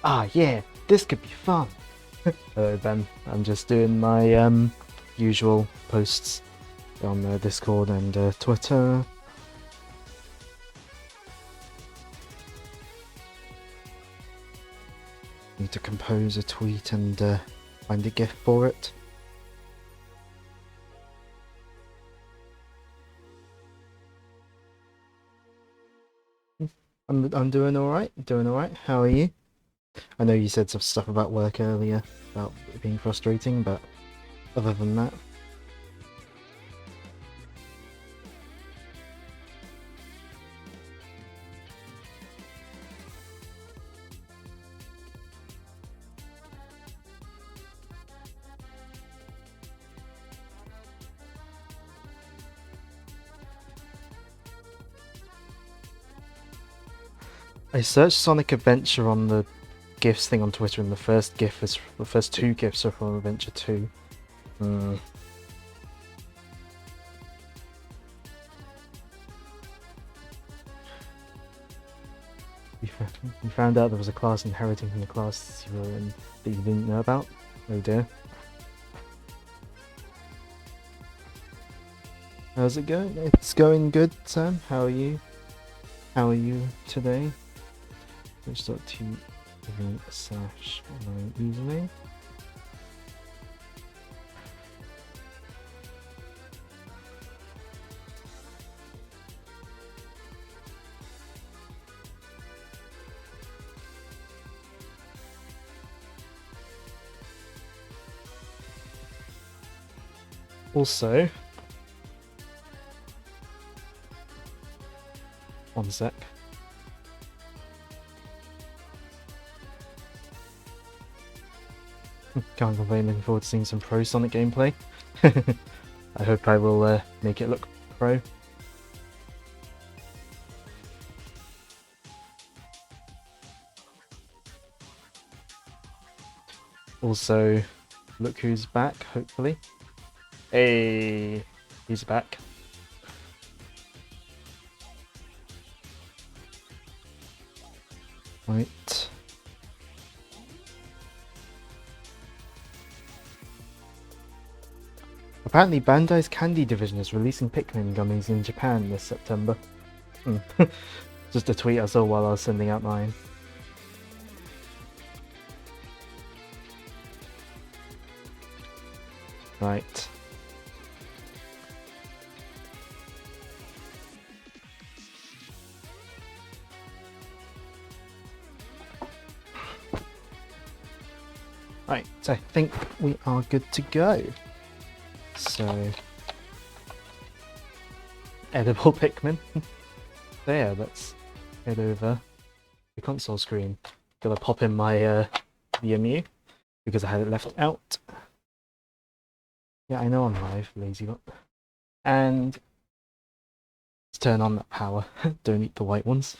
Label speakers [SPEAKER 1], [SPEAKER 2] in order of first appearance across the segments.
[SPEAKER 1] Ah, yeah, this could be fun. Hello, Ben. I'm just doing my usual posts on Discord and Twitter. Need to compose a tweet and find a GIF for it. I'm doing all right. Doing all right. How are you? I know you said some stuff about work earlier about it being frustrating, but other than that. I searched Sonic Adventure on the GIFs thing on Twitter, and the first two GIFs are from Adventure 2. You found out there was a class inheriting from the class you were in that you didn't know about? Oh dear. How's it going? It's going good, Sam. How are you? How are you today? Twitch.tv/my username. Also, one sec. Can't complain, looking forward to seeing some pro Sonic gameplay. I hope I will make it look pro. Also, look who's back, hopefully. Hey, he's back. Right. Apparently Bandai's Candy division is releasing Pikmin gummies in Japan this September. Just a tweet I saw while I was sending out mine. Right. Right, so I think we are good to go. So, edible Pikmin. There, let's head over the console screen. Gonna pop in my VMU because I had it left out. Yeah, I know I'm live, lazy bot. And let's turn on that power. Don't eat the white ones.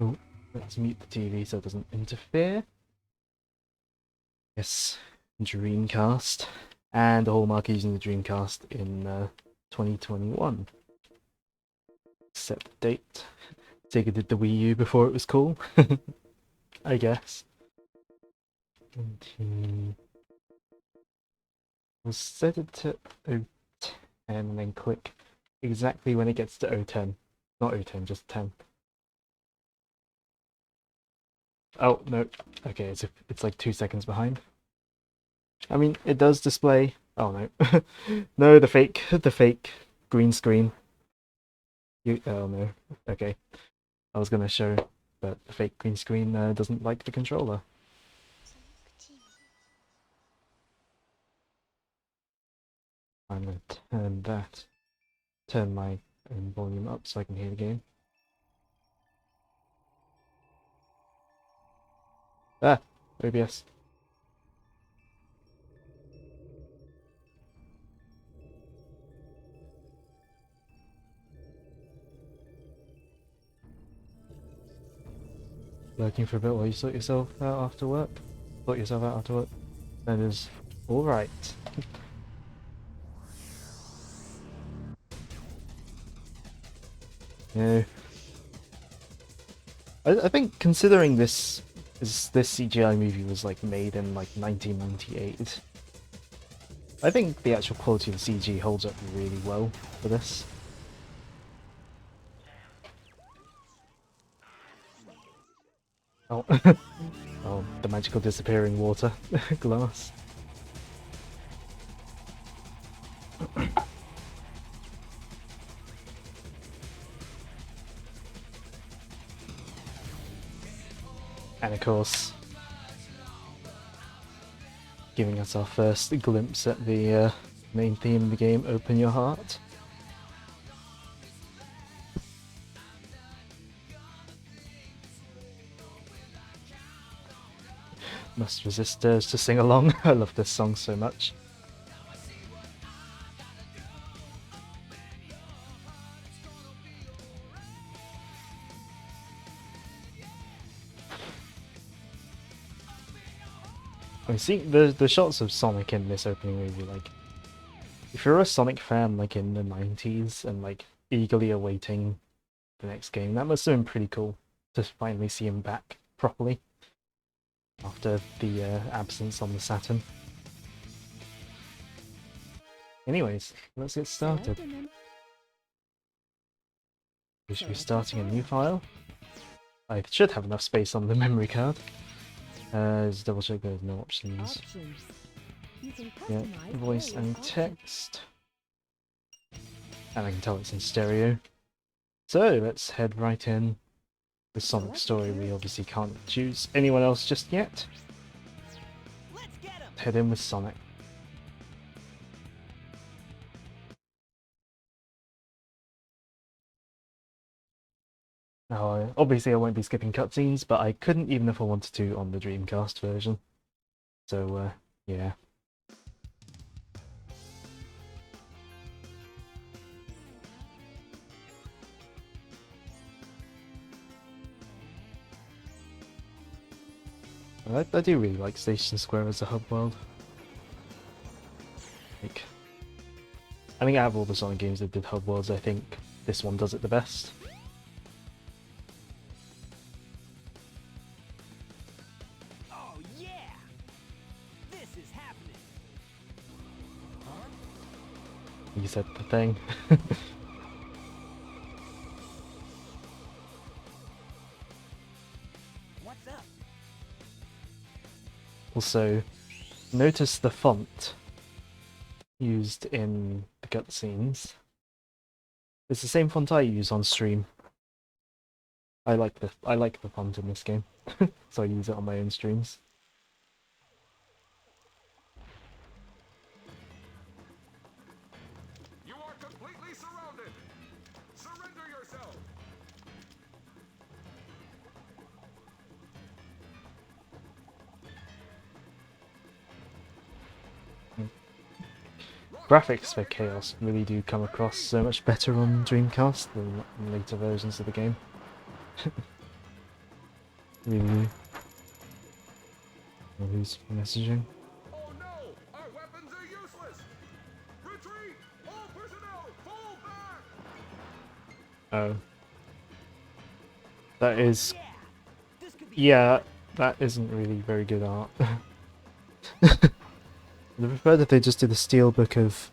[SPEAKER 1] Oh, let's mute the TV so it doesn't interfere. Yes, Dreamcast. And the hallmark of using the Dreamcast in 2021. Set the date. Sega did the Wii U before it was cool. I guess. We'll set it to 010 and then click exactly when it gets to 010. Not 010, just 10. Oh, no. Okay, it's like 2 seconds behind. I mean, it does display... Oh, no. No, the fake green screen. Oh, no. Okay. I was going to show, but the fake green screen doesn't like the controller. I'm going to turn my own volume up so I can hear the game. Ah, OBS. Working for a bit while you sort yourself out after work? Sort yourself out after work? That is alright. No. I think considering this CGI movie was like made in like 1998, I think the actual quality of the CG holds up really well for this. Oh, oh, the magical disappearing water glass. And of course, giving us our first glimpse at the main theme of the game, Open Your Heart. Must resist urge to sing along. I love this song so much. I see the shots of Sonic in this opening movie, like, if you're a Sonic fan like in the 90s and like eagerly awaiting the next game, that must have been pretty cool to finally see him back properly after the absence on the Saturn. Anyways, let's get started. We should be starting a new file. I should have enough space on the memory card. Just double check there's no options. Yeah, voice and text. And I can tell it's in stereo. So let's head right in. The Sonic story, we obviously can't choose anyone else just yet. Let's head in with Sonic. Now, obviously I won't be skipping cutscenes, but I couldn't even if I wanted to on the Dreamcast version. So, yeah. I do really like Station Square as a hub world. Like, I think out of all the Sonic games that did hub worlds, I think this one does it the best.
[SPEAKER 2] Oh yeah! This is happening.
[SPEAKER 1] You said the thing.
[SPEAKER 2] What's up?
[SPEAKER 1] Also, notice the font used in the cutscenes. It's the same font I use on stream. I like the font in this game, so I use it on my own streams.
[SPEAKER 3] You are completely surrounded. Surrender yourself.
[SPEAKER 1] Graphics for Chaos really do come across so much better on Dreamcast than in later versions of the game. Really do. Oh, who's messaging?
[SPEAKER 3] Oh no! Our weapons are useless. Retreat! All personnel, fall back!
[SPEAKER 1] Oh. That is...
[SPEAKER 2] Yeah! This could be
[SPEAKER 1] Yeah, that isn't really very good art. I prefer that they just did a steelbook of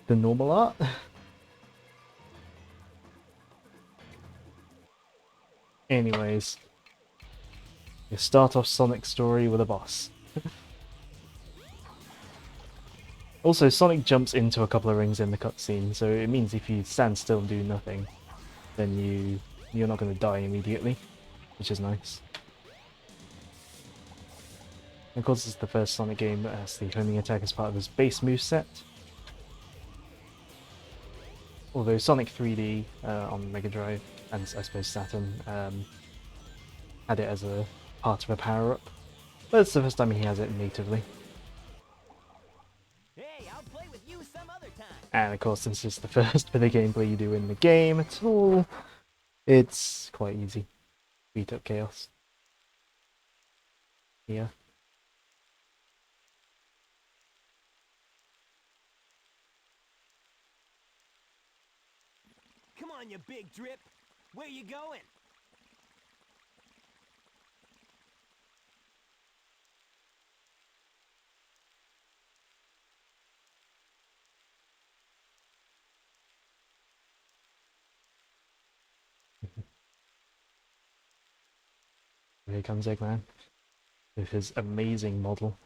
[SPEAKER 1] the normal art. Anyways, you start off Sonic's story with a boss. Also, Sonic jumps into a couple of rings in the cutscene, so it means if you stand still and do nothing, then you're not going to die immediately, which is nice. Of course, it's the first Sonic game that has the homing attack as part of his base moveset. Although Sonic 3D on Mega Drive and I suppose Saturn had it as a part of a power-up, but it's the first time he has it natively.
[SPEAKER 2] Hey, I'll play with you some other time.
[SPEAKER 1] And of course, since it's the first bit of gameplay you do in the game at all, it's quite easy. Beat up Chaos. Yeah.
[SPEAKER 2] Come on, you big drip. Where you going?
[SPEAKER 1] Here comes Eggman with his amazing model.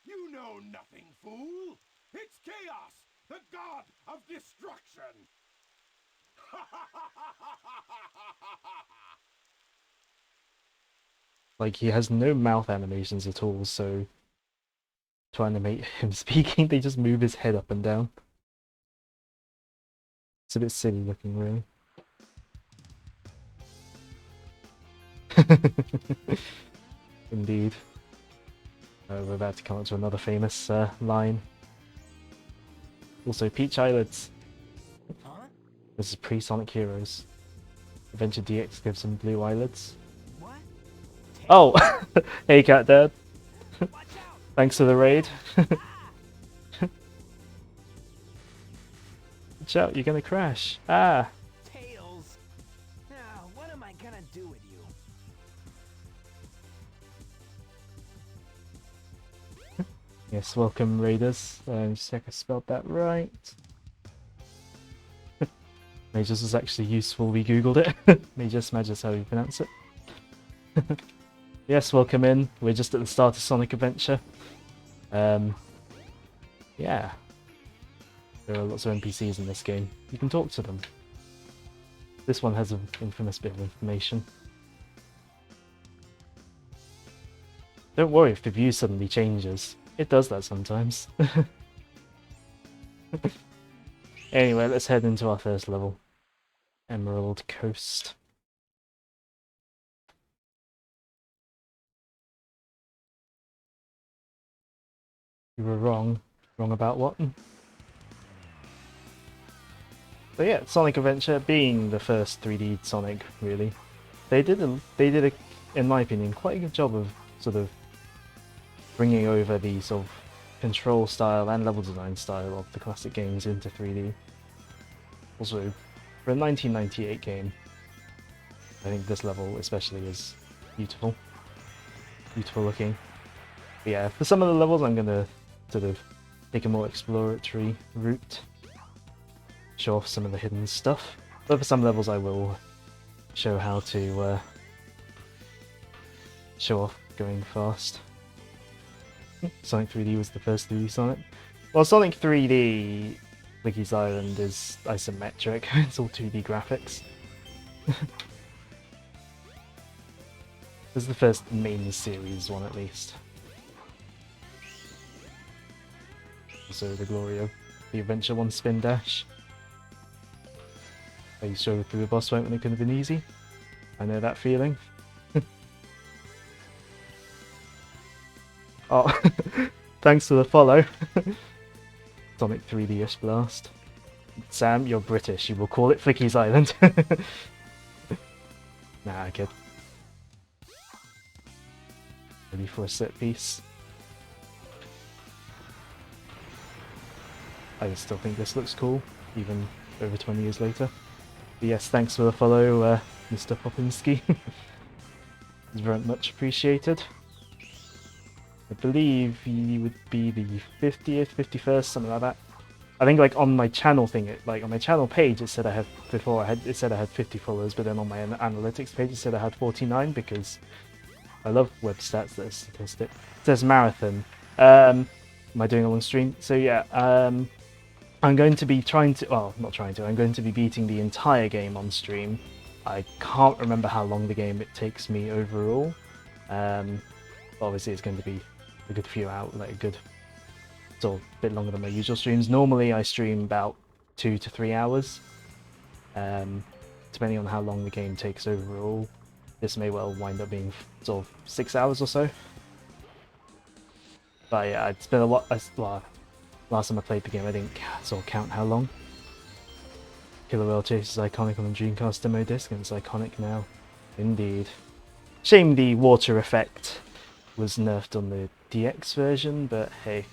[SPEAKER 3] You know nothing, fool! It's Chaos, the god of destruction!
[SPEAKER 1] Like, he has no mouth animations at all, so to animate him speaking, they just move his head up and down. It's a bit silly looking, really. Indeed. We're about to come up to another famous line. Also, Peach Eyelids.
[SPEAKER 2] Huh?
[SPEAKER 1] This is pre-Sonic Heroes. Adventure DX gives him blue eyelids.
[SPEAKER 2] What?
[SPEAKER 1] Oh! Hey, Cat Dad.
[SPEAKER 2] Watch out!
[SPEAKER 1] Thanks for the raid. Watch out, you're gonna crash. Ah!
[SPEAKER 2] Tails. Now, what am I gonna do with you?
[SPEAKER 1] Yes, welcome raiders. Just check I spelled that right. Magus was actually useful, we googled it. Magus is how you pronounce it. Yes, welcome in. We're just at the start of Sonic Adventure. Yeah. There are lots of NPCs in this game. You can talk to them. This one has an infamous bit of information. Don't worry if the view suddenly changes. It does that sometimes. Anyway, let's head into our first level. Emerald Coast. You were wrong. Wrong about what? But yeah, Sonic Adventure being the first 3D Sonic, really, they did a, in my opinion, quite a good job of sort of bringing over the sort of control style and level design style of the classic games into 3D. Also, for a 1998 game, I think this level especially is beautiful. Beautiful looking. But yeah, for some of the levels I'm gonna sort of take a more exploratory route. Show off some of the hidden stuff. But for some levels I will show how to show off going fast. Sonic 3D was the first 3D Sonic. Well, Sonic 3D Flicky's Island is isometric, it's all 2D graphics. This is the first main series one at least. Also the glory of the Adventure 1 Spin Dash. I struggled through the boss fight when it could have been easy. I know that feeling. Oh, thanks for the follow. Sonic 3D-ish blast. Sam, you're British. You will call it Flicky's Island. Nah, kid. Ready for a set piece. I still think this looks cool, even over 20 years later. But yes, thanks for the follow, Mr. Popinski. It's very much appreciated. I believe he would be the 50th, 51st, something like that. I think like on my channel thing, like on my channel page, it said I had it said I had 50 followers, but then on my analytics page, it said I had 49 because I love web stats that are statistic. It says marathon. Am I doing a long stream? So yeah, I'm going to be trying to, well, not trying to, I'm going to be beating the entire game on stream. I can't remember how long the game it takes me overall. Obviously it's going to be a good few hours, like a good, sort of bit longer than my usual streams. Normally I stream about 2 to 3 hours, depending on how long the game takes overall. This may well wind up being sort of 6 hours or so. But yeah, it's been a lot. Well, last time I played the game, I didn't sort of count how long. Killer Whale Chase is iconic on the Dreamcast demo disc, and it's iconic now. Indeed. Shame the water effect was nerfed on the DX version, but hey,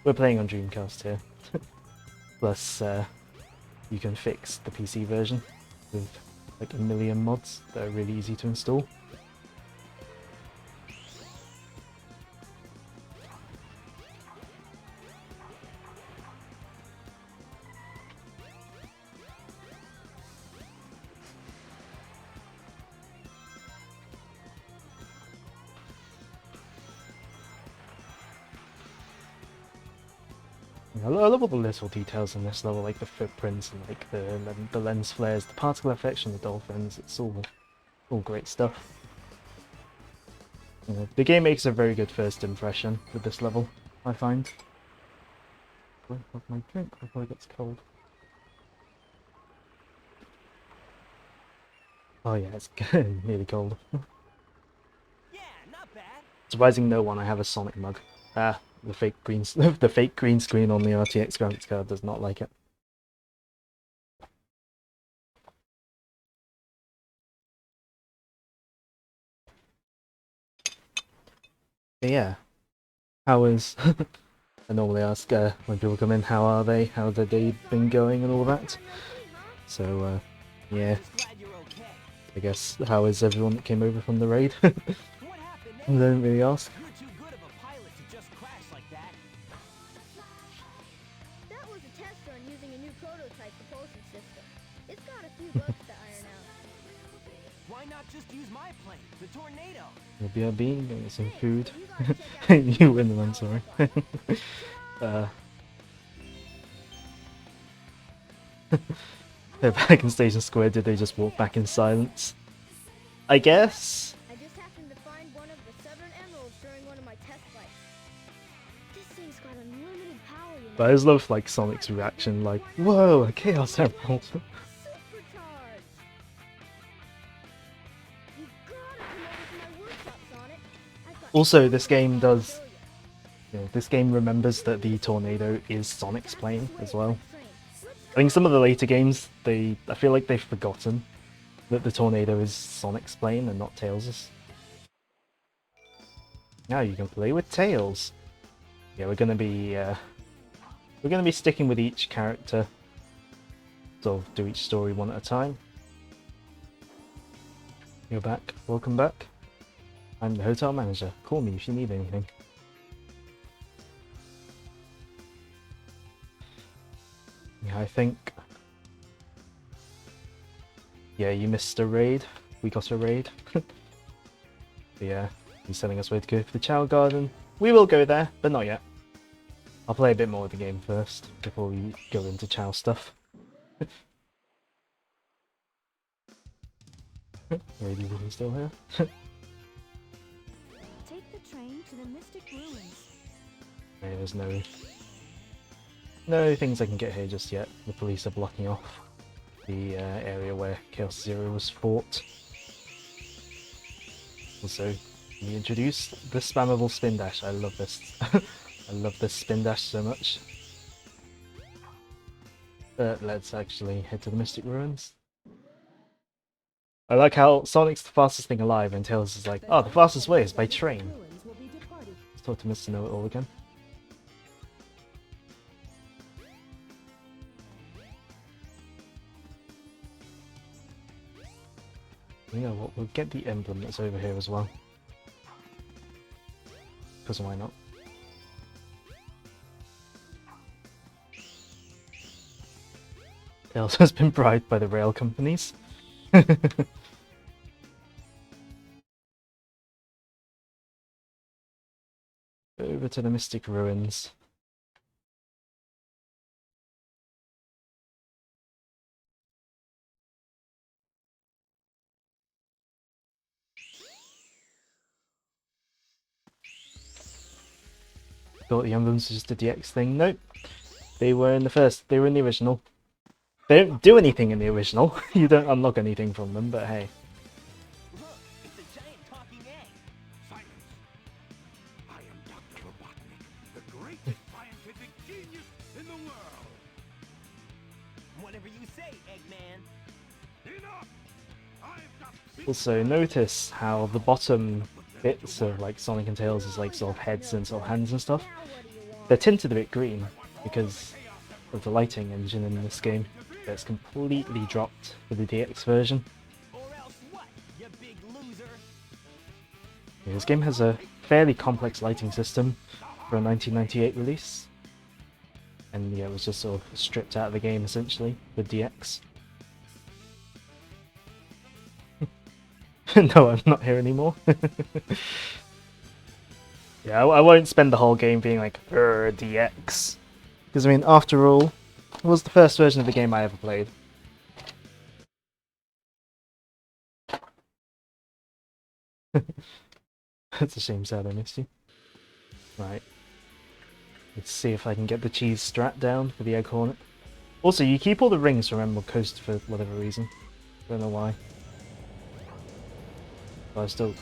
[SPEAKER 1] we're playing on Dreamcast here. Plus, you can fix the PC version with like a million mods that are really easy to install. I love all the little details in this level, like the footprints and like the lens flares, the particle effects from the dolphins. It's all great stuff. The game makes a very good first impression with this level, I find. I'll have my drink before it gets cold. Oh yeah, it's nearly cold.
[SPEAKER 2] Yeah, not bad.
[SPEAKER 1] Surprising no one, I have a Sonic mug. Ah, the fake the fake green screen on the RTX graphics card does not like it. But yeah, how is? I normally ask when people come in, how are they? How's their day been going and all that. So yeah,
[SPEAKER 2] Just glad you're okay.
[SPEAKER 1] I guess how is everyone that came over from the raid?
[SPEAKER 2] What happened?
[SPEAKER 1] I don't really ask.
[SPEAKER 2] You're too good of a pilot to just crash like that.
[SPEAKER 4] That was a test run using a new prototype propulsion system. It's got a few bugs to iron out.
[SPEAKER 2] Why not just use my plane, the Tornado?
[SPEAKER 1] BRB, get some food.
[SPEAKER 4] You gotta check out
[SPEAKER 1] You win them, I'm sorry. They're back in Station Square, did they just walk back in silence? I guess?
[SPEAKER 4] I just happened to find one of the Southern Emeralds during one of my test flights. This thing's got unlimited power, you know.
[SPEAKER 1] But I just love like Sonic's reaction, like, whoa, a Chaos Emerald.
[SPEAKER 4] Supercharged! You gotta come over to my workshop, Sonic. I've got
[SPEAKER 1] Also, this game
[SPEAKER 4] to
[SPEAKER 1] does,
[SPEAKER 4] show
[SPEAKER 1] this game remembers that the Tornado is Sonic's plane as well.
[SPEAKER 4] Train. Let's
[SPEAKER 1] I think some of the later games, I feel like they've forgotten that the Tornado is Sonic's plane and not Tails'. Now you can play with Tails. Yeah, we're gonna be sticking with each character. Sort of do each story one at a time. You're back. Welcome back. I'm the hotel manager. Call me if you need anything. Yeah, I think. Yeah, you missed a raid. We got a raid. But yeah, he's telling us where to go for the Chow Garden. We will go there, but not yet. I'll play a bit more of the game first before we go into Chow stuff. Raid is still here.
[SPEAKER 4] take the train to the Mystic Ruins.
[SPEAKER 1] Yeah, there's no things I can get here just yet. The police are blocking off the area where Chaos Zero was fought. Also, we introduced the spammable spin dash. I love this. I love this spin dash so much. But let's actually head to the Mystic Ruins. I like how Sonic's the fastest thing alive and Tails is like, oh, the fastest way is by train. Let's talk to Mr. Know-It-All again. You know what, we'll get the emblem that's over here as well. Because why not? Tails has been bribed by the rail companies. Over to the Mystic Ruins. Thought the emblems were just a DX thing. Nope. They were in the original. They don't do anything in the original. You don't unlock anything from them, but hey.
[SPEAKER 2] Look, it's a giant talking egg.
[SPEAKER 3] Silence! I am Dr. Robotnik, the greatest scientific genius in the world!
[SPEAKER 2] Whatever you say, Eggman.
[SPEAKER 3] Enough! I've got big
[SPEAKER 1] Also, notice how the bottom bits of like Sonic and Tails is like sort of heads and sort of hands and stuff.
[SPEAKER 4] Now what do you want?
[SPEAKER 1] They're tinted a bit green because of the lighting engine in this game. That's completely dropped for the DX version.
[SPEAKER 2] Or else what, you big loser?
[SPEAKER 1] Yeah, this game has a fairly complex lighting system for a 1998 release. And yeah, it was just sort of stripped out of the game essentially with DX. No, I'm not here anymore. Yeah, I won't spend the whole game being like, DX. Because, I mean, after all, it was the first version of the game I ever played. It's a shame, sad I missed you. Right. Let's see if I can get the cheese strat down for the Egg Hornet. Also, you keep all the rings from Emerald Coast for whatever reason. Don't know why. But I still...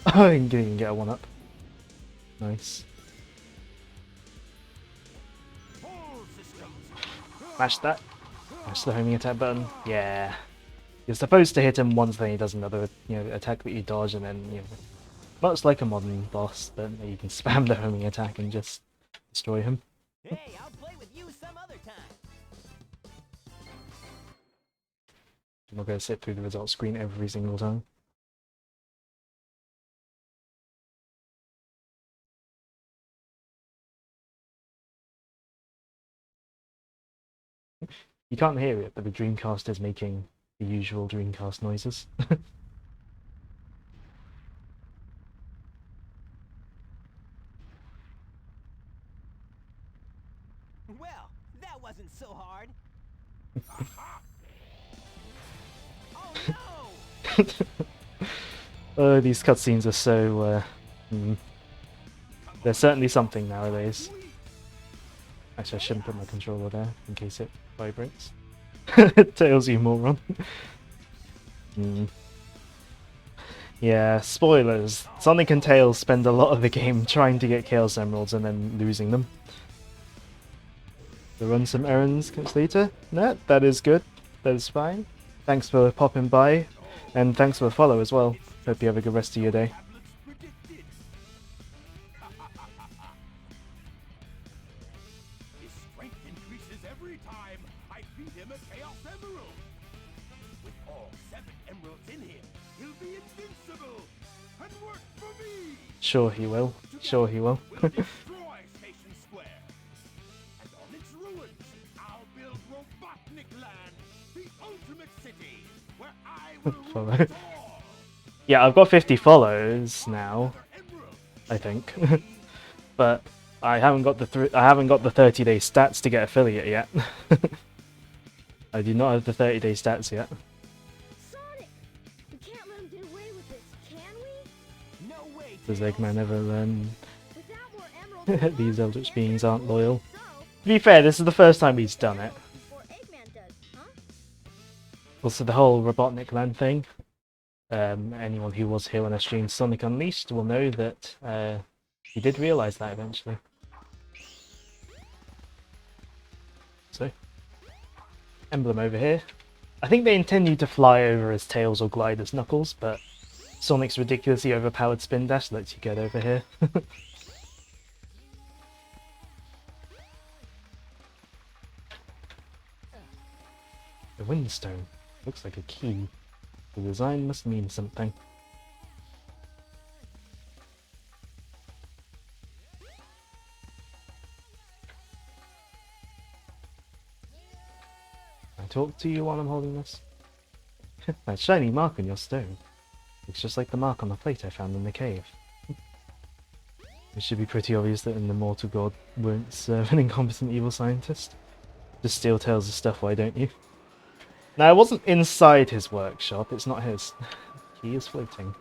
[SPEAKER 1] Oh, I can even get a 1-up. Nice. Smash that. Smash the homing attack button. Yeah. You're supposed to hit him once, then he does another, attack that you dodge, and then, much like a modern boss, but you can spam the homing attack and just destroy him.
[SPEAKER 2] Hey, I'll play with you some other time.
[SPEAKER 1] I'm not going to sit through the results screen every single time. You can't hear it, but the Dreamcast is making the usual Dreamcast noises.
[SPEAKER 2] Well, that wasn't so hard. Oh no!
[SPEAKER 1] Oh, these cutscenes are so... They're certainly something nowadays. Actually, I shouldn't put my controller there, in case it vibrates. Tails, you moron. Yeah, spoilers. Sonic and Tails spend a lot of the game trying to get Chaos Emeralds and then losing them. To run some errands later? No, that is good. That is fine. Thanks for popping by, and thanks for the follow as well. Hope you have a good rest of your day.
[SPEAKER 3] His strength increases every time I feed him a Chaos Emerald. With all 7 emeralds in him, he'll be invincible and work for me.
[SPEAKER 1] Sure he will. Sure he will.
[SPEAKER 3] We'll destroy Station Square. And on its ruins, I'll build Robotnik Land, the ultimate city, where I will
[SPEAKER 1] Follow.
[SPEAKER 3] rule it all.
[SPEAKER 1] Yeah, I've got 50 follows now, I think. But I haven't got the 30-day stats to get affiliate yet. I do not have the 30-day stats yet.
[SPEAKER 4] Sonic! We can't let him get away with this, can we?
[SPEAKER 2] No way.
[SPEAKER 1] Does Eggman ever learn
[SPEAKER 4] Without more emeralds,
[SPEAKER 1] these eldritch beings aren't loyal?
[SPEAKER 4] So,
[SPEAKER 1] To be fair, this is the first time he's done it.
[SPEAKER 4] before Eggman does, huh?
[SPEAKER 1] Also, the whole Robotnik Land thing. Anyone who was here when I streamed Sonic Unleashed will know that he did realise that eventually. So, emblem over here. I think they intend you to fly over as Tails or glide as Knuckles, but Sonic's ridiculously overpowered spin dash lets you get over here. The Windstone. Looks like a key. The design must mean something. Can I talk to you while I'm holding this? That shiny mark on your stone. Looks just like the mark on the plate I found in the cave. It should be pretty obvious that an immortal god won't serve an incompetent evil scientist. Just steal Tails' stuff, why don't you? Now, it wasn't inside his workshop, it's not his. He is floating.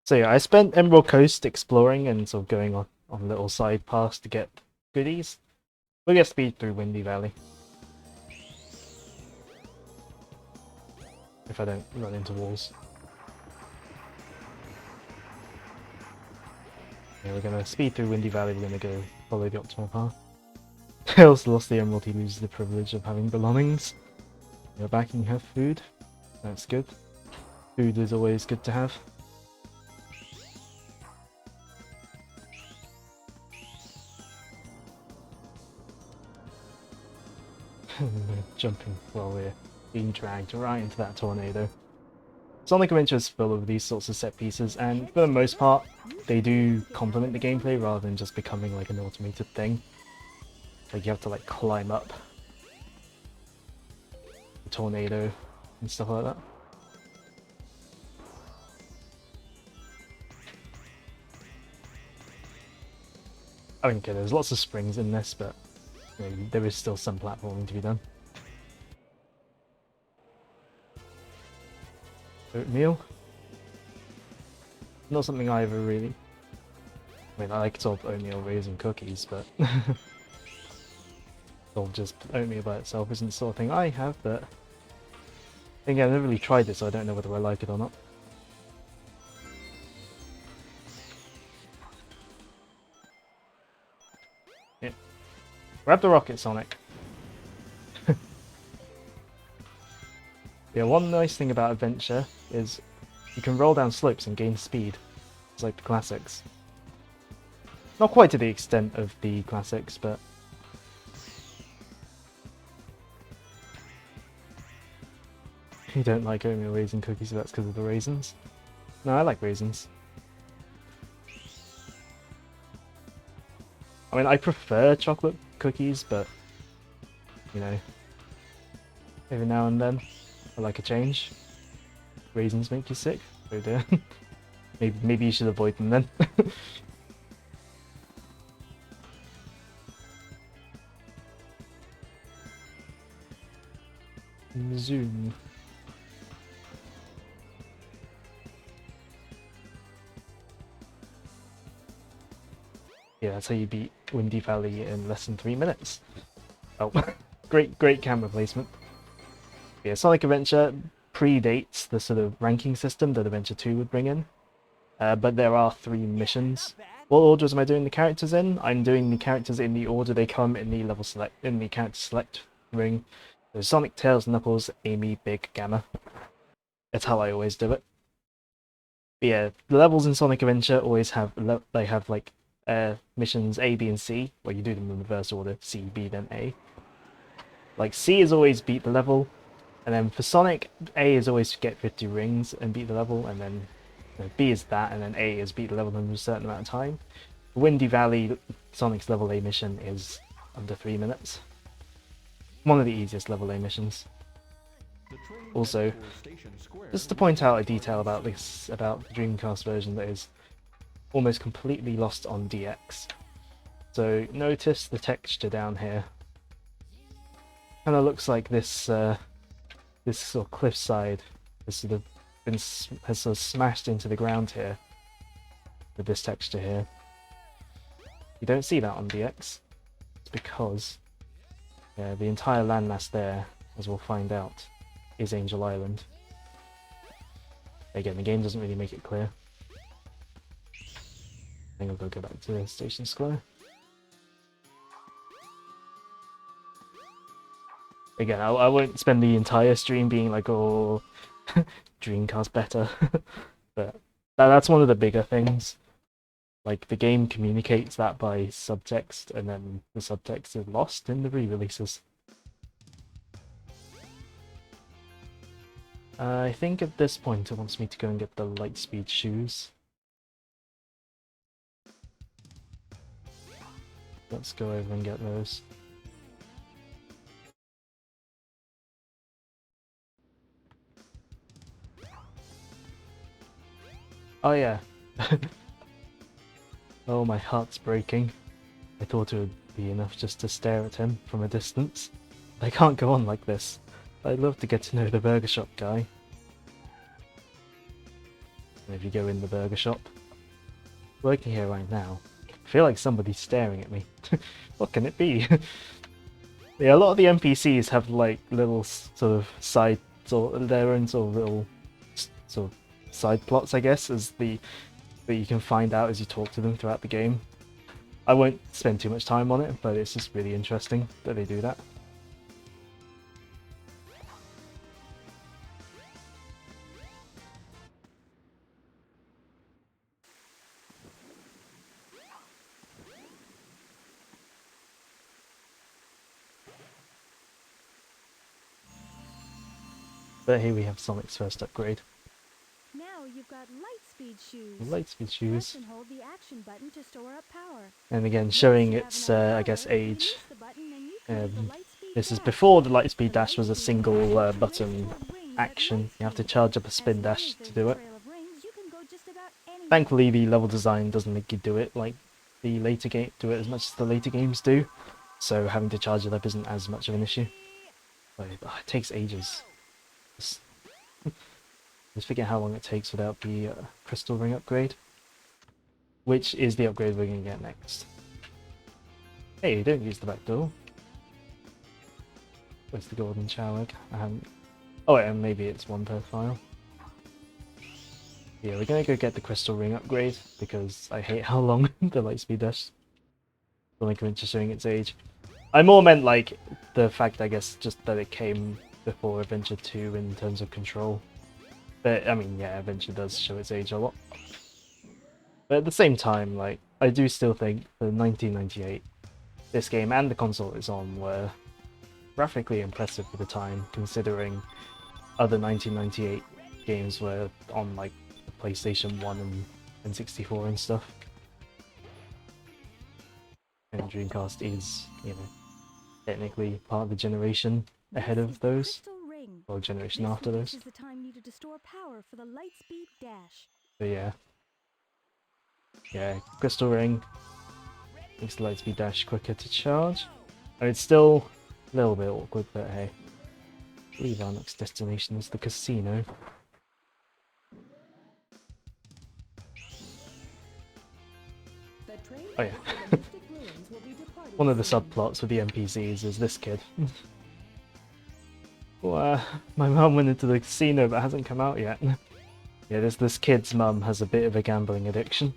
[SPEAKER 1] So yeah, I spent Emerald Coast exploring and sort of going on little side paths to get goodies. We'll get speed through Windy Valley. If I don't run into walls. Yeah, we're gonna speed through Windy Valley, we're gonna go follow the optimal path. I also lost the emerald, he loses the privilege of having belongings. You're back and you have food. That's good. Food is always good to have. Jumping while we're being dragged right into that tornado. Sonic Adventure is full of these sorts of set pieces, and for the most part, they do complement the gameplay rather than just becoming like an automated thing. Like you have to like climb up the tornado and stuff like that. I mean, okay, there's lots of springs in this, but you know, there is still some platforming to be done. Oatmeal. Not something I ever really... I mean, I like sort of oatmeal raisin cookies, but... or just oatmeal by itself isn't the sort of thing I have, but... Again, I've never really tried this, so I don't know whether I like it or not. Yeah. Grab the rocket, Sonic. Yeah, one nice thing about Adventure is you can roll down slopes and gain speed. It's like the classics. Not quite to the extent of the classics, but... You don't like oatmeal raisin cookies, so that's because of the raisins. No, I like raisins. I mean, I prefer chocolate cookies, but... You know... Every now and then, I like a change. Raisins make you sick? Oh dear. maybe you should avoid them then. Zoom. Yeah, that's how you beat Windy Valley in less than 3 minutes. Oh, great camera placement. Yeah, Sonic Adventure predates the sort of ranking system that Adventure 2 would bring in. But there are 3 missions. What orders am I doing the characters in? I'm doing the characters in the order they come in the character select ring. So Sonic, Tails, Knuckles, Amy, Big, Gamma. That's how I always do it. But yeah, the levels in Sonic Adventure always have like missions A, B, and C, where you do them in reverse order: C, B, then A. Like C is always beat the level, and then for Sonic, A is always get 50 rings and beat the level, and then B is that, and then A is beat the level in a certain amount of time. Windy Valley, Sonic's level A mission is under 3 minutes. One of the easiest level A missions. Also, just to point out a detail about the Dreamcast version that is almost completely lost on DX. So notice the texture down here. Kind of looks like this this sort of cliffside has sort of smashed into the ground here with this texture here. You don't see that on DX. It's because the entire landmass there, as we'll find out, is Angel Island. Again, the game doesn't really make it clear. I think I'll go back to Station Square. Again, I won't spend the entire stream being like, oh, Dreamcast better. But that's one of the bigger things. Like, the game communicates that by subtext, and then the subtext is lost in the re-releases. I think at this point it wants me to go and get the Lightspeed shoes. Let's go over and get those. Oh yeah. Oh, my heart's breaking. I thought it would be enough just to stare at him from a distance. I can't go on like this. I'd love to get to know the burger shop guy. And if you go in the burger shop, working here right now, I feel like somebody's staring at me. What can it be? Yeah, a lot of the NPCs have like little sort of side, or their own sort of little sort of side plots, I guess, that you can find out as you talk to them throughout the game. I won't spend too much time on it, but it's just really interesting that they do that. But here we have Sonic's first upgrade.
[SPEAKER 5] Now you've got Lightspeed shoes.
[SPEAKER 1] Lightspeed shoes.
[SPEAKER 5] Press and hold the action button to store up power.
[SPEAKER 1] And again,
[SPEAKER 5] Once
[SPEAKER 1] showing
[SPEAKER 5] you have
[SPEAKER 1] its,
[SPEAKER 5] enough
[SPEAKER 1] I guess,
[SPEAKER 5] power,
[SPEAKER 1] age.
[SPEAKER 5] release the button and you can use the Lightspeed
[SPEAKER 1] This is
[SPEAKER 5] dash.
[SPEAKER 1] before the Lightspeed dash was a
[SPEAKER 5] Lightspeed
[SPEAKER 1] single
[SPEAKER 5] dash
[SPEAKER 1] button
[SPEAKER 5] lifts your ring at
[SPEAKER 1] action. You have to
[SPEAKER 5] Lightspeed.
[SPEAKER 1] charge up a
[SPEAKER 5] As
[SPEAKER 1] spin
[SPEAKER 5] long
[SPEAKER 1] dash
[SPEAKER 5] as
[SPEAKER 1] to
[SPEAKER 5] there's
[SPEAKER 1] do
[SPEAKER 5] a
[SPEAKER 1] it.
[SPEAKER 5] trail of rings, you can go just about anywhere.
[SPEAKER 1] Thankfully, the level design doesn't make you do it like the later game, do it as much as the later games do. So having to charge it up isn't as much of an issue. But it takes ages. Just, just forget how long it takes without the crystal ring upgrade, which is the upgrade we're going to get next. Hey, don't use the back door. Where's the golden chowag? I haven't. Oh, wait, and maybe it's one per file. Yeah, we're gonna go get the crystal ring upgrade because I hate how long the Lightspeed Dash Sonic Adventure showing its age. I more meant like the fact, I guess, just that it came before Adventure 2 in terms of control. But I mean, yeah, Adventure does show its age a lot. But at the same time, like, I do still think the 1998, this game and the console it's on were graphically impressive for the time, considering other 1998 games were on like the PlayStation 1 and 64 and stuff. And Dreamcast is, you know, technically part of the generation ahead
[SPEAKER 5] This
[SPEAKER 1] of
[SPEAKER 5] is the
[SPEAKER 1] those,
[SPEAKER 5] crystal ring.
[SPEAKER 1] or generation
[SPEAKER 5] This
[SPEAKER 1] after
[SPEAKER 5] device
[SPEAKER 1] those.
[SPEAKER 5] is the time needed to store power for the Lightspeed Dash.
[SPEAKER 1] But yeah. Yeah, Crystal Ring makes the Lightspeed Dash quicker to charge. And it's still a little bit awkward, but hey. I believe our next destination is the casino. Oh yeah. One of the subplots with the NPCs is this kid. Well, my mum went into the casino but hasn't come out yet. Yeah, this kid's mum has a bit of a gambling addiction.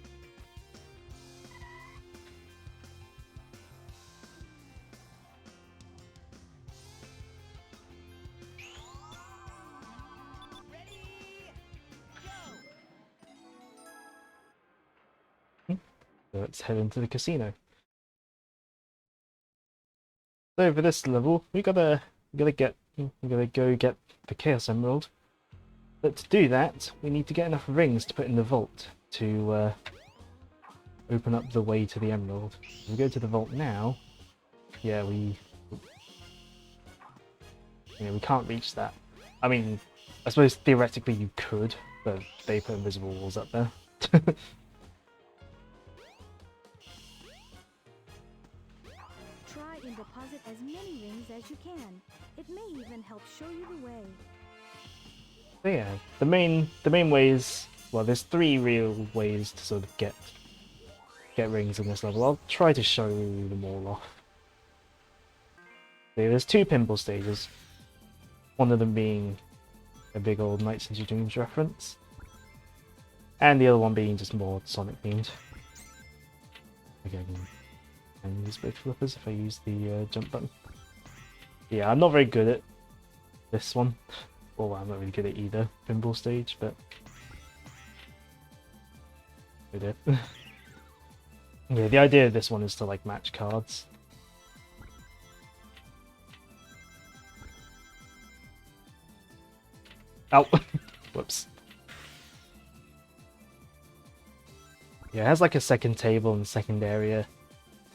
[SPEAKER 1] So let's head into the casino. So for this level, we gotta go get the Chaos Emerald. But to do that, we need to get enough rings to put in the vault to open up the way to the Emerald. If we go to the vault now, yeah, we can't reach that. I mean, I suppose theoretically you could, but they put invisible walls up there.
[SPEAKER 5] Try and deposit as many rings as you can. It may even help show you the way.
[SPEAKER 1] So yeah, the main ways. Well, there's three real ways to sort of get rings in this level. I'll try to show them all off. So there's two pinball stages. One of them being a big old Nights into Dreams reference, and the other one being just more Sonic themed. Again, and use both flippers if I use the jump button. Yeah, I'm not very good at this one. Well, I'm not really good at either pinball stage, but we did. Yeah, the idea of this one is to like match cards. Oh, whoops. Yeah, it has like a second table and second area,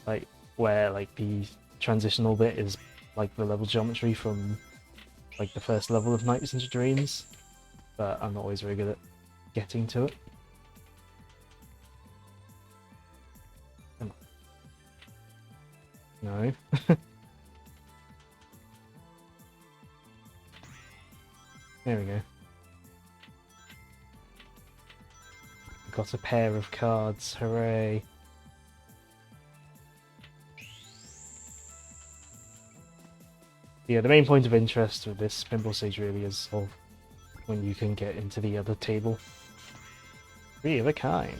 [SPEAKER 1] like where like the transitional bit is like the level geometry from like the first level of Nights into Dreams, but I'm not always very good at getting to it. Come on. No. There we go. Got a pair of cards, hooray! Yeah, the main point of interest with this pinball stage really is of when you can get into the other table. Three of a kind.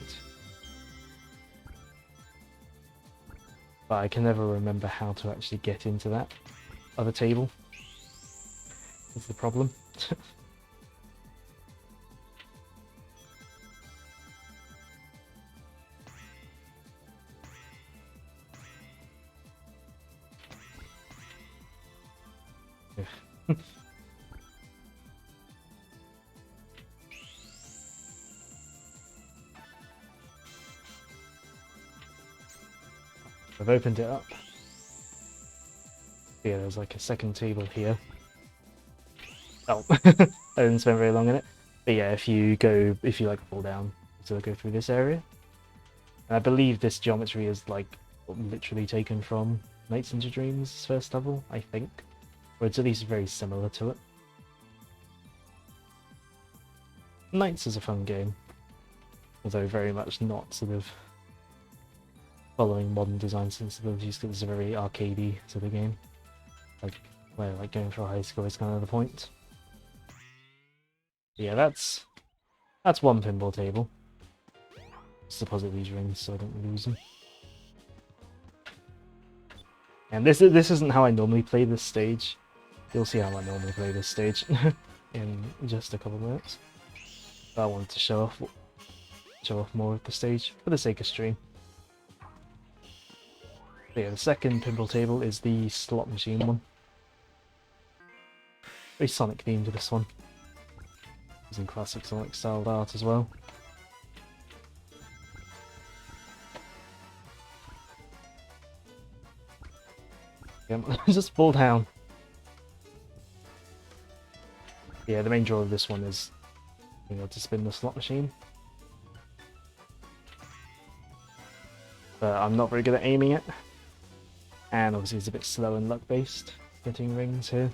[SPEAKER 1] But I can never remember how to actually get into that other table. That's the problem. I've opened it up. Yeah, there's like a second table here. Oh, I didn't spend very long in it. But yeah, if you like fall down, so go through this area. And I believe this geometry is like literally taken from Nights into Dreams' first level, I think. Or it's at least very similar to it. Nights is a fun game, although very much not sort of following modern design sensibilities because it's a very arcadey sort of game. Like, where like going for a high score is kind of the point. Yeah, that's one pinball table. Just deposit these rings so I don't lose them. And this isn't how I normally play this stage. You'll see how I normally play this stage in just a couple minutes. But I wanted to show off more of the stage for the sake of stream. But yeah, the second pinball table is the slot machine one. Very Sonic themed to this one. Using classic Sonic styled art as well. Yeah, just fall down. Yeah, the main draw of this one is being able to spin the slot machine. But I'm not very good at aiming it. And obviously it's a bit slow and luck based, getting rings here.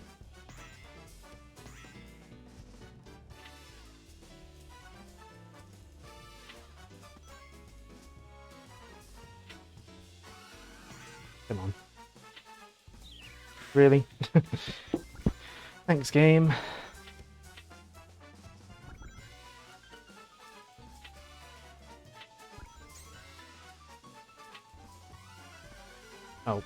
[SPEAKER 1] Come on. Really? Thanks, game. Oh.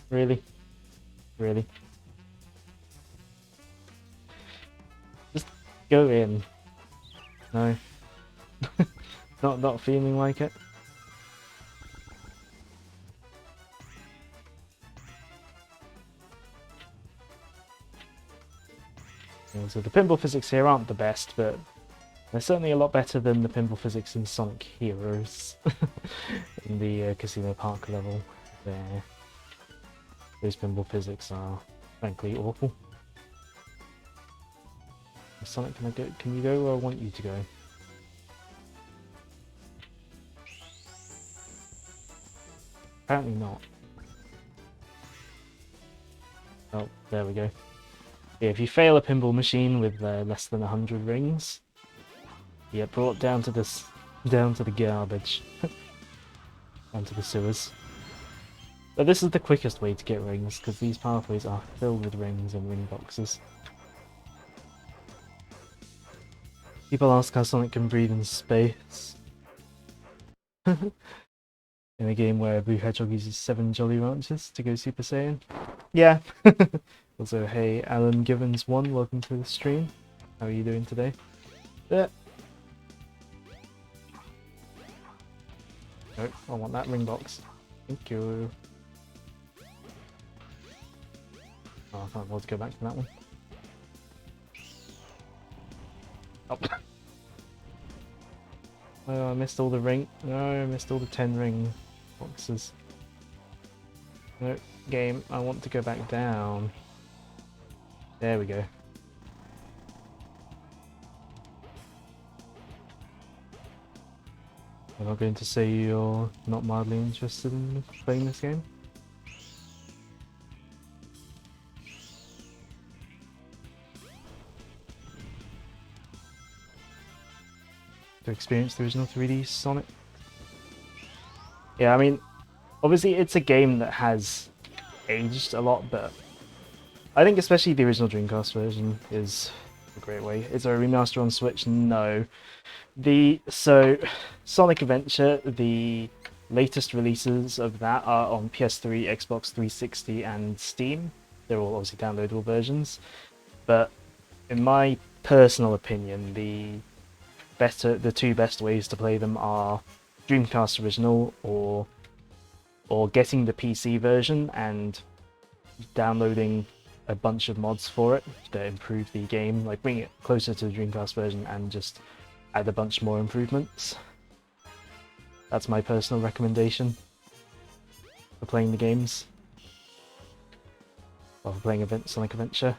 [SPEAKER 1] Really? Really? Just go in. No. Not feeling like it. Yeah, so the pinball physics here aren't the best, but they're certainly a lot better than the pinball physics in Sonic Heroes. In the Casino Park level there. Those pinball physics are frankly awful. Sonic, can you go where I want you to go? Apparently not. Oh, there we go. Yeah, if you fail a pinball machine with less than 100 rings, you get brought down to the garbage, down to the sewers. But this is the quickest way to get rings, because these pathways are filled with rings and ring boxes. People ask how Sonic can breathe in space. In a game where Blue Hedgehog uses 7 Jolly Ranchers to go Super Saiyan. Yeah. Also, hey, Alan Givens 1, welcome to the stream. How are you doing today? Nope, I want that ring box. Thank you. Oh, I can't afford to go back to that one. Oh. Oh, I missed all the ring. No, I missed all the 10 ring boxes. No, game, I want to go back down. There we go. I'm not going to say you're not mildly interested in playing this game. To experience the original 3D Sonic. Yeah, I mean, obviously it's a game that has aged a lot, but I think especially the original Dreamcast version is a great way. Is there a remaster on Switch? No. So Sonic Adventure, the latest releases of that are on PS3, Xbox 360 and Steam. They're all obviously downloadable versions. But in my personal opinion, the two best ways to play them are Dreamcast original or getting the PC version and downloading a bunch of mods for it that improve the game, like bring it closer to the Dreamcast version and just add a bunch more improvements. That's my personal recommendation for playing the games. Or for playing Sonic Adventure.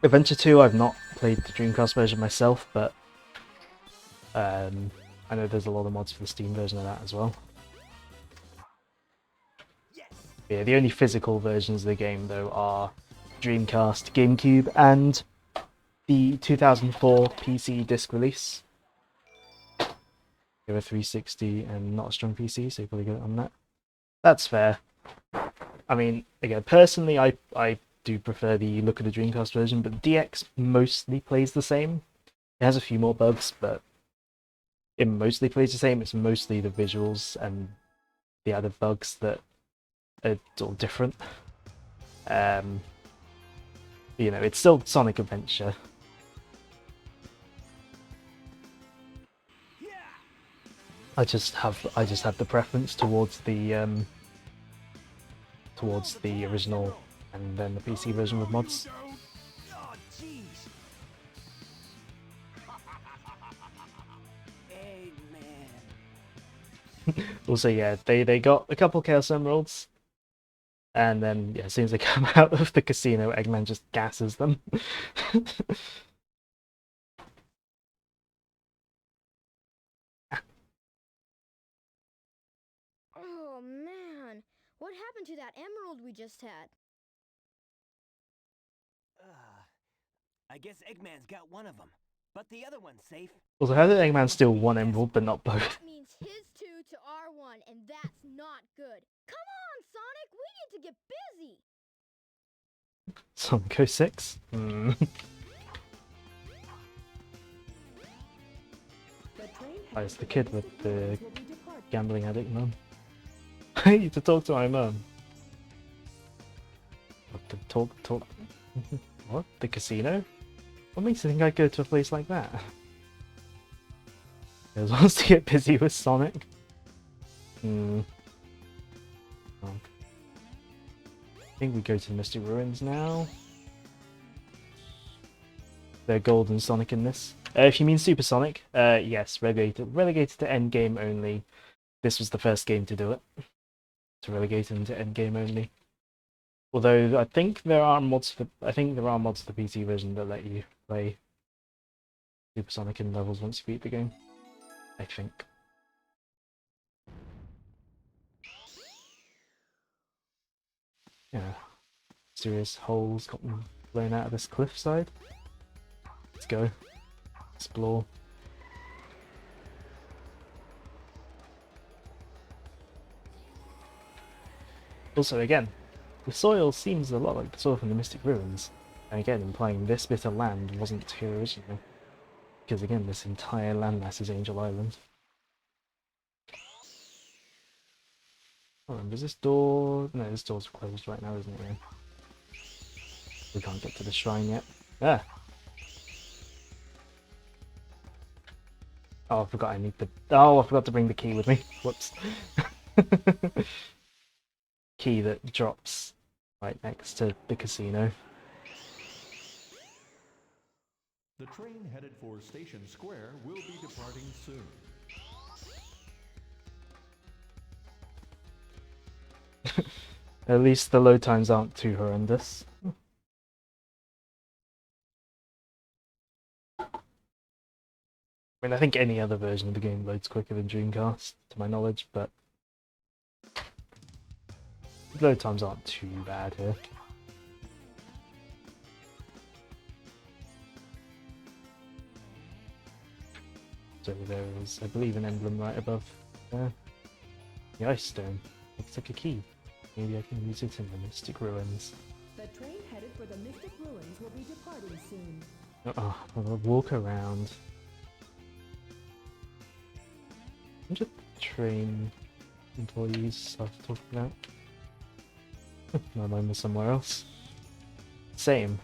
[SPEAKER 1] Adventure 2, I've not played the Dreamcast version myself, but I know there's a lot of mods for the Steam version of that as well.
[SPEAKER 3] Yes.
[SPEAKER 1] Yeah, the only physical versions of the game though are Dreamcast, GameCube, and the 2004 PC disc release. You have a 360 and not a strong PC, so you probably get it on that. That's fair. I mean, again, personally, I do prefer the look of the Dreamcast version, but the DX mostly plays the same. It has a few more bugs, but it mostly plays the same. It's mostly the visuals and the added bugs that are sort of different. You know, it's still Sonic Adventure.
[SPEAKER 3] Yeah.
[SPEAKER 1] I just have the preference towards the original and then the PC version with mods.
[SPEAKER 2] Oh, jeez. Eggman.
[SPEAKER 1] Also, yeah, they got a couple Chaos Emeralds, and then yeah, as soon as they come out of the casino, Eggman just gasses them.
[SPEAKER 4] Oh man, what happened to that emerald we just had?
[SPEAKER 2] I guess Eggman's got one of them, but the other one's safe.
[SPEAKER 1] Also, how did Eggman steal one emerald but not both?
[SPEAKER 4] That means his 2 to our 1, and that's not good. Come on, Sonic, we need to get busy.
[SPEAKER 1] Sonic 06? Hmm. Oh, it's the kid with the gambling addict mum. I need to talk to my mum. What, to talk? What? The casino? What makes you think I'd go to a place like that? He wants to get busy with Sonic. Hmm. Oh. I think we go to the Mystic Ruins now. They're Golden Sonic in this. If you mean Super Sonic, yes, relegated to endgame only. This was the first game to do it. To relegate him to endgame only. Although I think there are mods for the PC version that let you play Super Sonic in levels once you beat the game. I think. Yeah. Serious holes got them blown out of this cliffside. Let's go. Explore. Also, again, the soil seems a lot like the soil from the Mystic Ruins, and again implying this bit of land wasn't here originally, because again this entire landmass is Angel Island. Oh, and does this door... no, this door's closed right now, isn't it? We can't get to the shrine yet. Ah! Oh, I forgot I need the... oh, I forgot to bring the key with me. Whoops. Key that drops right next to the casino.
[SPEAKER 6] The train headed for Station Square will be departing soon.
[SPEAKER 1] At least the load times aren't too horrendous. I mean, I think any other version of the game loads quicker than Dreamcast, to my knowledge, but load times aren't too bad here. So there is, I believe, an emblem right above there. The Ice Stone. Looks like a key. Maybe I can use it in the Mystic Ruins.
[SPEAKER 5] The train headed for the Mystic Ruins will be departing soon.
[SPEAKER 1] Oh, I'll walk around. I'm just train employees I've talked about. My mind was somewhere else. Same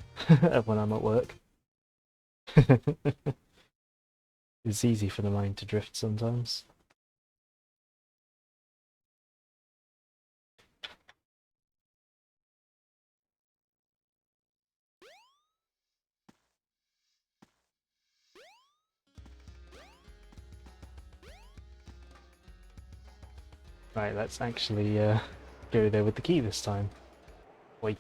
[SPEAKER 1] when I'm at work. It's easy for the mind to drift sometimes. Right, let's actually go there with the key this time. Wait.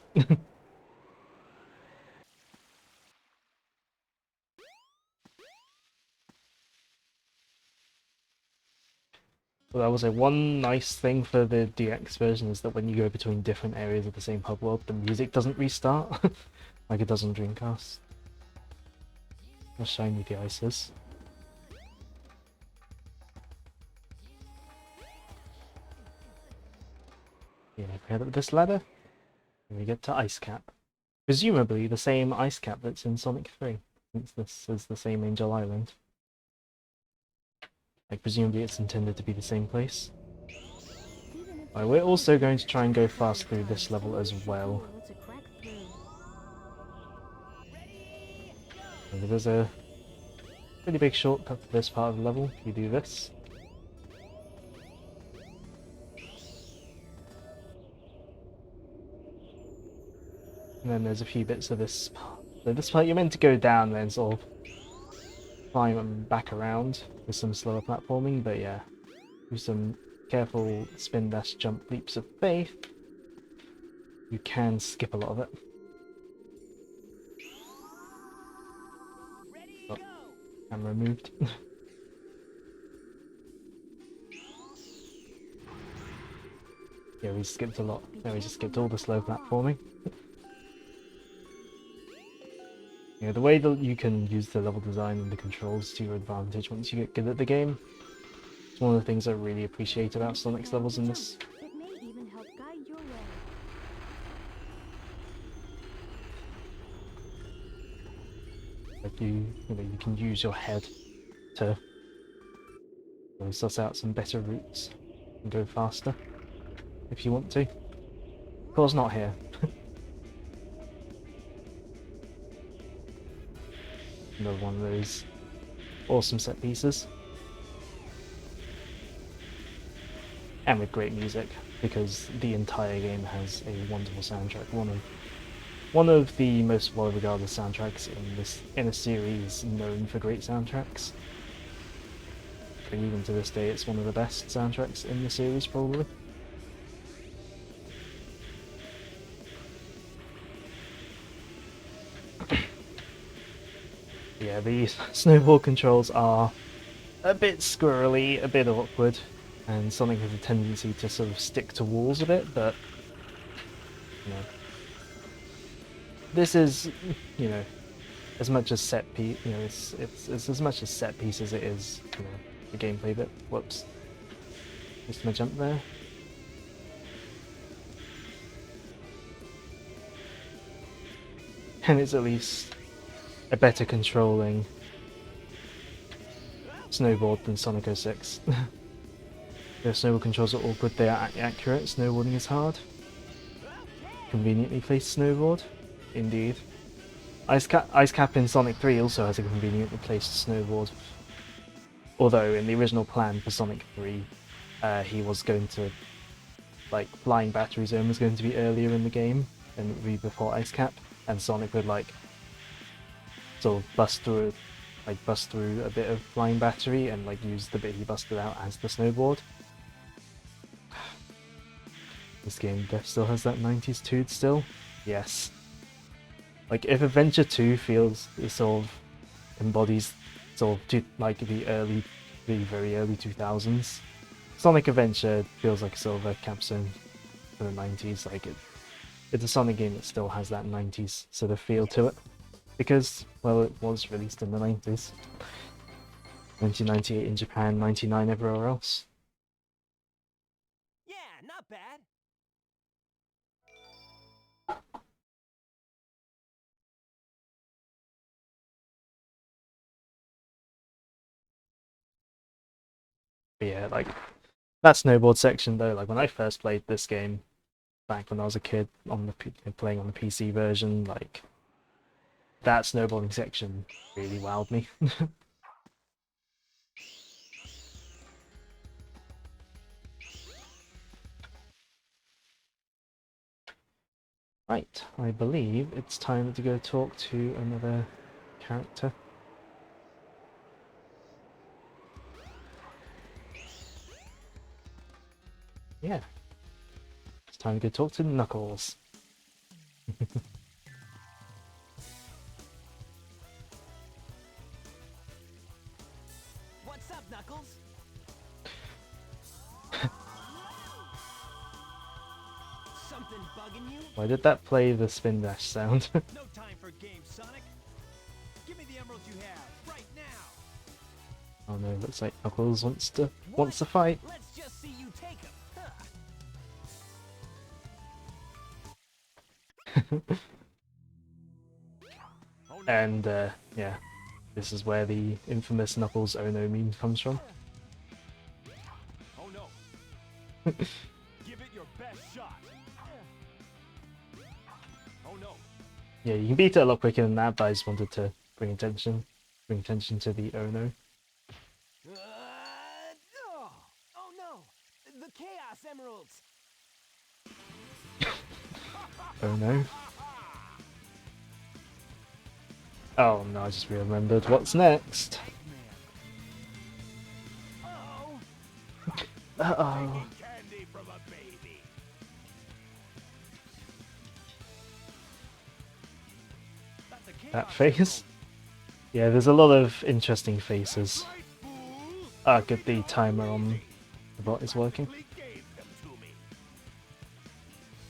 [SPEAKER 1] But I will say one nice thing for the DX version is that when you go between different areas of the same hub world, the music doesn't restart like it does on Dreamcast. How shiny the ice is. Yeah, if we head up this ladder, and we get to Ice Cap. Presumably the same Ice Cap that's in Sonic 3, since this is the same Angel Island. Like, presumably it's intended to be the same place. Right, we're also going to try and go fast through this level as well. And there's a pretty big shortcut to this part of the level if you do this. And then there's a few bits of this part. So this part you're meant to go down and then sort of climb back around with some slower platforming, but yeah, do some careful spin dash jump leaps of faith. You can skip a lot of it. Oh, camera moved. Yeah, we skipped a lot. No, we just skipped all the slow platforming. Yeah, the way that you can use the level design and the controls to your advantage once you get good at the game, it's one of the things I really appreciate about Sonic's levels in this.
[SPEAKER 5] It may even help guide your way.
[SPEAKER 1] Like you can use your head to suss out some better routes and go faster if you want to. Of course, not here. Another one of those awesome set pieces. And with great music, because the entire game has a wonderful soundtrack. One of the most well-regarded soundtracks in a series known for great soundtracks. And even to this day, it's one of the best soundtracks in the series, probably. Yeah, the snowball controls are a bit squirrely, a bit awkward, and Sonic has a tendency to sort of stick to walls a bit, but this is, as much as it's as much as set piece as it is, the gameplay bit. Whoops. Missed my jump there. And it's at least a better controlling snowboard than Sonic 06. The snowboard controls are awkward, they are accurate, snowboarding is hard. Conveniently placed snowboard, indeed. Ice Cap in Sonic 3 also has a conveniently placed snowboard. Although in the original plan for Sonic 3, he was going to, Flying Battery Zone was going to be earlier in the game, and it would be before Ice Cap, and Sonic would sort of bust through a bit of Flying Battery and use the bit he busted out as the snowboard. This game still has that 90s toot still? Yes. If Adventure 2 embodies the very early 2000s, Sonic Adventure feels like sort of a capstone for the 90s. It's a Sonic game that still has that 90s sort of feel to it. Because, well, it was released in the 90s. 1998 in Japan, 99 everywhere else.
[SPEAKER 2] Yeah, not bad.
[SPEAKER 1] But yeah, that snowboard section though, when I first played this game, back when I was a kid, playing on the PC version, that snowboarding section really wowed me. Right, I believe it's time to go talk to another character. Yeah, it's time to go talk to Knuckles.
[SPEAKER 2] What's up, Knuckles? bugging you?
[SPEAKER 1] Why did that play the spin dash sound?
[SPEAKER 2] No time for games, Sonic. Give me the emeralds you have right now.
[SPEAKER 1] Oh no, looks like Knuckles wants to
[SPEAKER 2] What?
[SPEAKER 1] fight.
[SPEAKER 2] Let's just see you take them. Huh. Oh, no.
[SPEAKER 1] And yeah, this is where the infamous Knuckles Oh No meme comes from.
[SPEAKER 3] Oh no. Give it your best shot. Oh no.
[SPEAKER 1] Yeah, you can beat it a lot quicker than that, but I just wanted to bring attention to the Oh No.
[SPEAKER 2] Oh, oh no! The Chaos Emeralds!
[SPEAKER 1] Oh no. Oh no, I just remembered what's next.
[SPEAKER 2] Oh!
[SPEAKER 1] Uh-oh.
[SPEAKER 3] Candy from a baby.
[SPEAKER 2] That's a
[SPEAKER 1] That
[SPEAKER 2] Chaos
[SPEAKER 1] face? Yeah, there's a lot of interesting faces.
[SPEAKER 3] Right, fool.
[SPEAKER 1] Ah, good, the timer on the bot is working.
[SPEAKER 3] Practically gave them to me.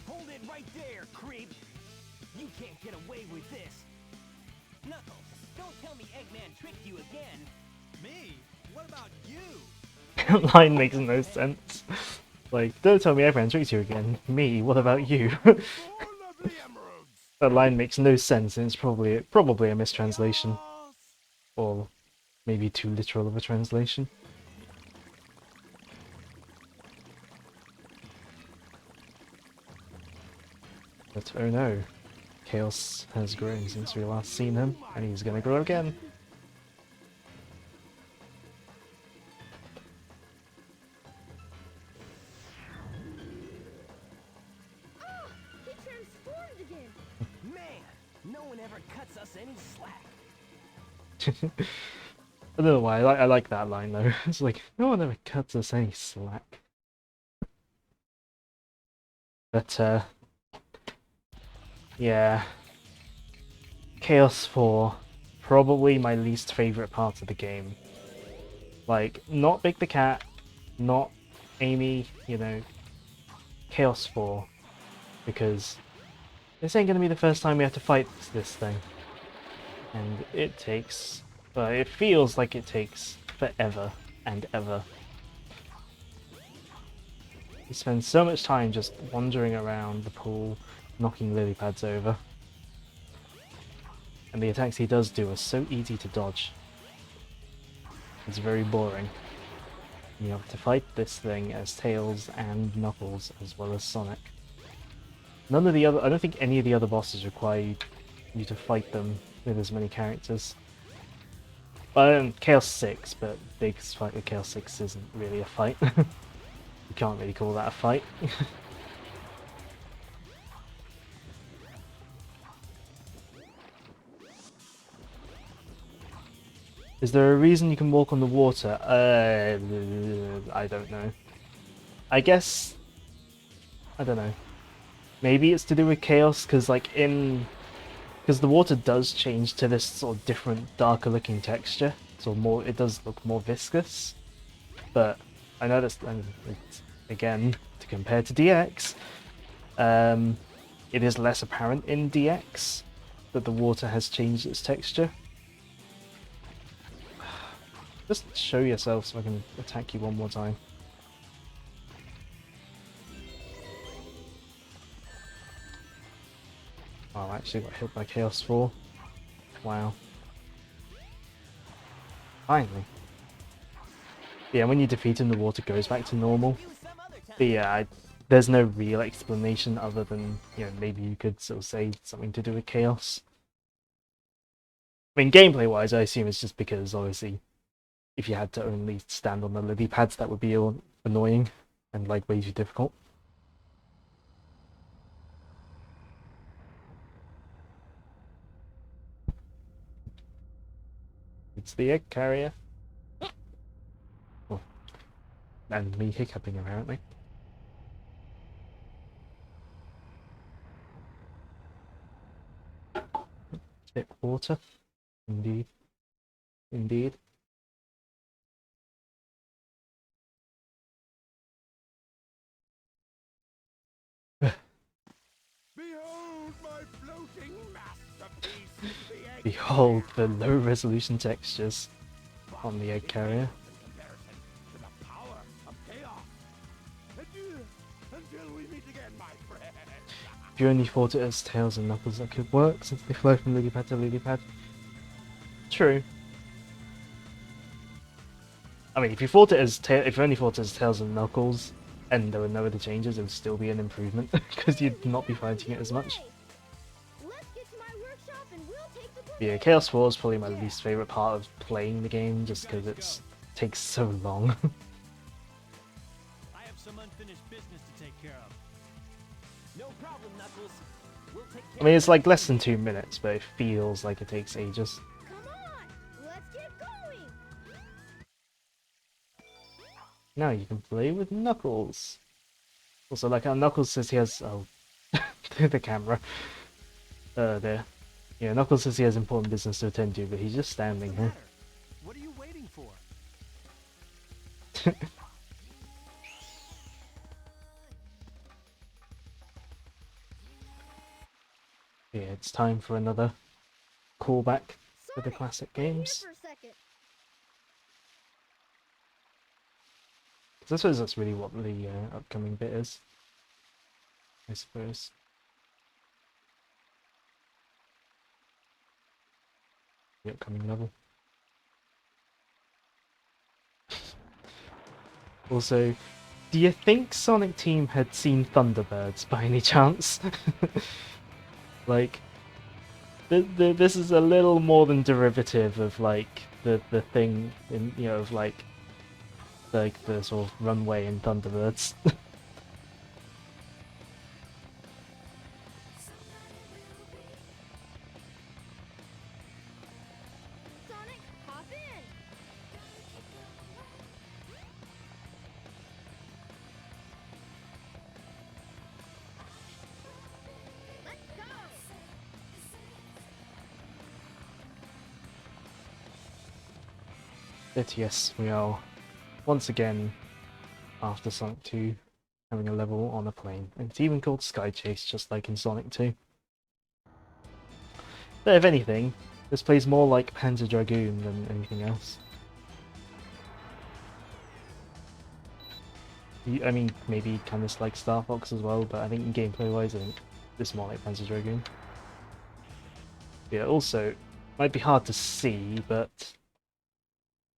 [SPEAKER 2] Hold it right there, creep! You can't get away with this! Knuckles, don't tell me Eggman tricked you again! Me? What about you?
[SPEAKER 1] Line makes no sense. Like, don't tell me everyone tricked you again. Me, what about you?
[SPEAKER 3] 4 lovely emeralds.
[SPEAKER 1] That line makes no sense, and it's probably a mistranslation. Or maybe too literal of a translation. But oh no, Chaos has grown since we last seen him, and he's gonna grow again.
[SPEAKER 4] Ah! He transformed again!
[SPEAKER 2] Man, no one ever cuts us any slack!
[SPEAKER 1] I don't know why, I like that line though. It's like, no one ever cuts us any slack. But, yeah. Chaos 4, probably my least favourite part of the game. Like, not Big the Cat, not Amy, you know, Chaos 4. Because this ain't gonna be the first time we have to fight this thing. And it takes, well, it feels like it takes forever and ever. He spends so much time just wandering around the pool, knocking lily pads over. And the attacks he does do are so easy to dodge. It's very boring. You have to fight this thing as Tails and Knuckles, as well as Sonic. None of the other, I don't think any of the other bosses require you to fight them with as many characters. Well, Chaos 6, but Big's fight with Chaos 6 isn't really a fight. You can't really call that a fight. Is there a reason you can walk on the water? I don't know. I guess... I don't know. Maybe it's to do with Chaos, because like because the water does change to this sort of different, darker looking texture. So more, it does look more viscous. But I know that's, it's, again, to compare to DX, it is less apparent in DX that the water has changed its texture. Just show yourself so I can attack you one more time. Oh, I actually got hit by Chaos 4. Wow. Finally. Yeah, when you defeat him, the water goes back to normal.
[SPEAKER 2] You some other time.
[SPEAKER 1] But yeah, there's no real explanation other than, you know, maybe you could sort of say something to do with Chaos. I mean, gameplay-wise, I assume it's just because, obviously, if you had to only stand on the lily pads, that would be annoying and, like, way too difficult. It's the egg carrier. Oh. And me hiccuping, apparently. Spit water. Indeed. Indeed.
[SPEAKER 3] floating masterpiece, the egg
[SPEAKER 1] Behold the low resolution textures on the egg carrier.
[SPEAKER 3] in comparison to the power of chaos. Adieu, until we meet again, my friend.
[SPEAKER 1] If you only thought it as Tails and Knuckles, that could work since they flow from lily pad to lily pad. True. I mean, if you thought it as if you only thought it as Tails and Knuckles, and there were no other changes, it would still be an improvement because you'd not be fighting it as much.
[SPEAKER 4] Let's get to my workshop and we'll take the
[SPEAKER 1] But yeah, Chaos 4 is probably my least favorite part of playing the game, just because it takes so long.
[SPEAKER 2] I have some unfinished business to take care of. No problem, Knuckles. We'll take care
[SPEAKER 1] I mean, it's like less than 2 minutes, but it feels like it takes ages.
[SPEAKER 4] Come on, let's get going.
[SPEAKER 1] Now you can play with Knuckles. Also, like how Knuckles says he has the camera. There. Yeah, Knuckles says he has important business to attend to, but he's just standing
[SPEAKER 2] What's the
[SPEAKER 1] here.
[SPEAKER 2] matter? What are you waiting for?
[SPEAKER 1] Yeah, it's time for another callback to the
[SPEAKER 4] Sonic,
[SPEAKER 1] classic
[SPEAKER 4] come here
[SPEAKER 1] games.
[SPEAKER 4] for a second.
[SPEAKER 1] 'Cause I suppose that's really what the upcoming bit is. I suppose. The upcoming level. Also, do you think Sonic Team had seen Thunderbirds by any chance? Like, this is a little more than derivative of like the thing in of like the sort of runway in Thunderbirds.
[SPEAKER 4] Sonic, hop in. Let's go.
[SPEAKER 1] But yes, we are once again after Sonic 2 having a level on a plane. And it's even called Sky Chase, just like in Sonic 2. But if anything, this plays more like Panzer Dragoon than anything else. I mean, maybe kind of like Star Fox as well, but I think gameplay-wise, I think this is more like Panzer Dragoon. Yeah, also, might be hard to see, but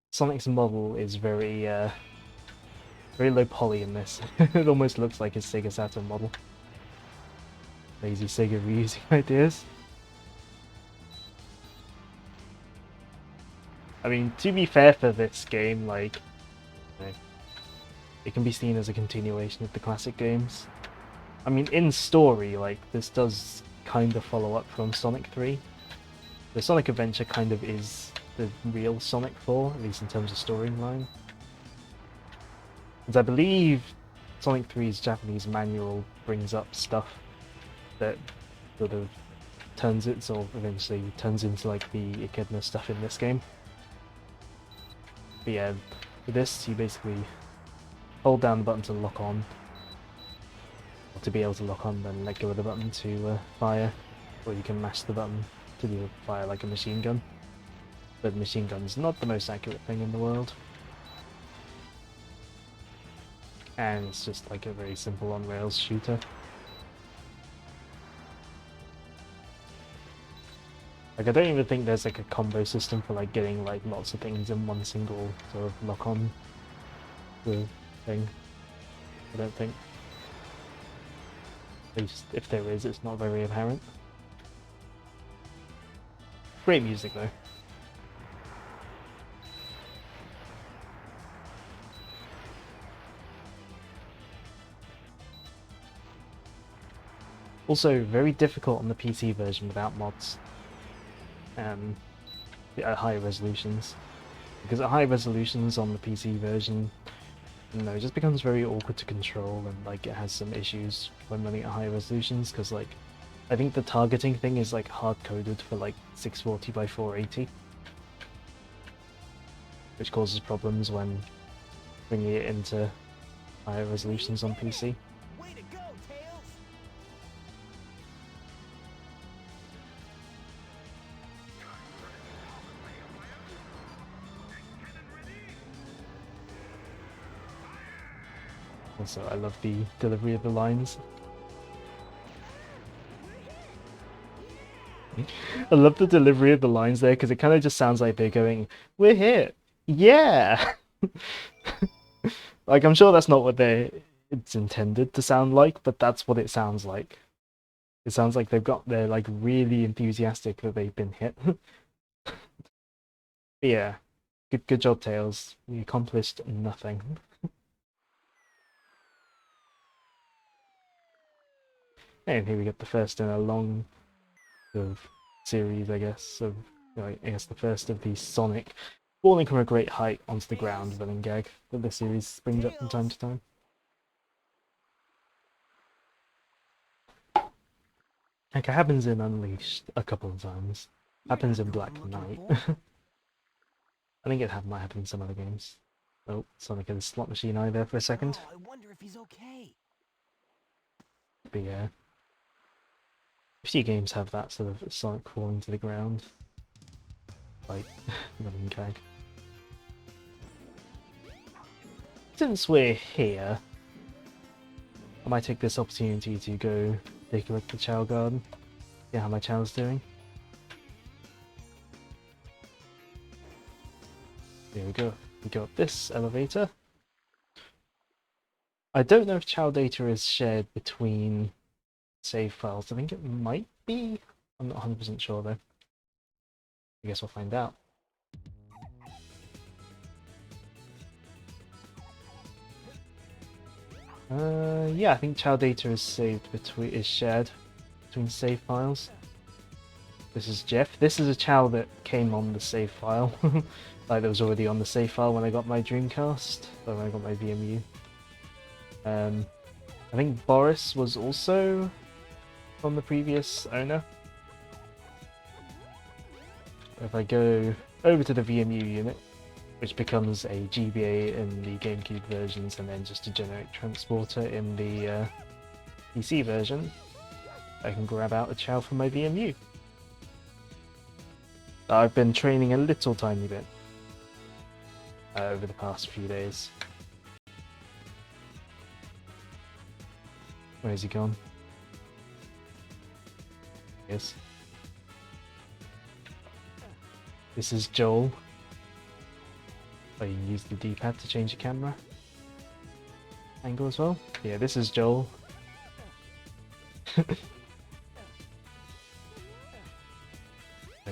[SPEAKER 1] Sonic's model is very low poly in this. It almost looks like a Sega Saturn model. Lazy Sega reusing ideas. I mean, to be fair for this game, like, it can be seen as a continuation of the classic games. I mean, in story, like, this does kind of follow up from Sonic 3. The Sonic Adventure kind of is the real Sonic 4, at least in terms of storyline. And I believe Sonic 3's Japanese manual brings up stuff that sort of eventually turns into like the Echidna stuff in this game. But yeah, for this you basically hold down the button to lock on, or to be able to lock on, then let go of the button to fire, or you can mash the button to do fire like a machine gun. But the machine gun's not the most accurate thing in the world. And it's just like a very simple on-rails shooter. Like, I don't even think there's like a combo system for like getting like lots of things in one single sort of lock-on thing. I don't think. At least if there is, it's not very apparent. Great music though. Also, very difficult on the PC version without mods. At higher resolutions. Because at high resolutions on the PC version, it just becomes very awkward to control, and like it has some issues when running at high resolutions, because like, I think the targeting thing is like hard-coded for like 640 by 480. Which causes problems when bringing it into higher resolutions on PC.
[SPEAKER 2] Way to go, Tails!
[SPEAKER 1] Also, I love the delivery of the lines. I love the delivery of the lines there because it kind of just sounds like they're going, "We're here, yeah." Like I'm sure that's not what it's intended to sound like, but that's what it sounds like. It sounds like they're like really enthusiastic that they've been hit. But yeah, good job, Tails. We accomplished nothing. And here we get the first in a long sort of series, I guess. Of I guess the first of the Sonic falling from a great height onto the ground villain gag that the series brings up from time to time. Like it happens in Unleashed a couple of times. Happens in Black Knight. I think might happen in some other games. Oh, Sonic and the slot machine eye there for a second.
[SPEAKER 2] Oh, I wonder if he's okay.
[SPEAKER 1] But yeah. A few games have that sort of Sonic falling to the ground. Like, running gag. Since we're here, I might take this opportunity to go take a look at the Chao Garden. See how my Chao's doing. Here we go. We go up this elevator. I don't know if Chao data is shared between save files. I think it might be. I'm not 100% sure though. I guess we'll find out. Yeah, I think Chao data is shared between save files. This is Jeff. This is a Chao that came on the save file. Like that was already on the save file when I got my Dreamcast, or when I got my VMU. I think Boris was also from the previous owner. If I go over to the VMU unit, which becomes a GBA in the GameCube versions and then just a generic transporter in the PC version, I can grab out a Chao from my VMU. I've been training a little tiny bit over the past few days. Where is he gone? Yes. This is Joel. Oh, you can use the D-pad to change the camera angle as well. Yeah, this is Joel. Okay,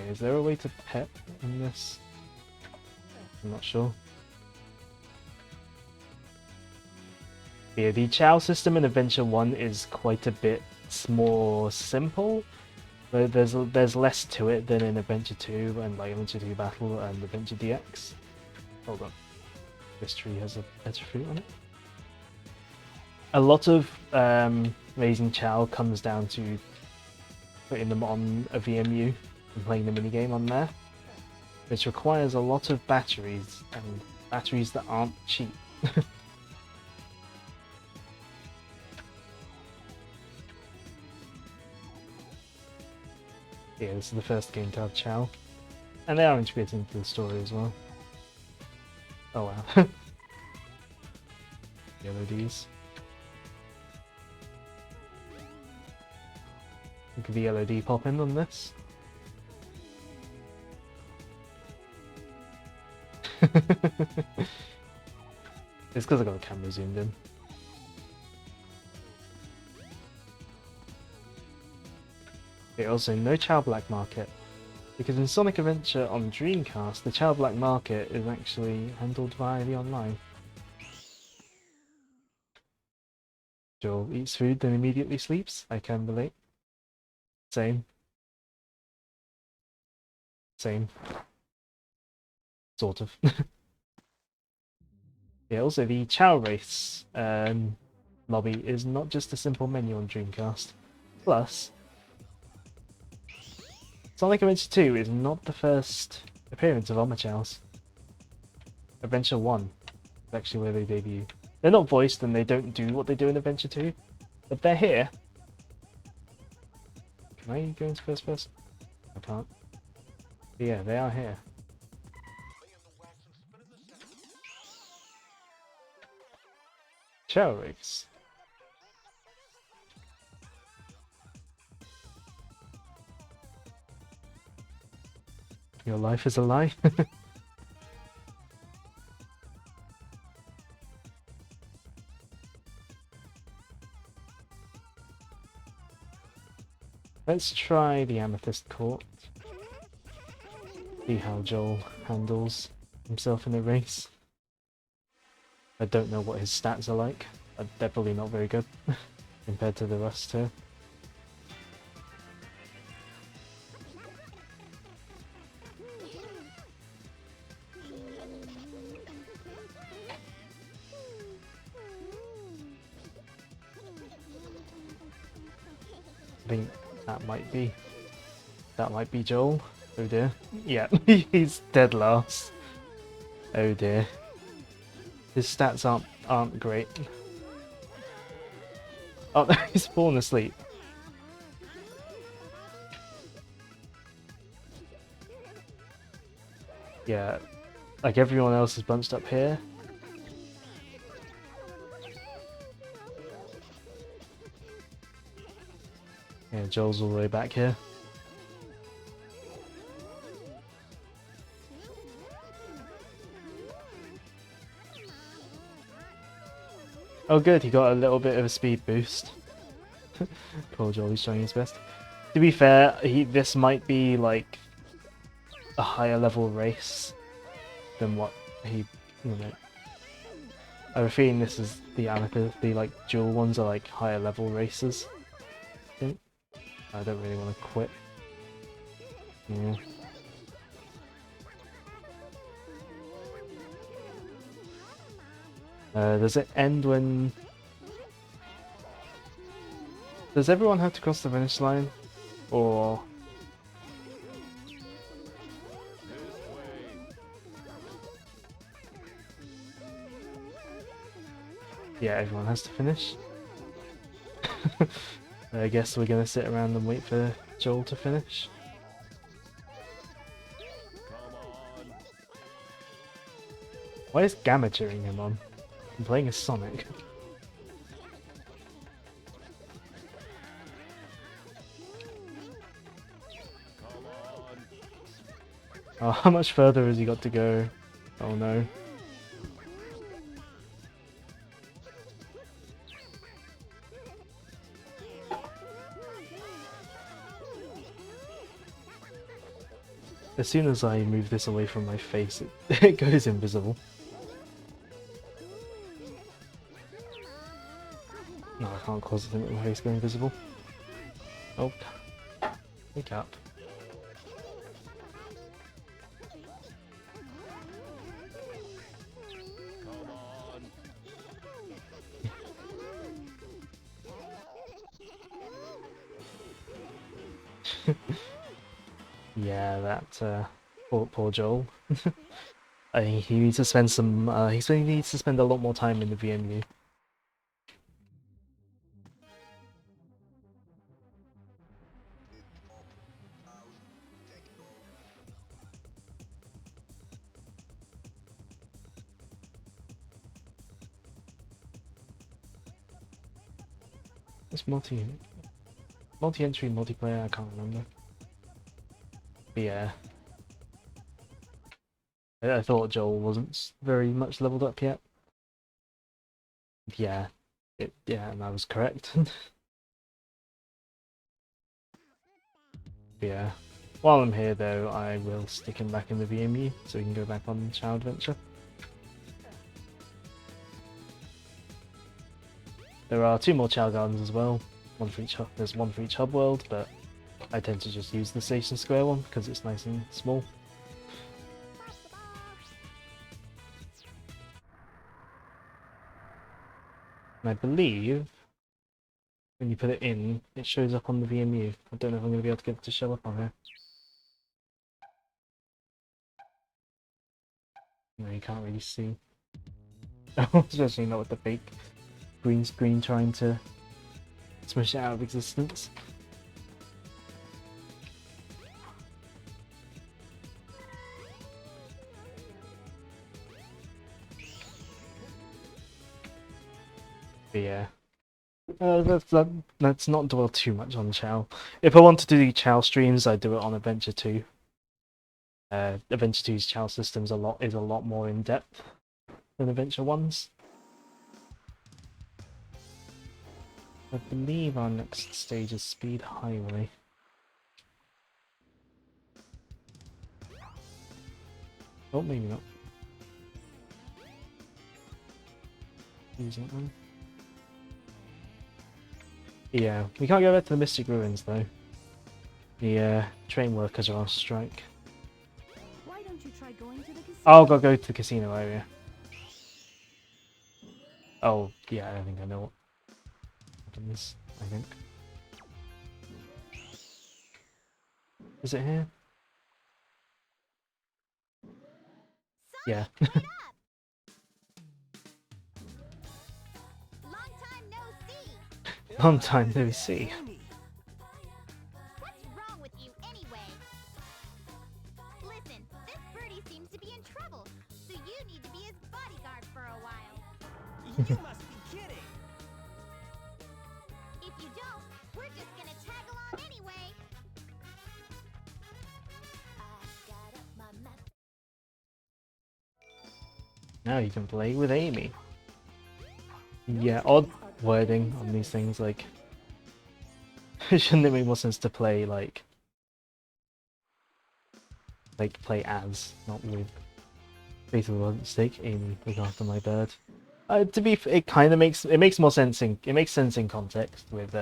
[SPEAKER 1] is there a way to pet in this? I'm not sure. Yeah, the Chao system in Adventure 1 is quite a bit more simple. There's less to it than in Adventure 2 and like Adventure 2 Battle and Adventure DX. Hold on. This tree has a better fruit on it. A lot of raising Chao comes down to putting them on a VMU and playing the minigame on there, which requires a lot of batteries, and batteries that aren't cheap. Yeah, this is the first game to have Chao, and they are integrated into the story as well. Oh wow. The LODs. Look at the LOD pop in on this. It's because I got the camera zoomed in. Okay, also no Chao Black Market, because in Sonic Adventure on Dreamcast, the Chao Black Market is actually handled via the online. Joel eats food, then immediately sleeps. I can relate. Same. Same. Sort of. Yeah, also the Chao Race lobby is not just a simple menu on Dreamcast. Plus, Sonic Adventure 2 is not the first appearance of Omachows. Adventure 1 is actually where they debut. They're not voiced and they don't do what they do in Adventure 2, but they're here. Can I go into first person? I can't. But yeah, they are here. Shell race. Your life is a lie. Let's try the Amethyst Court. See how Joel handles himself in a race. I don't know what his stats are like. They're probably not very good compared to the rest here. I think that might be Joel. Oh dear. Yeah, he's dead last. Oh dear. His stats aren't great. Oh, he's fallen asleep. Yeah, like everyone else is bunched up here. Yeah, Joel's all the way back here. Oh good, he got a little bit of a speed boost. Poor Joel, he's trying his best. To be fair, this might be like a higher level race than what he, you know. I have a feeling this is the Amethyst, the like dual ones are like higher level races. I think. I don't really want to quit. Yeah. Does it end when... Does everyone have to cross the finish line? Or... Yeah, everyone has to finish. I guess we're gonna sit around and wait for Joel to finish. Why is Gamma cheering him on? I'm playing as Sonic. Oh, how much further has he got to go? Oh no. As soon as I move this away from my face, it goes invisible. No, I can't cause it to make my face go invisible. Oh. Wake up. Yeah, that poor Joel. I think he needs to spend some. He needs to spend a lot more time in the VMU. It's multi-entry multiplayer. I can't remember. But yeah. I thought Joel wasn't very much leveled up yet. Yeah, and I was correct. Yeah. While I'm here though, I will stick him back in the VMU so we can go back on Chao Adventure. There are 2 more Chao Gardens as well. There's one for each hub world, but I tend to just use the Station Square one because it's nice and small. And I believe when you put it in, it shows up on the VMU. I don't know if I'm going to be able to get it to show up on here. No, you can't really see. Especially not with the fake green screen trying to smash it out of existence. But yeah. Let's not dwell too much on Chow. If I wanted to do Chow streams, I'd do it on Adventure 2. Adventure 2's Chow system's is a lot more in depth than Adventure 1's. I believe our next stage is Speed Highway. Oh, maybe not. Use that one. Yeah, we can't go back to the Mystic Ruins though. The train workers are on strike.
[SPEAKER 5] Why don't you try going to the casino?
[SPEAKER 1] Oh, gotta go to the casino area. Oh, yeah, I think I know what happens, I think. Is it here? Yeah.
[SPEAKER 4] Long time no see.
[SPEAKER 1] Long time no see.
[SPEAKER 4] What's wrong with you anyway? Listen, this birdie seems to be in trouble, so you need to be his bodyguard for a while.
[SPEAKER 2] You must be kidding.
[SPEAKER 4] If you don't, we're just gonna tag along anyway.
[SPEAKER 1] Now you can play with Amy. Yeah, odd wording on these things, like... Shouldn't it make more sense to play, like, play as, not with? Basically, one mistake. Amy, look after my bird. It kind of makes more sense in context with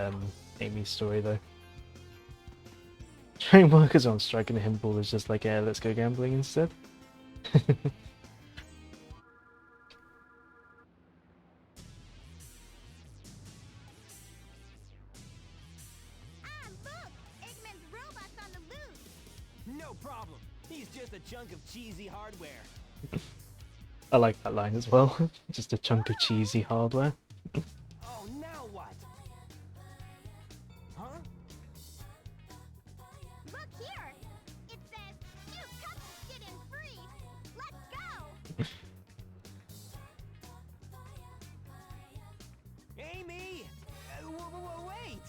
[SPEAKER 1] Amy's story though. Train workers on strike and the hymnball is just like, yeah, let's go gambling instead.
[SPEAKER 4] Look! Eggman's robot's on the loose!
[SPEAKER 2] No problem. He's just a chunk of cheesy hardware.
[SPEAKER 1] I like that line as well. Just a chunk of cheesy hardware.
[SPEAKER 2] Oh, now what? Huh?
[SPEAKER 4] Look here! It says, 2 cups get in free! Let's go!
[SPEAKER 2] Amy! Wait!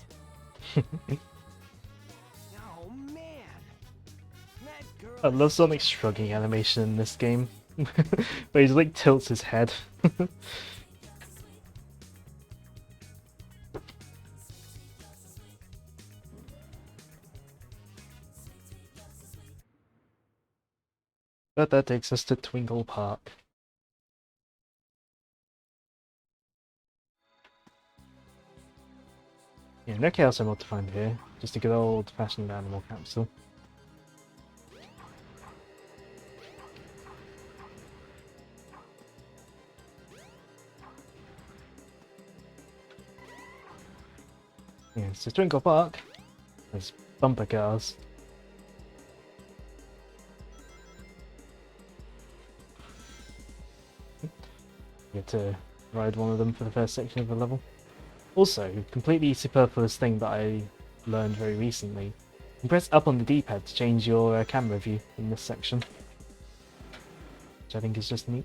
[SPEAKER 2] Oh, man. That girl...
[SPEAKER 1] I love Sonic's shrugging animation in this game. But he like tilts his head. But that takes us to Twinkle Park. Yeah, no Chaos Emerald to find here. Just a good old-fashioned animal capsule. Yeah, so Twinkle Park. There's bumper cars. You get to ride one of them for the first section of the level. Also, completely superfluous thing that I learned very recently. You can press up on the D-pad to change your camera view in this section. Which I think is just neat.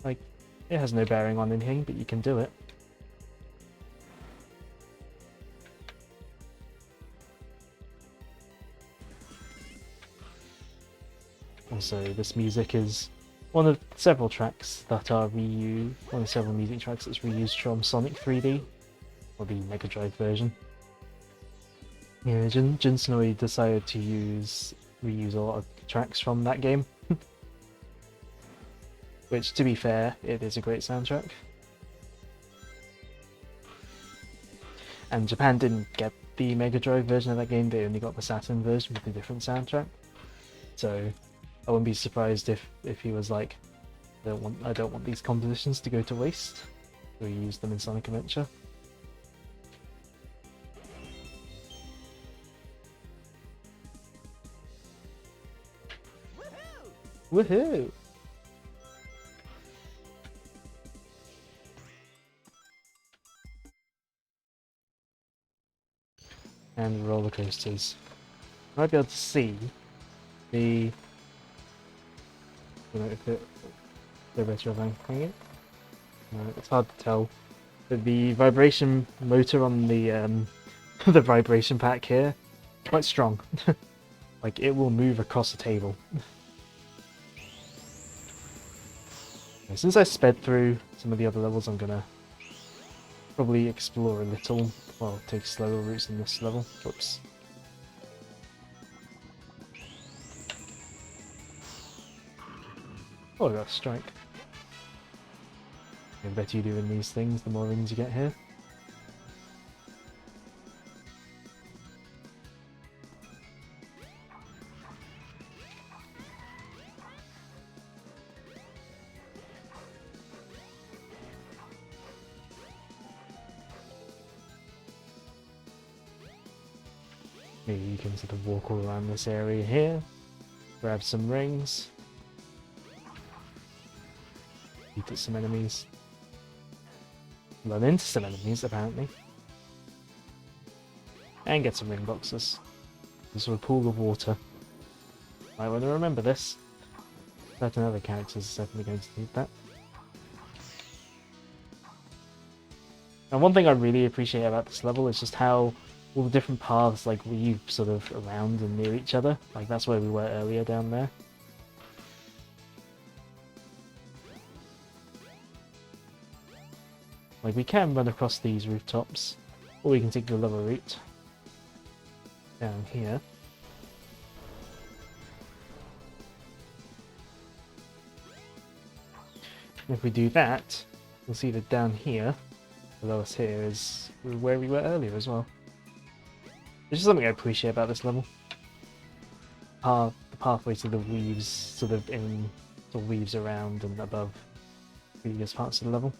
[SPEAKER 1] Like, it has no bearing on anything, but you can do it. Also, this music is one of several tracks that are reused, one of several music tracks that's reused from Sonic 3D, or the Mega Drive version. Yeah, Jun Tsunori decided to reuse a lot of tracks from that game. Which, to be fair, it is a great soundtrack. And Japan didn't get the Mega Drive version of that game, they only got the Saturn version with a different soundtrack. So I wouldn't be surprised if he was like, I don't want these compositions to go to waste. So he used them in Sonic Adventure. Woohoo! And roller coasters. I might be able to see the. I don't know if they're better if I'm playing it. It's hard to tell. But the vibration motor on the the vibration pack here, quite strong. Like it will move across the table. Since I sped through some of the other levels, I'm gonna probably explore a little, well, take slower routes in this level. Oops. Oh, I got a strike. The better you do in these things, the more rings you get here. Maybe you can sort of walk all around this area here, grab some rings, shoot at some enemies, run into some enemies apparently, and get some ring boxes. This is a pool of water. Might want to remember this. Certain other characters are certainly going to need that. And one thing I really appreciate about this level is just how all the different paths like weave sort of around and near each other. Like that's where we were earlier down there. Like we can run across these rooftops, or we can take the lower route down here. And if we do that, we'll see that down here, below us here, is where we were earlier as well. Which is something I appreciate about this level. The pathway sort of weaves weaves around and above previous parts of the level.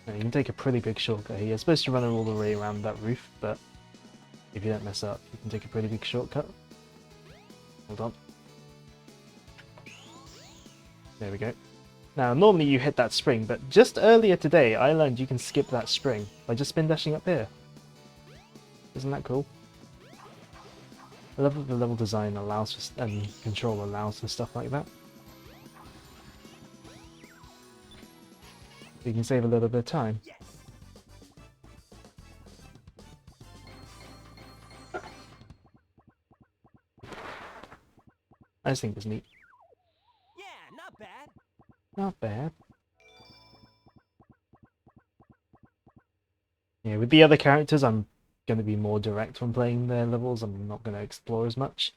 [SPEAKER 1] Now you can take a pretty big shortcut here. You're supposed to run it all the way around that roof, but if you don't mess up, you can take a pretty big shortcut. Hold on. There we go. Now, normally you hit that spring, but just earlier today I learned you can skip that spring by just spin dashing up here. Isn't that cool? I love that the level design allows for, and control allows for stuff like that. You can save a little bit of time. I just think it's neat.
[SPEAKER 2] Yeah, not bad.
[SPEAKER 1] Not bad. Yeah, with the other characters, I'm going to be more direct when playing their levels. I'm not going to explore as much.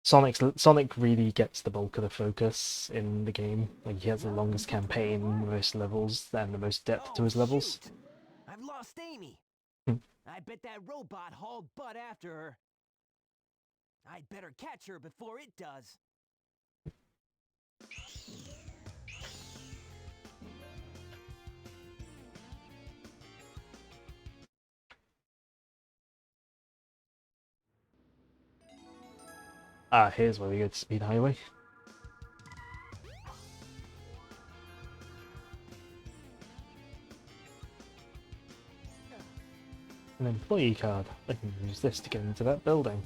[SPEAKER 1] Sonic really gets the bulk of the focus in the game. Like he has the longest campaign, the most levels, and the most depth to his levels.
[SPEAKER 2] Shoot. I've lost Amy. I bet that robot hauled butt after her. I'd better catch her before it does.
[SPEAKER 1] Ah, here's where we go to Speed Highway. An employee card. I can use this to get into that building.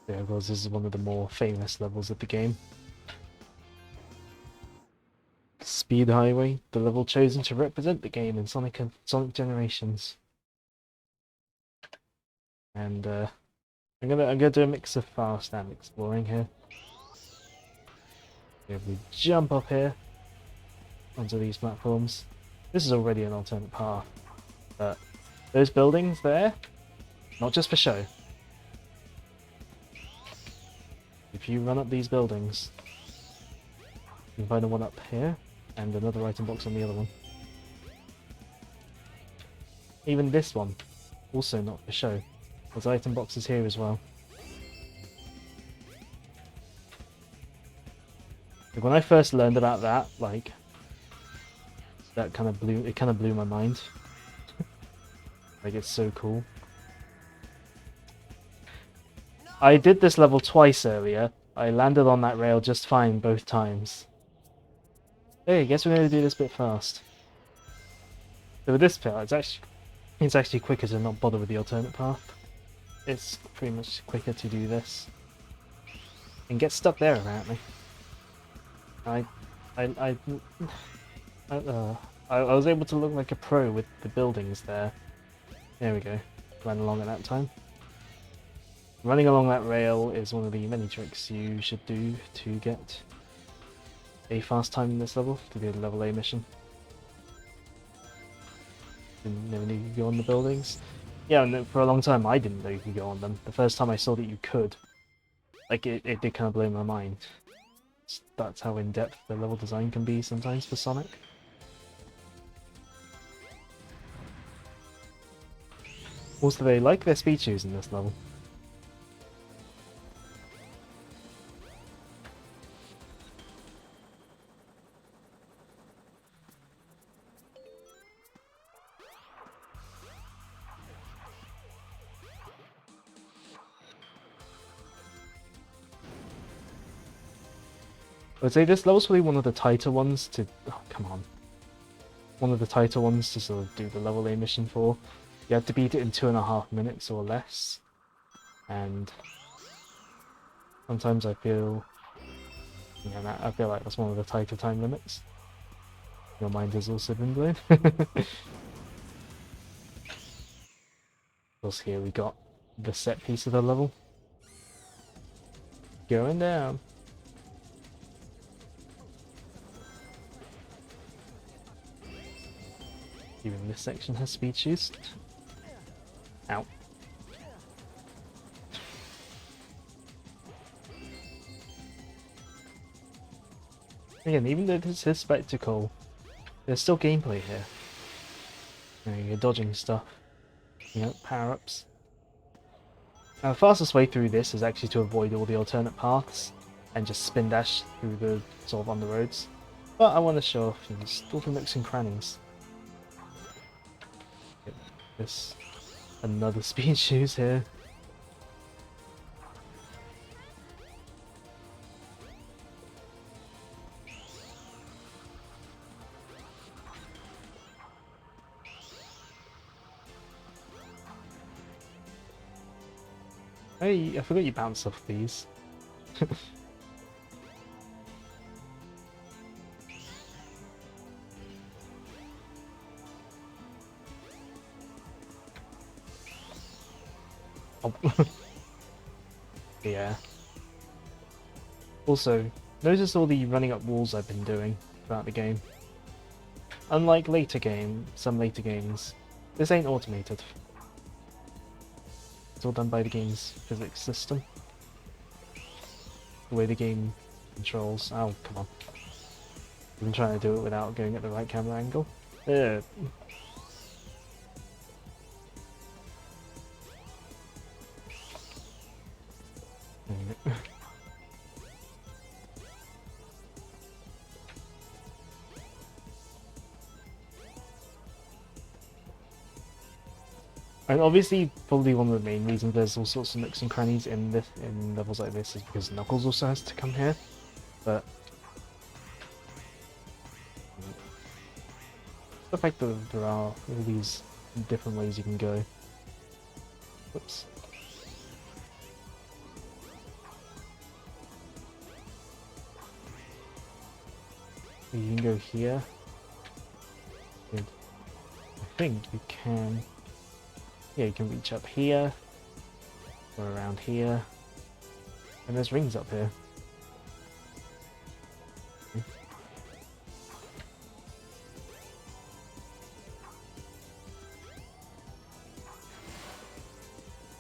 [SPEAKER 1] Yeah, because this is one of the more famous levels of the game. Speed Highway, the level chosen to represent the game in Sonic Generations. And I'm gonna do a mix of fast and exploring here. If we jump up here onto these platforms, this is already an alternate path, but those buildings there, not just for show. If you run up these buildings, you can find the one up here and another item box on the other one. Even this one, also not for show. There's item boxes here as well. Like when I first learned about that, like that kind of blew my mind. Like it's so cool. I did this level twice earlier. I landed on that rail just fine both times. Hey, I guess we're going to do this bit fast. So with this part, it's actually It's actually quicker to not bother with the alternate path. It's pretty much quicker to do this. And get stuck there apparently. I was able to look like a pro with the buildings there. There we go. Ran along at that time. Running along that rail is one of the many tricks you should do to get a fast time in this level, to do the level A mission. Didn't never knew you could go on the buildings. Yeah, and for a long time I didn't know you could go on them. The first time I saw that you could, like it did kind of blow my mind. That's how in-depth the level design can be sometimes for Sonic. Also, they like their speeches in this level. I would say this level's probably one of the tighter ones to... Oh, come on. One of the tighter ones to sort of do the level A mission for. You have to beat it in 2.5 minutes or less. And sometimes I feel... Yeah, I feel like that's one of the tighter time limits. Your mind has also been blown. Of course, here we got the set piece of the level. Going down. Even this section has speed shoes. Ow. Again, even though this is spectacle, there's still gameplay here. You know, you're dodging stuff. You know, power-ups. Now, the fastest way through this is actually to avoid all the alternate paths and just spin dash through the sort of on the roads. But I want to show off all the nooks and crannies. This another speed shoes here. Hey, I forgot you bounce off these. Oh. Yeah. Also, notice all the running up walls I've been doing throughout the game. Unlike some later games, this ain't automated. It's all done by the game's physics system. The way the game controls. Oh, come on. I've been trying to do it without going at the right camera angle. Ugh. And obviously, probably one of the main reasons there's all sorts of nooks and crannies in levels like this is because Knuckles also has to come here. But the fact that there are all these different ways you can go. Whoops. You can go here. And I think you can. Yeah, you can reach up here, or around here, and there's rings up here.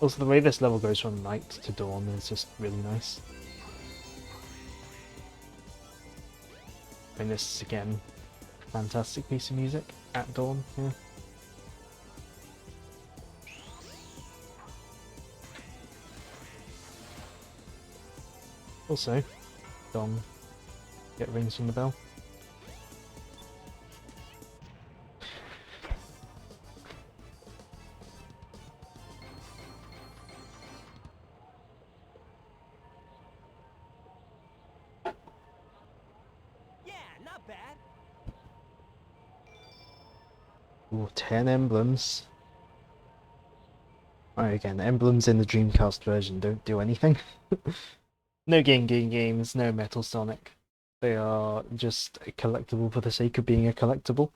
[SPEAKER 1] Also, the way this level goes from night to dawn is just really nice. And this is, again, fantastic piece of music at dawn here. Also, Dom, get rings from the bell.
[SPEAKER 2] Yeah, not bad.
[SPEAKER 1] Ooh, 10 emblems. Alright, again, emblems in the Dreamcast version don't do anything. No games, no Metal Sonic. They are just a collectible for the sake of being a collectible.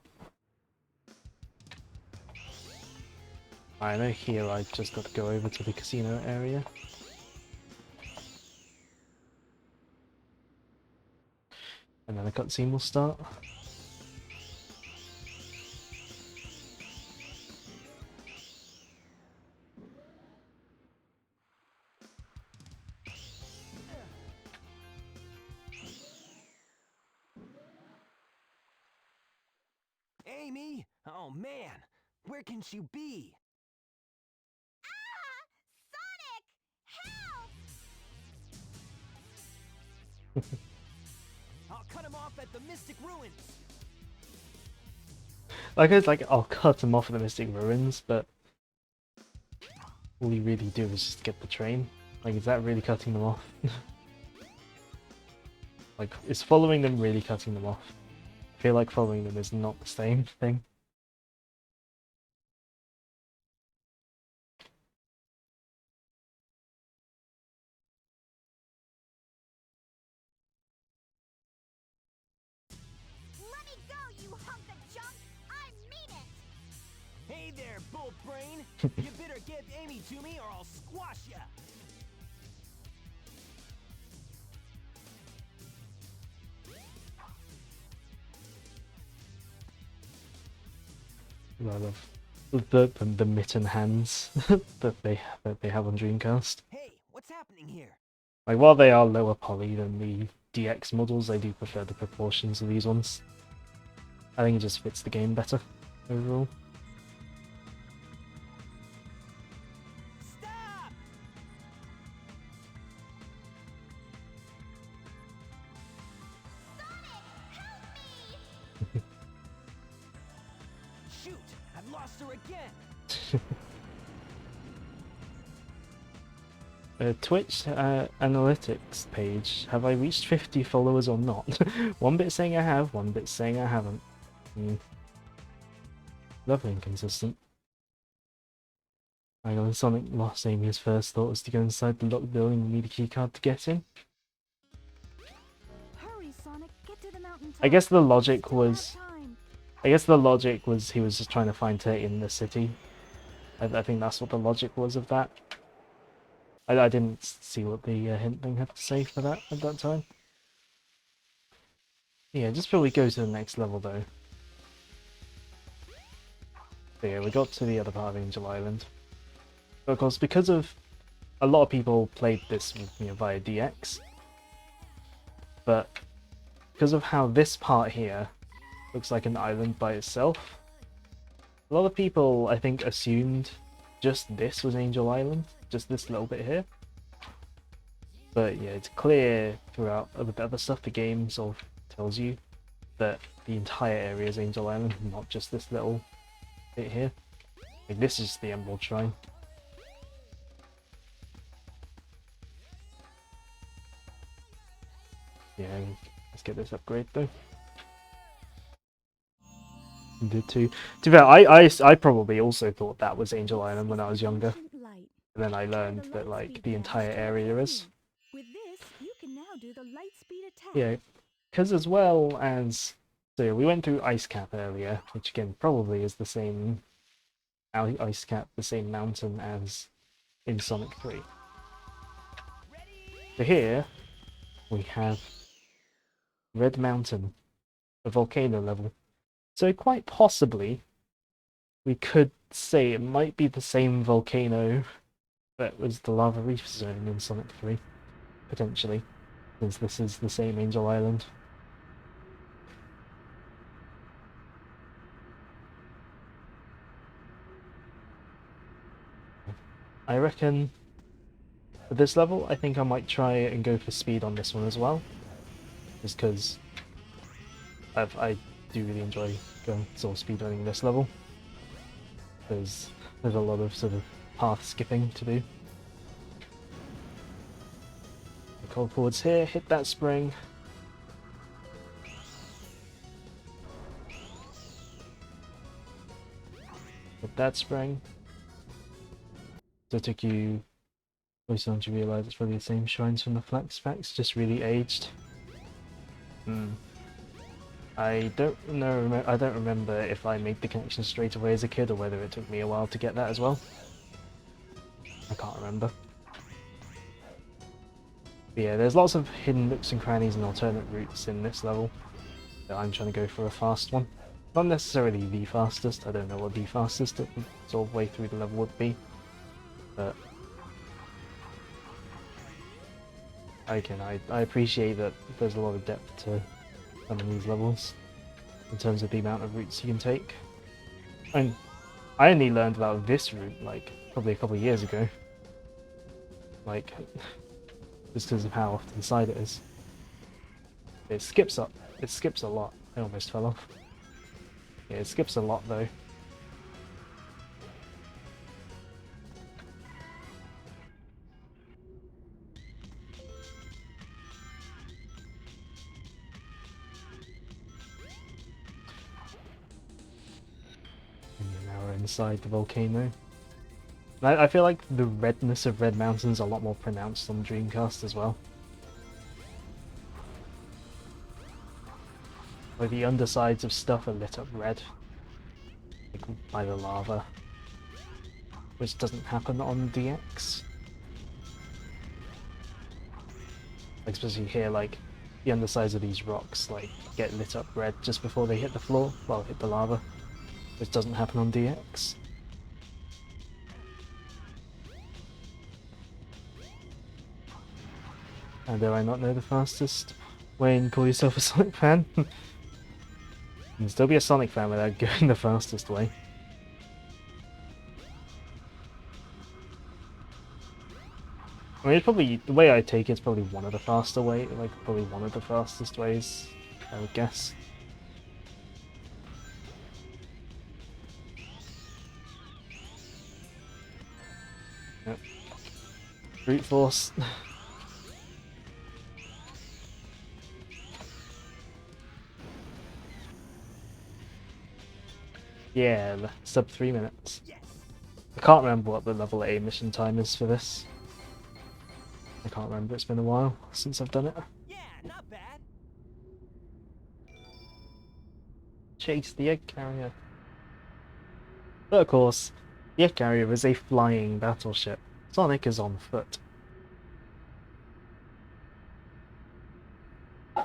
[SPEAKER 1] I know here I've just got to go over to the casino area. And then the cutscene will start.
[SPEAKER 2] Amy? Oh man, where can she be?
[SPEAKER 4] Sonic! Help!
[SPEAKER 2] I'll cut him off at the Mystic Ruins.
[SPEAKER 1] Like it's like I'll cut him off at the Mystic Ruins, but all you really do is just get the train. Like, is that really cutting them off? Like, is following them really cutting them off? I feel like following them is not the same thing.
[SPEAKER 4] Let me go, you hunk of junk! I mean it!
[SPEAKER 2] Hey there, Bull Brain. You better give Amy to me or I'll squash ya.
[SPEAKER 1] I love the mitten hands that they have on Dreamcast.
[SPEAKER 2] Hey, what's happening here?
[SPEAKER 1] Like, while they are lower poly than the DX models, I do prefer the proportions of these ones. I think it just fits the game better overall.
[SPEAKER 2] Stop!
[SPEAKER 4] Sonic, help me!
[SPEAKER 2] Shoot, I've lost her again.
[SPEAKER 1] Twitch analytics page. Have I reached 50 followers or not? One bit saying I have, one bit saying I haven't. Lovely inconsistent. I know when Sonic lost Amy, his first thought was to go inside the locked building and need a keycard to get in.
[SPEAKER 5] Hurry, Sonic, get to the mountain
[SPEAKER 1] I guess the
[SPEAKER 5] top.
[SPEAKER 1] logic
[SPEAKER 5] Still
[SPEAKER 1] was...
[SPEAKER 5] have time.
[SPEAKER 1] I guess the logic was he was just trying to find her in the city. I think that's what the logic was of that. I didn't see what the hint thing had to say for that at that time. Yeah, just before we go to the next level though. So yeah, we got to the other part of Angel Island. But of course, because of a lot of people played this via DX, but because of how this part here looks like an island by itself, a lot of people I think assumed just this was Angel Island, just this little bit here. But yeah, it's clear throughout the other stuff the game sort of tells you that the entire area is Angel Island, not just this little bit here. Like, this is the Emerald Shrine. Yeah, let's get this upgrade though. Did too. To be fair, I probably also thought that was Angel Island when I was younger.
[SPEAKER 5] Light.
[SPEAKER 1] And then I learned
[SPEAKER 5] The
[SPEAKER 1] that
[SPEAKER 5] light
[SPEAKER 1] like
[SPEAKER 5] speed
[SPEAKER 1] the
[SPEAKER 5] gas
[SPEAKER 1] entire
[SPEAKER 5] is
[SPEAKER 1] area
[SPEAKER 5] level
[SPEAKER 1] is.
[SPEAKER 5] 2. With this, you can now do the light speed attack.
[SPEAKER 1] Yeah, because as well as... So we went through Ice Cap earlier, which again probably is the same Ice Cap, the same mountain as in Sonic 3. So here we have Red Mountain, a volcano level. So quite possibly we could say it might be the same volcano that was the Lava Reef zone in Sonic 3, potentially, since this is the same Angel Island. I reckon for this level, I think I might try and go for speed on this one as well, just because I do really enjoy going sort of speedrunning this level. There's a lot of sort of path skipping to do. Call forwards here, hit that spring. Hit that spring. So it took you close on to realise it's probably the same shrines from the flashbacks, just really aged. I don't know. I don't remember if I made the connection straight away as a kid or whether it took me a while to get that as well. I can't remember. But yeah, there's lots of hidden nooks and crannies and alternate routes in this level. So I'm trying to go for a fast one. Not necessarily the fastest. I don't know what the fastest sort of way through the level would be. But I appreciate that there's a lot of depth to some of these levels in terms of the amount of routes you can take. And I only learned about this route like probably a couple of years ago. Like just because of how off to the side it is. It skips up. It skips a lot. I almost fell off. Yeah, it skips a lot though. And now we're inside the volcano. I feel like the redness of Red Mountain's a lot more pronounced on Dreamcast as well. Like the undersides of stuff are lit up red, like by the lava, which doesn't happen on DX. Like especially here, like the undersides of these rocks like get lit up red just before they hit the floor, well, hit the lava, which doesn't happen on DX. And do I not know the fastest way and call yourself a Sonic fan? You can still be a Sonic fan without going the fastest way. I mean, it's probably, the way I take it's probably one of the faster way, like probably one of the fastest ways, I would guess. Yep. Brute force. Yeah, sub 3 minutes. I can't remember what the level A mission time is for this. I can't remember, it's been a while since I've done it.
[SPEAKER 2] Yeah, not bad.
[SPEAKER 1] Chase the egg carrier. But of course, the egg carrier is a flying battleship. Sonic is on foot.
[SPEAKER 4] Hey,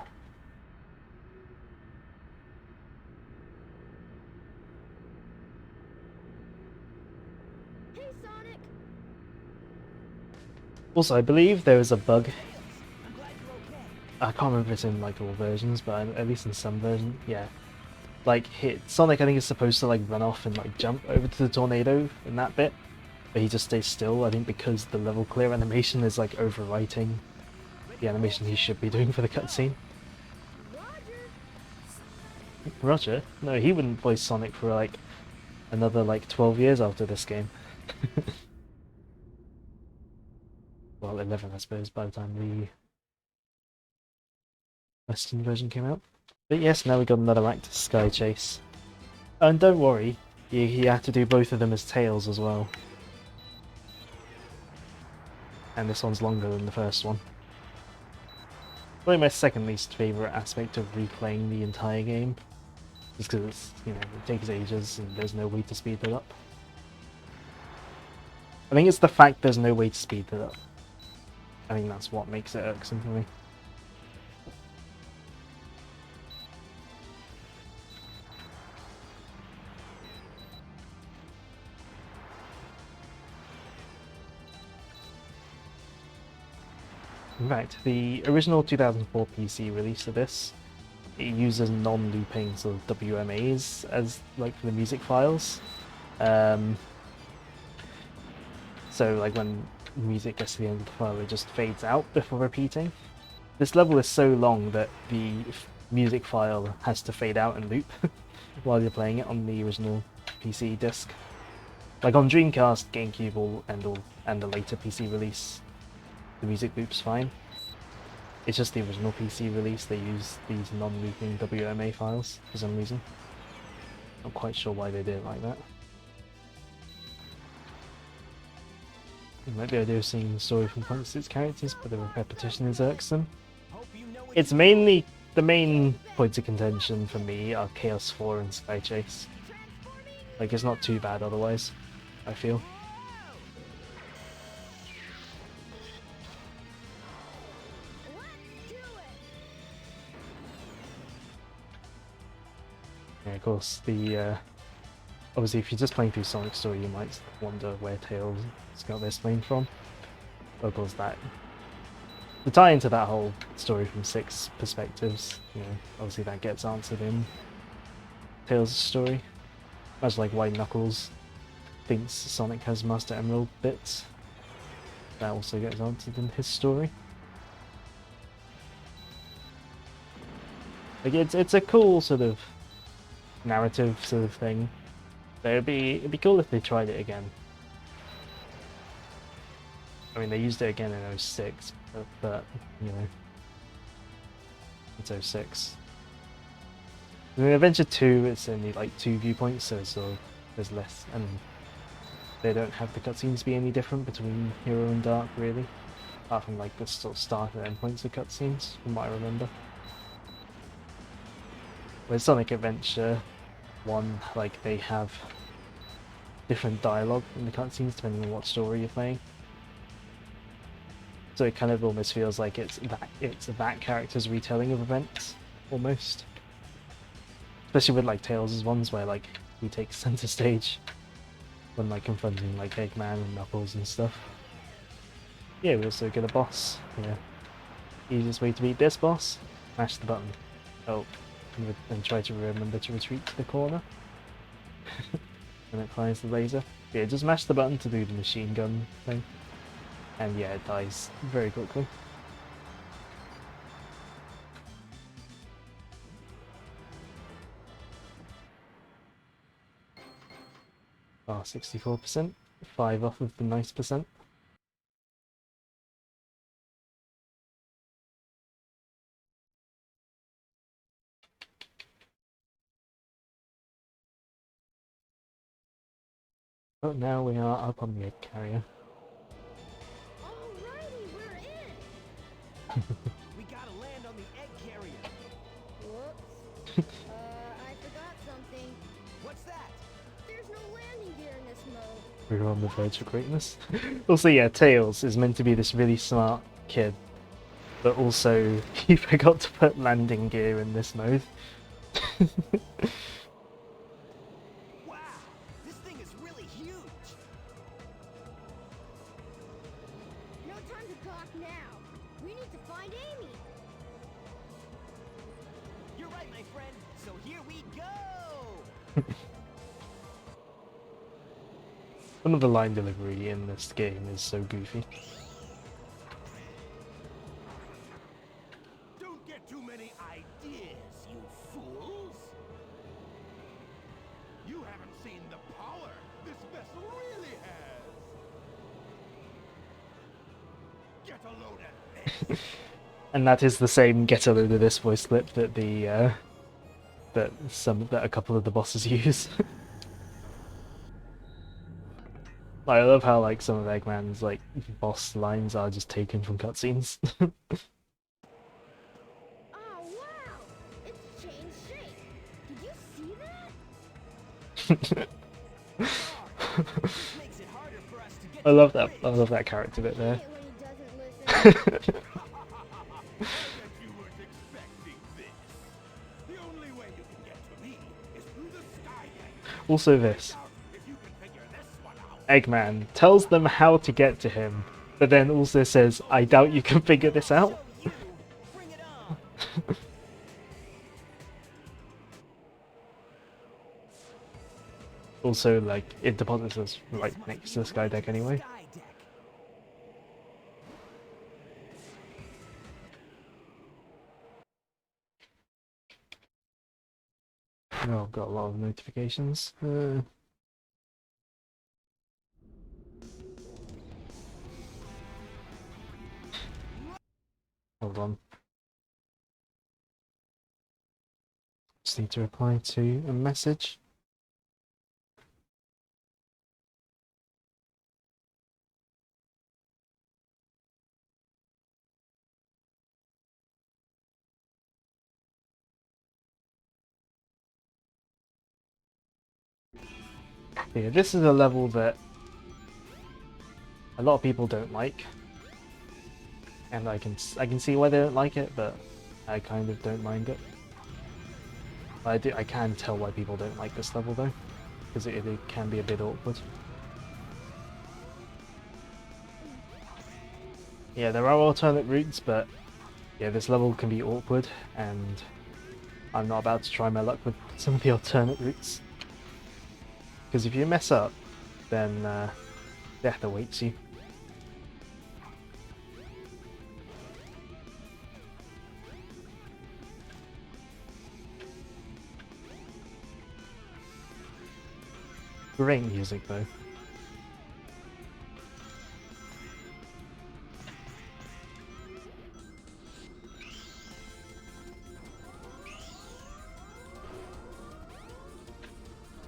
[SPEAKER 4] Sonic!
[SPEAKER 1] Also, I believe there is a bug.
[SPEAKER 2] I'm glad you're okay.
[SPEAKER 1] I can't remember if it's in like all versions, but at least in some version, yeah. Like Sonic, I think is supposed to like run off and like jump over to the tornado in that bit, but he just stays still. I think because the level clear animation is like overwriting the animation he should be doing for the cutscene. Roger? No, he wouldn't voice Sonic for like another like 12 years after this game. Well, 11 I suppose by the time the Western version came out. But yes, now we got another act, Sky Chase. And don't worry, you have to do both of them as Tails as well. And this one's longer than the first one. Probably my second least favourite aspect of replaying the entire game. Just because it's, you know, it takes ages and there's no way to speed it up. I think it's the fact there's no way to speed it up. I think that's what makes it irksome for me. In fact, the original 2004 PC release of this, it uses non-looping sort of WMAs as like for the music files. So like when music gets to the end of the file, it just fades out before repeating. This level is so long that the music file has to fade out and loop while you're playing it on the original PC disc. Like on Dreamcast, GameCube, and the later PC release, the music loops fine. It's just the original PC release, they use these non-looping WMA files for some reason. Not quite sure why they did it like that. like the idea of seeing the story from point to its characters, but the repetition is irksome.
[SPEAKER 2] Hope you know what
[SPEAKER 1] It's
[SPEAKER 2] you're
[SPEAKER 1] mainly the main points of contention for me are Chaos 4 and Sky Chase. Like, it's not too bad otherwise, I feel.
[SPEAKER 4] Let's do it!
[SPEAKER 1] Yeah, of course, the obviously if you're just playing through Sonic's story, you might wonder where Tails got this plane from. But of course, the tie into that whole story from 6 perspectives, you know, obviously that gets answered in Tails' story. Much like why Knuckles thinks Sonic has Master Emerald bits. That also gets answered in his story. Like it's a cool sort of narrative sort of thing. But it'd be cool if they tried it again. I mean, they used it again in 06, but you know, it's 06. In Adventure 2, it's only like 2 viewpoints, so there's less, and they don't have the cutscenes be any different between Hero and Dark, really. Apart from like the sort of start and end points of cutscenes, from what I remember. With Sonic Adventure 1, like they have different dialogue in the cutscenes depending on what story you're playing. So it kind of almost feels like it's that character's retelling of events, almost. Especially with like Tails' ones where like he takes center stage when like confronting like Eggman and Knuckles and stuff. Yeah, we also get a boss. Yeah. Easiest way to beat this boss? Mash the button. Oh, and try to remember to retreat to the corner. And it fires the laser. Yeah, just mash the button to do the machine gun thing. And yeah, it dies very quickly. Oh, 64%. 5 off of the nice percent. But now we are up on the egg carrier.
[SPEAKER 4] Alrighty, we're in!
[SPEAKER 2] We gotta land on the egg carrier.
[SPEAKER 4] Whoops. I forgot something.
[SPEAKER 2] What's that?
[SPEAKER 4] There's no landing gear in this mode.
[SPEAKER 1] We're on the verge of greatness. Also, yeah, Tails is meant to be this really smart kid, but also he forgot to put landing gear in this mode.
[SPEAKER 2] Wow, this thing is really huge.
[SPEAKER 4] No time to talk now. We need to find Amy.
[SPEAKER 2] You're right, my friend. So here we go.
[SPEAKER 1] Some of the line delivery in this game is so goofy.
[SPEAKER 3] Don't get too many ideas, you fools! You haven't seen the power this vessel really has! Get a load of this!
[SPEAKER 1] And that is the same get a load of this voice clip that that a couple of the bosses use. I love how like some of Eggman's like boss lines are just taken from cutscenes.
[SPEAKER 4] Oh, wow! It's changed shape. Did you see that?
[SPEAKER 2] This makes it harder for us to get
[SPEAKER 1] I
[SPEAKER 2] to
[SPEAKER 1] love
[SPEAKER 2] the
[SPEAKER 1] that. I
[SPEAKER 2] bridge.
[SPEAKER 1] love that character bit there.
[SPEAKER 4] Hate it when he doesn't listen.
[SPEAKER 3] I bet you weren't expecting this. The only way you can get to me is through the sky gate.
[SPEAKER 1] Also, this
[SPEAKER 3] Now, if you can figure this one out.
[SPEAKER 1] Eggman tells them how to get to him, but then also says, "I doubt you can figure this out."
[SPEAKER 2] You, bring it on.
[SPEAKER 1] Also, like it deposits us right
[SPEAKER 2] This might
[SPEAKER 1] next
[SPEAKER 2] be
[SPEAKER 1] to the sky
[SPEAKER 2] way
[SPEAKER 1] deck
[SPEAKER 2] to the
[SPEAKER 1] anyway.
[SPEAKER 2] sky deck.
[SPEAKER 1] Oh, I've got a lot of notifications. Hold on. Just need to reply to a message. Yeah, this is a level that a lot of people don't like, and I can see why they don't like it, but I kind of don't mind it. I can tell why people don't like this level though, because it can be a bit awkward. Yeah, there are alternate routes, but yeah, this level can be awkward, and I'm not about to try my luck with some of the alternate routes. Because if you mess up, then death awaits you. Great music though.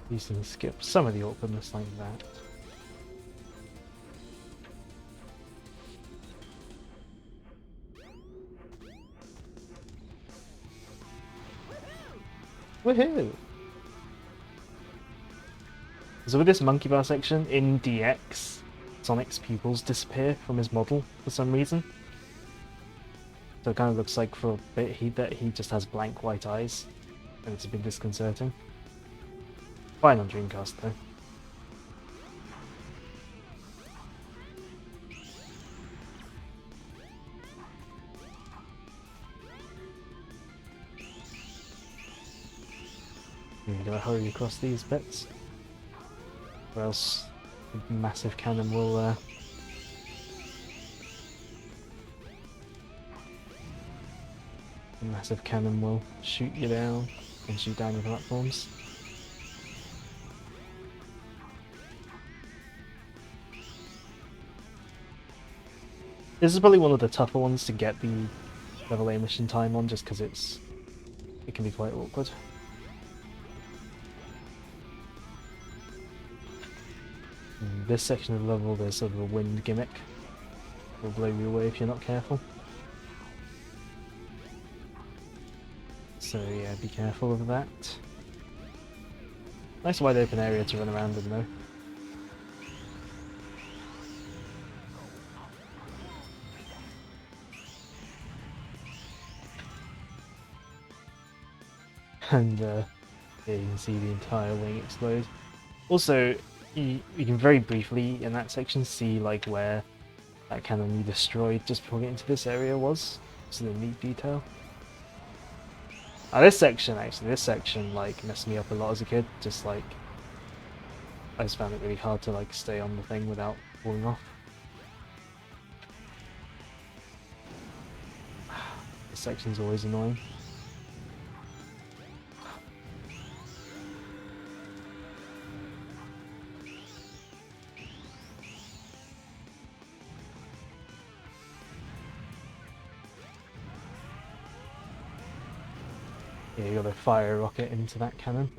[SPEAKER 1] You can skip some of the awkwardness like that. Woohoo! So with this monkey bar section, in DX, Sonic's pupils disappear from his model for some reason. So it kind of looks like for a bit that he just has blank white eyes, and it's a bit disconcerting. Fine on Dreamcast though. I'm gonna hurry across these bits, or else the massive cannon will shoot you down and shoot down your platforms. This is probably one of the tougher ones to get the level A mission time on, just because it can be quite awkward. In this section of the level, there's sort of a wind gimmick. It will blow you away if you're not careful. So yeah, be careful of that. Nice wide open area to run around in though. And yeah, you can see the entire wing explode. Also, you can very briefly in that section see like where that cannon you destroyed just before getting to this area was. It's a neat detail. This section like messed me up a lot as a kid. Just like I just found it really hard to like stay on the thing without falling off. This section's always annoying. Yeah, you gotta fire a rocket into that cannon.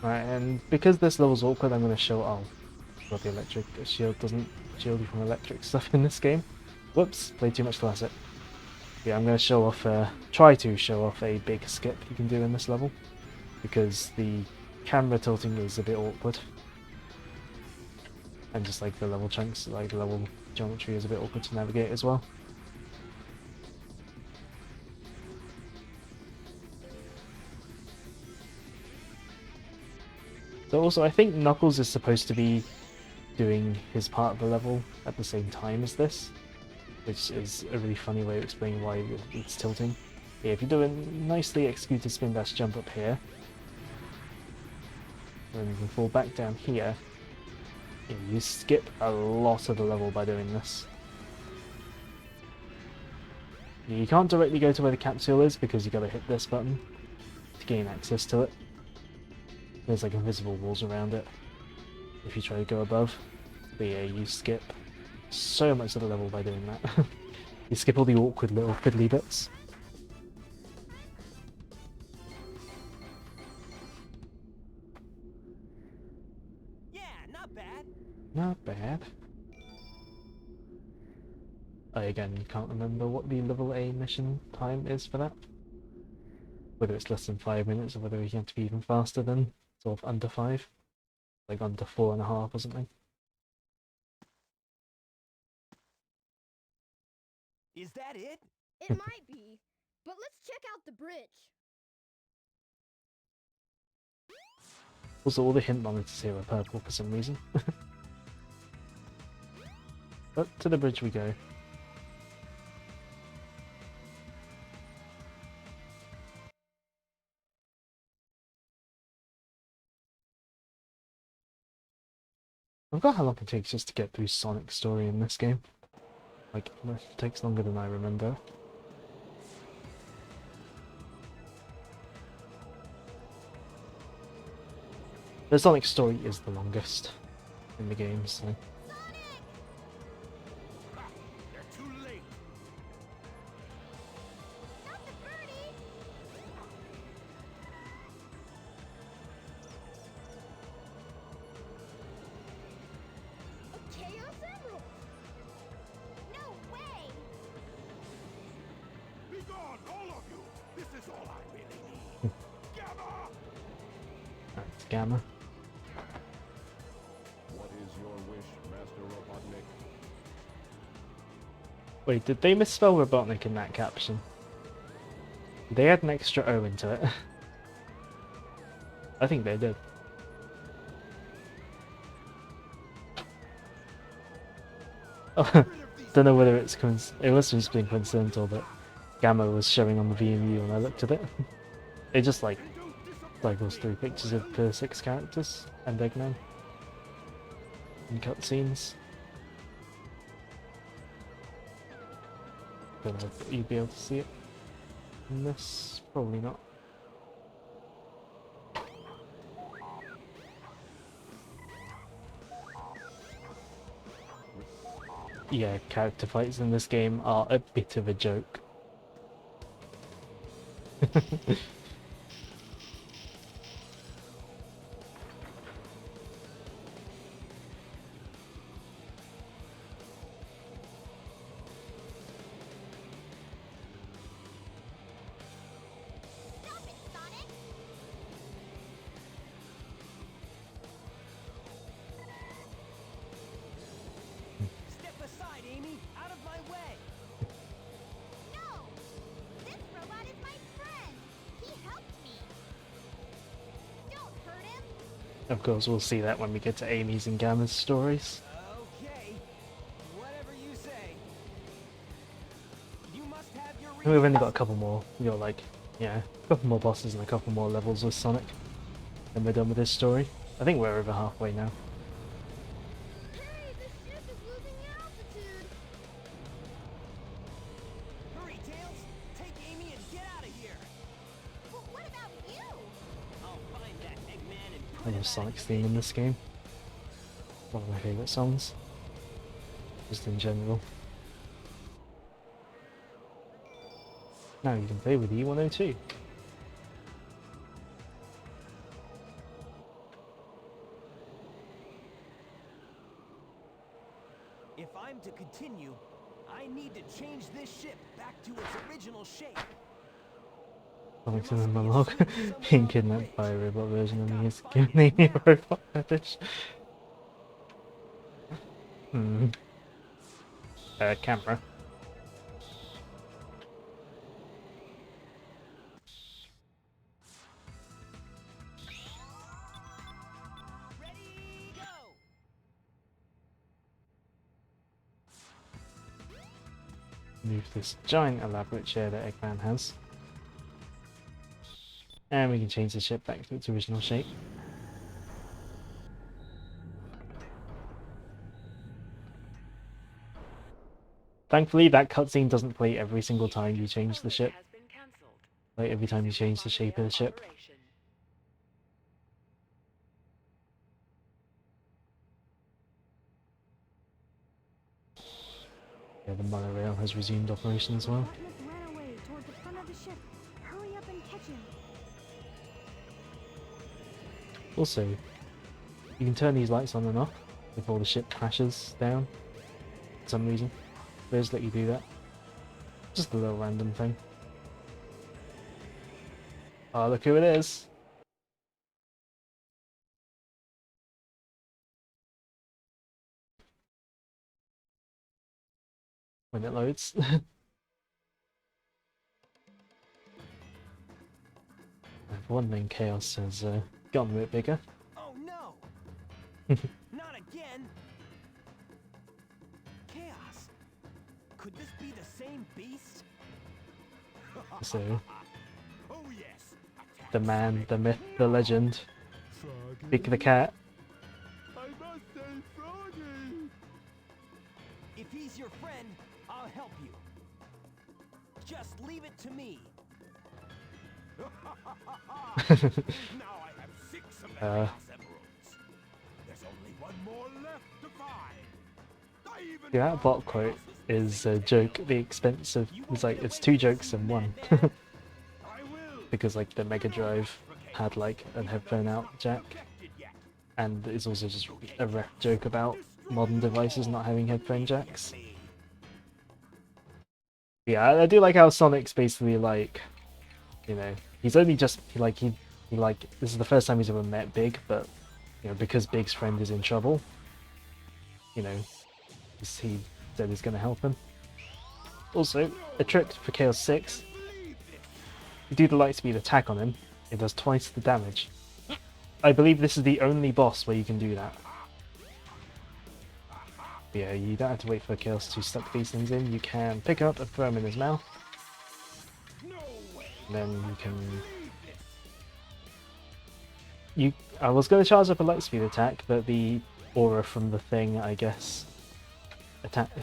[SPEAKER 1] Right, and because this level's awkward, I'm gonna show. Oh, well, the electric shield doesn't shield you from electric stuff in this game. Whoops, played too much classic. Yeah, I'm gonna show off. Try to show off a big skip you can do in this level, because the camera tilting is a bit awkward, and just like the level chunks, like the level geometry is a bit awkward to navigate as well. So also, I think Knuckles is supposed to be doing his part of the level at the same time as this, which is a really funny way of explaining why it's tilting. Yeah, if you do a nicely executed spin dash jump up here, then you can fall back down here, you skip a lot of the level by doing this. You can't directly go to where the capsule is because you gotta hit this button to gain access to it. There's like invisible walls around it if you try to go above. But yeah, you skip so much of the level by doing that. You skip all the awkward little fiddly bits.
[SPEAKER 2] Yeah, not bad.
[SPEAKER 1] Not bad. I again can't remember what the level A mission time is for that. whether it's less than 5 minutes or whether you have to be even faster than sort of under 5, like under 4.5 or something.
[SPEAKER 2] Is that it?
[SPEAKER 4] It might be, but let's check out the bridge.
[SPEAKER 1] Also, all the hint monitors here are purple for some reason. But to the bridge we go. I forgot how long it takes just to get through Sonic's story in this game. Like, it takes longer than I remember. The Sonic story is the longest in the game, so...
[SPEAKER 3] Ha! They're too late.
[SPEAKER 4] Not the birdie! A Chaos Emerald! No way!
[SPEAKER 3] Be gone, all of you. This is all I really need. Gamma!
[SPEAKER 1] That's Gamma.
[SPEAKER 6] What is your wish, Master Robotnik?
[SPEAKER 1] Wait, did they misspell Robotnik in that caption? They had an extra O into it. I think they did. Oh, don't know whether it's it must have just been coincidental that Gamma was showing on the VMU when I looked at it. It just like cycles through pictures of the 6 characters and Eggman in cutscenes. Don't know if you'd be able to see it in this. Probably not. Yeah, character fights in this game are a bit of a joke.
[SPEAKER 4] Stop it, Sonic!
[SPEAKER 2] Step aside, Amy! Out of my way!
[SPEAKER 4] No! This robot is my friend! He helped me! Don't hurt him!
[SPEAKER 1] Of course, we'll see that when we get to Amy's and Gamma's stories.
[SPEAKER 2] Okay. Whatever you say. You must have your
[SPEAKER 1] And we've only got a
[SPEAKER 2] reasons.
[SPEAKER 1] couple more. We've got like, yeah, a couple more bosses and a couple more levels with Sonic. And we're done with this story. I think we're over halfway now.
[SPEAKER 4] Hey, the ship is losing altitude!
[SPEAKER 2] Hurry, Tails! Take Amy and get out of here!
[SPEAKER 4] But what about you?
[SPEAKER 2] I'll find that Eggman and
[SPEAKER 1] I
[SPEAKER 2] put him
[SPEAKER 1] love
[SPEAKER 2] out
[SPEAKER 1] Sonic's
[SPEAKER 2] of
[SPEAKER 1] theme in
[SPEAKER 2] here.
[SPEAKER 1] this game. One of my favourite songs. Just in general. Now you can play with E102.
[SPEAKER 2] If I'm to continue, I need to change this ship back to its original shape.
[SPEAKER 1] Sonic's in the monologue, being kidnapped by a robot version and he is given Amy a robot fetish. Hmm. Camera.
[SPEAKER 2] Ready, go!
[SPEAKER 1] Move this giant elaborate chair that Eggman has. And we can change the ship back to its original shape. Thankfully, that cutscene doesn't play every single time you change the ship. Like every time you change the shape of the ship. Yeah, the monorail has resumed operation as well.
[SPEAKER 5] Robotnik ran away toward the front of the ship. Hurry up and catch him.
[SPEAKER 1] Also, you can turn these lights on and off before the ship crashes down for some reason. They just let you do that. Just a little random thing. Oh, look who it is. When it loads. One main Chaos has gotten a bit bigger.
[SPEAKER 2] Oh no! Not again! Chaos! Could this be the same beast?
[SPEAKER 1] So,
[SPEAKER 3] Oh yes. Attack
[SPEAKER 1] the man,
[SPEAKER 3] Sonic
[SPEAKER 1] the myth, the legend,
[SPEAKER 3] Froggy.
[SPEAKER 1] Big the Cat.
[SPEAKER 3] I must say Froggy.
[SPEAKER 2] If he's your friend, I'll help you. Just leave it to me.
[SPEAKER 3] Now I have 6 of the Chaos Emeralds. There's only one more left to find. I even
[SPEAKER 1] Yeah, that bot quote is a joke at the expense of, it's like, it's 2 jokes in one.
[SPEAKER 3] I will.
[SPEAKER 1] Because like the Mega Drive had like a headphone out jack,
[SPEAKER 3] Perfected yet.
[SPEAKER 1] and it's also just a joke about modern devices not having headphone jacks. Yeah, I do like how Sonic's basically like, you know, he's only just he like this is the first time he's ever met Big, but you know, because Big's friend is in trouble, you know, he said he's gonna help him. Also, a trick for Chaos 6. You do the Lightspeed attack on him, it does twice the damage. I believe this is the only boss where you can do that. But yeah, you don't have to wait for Chaos to suck these things in, you can pick him up and throw him in his mouth. And then you can... I was going to charge up a Lightspeed attack, but the aura from the thing, I guess,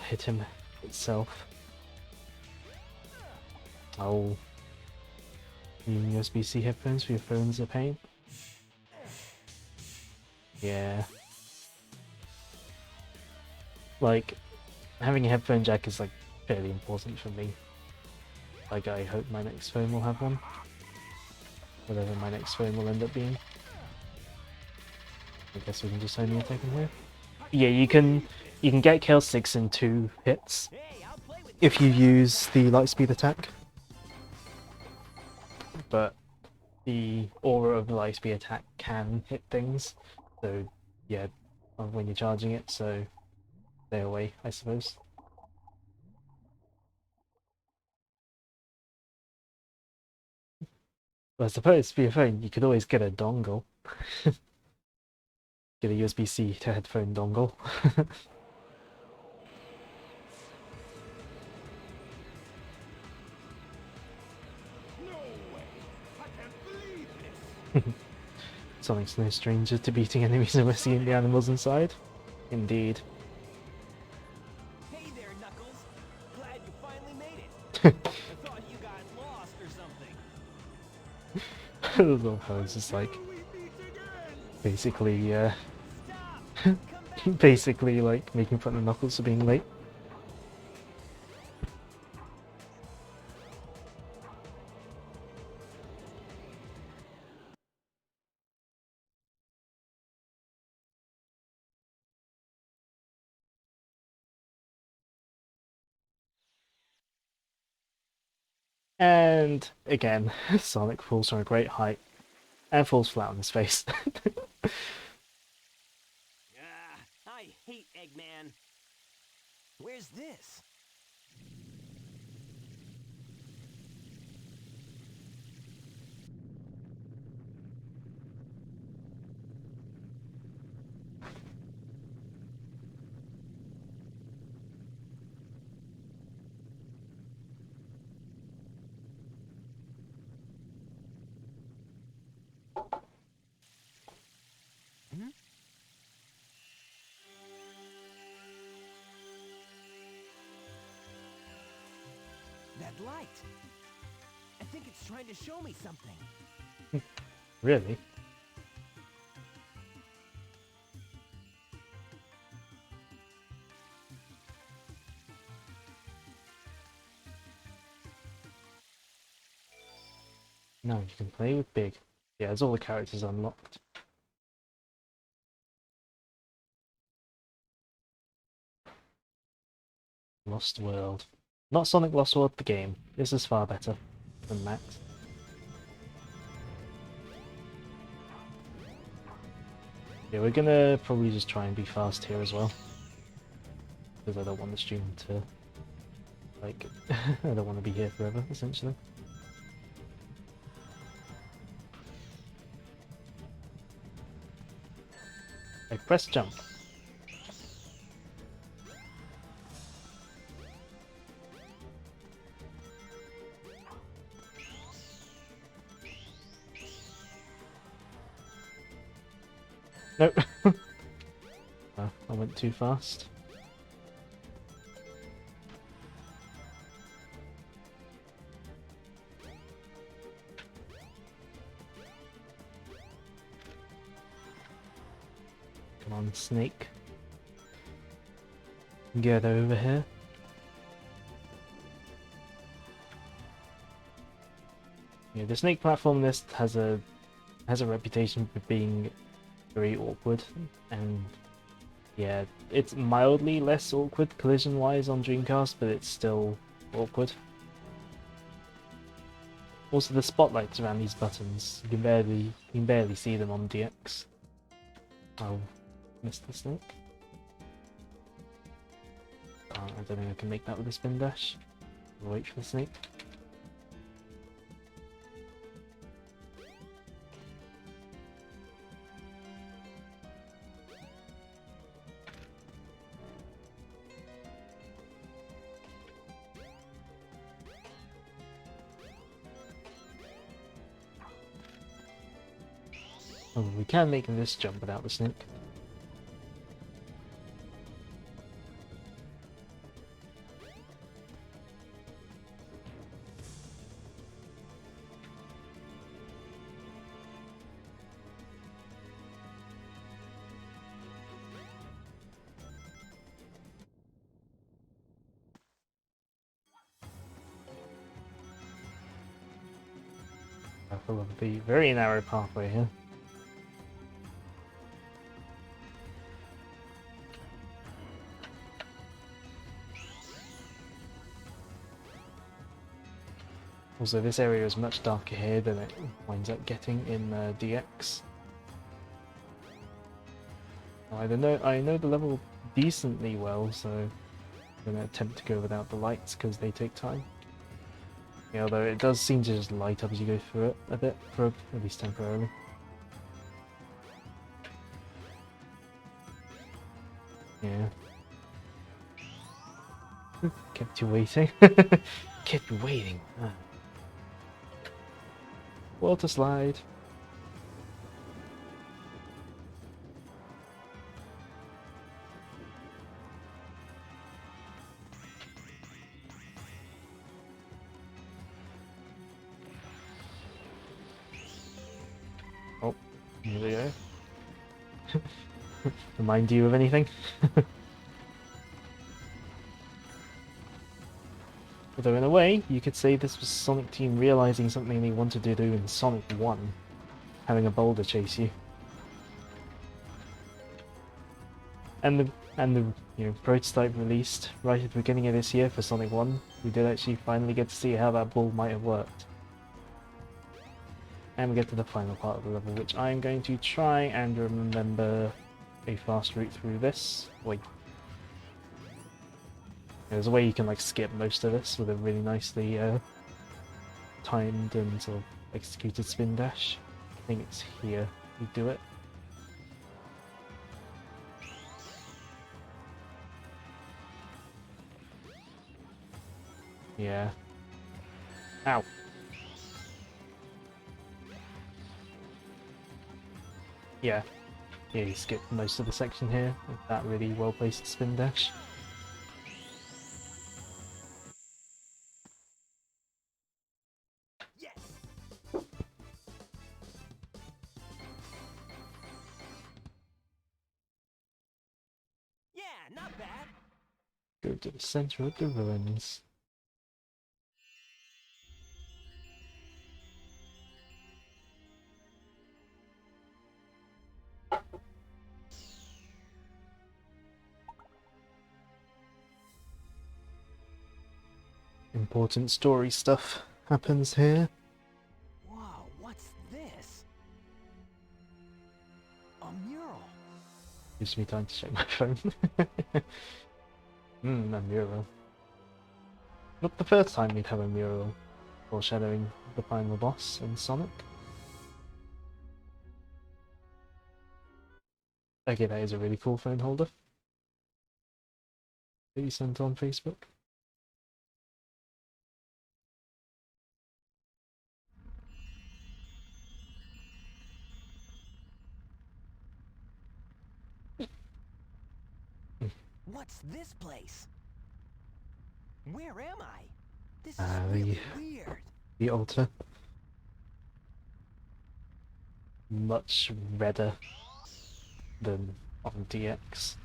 [SPEAKER 1] hit him itself. Oh. Using USB-C headphones for your phone's a pain. Yeah. Like, having a headphone jack is like fairly important for me. Like, I hope my next phone will have one. Whatever my next phone will end up being. I guess we can just only attack him here. Yeah, you can get Chaos 6 in 2 hits
[SPEAKER 2] Hey, I'll play with
[SPEAKER 1] if you use the Lightspeed attack. But the aura of the Lightspeed attack can hit things, so yeah, when you're charging it, so stay away, I suppose. Well, I suppose for your phone, you could always get a dongle. Get a USB-C to headphone dongle.
[SPEAKER 3] No way. I can't believe this.
[SPEAKER 1] Sonic's no stranger to beating enemies and rescuing the animals inside. Indeed.
[SPEAKER 2] Hey there, Knuckles. Glad you finally made it. I thought you got lost or something.
[SPEAKER 1] I love how it's just like,
[SPEAKER 3] Will we meet again?
[SPEAKER 1] basically,
[SPEAKER 2] Stop! Come back!
[SPEAKER 1] basically like making fun of Knuckles for being late. And again, Sonic falls from a great height and falls flat on his face.
[SPEAKER 2] I hate Eggman. Where's this? That light. I think it's trying to show me something.
[SPEAKER 1] Really? No, you can play with Big. Yeah, there's all the characters unlocked. Lost World. Not Sonic Lost World the game. This is far better than Max. Yeah, we're gonna probably just try and be fast here as well. Because I don't want the stream to, like, I don't want to be here forever, essentially. Like, press jump. Nope. I went too fast. Come on, Snake. Get over here. Yeah, the Snake platform list has a reputation for being very awkward, and yeah, it's mildly less awkward collision-wise on Dreamcast, but it's still awkward. Also, the spotlights around these buttons, you can barely see them on DX. Oh, missed the Snake. I don't think I can make that with a spin dash. I'll wait for the Snake. Oh, we can make this jump without the Snake. Careful of the very narrow pathway here. Also, this area is much darker here than it winds up getting in DX. I know the level decently well, so I'm gonna attempt to go without the lights because they take time. Yeah, although it does seem to just light up as you go through it a bit, for at least temporarily. Yeah. Kept you waiting. Kept you waiting. Ah. Water slide. Oh, here we go. Remind you of anything? Although in a way, you could say this was Sonic Team realizing something they wanted to do in Sonic 1, having a boulder chase you. And the prototype released right at the beginning of this year for Sonic 1, we did actually finally get to see how that ball might have worked. And we get to the final part of the level, which I'm going to try and remember a fast route through this. Wait. There's a way you can like skip most of this with a really nicely timed and sort of executed spin dash. I think it's here you do it. Yeah. Ow. Yeah. Yeah, you skip most of the section here with that really well placed spin dash.
[SPEAKER 2] Yes! Yeah, not bad.
[SPEAKER 1] Go to the center of the ruins. Important story stuff happens here.
[SPEAKER 2] Whoa, what's this? A mural.
[SPEAKER 1] Gives me time to check my phone. A mural. Not the first time we'd have a mural foreshadowing the final boss in Sonic. Okay, that is a really cool phone holder that you sent on Facebook.
[SPEAKER 2] What's this place? Where am I? This is
[SPEAKER 1] The
[SPEAKER 2] really weird.
[SPEAKER 1] the altar. Much redder than on DX.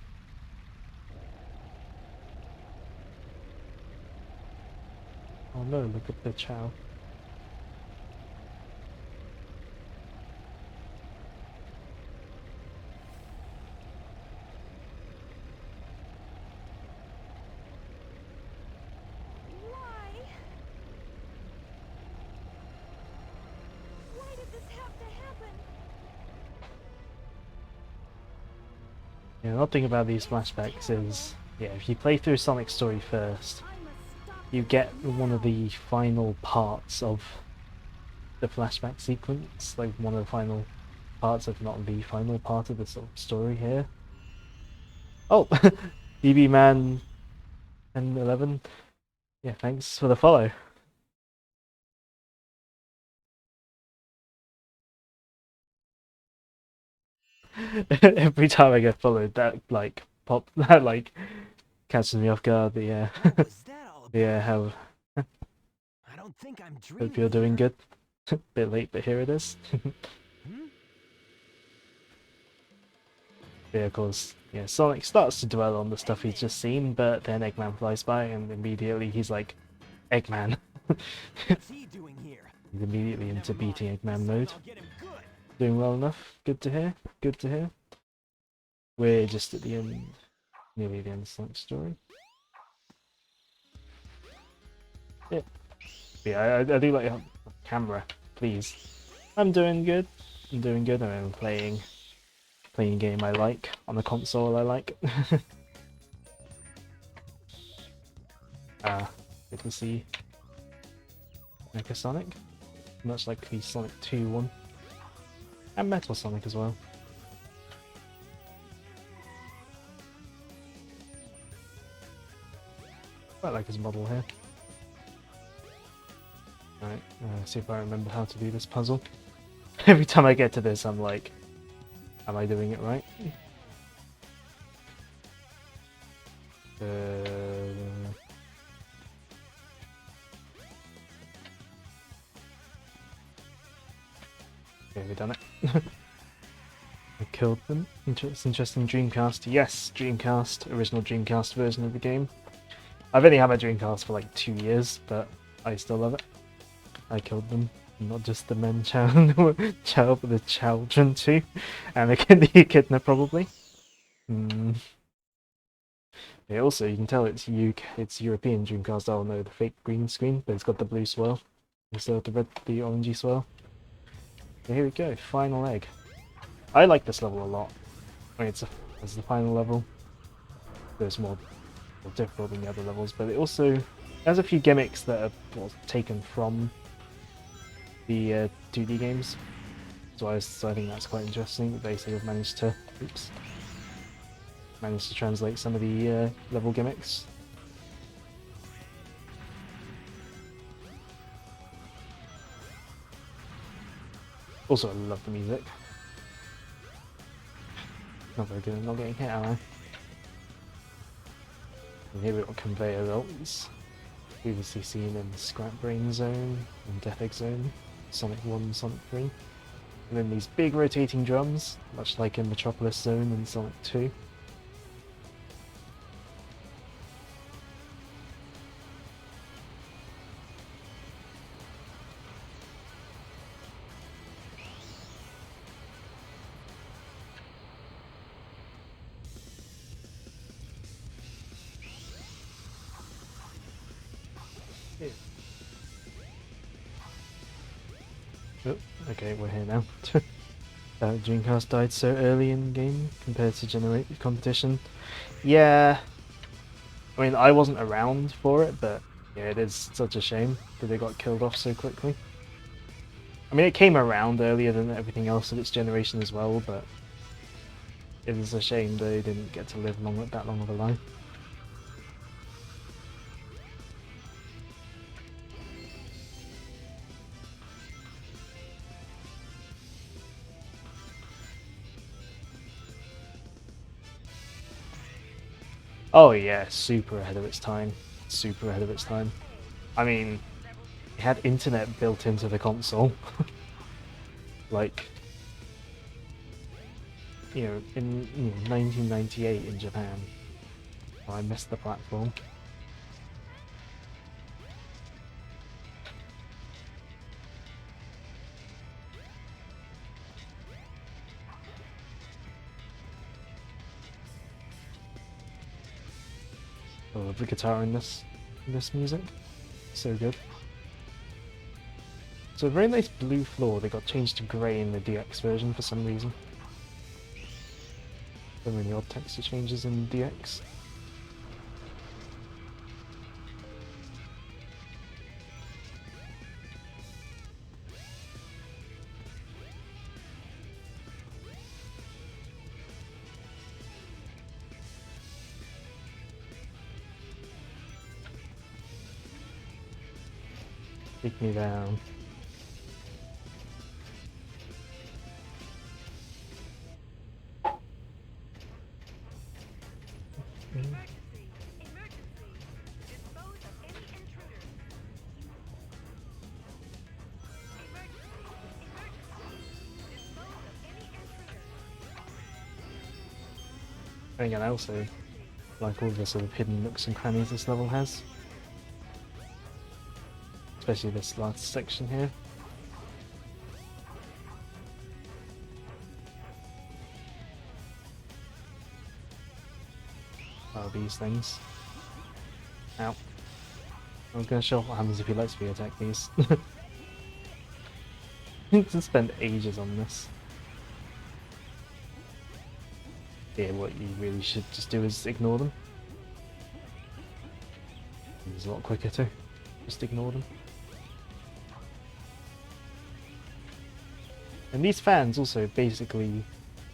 [SPEAKER 1] Oh no, look at the Chow.
[SPEAKER 5] Why? Why did this have to happen?
[SPEAKER 1] Yeah, the odd thing about these flashbacks is, yeah, if you play through Sonic's story first,
[SPEAKER 5] I must stop
[SPEAKER 1] you
[SPEAKER 5] this
[SPEAKER 1] get
[SPEAKER 5] right
[SPEAKER 1] one of
[SPEAKER 5] now.
[SPEAKER 1] the final parts of the flashback sequence, like one of the final parts, if not the final part of the sort of story here. Oh, BB Man 1011. Yeah, thanks for the follow. Every time I get followed, that like pop, that like catches me off guard. But yeah,
[SPEAKER 2] What was that all about?
[SPEAKER 1] yeah, how
[SPEAKER 2] I don't think I'm dreaming.
[SPEAKER 1] hope you're doing
[SPEAKER 2] here.
[SPEAKER 1] good. Bit late, but here it is.
[SPEAKER 2] Hmm?
[SPEAKER 1] Yeah, of course. Yeah, Sonic starts to dwell on the stuff he's just seen, but then Eggman flies by, and immediately he's like, Eggman.
[SPEAKER 2] What's he doing here?
[SPEAKER 1] He's immediately into
[SPEAKER 2] Never mind.
[SPEAKER 1] beating Eggman
[SPEAKER 2] This
[SPEAKER 1] mode.
[SPEAKER 2] time I'll get him good.
[SPEAKER 1] Doing well enough. Good to hear. Good to hear. We're just at the end, nearly the end of Sonic's story. Yeah. Yeah, I do like camera, please. I'm doing good. I'm doing good. I'm playing a game I like on a console I like. Good to see Mecha Sonic, much like the Sonic 2 one, and Metal Sonic as well. Quite like his model here. Right, see if I remember how to do this puzzle. Every time I get to this, I'm like, am I doing it right? Okay, we've done it. I killed them. It's interesting. Dreamcast. Yes, Dreamcast. Original Dreamcast version of the game. I've only had my Dreamcast for like 2 years, but I still love it. I killed them. Not just the men Chow, Chow, but the children too. And the Echidna probably. Yeah, also, you can tell it's it's European Dreamcast. Oh no, the fake green screen, but it's got the blue swirl instead of the orangey swirl. So here we go, final egg. I like this level a lot. I mean, it's the final level. It's more difficult than the other levels, but it also has a few gimmicks that are taken from the 2D games. So I think that's quite interesting that they sort of managed to translate some of the level gimmicks. Also, I love the music. Not very good at not getting hit, am I? And here we've got conveyor belts, previously seen in Scrap Brain Zone and Death Egg Zone, Sonic 1, Sonic 3. And then these big rotating drums, much like in Metropolis Zone and Sonic 2. Oh, okay, we're here now. that Dreamcast died so early in the game compared to Generate Competition. Yeah, I mean, I wasn't around for it, but yeah, it is such a shame that it got killed off so quickly. I mean, it came around earlier than everything else of its generation as well, but it is a shame they didn't get to live that long of a life. Oh yeah, super ahead of its time. Super ahead of its time. I mean, it had internet built into the console. Like, in 1998 in Japan. I missed the platform. I love the guitar in this music. So good. So a very nice blue floor that got changed to grey in the DX version for some reason. So many odd texture changes in DX. Take me down. And again, I also like all the sort of hidden nooks and crannies this level has. Especially this last section here. Oh, these things. Ow. I'm gonna show off what happens if he lets me attack these. To spend ages on this. Yeah, what you really should just do is ignore them. It's a lot quicker too. Just ignore them. And these fans also basically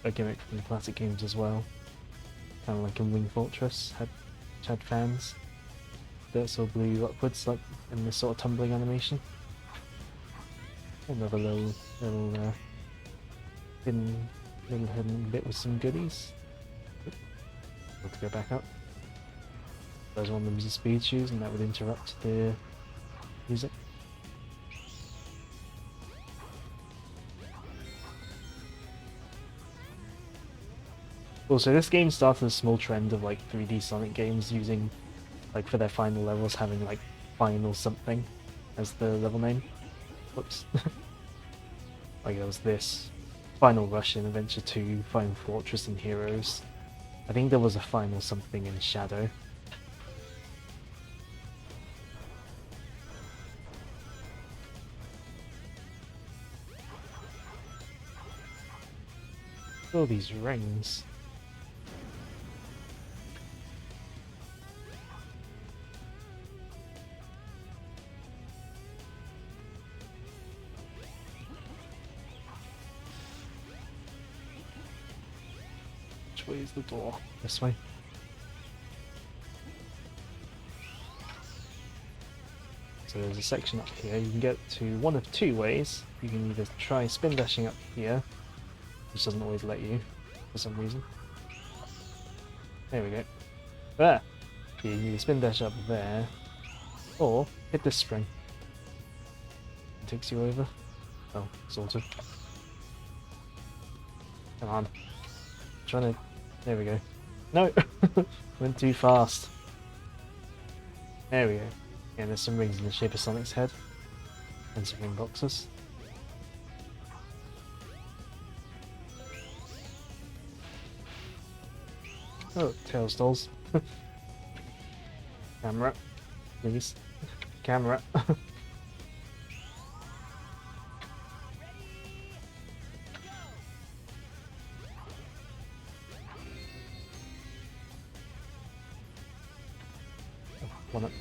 [SPEAKER 1] a gimmick from the classic games as well. Kind of like in Wing Fortress, had fans that sort of blew upwards, like in this sort of tumbling animation. Another little hidden bit with some goodies. Got to go back up. There's one of them is a speed shoes, and that would interrupt the music. Also, this game started a small trend of like 3D Sonic games using, like for their final levels, having like final something as the level name. Whoops. Like there was this, Final Rush in Adventure 2, Final Fortress and Heroes. I think there was a final something in Shadow. All these rings. Which way is the door? This way. So there's a section up here. You can get to one of two ways. You can either try spin dashing up here, which doesn't always let you for some reason. There we go. There! Yeah, you can either spin dash up there, or hit this spring. It takes you over. Oh, sort of. Come on. Trying to. There we go. No! Went too fast. There we go. Yeah, there's some rings in the shape of Sonic's head. And some ring boxes. Oh, Tails dolls. Camera. Please. Camera. on it.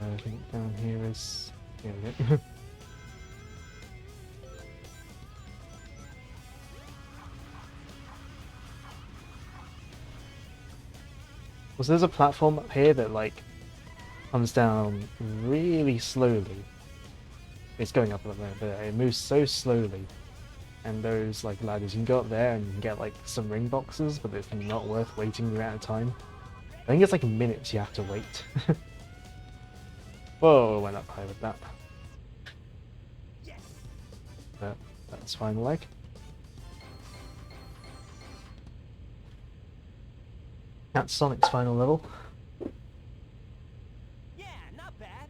[SPEAKER 1] I think down here is... Here we go. So there's a platform up here that like comes down really slowly. It's going up a little bit, but it moves so slowly. And those like ladders, you can go up there and you can get like some ring boxes, but it's not worth waiting the amount of time. I think it's like minutes you have to wait. Whoa, went up high with that. But that's final leg. That's Sonic's final level.
[SPEAKER 2] Yeah, not bad.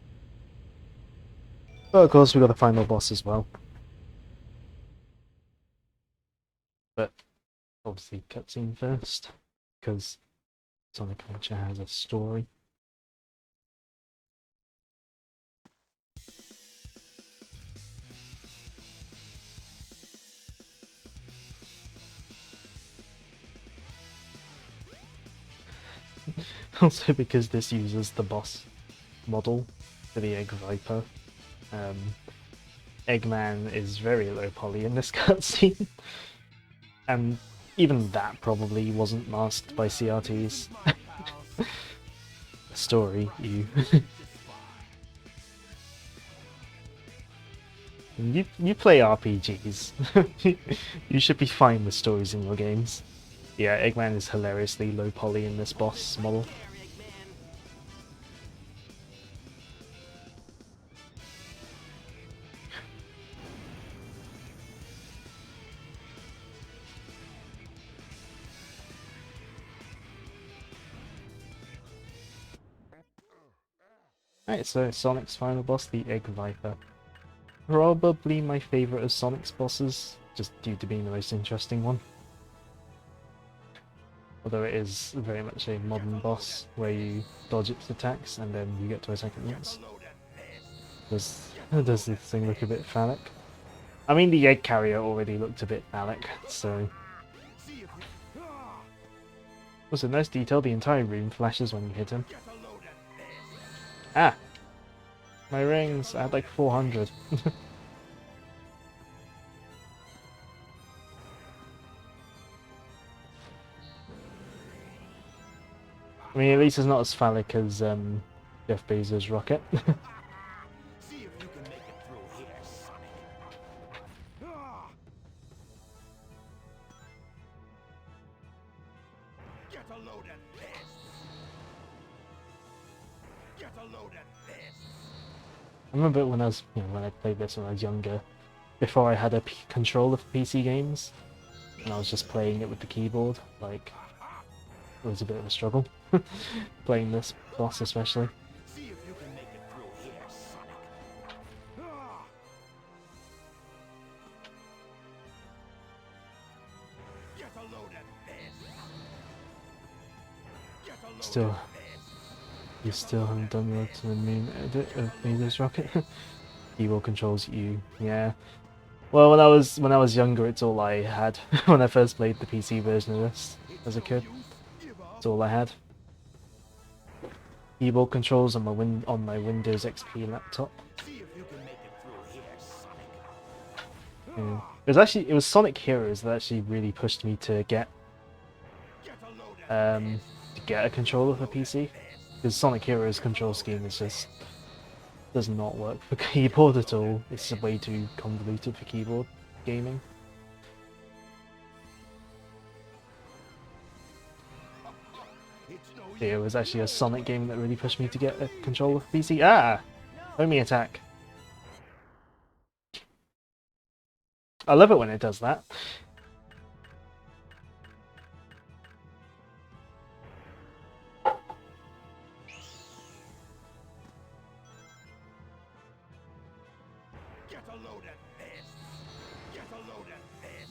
[SPEAKER 1] But of course we got a final boss as well. But obviously cutscene first, because Sonic Adventure has a story. Also because this uses the boss model for the Egg Viper. Eggman is very low poly in this cutscene. And even that probably wasn't masked by CRTs. Story, you. You play RPGs. You should be fine with stories in your games. Yeah, Eggman is hilariously low poly in this boss model.
[SPEAKER 2] There, Eggman.
[SPEAKER 1] Right, so Sonic's final boss, the Egg Viper. Probably my favourite of Sonic's bosses, just due to being the most interesting one. Although it is very much a modern boss, where you dodge its attacks and then you get to attack it once. Does this thing look a bit phallic? I mean, the egg carrier already looked a bit phallic, so... Also, nice detail, the entire room flashes when you hit him. Ah! My rings! I had like 400. I mean, at least it's not as phallic as Jeff Bezos' rocket.
[SPEAKER 3] See if you can make it through here, Sonic. Get a load at this. Get a load at this.
[SPEAKER 1] I remember when I was, when I played this when I was younger, before I had a controller for PC games, and I was just playing it with the keyboard, like, it was a bit of a struggle, playing this boss especially.
[SPEAKER 3] See if you can make it through here, Sonic. Get a load at this. Get a load
[SPEAKER 1] Still,
[SPEAKER 3] at this.
[SPEAKER 1] you still haven't done your to the moon edit of Bezos' rocket? Keyboard controls you, yeah. Well, when I was younger, it's all I had when I first played the PC version of this as a kid. That's all I had. Keyboard controls on my Windows XP laptop.
[SPEAKER 3] See if you can make it through here, Sonic.
[SPEAKER 1] Yeah. It was Sonic Heroes that actually really pushed me to get
[SPEAKER 3] Get a load at
[SPEAKER 1] a controller for PC. Because Sonic Heroes control scheme is just does not work for keyboard at all. It's way too convoluted for keyboard gaming. Yeah, it was actually a Sonic game that really pushed me to get a controller for PC. Ah! Homie attack. I love it when it does that.
[SPEAKER 3] Get a load at this. Get a load at this.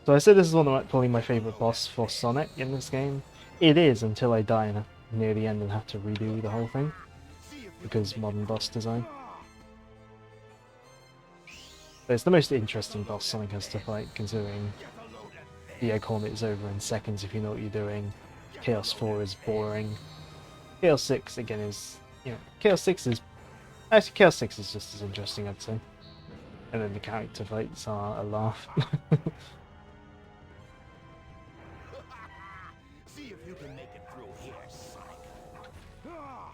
[SPEAKER 1] So I said this is probably my favourite boss for Sonic in this game. It is until I die near the end and have to redo the whole thing. Because modern boss design. But it's the most interesting boss Sonic has to fight, considering the Egg Hornet is over in seconds if you know what you're doing. Chaos 4 is boring. Chaos 6 again is, Chaos 6 is, actually Chaos 6 is just as interesting, I'd say. And then the character fights are a laugh.
[SPEAKER 3] See if you can make it through here, Sonic. Ah!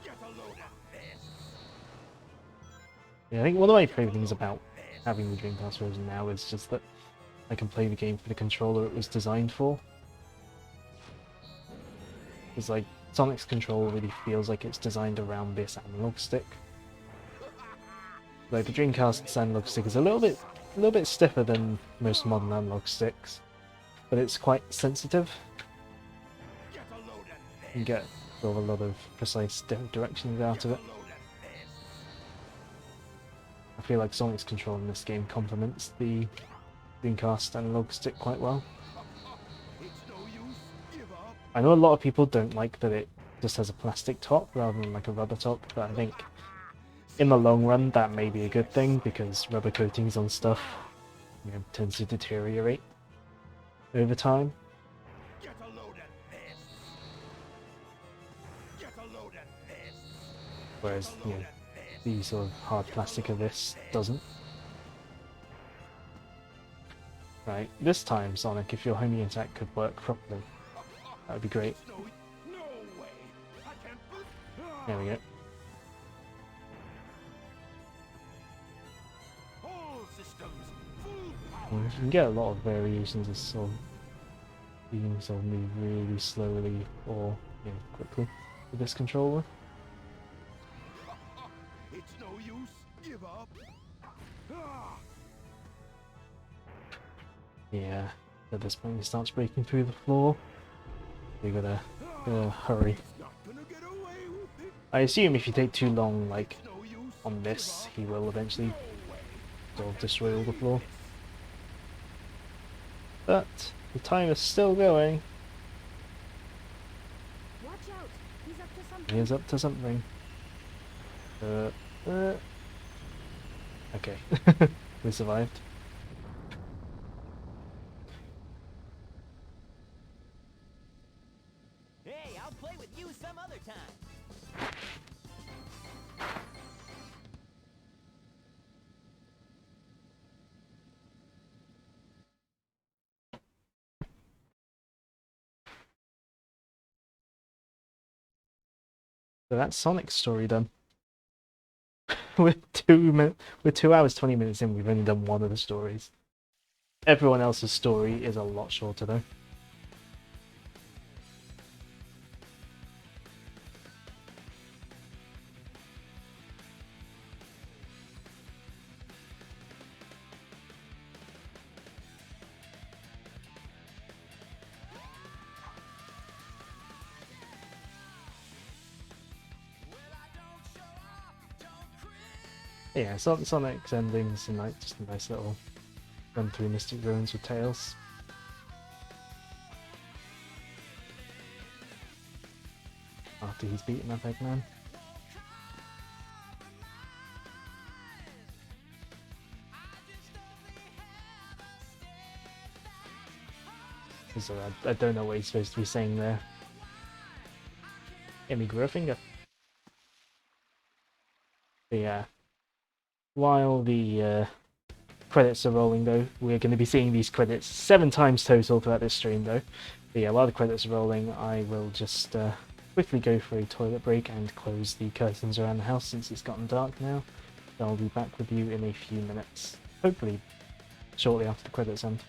[SPEAKER 3] Get a load of this.
[SPEAKER 1] Yeah, I think one of my favourite things about having the Dreamcast version now is just that I can play the game for the controller it was designed for. It's like, Sonic's controller really feels like it's designed around this analog stick. Like, the Dreamcast's analog stick is a little bit stiffer than most modern analog sticks, but it's quite sensitive.
[SPEAKER 3] Get a load of
[SPEAKER 1] You can get sort of a lot of precise directions out of it. I feel like Sonic's control in this game complements the Dreamcast analog stick quite well.
[SPEAKER 3] It's no use. Give up.
[SPEAKER 1] I know a lot of people don't like that it just has a plastic top rather than like a rubber top, but I think in the long run that may be a good thing because rubber coatings on stuff, tends to deteriorate over time.
[SPEAKER 3] Get a load of this. Get a load of this.
[SPEAKER 1] Whereas, the sort of hard plastic of this doesn't. Right, this time, Sonic, if your homing attack could work properly, that would be great.
[SPEAKER 3] No way. I can't.
[SPEAKER 1] There we go.
[SPEAKER 3] All systems full power.
[SPEAKER 1] You can get a lot of variations of sort of you can sort of move really slowly or quickly with this controller.
[SPEAKER 3] It's no use. Give up. Ah!
[SPEAKER 1] Yeah, at this point he starts breaking through the floor. You gotta hurry.
[SPEAKER 3] Not gonna get away with it.
[SPEAKER 1] I assume if you take too long, like
[SPEAKER 3] No use.
[SPEAKER 1] on this, he will eventually sort of destroy all the floor. But the time is still going.
[SPEAKER 5] Watch out! He's up to something.
[SPEAKER 1] He is up to something. Okay, we survived.
[SPEAKER 2] Hey, I'll play with you some other time.
[SPEAKER 1] So that's Sonic's story done. We're 2 hours 20 minutes in. We've only done one of the stories. Everyone else's story is a lot shorter though. Yeah, Sonic's endings and like just a nice little run through Mystic Ruins with Tails. After he's beaten up Eggman. So I don't know what he's supposed to be saying there. Amy grew a finger. But yeah. While the credits are rolling though, we're going to be seeing these credits 7 times total throughout this stream though. But yeah, while the credits are rolling, I will just quickly go for a toilet break and close the curtains around the house since it's gotten dark now. So I'll be back with you in a few minutes. Hopefully shortly after the credits end.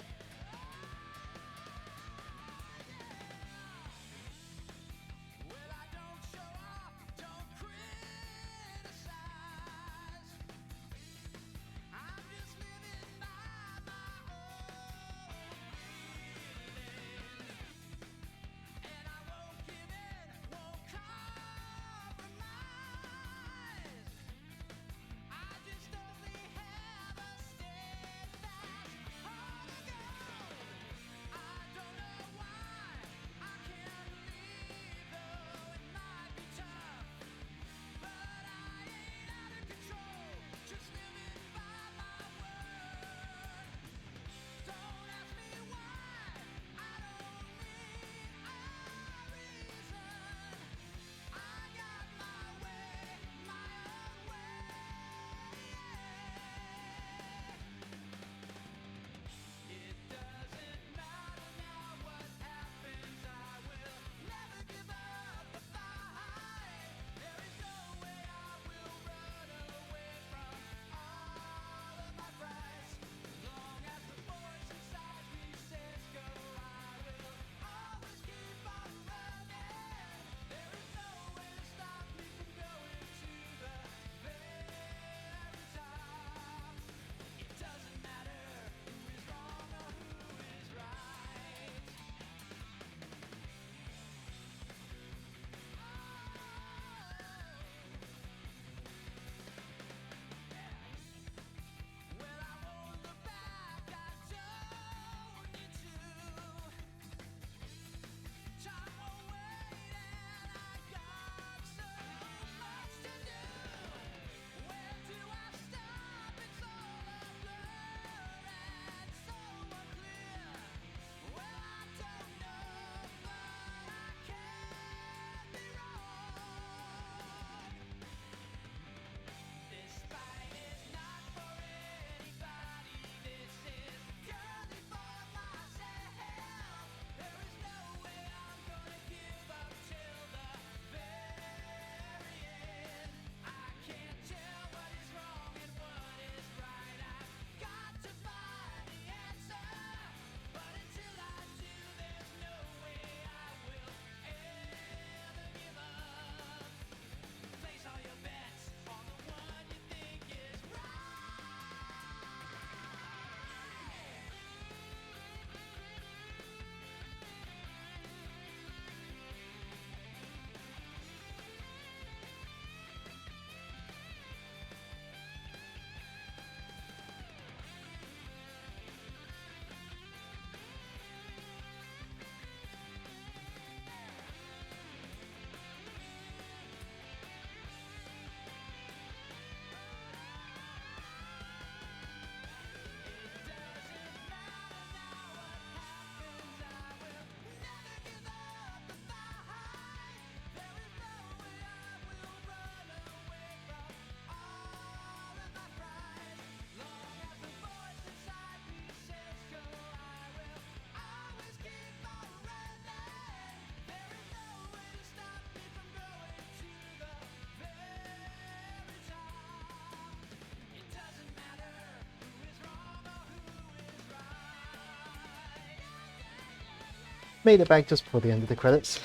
[SPEAKER 1] made it back just before the end of the credits.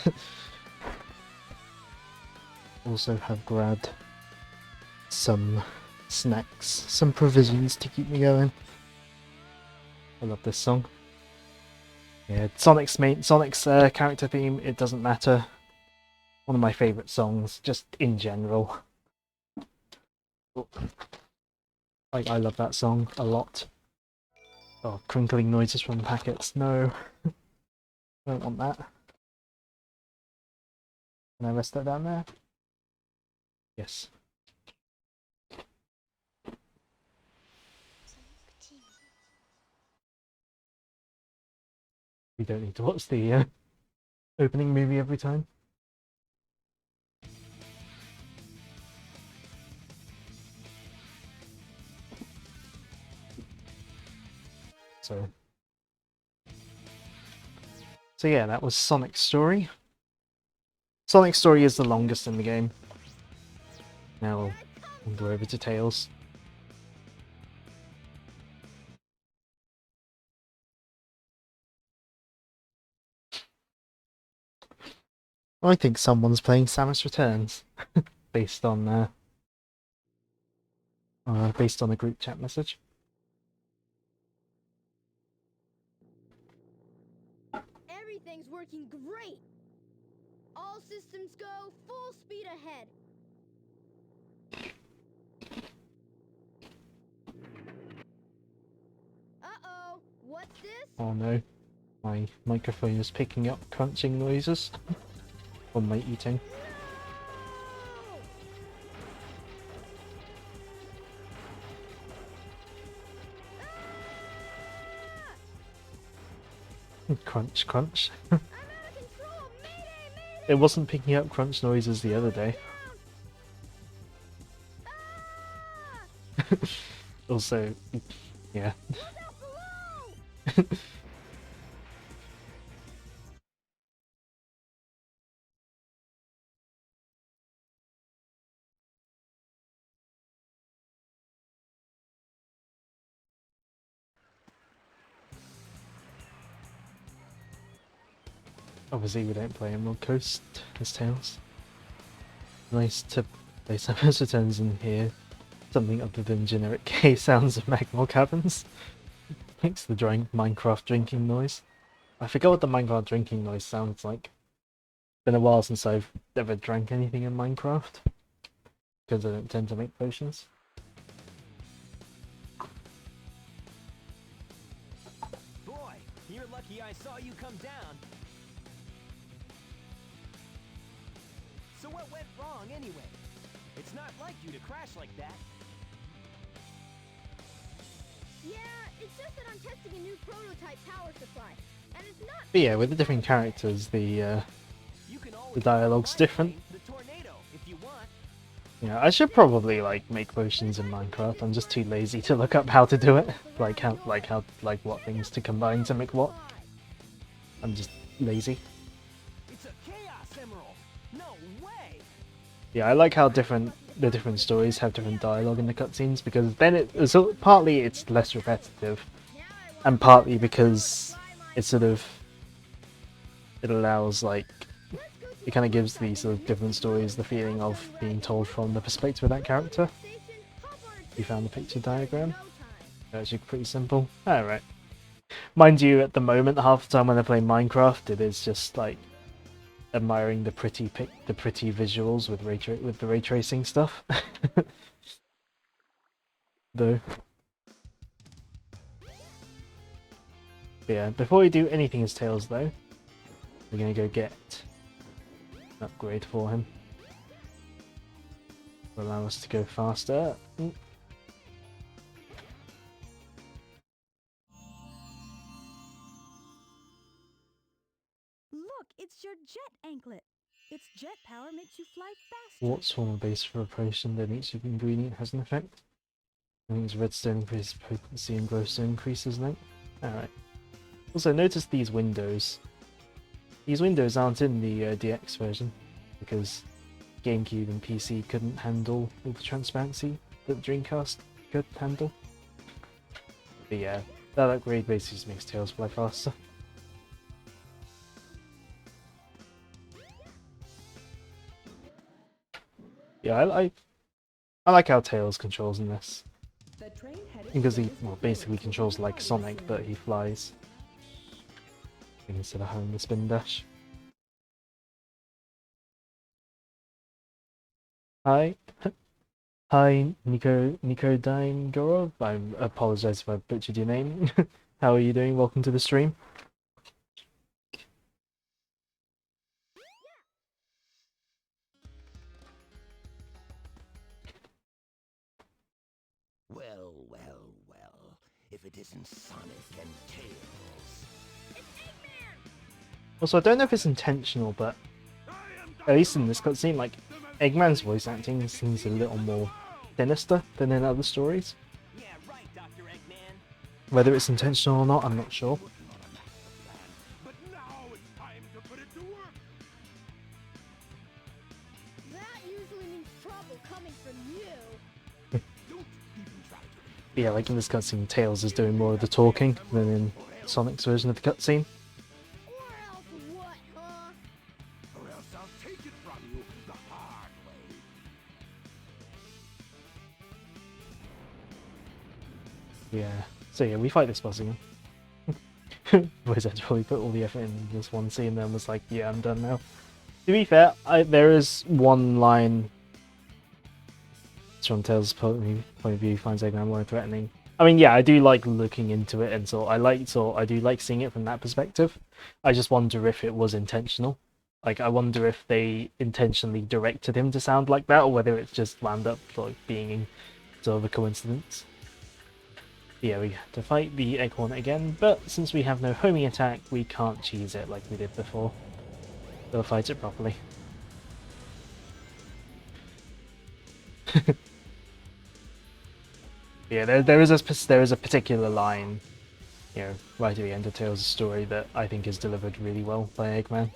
[SPEAKER 1] Also have grabbed some snacks, some provisions to keep me going. I love this song. Yeah, Sonic's character theme, it doesn't matter. One of my favourite songs, just in general. Like, I love that song a lot. Oh, crinkling noises from the packets. No. I don't want that. Can I rest that down there? Yes. We don't need to watch the opening movie every time. So yeah, that was Sonic's story. Sonic's story is the longest in the game. Now we'll go over to Tails. I think someone's playing Samus Returns, based on a group chat message.
[SPEAKER 4] Everything's working great. All systems go, full speed ahead. Uh-oh, what's this?
[SPEAKER 1] Oh no, my microphone is picking up crunching noises from my eating. Crunch, crunch.
[SPEAKER 4] I'm out of control! Mayday, mayday!
[SPEAKER 1] It wasn't picking up crunch noises the other day.
[SPEAKER 4] Ah!
[SPEAKER 1] Also, yeah.
[SPEAKER 4] Look out below!
[SPEAKER 1] Obviously we don't play Emerald Coast as Tails. Nice to play Samus Returns and hear something other than generic K sounds of Magma Caverns. Makes the Minecraft drinking noise. I forgot what the Minecraft drinking noise sounds like. Been a while since I've ever drank anything in Minecraft, because I don't tend to make potions.
[SPEAKER 2] Boy, you're lucky I saw you come down. So what went wrong anyway? It's not like you to crash like that.
[SPEAKER 4] Yeah, it's just that I'm testing a new prototype power supply, and it's not.
[SPEAKER 1] But yeah, with the different characters, the
[SPEAKER 2] You can always
[SPEAKER 1] dialogue's
[SPEAKER 2] ride
[SPEAKER 1] different.
[SPEAKER 2] The tornado if you want.
[SPEAKER 1] Yeah, I should probably like make potions in Minecraft. I'm just too lazy to look up how to do it. Like what things to combine to make what. I'm just lazy.
[SPEAKER 2] It's a Chaos Emerald. No way.
[SPEAKER 1] Yeah, I like how the different stories have different dialogue in the cutscenes, because then partly it's less repetitive, and partly because it allows, like, it kind of gives these sort of different stories the feeling of being told from the perspective of that character. You found the picture diagram? Actually pretty simple. Alright. Mind you, at the moment, half the time when I play Minecraft, it is just like admiring the pretty visuals with the ray tracing stuff. Though. But yeah, before we do anything as Tails though, we're gonna go get an upgrade for him. To allow us to go faster.
[SPEAKER 5] Look, it's your jet anklet. Its jet power makes you fly faster.
[SPEAKER 1] What form of base for a potion then each ingredient has an effect? I think it's redstone increases potency and glowstone increases length. Alright. Also notice these windows. These windows aren't in the DX version, because GameCube and PC couldn't handle all the transparency that Dreamcast could handle. But yeah, that upgrade basically just makes Tails fly faster. Yeah, I like how Tails controls in this.
[SPEAKER 7] The train headed
[SPEAKER 1] Because he,
[SPEAKER 7] for
[SPEAKER 1] well,
[SPEAKER 7] Disney
[SPEAKER 1] basically
[SPEAKER 7] Village
[SPEAKER 1] controls
[SPEAKER 7] will
[SPEAKER 1] like
[SPEAKER 7] be
[SPEAKER 1] Sonic,
[SPEAKER 7] soon.
[SPEAKER 1] but he flies instead of having the spin dash. Hi. Hi, Nico Dine Gorov. I apologize if I butchered your name. How are you doing? Welcome to the stream.
[SPEAKER 3] Well, well, well. If it isn't Sonic and Tails.
[SPEAKER 1] Also, I don't know if it's intentional, but at least in this cutscene, like, Eggman's voice acting seems a little more sinister than in other stories.
[SPEAKER 2] Yeah, right, Dr. Eggman.
[SPEAKER 1] Whether it's intentional or not, I'm not sure.
[SPEAKER 3] But now it's time to put it to work.
[SPEAKER 4] That usually means trouble coming from you.
[SPEAKER 3] Don't even try to.
[SPEAKER 1] But yeah, like in this cutscene, Tails is doing more of the talking than in Sonic's version of the cutscene.
[SPEAKER 4] Or else what, huh?
[SPEAKER 3] Or else I'll take it from you the hard way.
[SPEAKER 1] Yeah. So yeah, we fight this boss again. Voice actor probably put all the effort in this one scene, then was like, "Yeah, I'm done now." To be fair, there is one line from Tails' point of view finds Eggman more threatening. I mean, yeah, I do like looking into it, and I do like seeing it from that perspective. I just wonder if it was intentional. Like, I wonder if they intentionally directed him to sound like that, or whether it's just wound up like being sort of a coincidence. Yeah, we have to fight the Egg Hornet again, but since we have no homing attack, we can't cheese it like we did before. We'll fight it properly. Yeah, there is a particular line, you know, right at the end of Tails' story that I think is delivered really well by Eggman.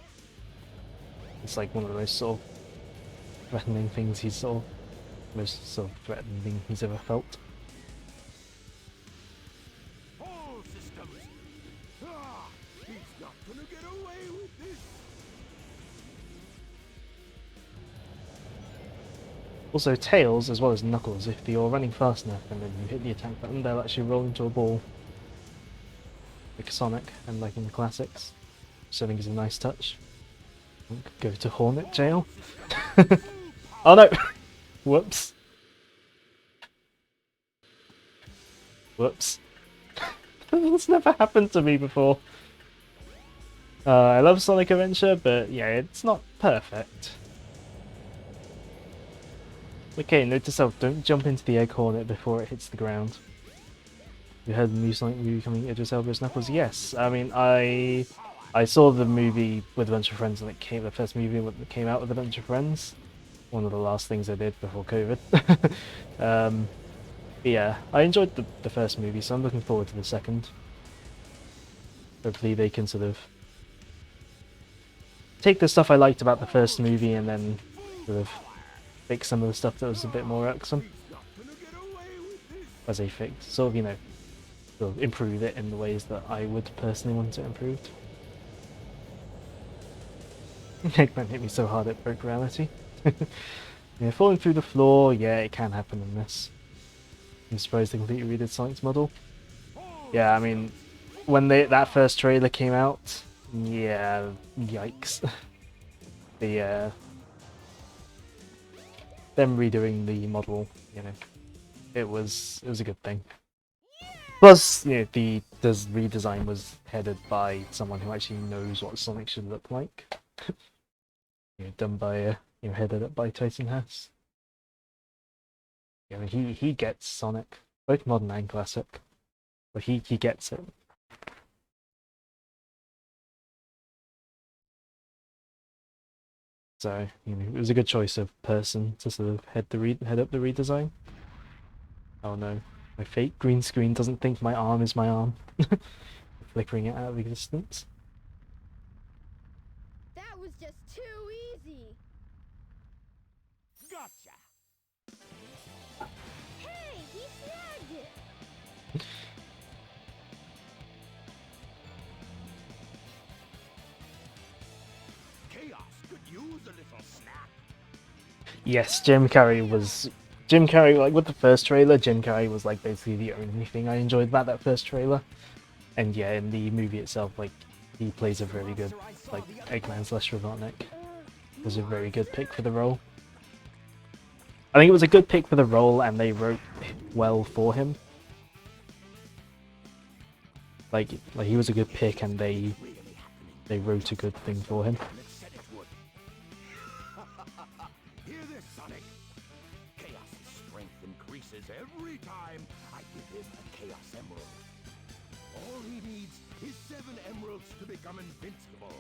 [SPEAKER 1] It's like one of the most sort of threatening things most sort of threatening thing he's ever felt.
[SPEAKER 3] All systems. Ah, he's not gonna get away with this.
[SPEAKER 1] Also, Tails, as well as Knuckles, if you're running fast enough and then you hit the attack button, they'll actually roll into a ball. Like Sonic, and like in the classics. Which I think is a nice touch. Go to Hornet jail. Oh no! Whoops. Whoops. That's never happened to me before. I love Sonic Adventure, but yeah, it's not perfect. Okay, note to self, don't jump into the Egg Hornet before it hits the ground. You heard the new Sonic movie coming, Idris Elba's Knuckles? Yes, I mean, I saw the movie with a bunch of friends when it came, the first movie that came out with a bunch of friends. One of the last things I did before COVID. But yeah, I enjoyed the first movie, so I'm looking forward to the second. Hopefully they can sort of take the stuff I liked about the first movie and then sort of fix some of the stuff that was a bit more irksome. As a fix, sort of, you know, sort of improve it in the ways that I would personally want it improved. Eggman hit me so hard it broke reality. Yeah, falling through the floor, yeah, it can happen in this. I'm surprised they completely redid Sonic's model. Yeah, I mean, when that first trailer came out, yeah, yikes. Them redoing the model, you know, it was a good thing. Plus, you know, the redesign was headed by someone who actually knows what Sonic should look like. You know, done by headed up by Tyson Hess. I mean, he gets Sonic, both modern and classic, but he gets it. So, you know, it was a good choice of person to sort of head up the redesign. Oh no, my fake green screen doesn't think my arm is my arm. Flickering it out of existence.
[SPEAKER 4] That was just too easy.
[SPEAKER 3] Gotcha.
[SPEAKER 4] Hey, he snagged it.
[SPEAKER 3] Chaos could use a little snap.
[SPEAKER 1] Yes, Jim Carrey was Jim Carrey. Like with the first trailer, Jim Carrey was like basically the only thing I enjoyed about that first trailer. And yeah, in the movie itself, like he plays a very good like Eggman/Robotnik. Was a very good pick for the role. I think it was a good pick for the role, and they wrote well for him. Like he was a good pick, and they wrote a good thing for him.
[SPEAKER 3] Hear this, Sonic. Chaos's strength increases every time I give him a Chaos Emerald. All he needs is 7 emeralds to become invincible.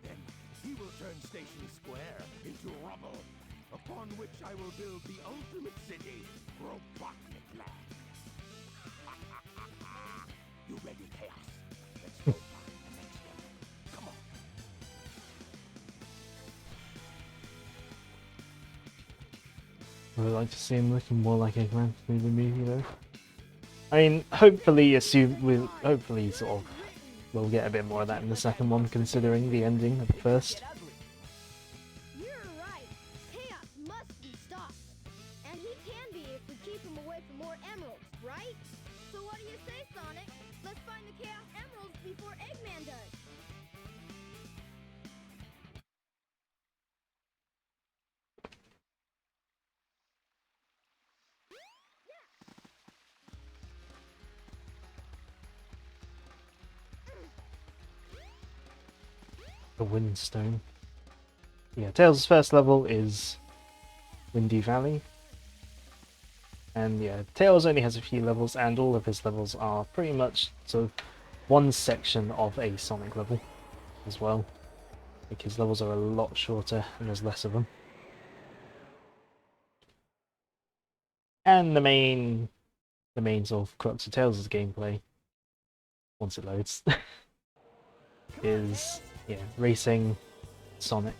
[SPEAKER 3] Then he will turn Station Square into rubble, upon which I will build the ultimate city, Robotnikland. You ready, Chaos? Let's go find the next emerald. Come on.
[SPEAKER 1] I would like to see him looking more like Eggman through the movie, though. I mean, hopefully sort of we'll get a bit more of that in the second one, considering the ending of the first.
[SPEAKER 4] You're right. Chaos must be stopped. And he can be if we keep him away from more emeralds, right? So what do you say, Sonic? Let's find the Chaos Emeralds before Eggman does.
[SPEAKER 1] The Windstone. Yeah, Tails' first level is Windy Valley. And yeah, Tails only has a few levels, and all of his levels are pretty much sort of one section of a Sonic level as well. Like his levels are a lot shorter and there's less of them. And the main sort of crux of Tails' gameplay, once it loads, is racing Sonic.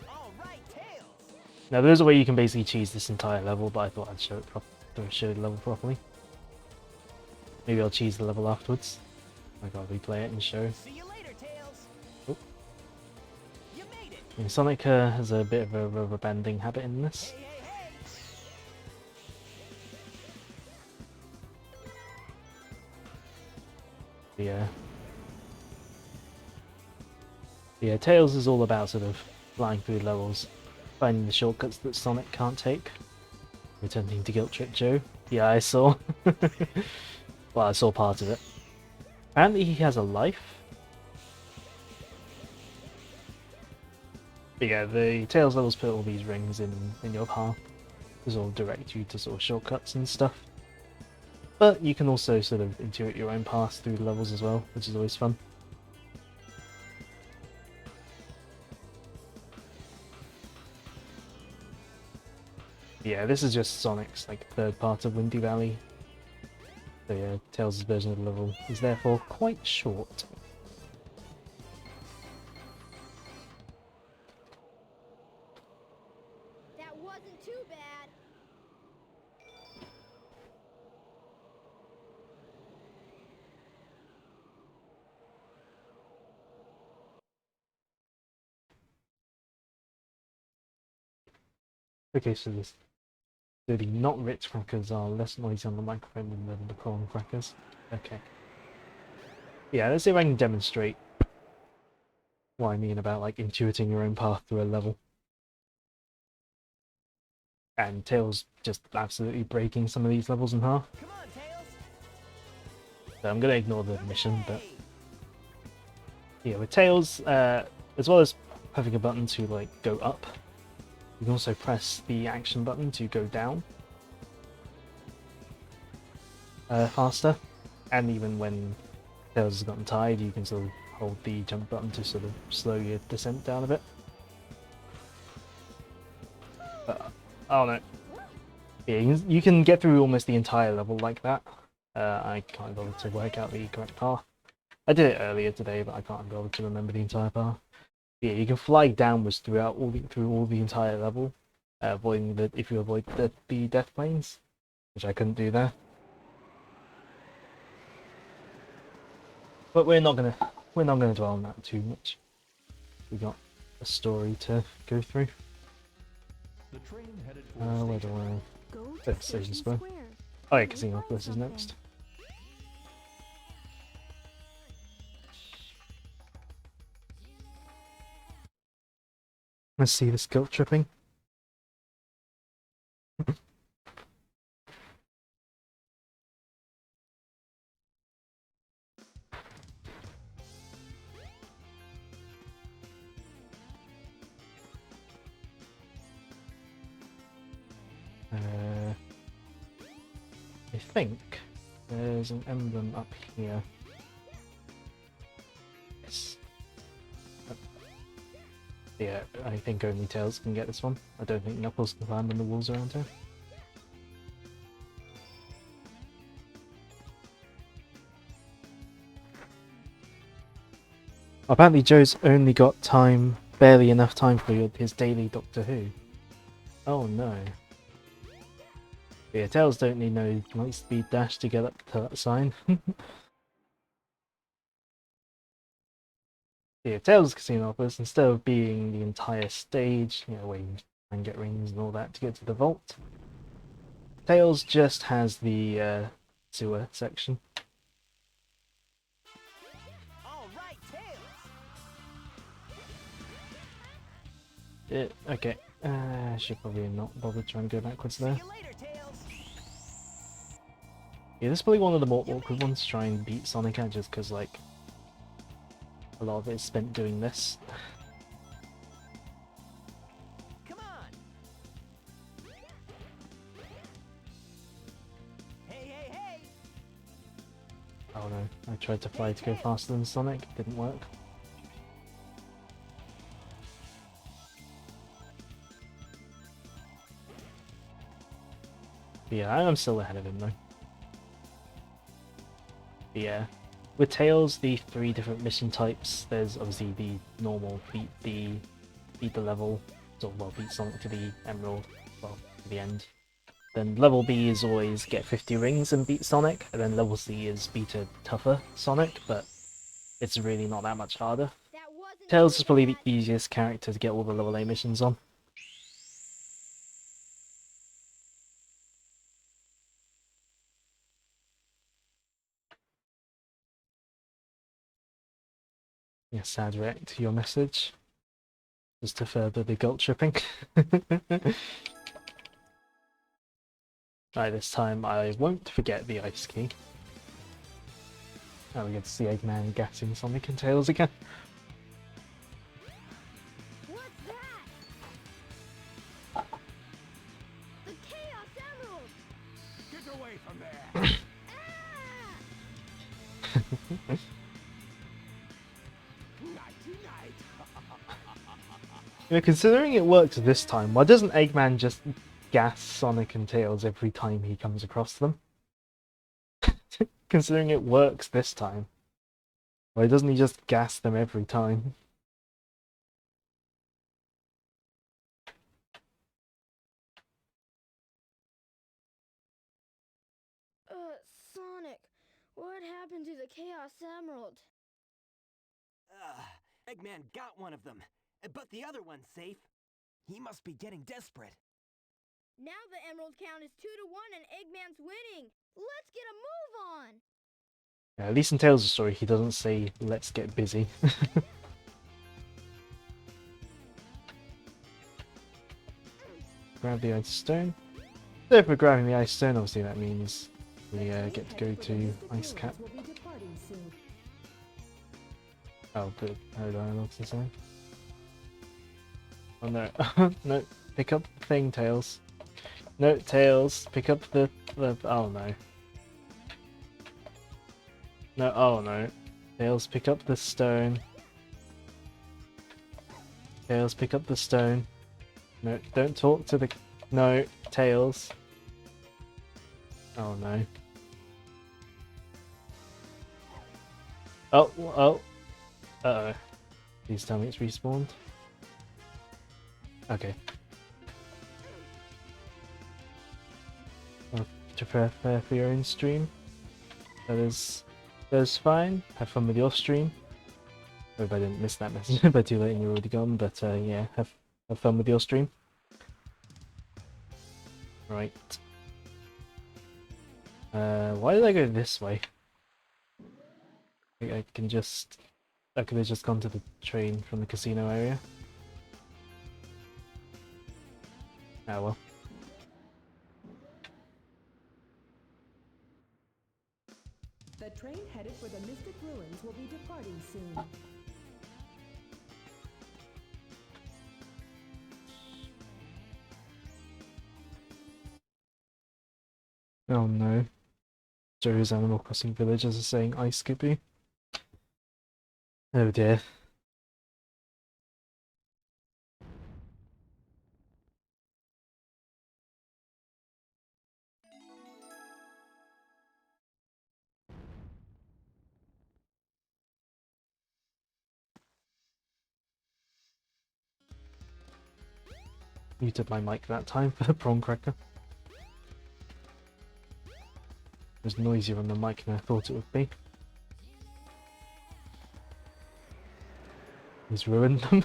[SPEAKER 2] All right, Tails.
[SPEAKER 1] Now there's a way you can basically cheese this entire level, but I thought I'd show the level properly. Maybe I'll cheese the level afterwards. I gotta replay it and show.
[SPEAKER 2] See you later, Tails.
[SPEAKER 1] Oh.
[SPEAKER 2] You made it.
[SPEAKER 1] Yeah, Sonic has a bit of a rubber banding habit in this.
[SPEAKER 2] Hey, hey, hey.
[SPEAKER 1] Yeah, Tails is all about sort of flying through levels, finding the shortcuts that Sonic can't take. Attempting to guilt trick Joe. Yeah, I saw. Well, I saw part of it. Apparently he has a life. But yeah, the Tails levels put all these rings in your path. This will direct you to sort of shortcuts and stuff. But you can also sort of intuit your own path through the levels as well, which is always fun. Yeah, this is just Sonic's like third part of Windy Valley. So yeah, Tails' version of the level is therefore quite short.
[SPEAKER 4] That wasn't too bad.
[SPEAKER 1] Okay, so the not Ritz crackers are less noisy on the microphone than the prawn crackers. Okay. Yeah, let's see if I can demonstrate what I mean about like intuiting your own path through a level. And Tails just absolutely breaking some of these levels in half.
[SPEAKER 2] Come on, Tails.
[SPEAKER 1] So I'm gonna ignore the mission, but yeah, with Tails, as well as having a button to like go up, you can also press the action button to go down faster. And even when Tails has gotten tired, you can sort of hold the jump button to sort of slow your descent down a bit. Oh no. Yeah, you can get through almost the entire level like that. I can't bother to work out the correct path. I did it earlier today, but I can't bother to remember the entire path. Yeah, you can fly downwards through all the entire level, avoiding if you avoid the death planes, which I couldn't do there. But we're not gonna dwell on that too much. We got a story to go through.
[SPEAKER 6] The train headed for
[SPEAKER 1] Where do
[SPEAKER 6] station.
[SPEAKER 1] I...
[SPEAKER 5] Go
[SPEAKER 1] That's
[SPEAKER 5] to
[SPEAKER 1] Station
[SPEAKER 5] Station
[SPEAKER 1] Square.
[SPEAKER 5] Square.
[SPEAKER 1] Oh yeah,
[SPEAKER 5] You'll
[SPEAKER 1] Casino
[SPEAKER 5] find
[SPEAKER 1] Plus is
[SPEAKER 5] something.
[SPEAKER 1] next. Let's see this guilt tripping. I think there's an emblem up here. Yes. Yeah, I think only Tails can get this one. I don't think Knuckles can climb on the walls around here. Apparently Joe's only got time, barely enough time for his daily Doctor Who. Oh no. Yeah, Tails don't need no light speed dash to get up to that sign. Yeah, Tails Casino Office, instead of being the entire stage, you know, where you can get rings and all that to get to the vault, Tails just has the sewer section.
[SPEAKER 2] All right, Tails.
[SPEAKER 1] Okay, I should probably not bother trying to go backwards there.
[SPEAKER 2] See you later, Tails.
[SPEAKER 1] Yeah, this is probably one of the more awkward ones to try and beat Sonic at, just because, like, a lot of it is spent doing this.
[SPEAKER 2] Come on. Hey, hey, hey.
[SPEAKER 1] Oh no, I tried to fly to go faster than Sonic, didn't work. But yeah, I'm still ahead of him though. But yeah, with Tails, the 3 different mission types, there's obviously the normal beat the level, sort of, well, beat Sonic to the Emerald, well, to the end. Then level B is always get 50 rings and beat Sonic, and then level C is beat a tougher Sonic, but it's really not that much harder.
[SPEAKER 4] That wasn't
[SPEAKER 1] Tails
[SPEAKER 4] too
[SPEAKER 1] is probably the
[SPEAKER 4] bad.
[SPEAKER 1] easiest character to get all the level A missions on. Yeah, sad react to your message. Just to further the guilt tripping. Right, this time I won't forget the ice key. Oh, we get to see Eggman gassing Sonic and Tails again.
[SPEAKER 4] What's that? The Chaos Emerald!
[SPEAKER 3] Get away from there!
[SPEAKER 4] Ah!
[SPEAKER 3] Nighty night!
[SPEAKER 1] You know, considering it works this time, why doesn't Eggman just gas Sonic and Tails every time he comes across them? Considering it works this time, why doesn't he just gas them every time?
[SPEAKER 4] Sonic, what happened to the Chaos Emerald?
[SPEAKER 2] Eggman got one of them, but the other one's safe. He must be getting desperate.
[SPEAKER 4] Now the emerald count is 2-1 and Eggman's winning. Let's get a move on.
[SPEAKER 1] Yeah, at least in Tails' story, he doesn't say, let's get busy. Grab the ice stone. So if we're grabbing the ice stone, obviously that means we get to go to Ice Cap. Oh, good. Hold on, what's the saying? Oh no. No, pick up the thing, Tails. No, Tails, pick up the... Oh no. No, oh no. Tails, pick up the stone. Tails, pick up the stone. No, don't talk to the... No, Tails. Oh no. Oh, oh. Uh-oh. Please tell me it's respawned. Okay. Well, to prepare for your own stream. That is fine. Have fun with your stream. Hope I didn't miss that message by too late and you're already gone, but yeah, have fun with your stream. Right. Why did I go this way? I can just... I could have just gone to the train from the casino area. Oh well.
[SPEAKER 7] The train headed for the Mystic Ruins will be departing soon.
[SPEAKER 1] Oh no. Joe's Animal Crossing villagers are saying ice Scoopy. Oh dear. Muted my mic that time for the prawn cracker. It was noisier on the mic than I thought it would be. He's ruined them.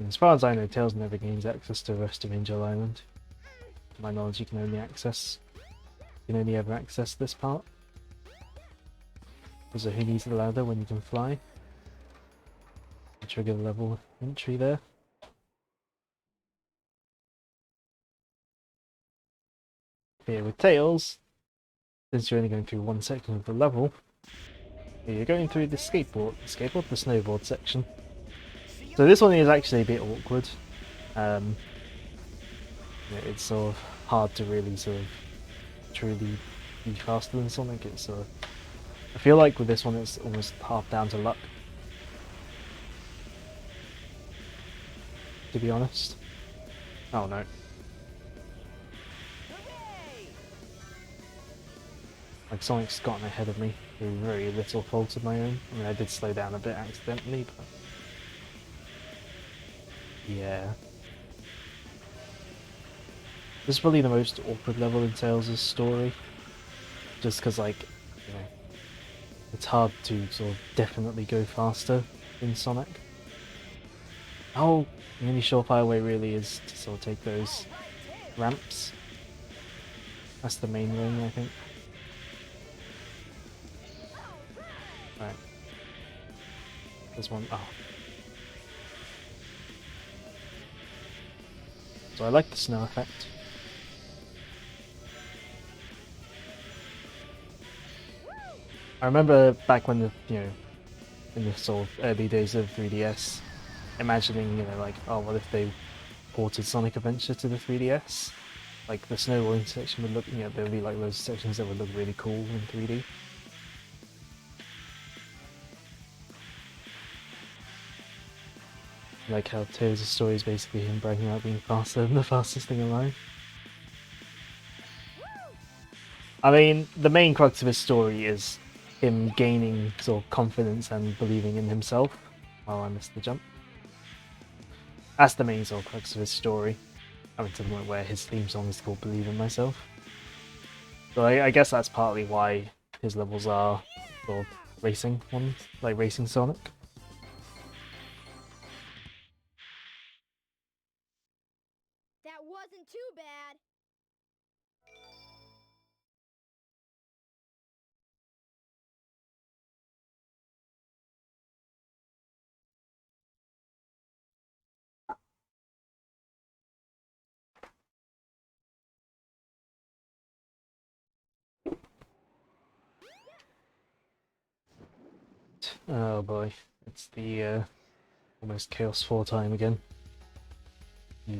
[SPEAKER 1] As far as I know, Tails never gains access to the rest of Angel Island. To my knowledge, you can only ever access this part. So who needs the ladder when you can fly? Trigger the level entry there. Here with Tails, since you're only going through one section of the level, you're going through the snowboard section. So this one is actually a bit awkward. It's sort of hard to really sort of truly be faster than Sonic. It's sort of, I feel like with this one it's almost half down to luck, to be honest. Oh no. Like Sonic's gotten ahead of me through very little fault of my own. I mean, I did slow down a bit accidentally, but yeah. This is probably the most awkward level in Tails' story, just because, like, you know, it's hard to sort of definitely go faster in Sonic. Oh, the only surefire way really is to sort of take those ramps. That's the main way, I think. Right. There's one. Oh. So I like the snow effect. I remember back when in the sort of early days of 3DS, imagining, like, oh, what if they ported Sonic Adventure to the 3DS? Like, the snowboarding section would look, there'll be like those sections that would look really cool in 3D. Like how Tails' story is basically him bragging about being faster than the fastest thing alive. I mean, the main crux of his story is him gaining sort of confidence and believing in himself. Oh, I missed the jump. That's the main sort of crux of his story. I mean, to the point where his theme song is called Believe in Myself. So I guess that's partly why his levels are sort of racing ones, like Racing Sonic.
[SPEAKER 4] That wasn't too bad.
[SPEAKER 1] Oh boy, it's the almost Chaos 4 time again. Ugh.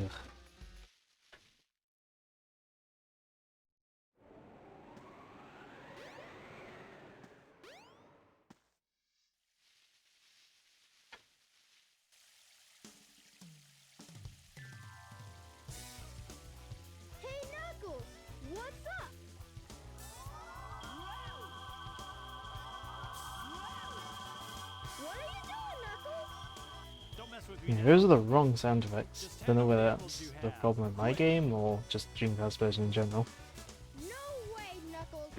[SPEAKER 4] Hey, Knuckles! What's up? What are you doing, Knuckles?
[SPEAKER 3] Don't mess
[SPEAKER 2] mess with me
[SPEAKER 1] Yeah,
[SPEAKER 2] now.
[SPEAKER 1] those are the wrong sound effects. Don't know whether that's the problem in my game or just Dreamcast version in general.
[SPEAKER 4] No way, Knuckles!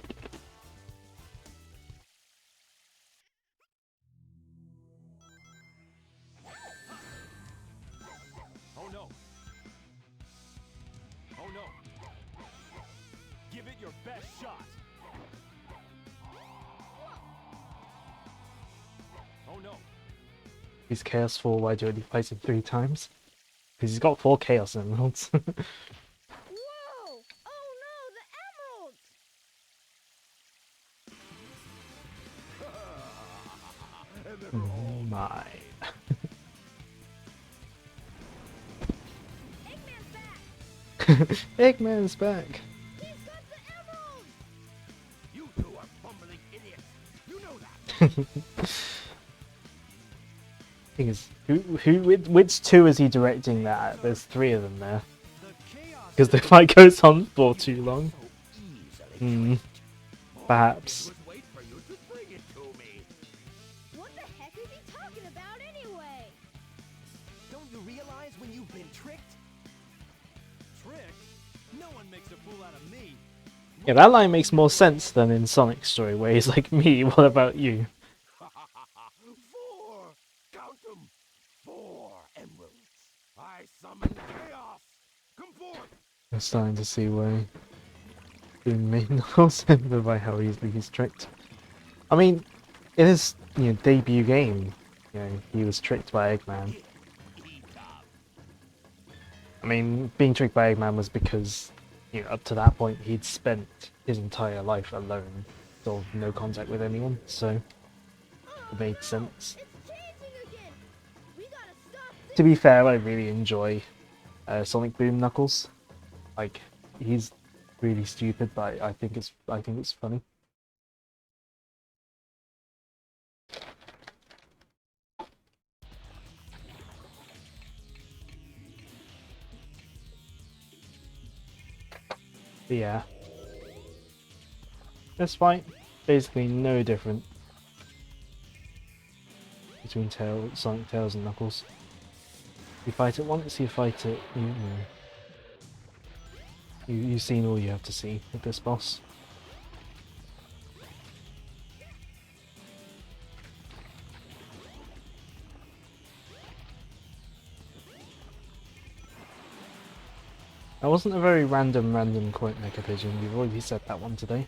[SPEAKER 2] Oh no. Oh no. Give it your best shot. Oh no.
[SPEAKER 1] He's Chaos 4, why do you only fight him 3 times? Because he's got 4 Chaos Emeralds.
[SPEAKER 4] Whoa! Oh no, the emeralds!
[SPEAKER 1] Oh my.
[SPEAKER 4] Eggman's back!
[SPEAKER 1] Eggman's back!
[SPEAKER 4] He's got the emeralds!
[SPEAKER 3] You two are fumbling idiots. You know that.
[SPEAKER 1] Thing is, which 2 is he directing that at? There's 3 of them there.
[SPEAKER 2] The chaos
[SPEAKER 1] Because the fight goes on for too long.
[SPEAKER 3] So easily.
[SPEAKER 1] Hmm. Perhaps.
[SPEAKER 3] Would wait for you to bring it to me.
[SPEAKER 4] What the heck is he talking about anyway?
[SPEAKER 2] Don't you realize when you've been tricked? Tricked? No one makes a fool out of me.
[SPEAKER 1] Yeah, that line makes more sense than in Sonic's story, where he's like, me, what about you?
[SPEAKER 3] 4! Count them! 4 emeralds. I summon chaos. Come forth.
[SPEAKER 1] I'm starting to see why Boom made no sense by how easily he's tricked. I mean, in his debut game, he was tricked by Eggman. I mean, being tricked by Eggman was because, up to that point, he'd spent his entire life alone, sort of no contact with anyone, so it made sense.
[SPEAKER 4] It's changing again! We gotta stop this!
[SPEAKER 1] To be fair, I really enjoy Sonic Boom Knuckles. Like, he's really stupid, but I think it's funny. But yeah, this fight basically no different between Sonic, Tails, and Knuckles. You fight it once, you fight it. You've seen all you have to see with this boss. That wasn't a very random quote, Mecha Pigeon. You've already said that one today.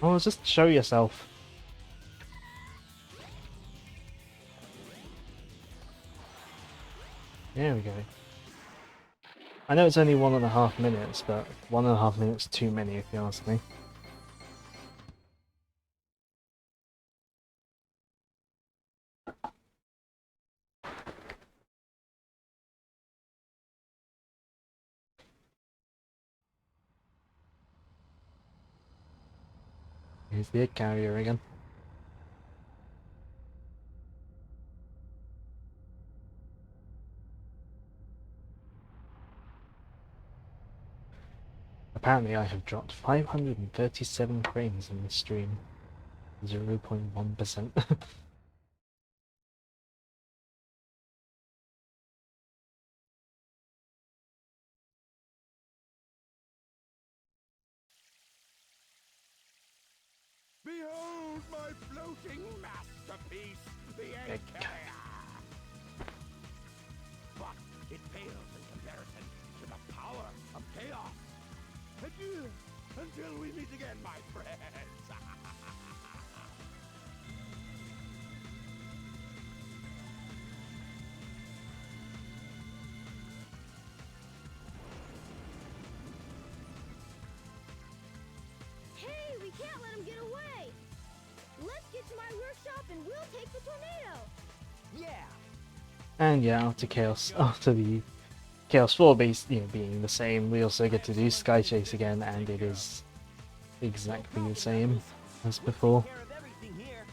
[SPEAKER 1] Oh, just show yourself. There we go. I know it's only 1.5 minutes, but 1.5 minutes too many if you ask me. Here's the egg carrier again. Apparently I have dropped 537 frames in this stream. 0.1%.
[SPEAKER 3] Behold my floating masterpiece, the egg
[SPEAKER 1] Egg
[SPEAKER 3] carrier. But it pales in comparison to the power of chaos. Adieu, until we meet again, my friends.
[SPEAKER 4] can't let him get away! Let's get to my workshop and we'll take the tornado!
[SPEAKER 2] Yeah.
[SPEAKER 1] And yeah, after the Chaos 4 base, being the same, we also get to do Sky Chase again, and it is exactly the same as before.
[SPEAKER 2] Take care of everything here.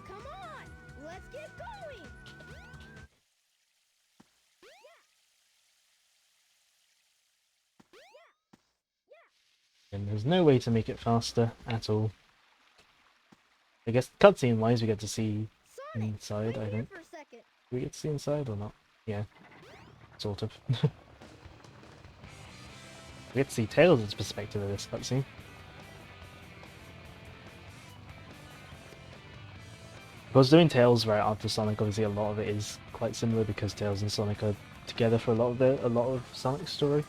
[SPEAKER 4] Come on! Let's get going!
[SPEAKER 1] And there's no way to make it faster at all. I guess cutscene wise we get to see
[SPEAKER 4] Sonic,
[SPEAKER 1] inside,
[SPEAKER 4] wait
[SPEAKER 1] I
[SPEAKER 4] here
[SPEAKER 1] think.
[SPEAKER 4] for a second.
[SPEAKER 1] Do we get to see inside or not? Yeah. Sort of. We get to see Tails' perspective of this cutscene. Because doing Tails right after Sonic, obviously a lot of it is quite similar because Tails and Sonic are together for a lot of Sonic's story.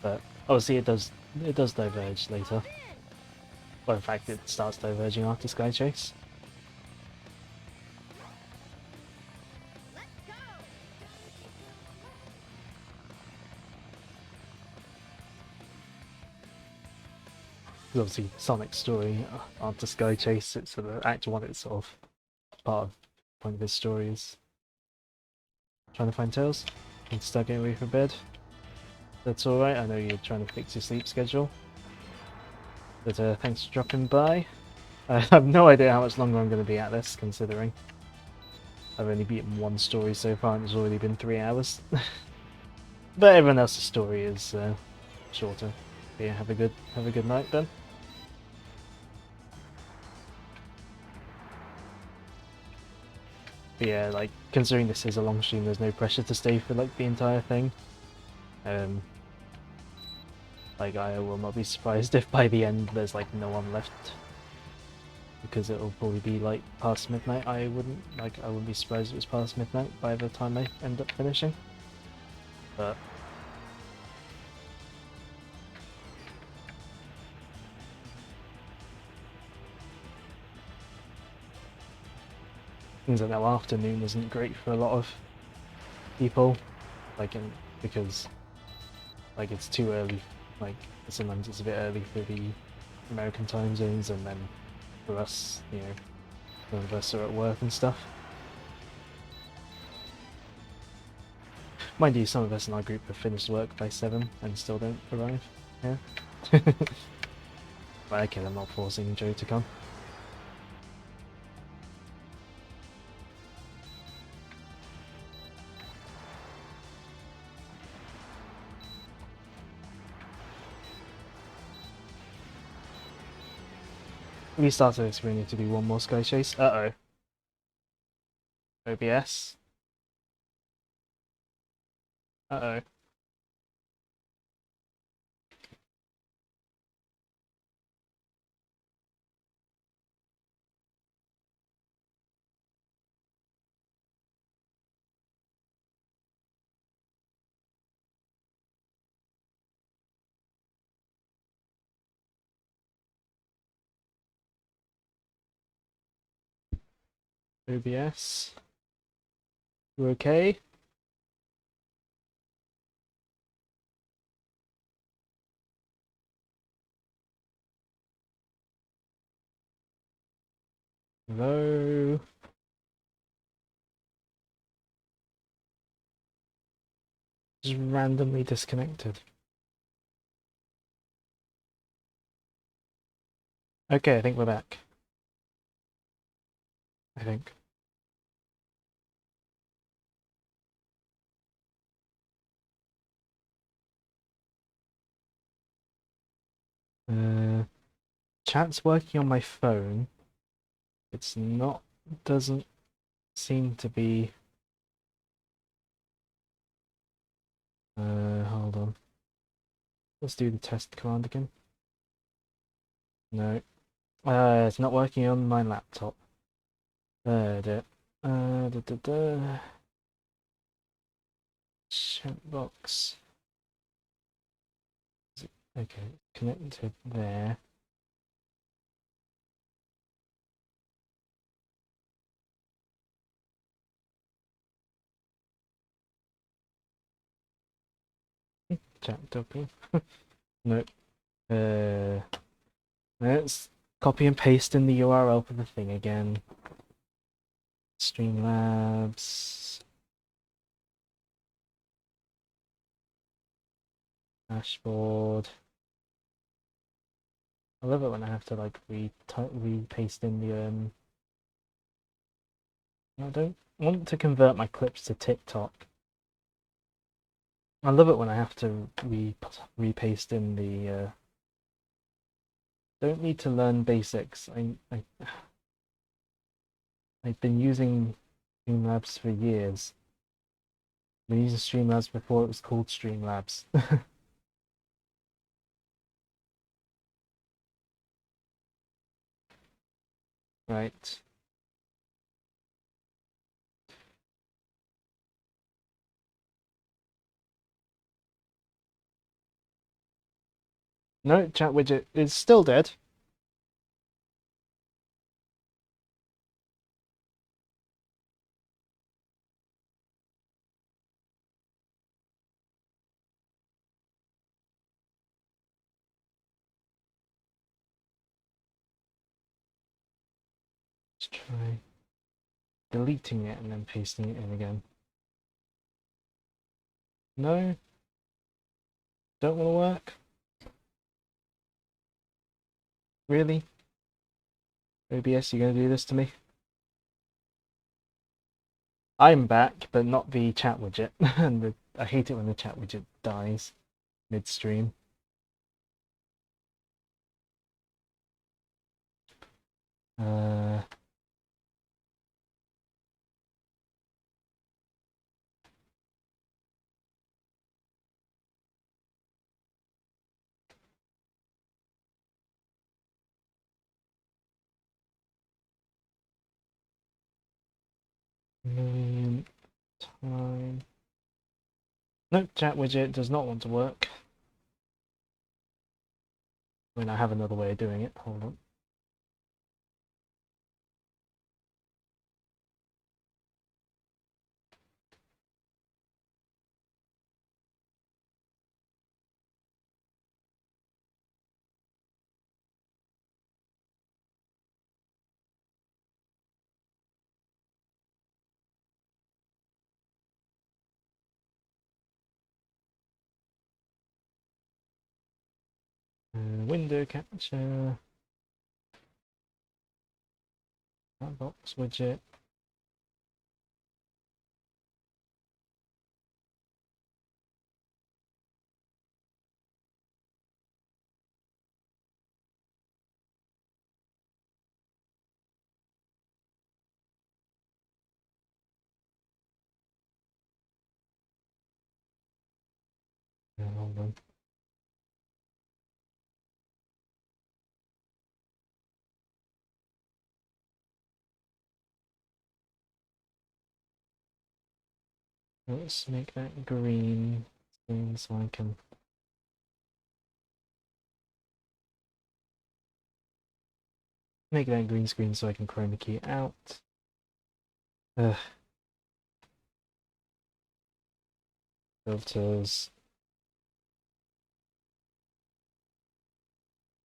[SPEAKER 1] But obviously it does diverge later. Well, in fact, it starts diverging after Sky Chase.
[SPEAKER 4] Let's go!
[SPEAKER 1] 'Cause obviously Sonic's story after Sky Chase, it's sort of Act 1 itself. Part of the point of his story is trying to find Tails and start getting ready for bed. That's alright, I know you're trying to fix your sleep schedule. But thanks for dropping by. I have no idea how much longer I'm going to be at this, considering I've only beaten one story so far and it's already been 3 hours. But everyone else's story is shorter. Yeah, have a good night then. But yeah, like, considering this is a long stream, there's no pressure to stay for like the entire thing. Like, I will not be surprised if by the end there's like no one left, because it'll probably be like past midnight. I wouldn't be surprised if it was past midnight by the time I end up finishing. But things like now afternoon isn't great for a lot of people, because like it's too early. Like sometimes it's a bit early for the American time zones, and then for us, some of us are at work and stuff. Mind you, some of us in our group have finished work by 7 and still don't arrive. Yeah. But okay, I'm not forcing Joe to come. We started this, we need to do one more Sky Chase. Uh-oh. OBS. Uh-oh. OBS. You okay? Hello? Just randomly disconnected. Okay, I think we're back. I think. Chat's working on my phone. It's not, doesn't seem to be. Hold on. Let's do the test command again. No. It's not working on my laptop. Chat box. Okay, connected there. Chat open. Nope. Let's copy and paste in the URL for the thing again. Streamlabs. Dashboard. I love it when I have to like re-paste in the I don't want to convert my clips to TikTok. I love it when I have to re-paste in the don't need to learn basics. I've been using Streamlabs for years. I've been using Streamlabs before it was called Streamlabs. Right. No, chat widget is still dead. Let's try deleting it and then pasting it in again. No? Don't want to work? Really? OBS, you gonna do this to me? I'm back, but not the chat widget. And I hate it when the chat widget dies midstream. Uh, Million time. Nope, chat widget does not want to work. I mean, I have another way of doing it. Hold on. Window capture. That box widget. Hold on. Let's make that green screen so I can make that green screen so I can chroma key it out. Ugh. Filters.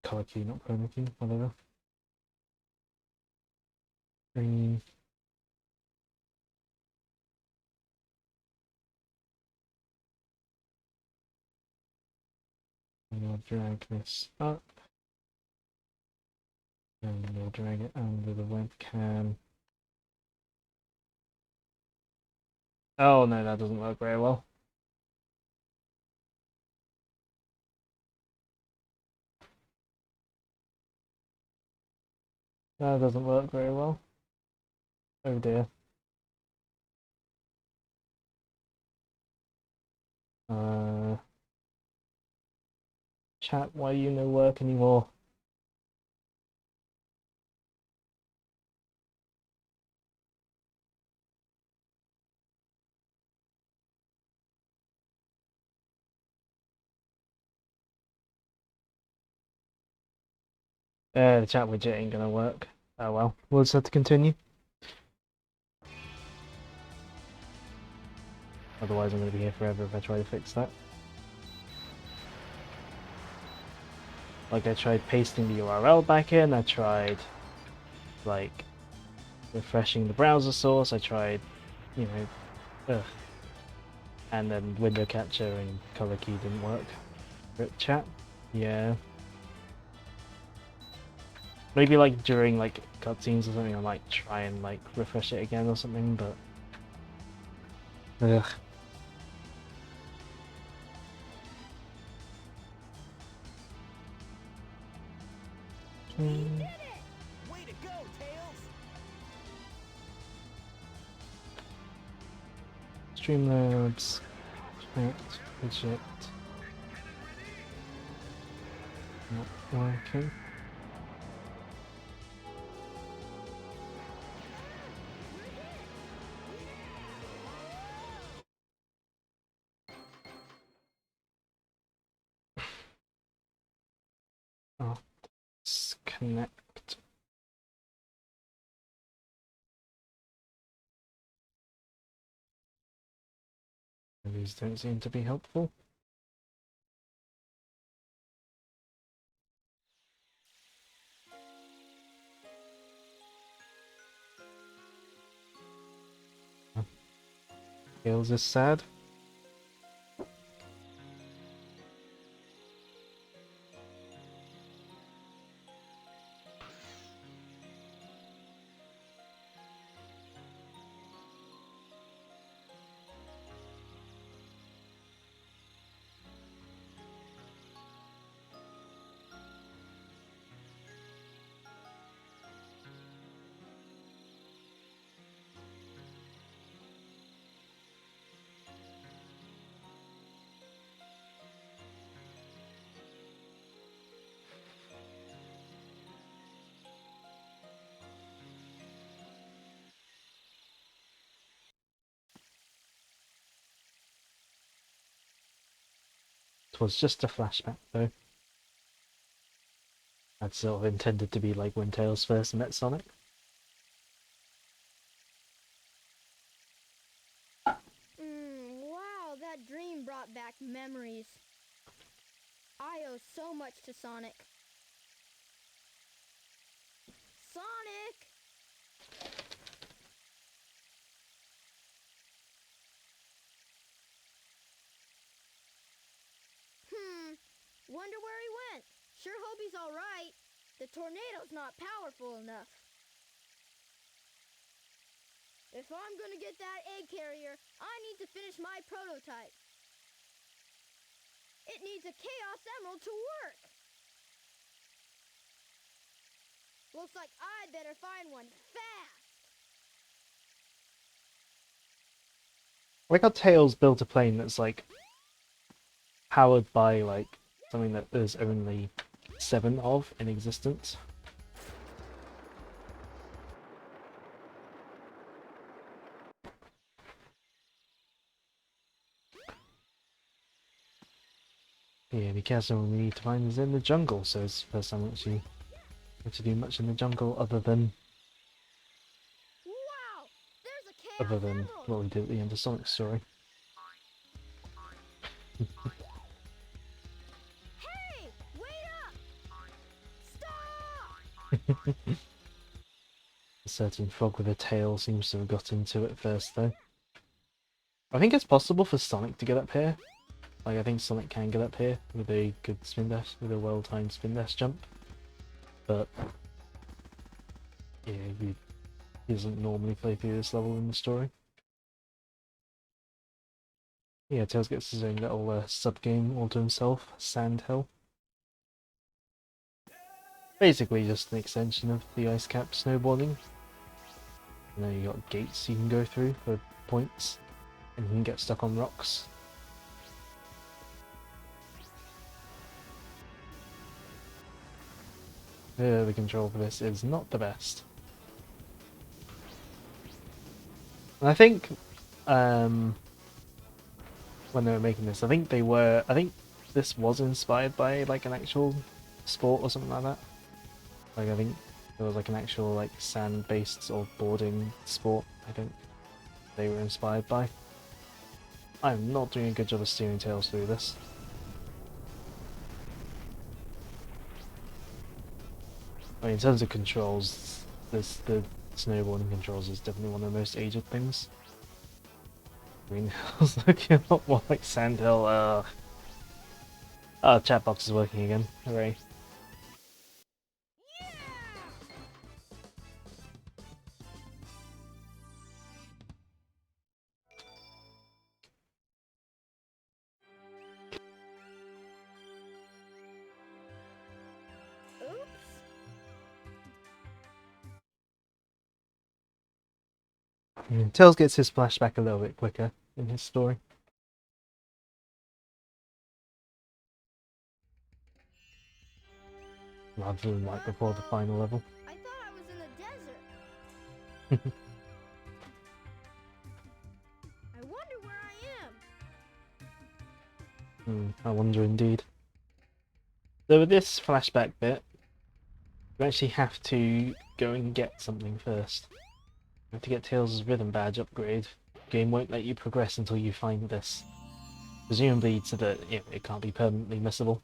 [SPEAKER 1] Color key, not chroma key, whatever. Green. And I'll drag this up. And we'll drag it under the webcam. Oh no, that doesn't work very well. That doesn't work very well. Oh dear. Chat, why you no work anymore? The chat widget ain't gonna work. Oh well, we'll just have to continue. Otherwise I'm gonna be here forever if I try to fix that. Like I tried pasting the URL back in, I tried like refreshing the browser source, I tried, you know, ugh. And then window catcher and color key didn't work. Rip chat? Yeah. Maybe like during like cutscenes or something I might try and like refresh it again or something, but ugh.
[SPEAKER 2] He did it! Way to go, Tails!
[SPEAKER 1] Streamlabs, chat, widget, not working. Oh, disconnect. These don't seem to be helpful. Tails is sad. It was just a flashback though. That's sort of intended to be like when Tails first met Sonic.
[SPEAKER 4] Wow, that dream brought back memories. I owe so much to Sonic. Sonic! Wonder where he went. Sure hope he's alright. The tornado's not powerful enough. If I'm gonna get that egg carrier, I need to finish my prototype. It needs a Chaos Emerald to work. Looks like I better find one fast.
[SPEAKER 1] Like how Tails built a plane that's like powered by like something that there's only 7 of in existence. Yeah, the Chaos Emerald we need to find is in the jungle, so it's the first time we actually get to do much in the jungle other than
[SPEAKER 4] Wow! There's a Chaos Emerald!
[SPEAKER 1] what we did at the end of Sonic's story.
[SPEAKER 4] Hey! Wait up! Stop!
[SPEAKER 1] A certain frog with a tail seems to have got into it first though. I think it's possible for Sonic to get up here. Like I think Sonic can get up here with a good spin dash, with a well-timed spin dash jump. But yeah, he doesn't normally play through this level in the story. Yeah, Tails gets his own little sub-game all to himself, Sandhill. Basically just an extension of the ice cap snowboarding. And then you got gates you can go through for points, and you can get stuck on rocks. The control for this is not the best. And I think when they were making this, I think this was inspired by like an actual sport or something like that. Like I think there was like an actual like sand-based sort of boarding sport, I think they were inspired by. I'm not doing a good job of steering Tails through this. I mean, in terms of controls, the snowboarding controls is definitely one of the most aged things. Green Hill's looking a lot more like Sandhill. Chat box is working again. Hooray.
[SPEAKER 4] Oops.
[SPEAKER 1] Tails gets his flashback a little bit quicker in his story. Rather than right before the final level.
[SPEAKER 4] I thought I was in the desert. I wonder where I am.
[SPEAKER 1] I wonder indeed. So with this flashback bit, you actually have to go and get something first. You have to get Tails' rhythm badge upgrade. The game won't let you progress until you find this. Presumably so that it can't be permanently missable.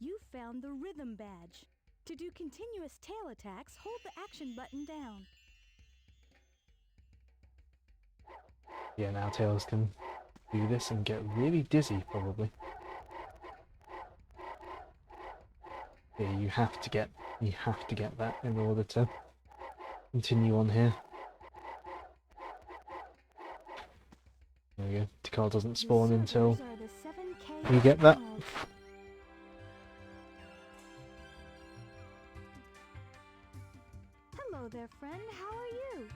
[SPEAKER 5] You found the rhythm badge. To do continuous tail attacks, hold the action button down.
[SPEAKER 1] Yeah, now Tails can do this and get really dizzy, probably. Yeah, you have to get that in order to continue on here. There we go. Tikal doesn't spawn until
[SPEAKER 5] Servers are the 7K
[SPEAKER 1] you get that.
[SPEAKER 5] channels. Hello there, friend. How are you?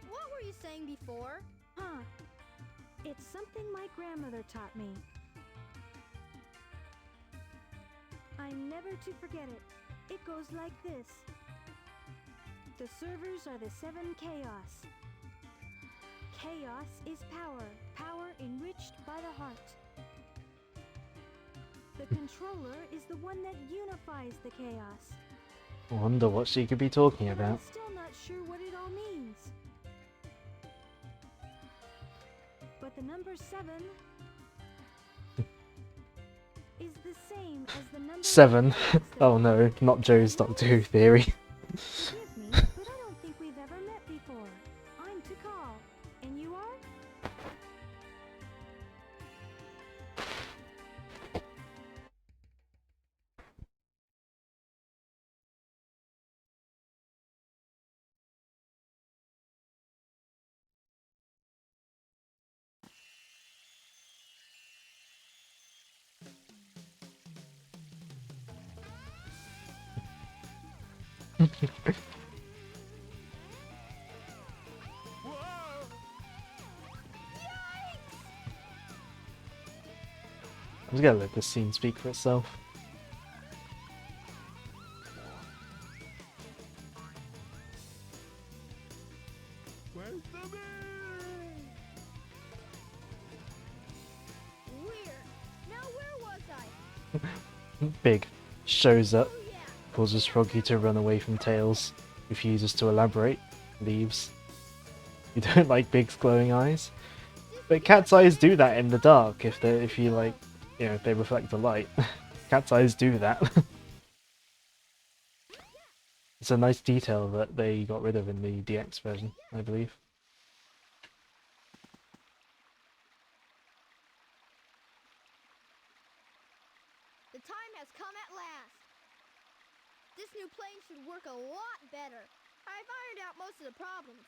[SPEAKER 4] What were you saying before?
[SPEAKER 5] Huh. It's something my grandmother taught me. I'm never to forget it. It goes like this. The servers are the 7 chaos. Chaos is power. Power enriched by the heart. The controller is the one that unifies the chaos.
[SPEAKER 1] I wonder what she could be talking
[SPEAKER 5] But I'm
[SPEAKER 1] about.
[SPEAKER 5] still not sure what it all means. But the number 7 is the same as the number
[SPEAKER 1] 7.
[SPEAKER 5] 6 that
[SPEAKER 1] Oh no, not Joe's Doctor Who theory.
[SPEAKER 5] Forgive me, but I don't think we've ever met before. I'm Tikal, and you are?
[SPEAKER 1] I'm just gonna let this scene speak for itself.
[SPEAKER 3] Where's the man?
[SPEAKER 4] Weird. Now where was I?
[SPEAKER 1] Big shows up,
[SPEAKER 4] Oh yeah.
[SPEAKER 1] causes Froggy to run away from Tails, refuses to elaborate, leaves. You don't like Big's glowing eyes? But cat's eyes do that in the dark if you like, if they reflect the light. Cat's eyes do that. It's a nice detail that they got rid of in the DX version, I believe.
[SPEAKER 4] The time has come at last. This new plane should work a lot better. I've ironed out most of the problems.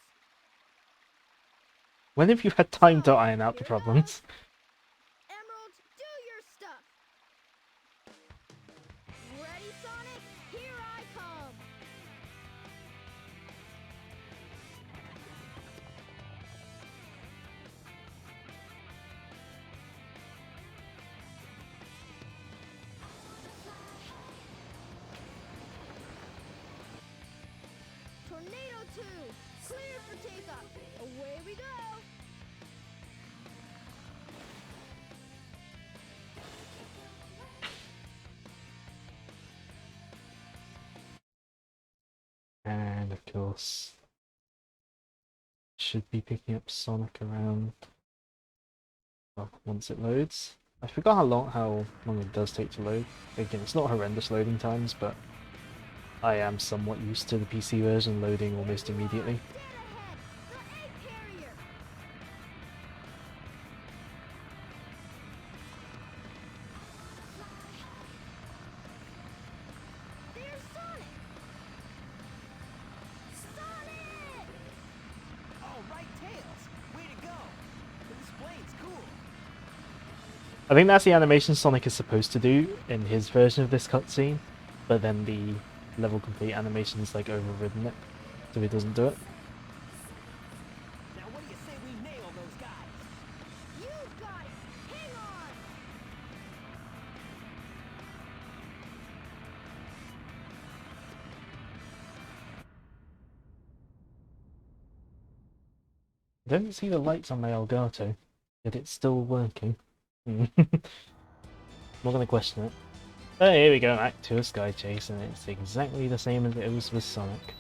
[SPEAKER 1] When have you had time to iron out the problems?
[SPEAKER 4] Emeralds, do your stuff. Ready, Sonic? Here I come. Tornado 2, clear for takeoff. Away we go.
[SPEAKER 1] And of course, should be picking up Sonic around, well, once it loads. I forgot how long it does take to load. Again, it's not horrendous loading times, but I am somewhat used to the PC version loading almost immediately.
[SPEAKER 4] Dead ahead! The egg carrier! There's Sonic! Sonic!
[SPEAKER 2] All right, Tails. Way to go. This blade's cool.
[SPEAKER 1] I think that's the animation Sonic is supposed to do in his version of this cutscene, but then the level complete animation is like overridden it, so he doesn't do it.
[SPEAKER 2] Now, what do you say we nail those guys?
[SPEAKER 4] You got it! Hang on!
[SPEAKER 1] I don't see the lights on my Elgato, yet it's still working. Not gonna question it. Oh, here we go, Act 2 of Sky Chase, and it's exactly the same as it was with Sonic.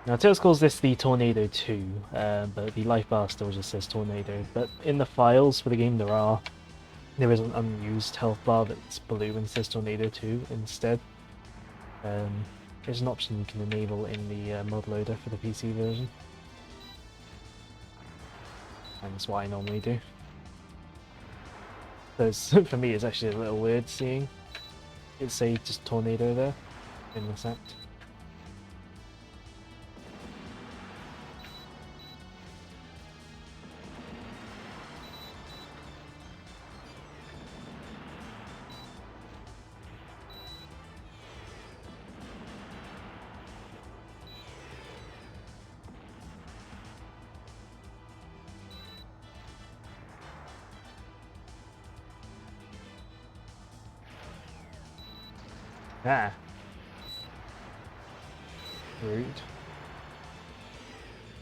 [SPEAKER 1] Now, Tails calls this the Tornado 2, but the life bar still just says Tornado. But in the files for the game, there is an unused health bar that's blue and says Tornado 2 instead. There's an option you can enable in the mod loader for the PC version. And that's what I normally do. So for me, it's actually a little weird seeing it say just Tornado there in this act. Ah. Rude.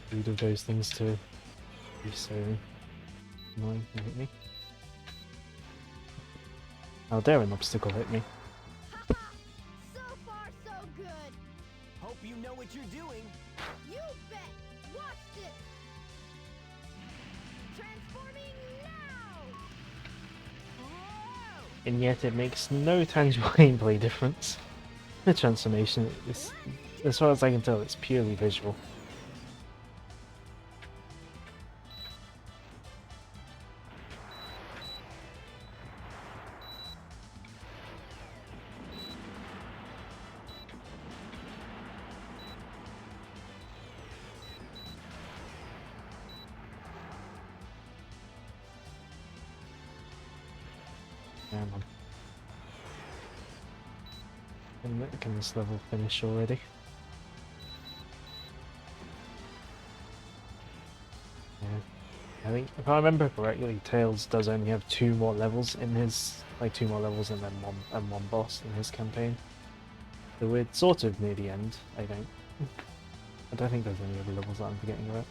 [SPEAKER 1] Rude of those things to be so annoying and hit me. How dare an obstacle hit me?
[SPEAKER 4] So far, so good!
[SPEAKER 2] Hope you know what you're doing.
[SPEAKER 4] You bet! Watch this! Transforming now! Whoa!
[SPEAKER 1] And yet it makes no tangible gameplay difference. The transformation is, as far as I can tell, it's purely visual. Damn, can this level finish already? Yeah. I think, if I remember correctly, Tails does only have 2 more levels in his, like 2 more levels and then one boss in his campaign. So we're sort of near the end, I think. I don't think there's any other levels that I'm forgetting about.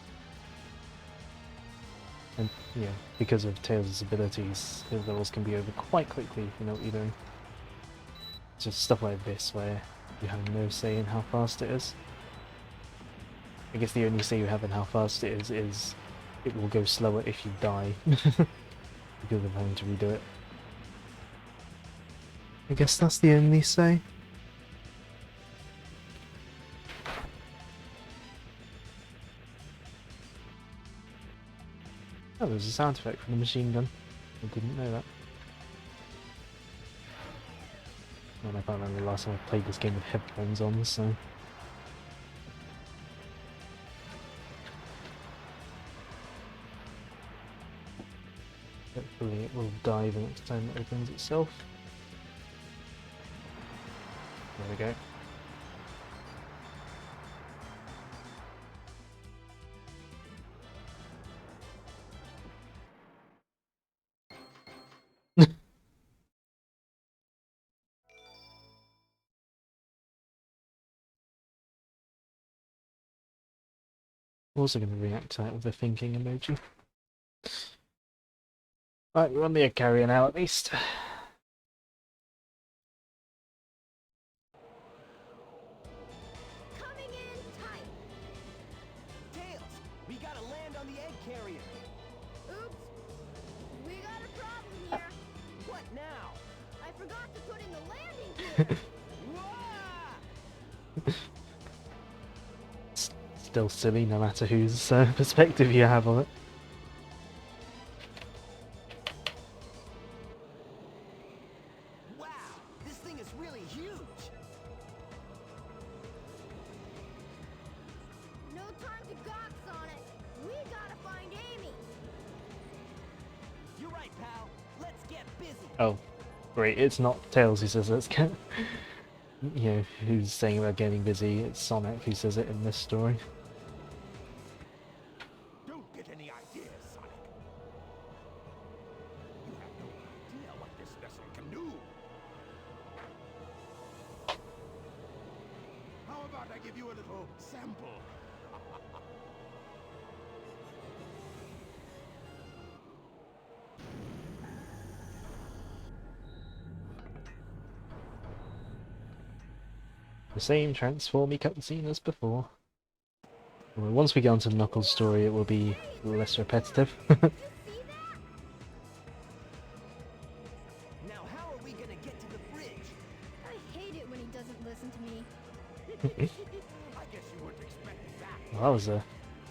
[SPEAKER 1] And yeah, because of Tails' abilities, his levels can be over quite quickly if you know what you're doing. Just stuff like this where you have no say in how fast it is. I guess the only say you have in how fast it is it will go slower if you die because of having to redo it. I guess that's the only say. Oh, there's a sound effect from the machine gun. I didn't know that. And I can't remember the last time I played this game with headphones on, so... hopefully it will die the next time it opens itself. There we go. Also going to react to that with the thinking emoji. Right, we're on the egg carrier now at least.
[SPEAKER 4] Coming in tight!
[SPEAKER 2] Tails, gotta land on the egg carrier.
[SPEAKER 4] Oops. We got a problem here.
[SPEAKER 2] What now?
[SPEAKER 4] I forgot to put in the landing gear.
[SPEAKER 2] Wah!
[SPEAKER 1] Still silly, no matter whose perspective you have on it.
[SPEAKER 2] Wow, this thing is really huge.
[SPEAKER 4] No time to gawk, Sonic. We gotta find Amy.
[SPEAKER 2] You're right, pal. Let's get busy.
[SPEAKER 1] Oh, great, it's not Tails who says let's get... You know, who's saying about getting busy, it's Sonic who says it in this story.
[SPEAKER 3] Don't get any ideas, Sonic. You have no idea what this vessel can do. How about I give you a little sample?
[SPEAKER 1] The same transformy cutscene as before. Well, once we get onto Knuckles' story, it will be less repetitive.
[SPEAKER 4] You see that?
[SPEAKER 2] Now how are we gonna get to the bridge?
[SPEAKER 4] I hate it when he doesn't listen to me.
[SPEAKER 3] I guess you weren't expecting that.
[SPEAKER 1] Well, that was a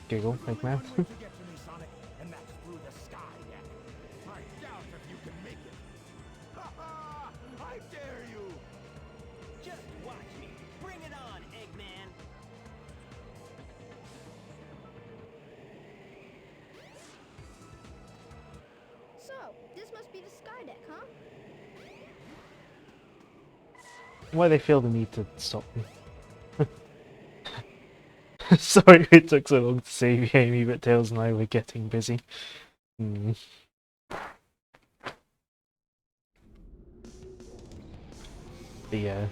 [SPEAKER 1] giggle,
[SPEAKER 3] There's
[SPEAKER 1] big
[SPEAKER 3] only
[SPEAKER 1] man.
[SPEAKER 3] one way to get to me, Sonic, and that's through the sky deck. I doubt if you can make it. Ha ha! I dare you!
[SPEAKER 2] Just watch me. Bring it on, Eggman.
[SPEAKER 4] So, this must be the sky deck, huh?
[SPEAKER 1] Why they feel the need to stop me. Sorry it took so long to save Amy, but Tails and I were getting busy. Hmm. The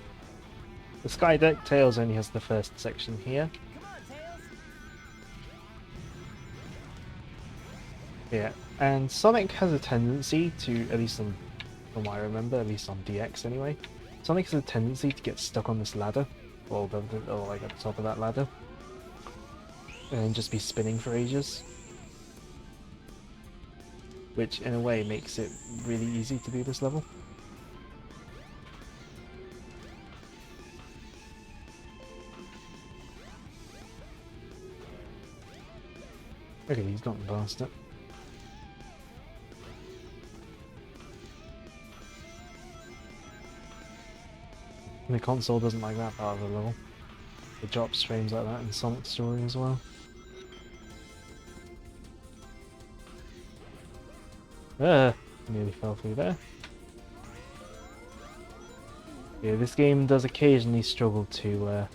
[SPEAKER 1] sky deck, Tails only has the first section here.
[SPEAKER 2] Come on, Tails.
[SPEAKER 1] Yeah, and Sonic has a tendency to, at least from what I remember, at least on DX anyway, Sonic has a tendency to get stuck on this ladder, or like at the top of that ladder, and just be spinning for ages. Which in a way makes it really easy to do this level. Okay, he's gotten past it. And the console doesn't like that part of the level. It drops frames like that in Sonic's story as well. Nearly fell through there. Yeah, this game does occasionally struggle to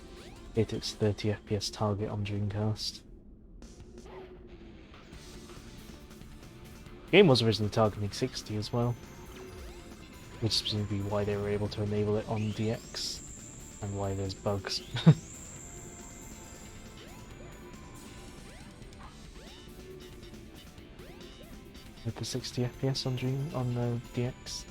[SPEAKER 1] hit its 30 FPS target on Dreamcast. The game was originally targeting 60 as well, which is presumably why they were able to enable it on DX, and why there's bugs. With the 60 FPS on DX.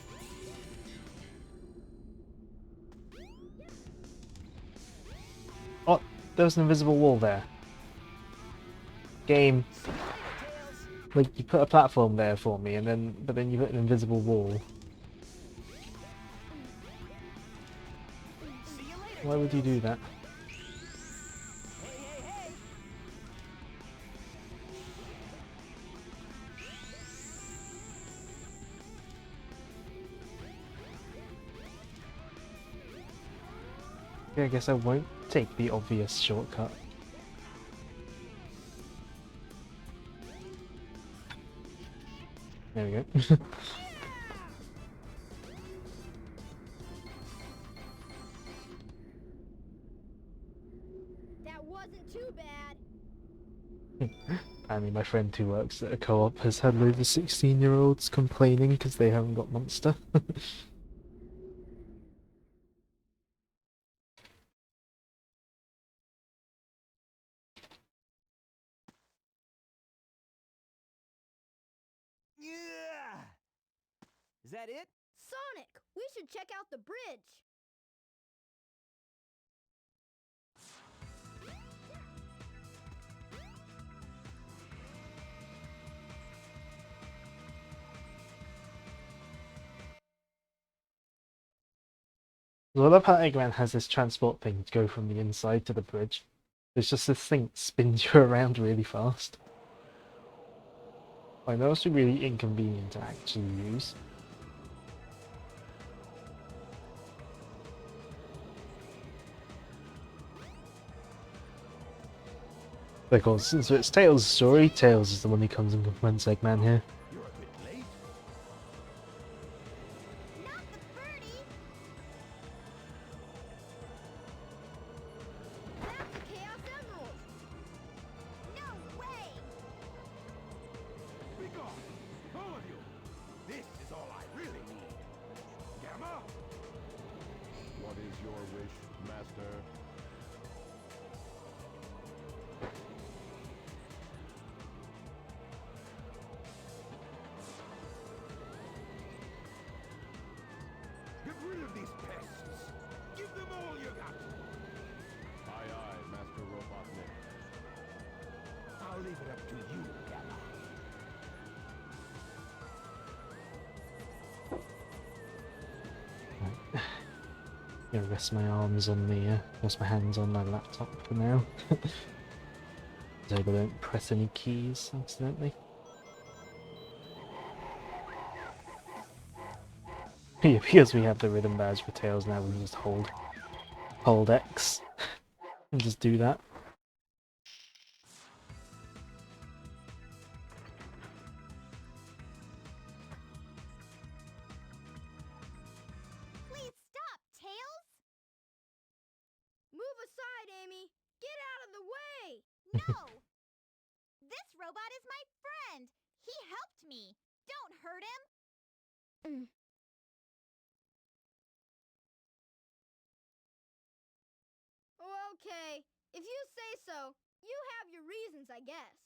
[SPEAKER 1] Oh, there was an invisible wall there. Game. Like, you put a platform there for me, and but then you put an invisible wall.
[SPEAKER 2] See you later.
[SPEAKER 1] Why would you do that?
[SPEAKER 2] Hey, hey, hey.
[SPEAKER 1] Yeah, I guess I won't take the obvious shortcut. There we go.
[SPEAKER 4] That wasn't too bad.
[SPEAKER 1] I mean, my friend who works at a co-op has had loads of 16-year-olds complaining because they haven't got Monster.
[SPEAKER 2] Yeah. Is that it?
[SPEAKER 4] Sonic, we should check out the bridge.
[SPEAKER 1] I love how Eggman has this transport thing to go from the inside to the bridge. It's just this thing that spins you around really fast. Like, that must be really inconvenient to actually use. Of course, since it's Tails' story, Tails is the one who comes and confronts Eggman here.
[SPEAKER 3] You're a bit late.
[SPEAKER 4] Not the birdie! That's the Chaos Emerald! No way!
[SPEAKER 3] Be gone, all of you. This is all I really need. Gamma?
[SPEAKER 6] What is your wish, Master?
[SPEAKER 3] Get rid of these pests. Give them all you got.
[SPEAKER 6] Aye, aye, Master Robotnik.
[SPEAKER 3] I'll leave it up to you, Gamma.
[SPEAKER 1] Gonna rest my arms on the, rest my hands on my laptop for now. So I don't press any keys accidentally. Yeah, because we have the rhythm badge for Tails now, we can just hold X and just do that.
[SPEAKER 4] Please stop, Tails! Move aside, Amy! Get out of the way!
[SPEAKER 8] No! This robot is my friend! He helped me! Don't hurt him!
[SPEAKER 4] Oh, okay. If you say so, you have your reasons, I guess.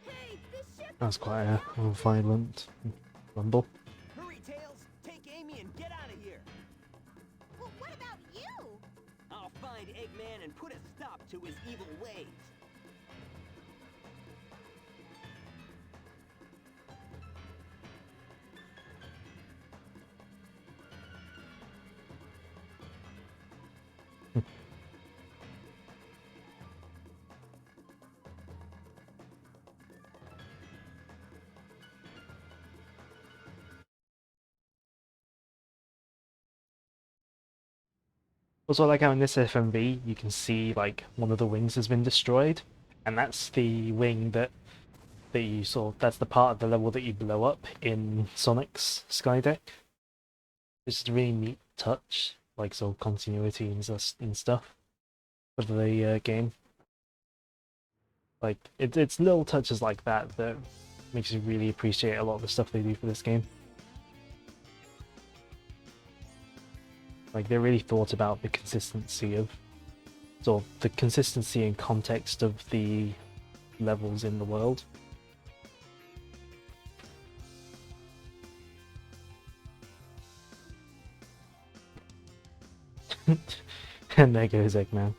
[SPEAKER 4] Hey, this ship
[SPEAKER 1] That's
[SPEAKER 4] is
[SPEAKER 1] quite
[SPEAKER 4] moving
[SPEAKER 1] a
[SPEAKER 4] out.
[SPEAKER 1] violent rumble.
[SPEAKER 2] Hurry, Tails! Take Amy and get out of here!
[SPEAKER 8] Well, what about you?
[SPEAKER 2] I'll find Eggman and put a stop to his evil ways.
[SPEAKER 1] Also, I like how in this FMV you can see like one of the wings has been destroyed, and that's the wing that you saw. That's the part of the level that you blow up in Sonic's Skydeck. It's just a really neat touch, like sort of continuity and stuff of the game. Like it's little touches like that that makes you really appreciate a lot of the stuff they do for this game. Like they really thought about the consistency of sort of the consistency and context of the levels in the world. And there goes Eggman.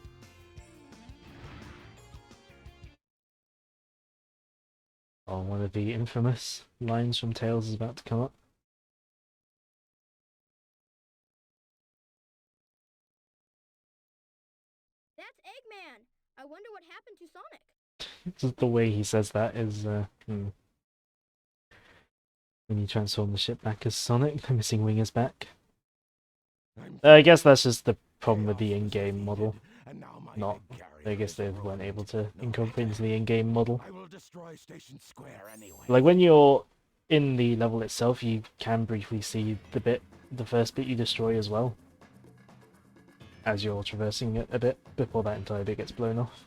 [SPEAKER 1] Oh, one of the infamous lines from Tails is about to come up.
[SPEAKER 4] That's Eggman! I wonder what happened to Sonic.
[SPEAKER 1] Just the way he says that is, when you transform the ship back as Sonic, the missing wing is back. I guess that's just the problem with the in-game model. Not, I guess they weren't able to incorporate into the in-game model.
[SPEAKER 3] I will destroy Station Square anyway.
[SPEAKER 1] Like when you're in the level itself, you can briefly see the first bit you destroy as well, as you're traversing it a bit before that entire bit gets blown off.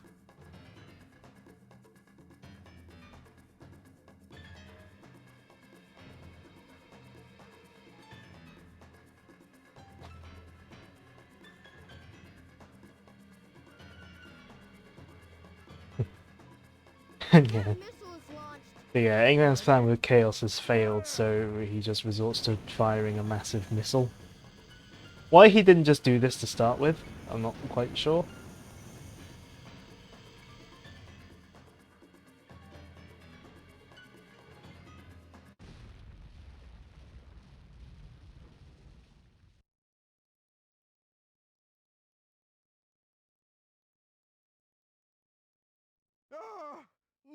[SPEAKER 1] Yeah.
[SPEAKER 4] The missile is launched.
[SPEAKER 1] But yeah, Eggman's plan with Chaos has failed, so he just resorts to firing a massive missile. Why he didn't just do this to start with, I'm not quite sure.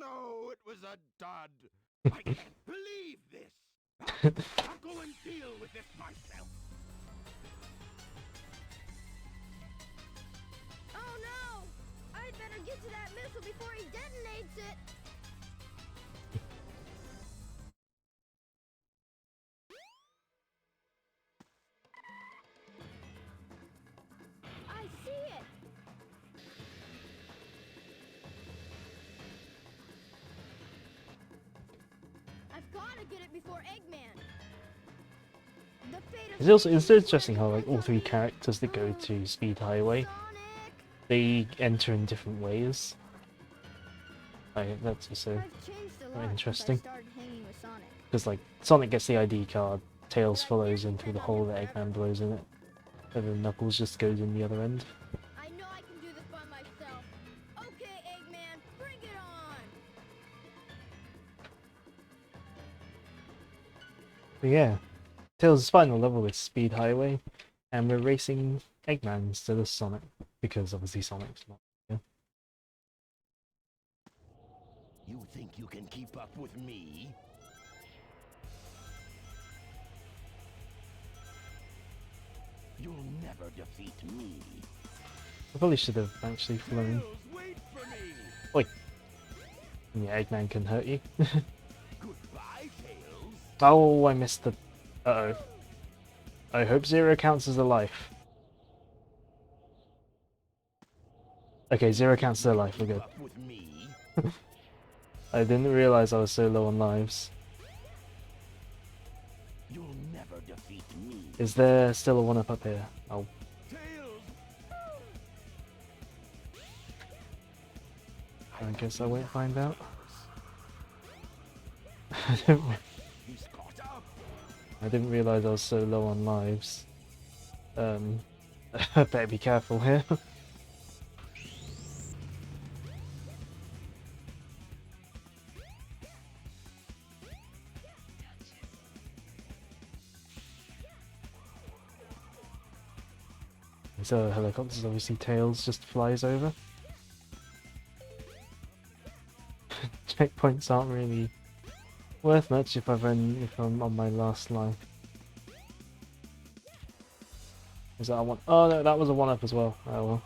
[SPEAKER 3] So it was a dud. I can't believe this. I'll go and deal with this myself.
[SPEAKER 4] Oh no! I'd better get to that missile before he detonates it! I see it! I've gotta get it before Eggman! The fate of
[SPEAKER 1] It's interesting how like all three characters that go to Speed Highway,
[SPEAKER 4] Sonic!
[SPEAKER 1] they enter in different ways. Like, that's also
[SPEAKER 4] I've changed a
[SPEAKER 1] quite
[SPEAKER 4] lot
[SPEAKER 1] interesting.
[SPEAKER 4] since I started hanging with Sonic.
[SPEAKER 1] because like Sonic gets the ID card, Tails follows in through the hole that Eggman blows in it, and then Knuckles just goes in the other end.
[SPEAKER 4] I know I can do this by myself. Okay, Eggman, bring it on!
[SPEAKER 1] But yeah, Tails' final level is Speed Highway, and we're racing Eggman instead of Sonic, because obviously Sonic's not here.
[SPEAKER 3] You think you can keep up with me? You'll never defeat me.
[SPEAKER 1] I probably should have actually flown.
[SPEAKER 3] Tails, wait for me!
[SPEAKER 1] Wait. Yeah, Eggman can hurt you.
[SPEAKER 3] Goodbye, Tails.
[SPEAKER 1] Oh, I missed the... Uh-oh. I hope Zero counts as a life. Okay, Zero counts as a life, we're good.
[SPEAKER 3] Up with me.
[SPEAKER 1] I didn't realise I was so low on lives.
[SPEAKER 3] You'll never defeat me.
[SPEAKER 1] Is there still a 1-up here? Oh,
[SPEAKER 3] Tails!
[SPEAKER 1] I guess I won't find out.
[SPEAKER 3] He's caught up.
[SPEAKER 1] I didn't realise I was so low on lives. I better be careful here. So helicopters, obviously Tails just flies over. Checkpoints aren't really worth much if I'm on my last life. Is that a one? Oh no, that was a 1-up as well. Oh well.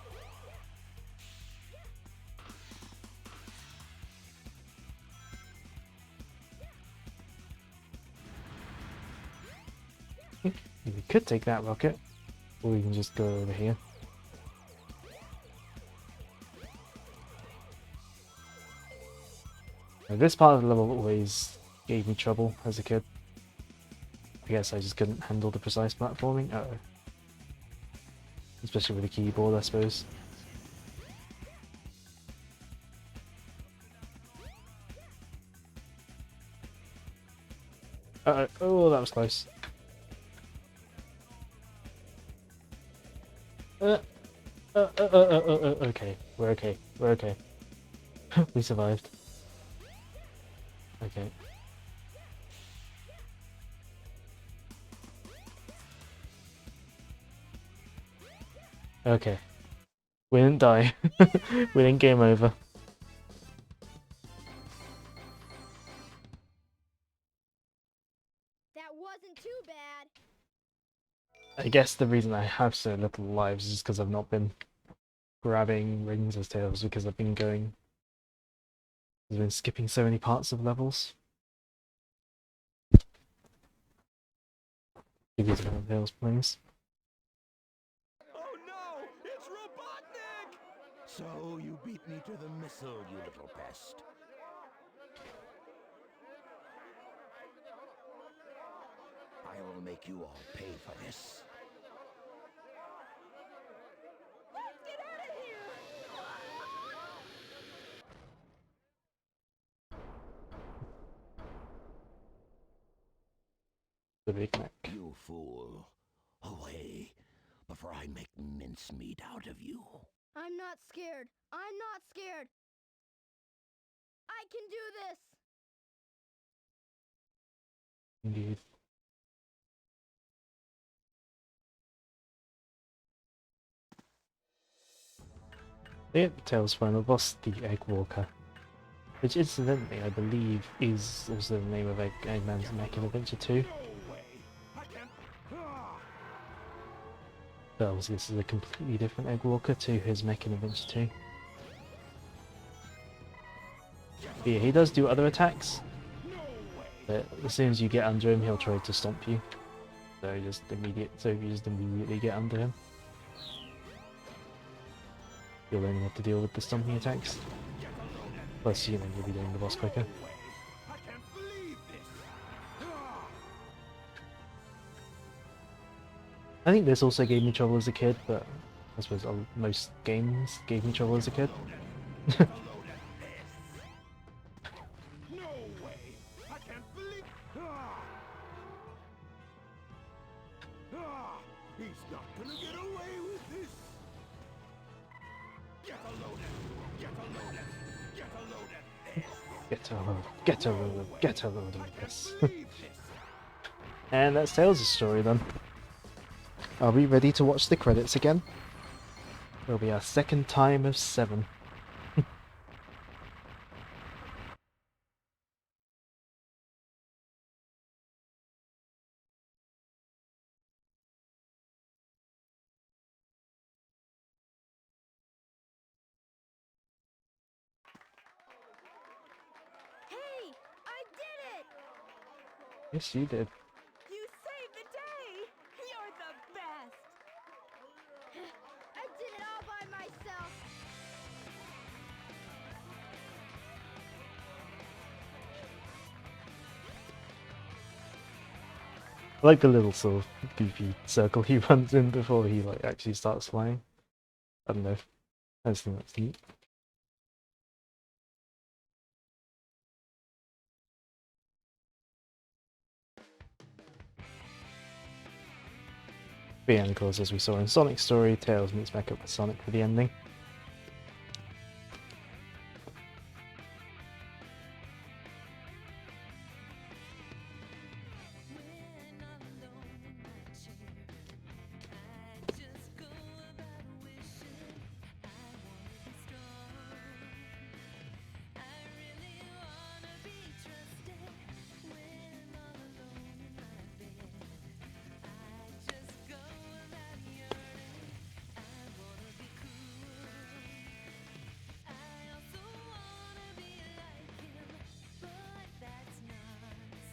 [SPEAKER 1] We could take that rocket, or we can just go over here. Now, this part of the level always gave me trouble as a kid. I guess I just couldn't handle the precise platforming. Uh-oh. Especially with the keyboard, I suppose. Uh-oh. Oh, that was close. Okay. We're okay. We're okay. We survived. Okay. Okay. We didn't die. We didn't game over.
[SPEAKER 4] That wasn't too bad.
[SPEAKER 1] I guess the reason I have so little lives is because I've not been grabbing rings as Tails, because I've been skipping so many parts of levels. Give you some Tails, please.
[SPEAKER 3] Oh no! It's Robotnik! So you beat me to the missile, you little pest. I will make you all pay for this.
[SPEAKER 4] Let's get out of here!
[SPEAKER 1] The Big Mac.
[SPEAKER 3] You fool. Away, before I make mincemeat out of you.
[SPEAKER 4] I'm not scared. I'm not scared. I can do this.
[SPEAKER 1] Indeed. Yep, Tails' final boss, the Egg Walker. Which incidentally, I believe, is also the name of Eggman's Mech in Adventure 2.
[SPEAKER 3] No way! I can't. Ah!
[SPEAKER 1] But obviously this is a completely different Eggwalker to his Mech in Adventure 2. But yeah, he does do other attacks,
[SPEAKER 3] No way!
[SPEAKER 1] but as soon as you get under him, he'll try to stomp you. So you just immediately get under him, you'll only have to deal with the stomping attacks. Plus, you know, you'll be doing the boss quicker.
[SPEAKER 3] I can't believe this! Ah!
[SPEAKER 1] I think this also gave me trouble as a kid, but I suppose most games gave me trouble as a kid.
[SPEAKER 3] No way! I can't believe. Ah! Ah! He's not gonna get away with this. Get a load at. Get a load at. Get a load at this.
[SPEAKER 1] Get a load of this.
[SPEAKER 3] Believe this.
[SPEAKER 1] And that's Tails' story then. Are we ready to watch the credits again? It'll be our second time of 7.
[SPEAKER 4] Hey, I did it!
[SPEAKER 1] Yes, you did.
[SPEAKER 7] You saved the day! You're the best!
[SPEAKER 4] I did it all by myself.
[SPEAKER 1] I like the little sort of goofy circle he runs in before he like actually starts flying. I don't know. I just think that's neat. But yeah, and of course, as we saw in Sonic's story, Tails meets back up with Sonic for the ending.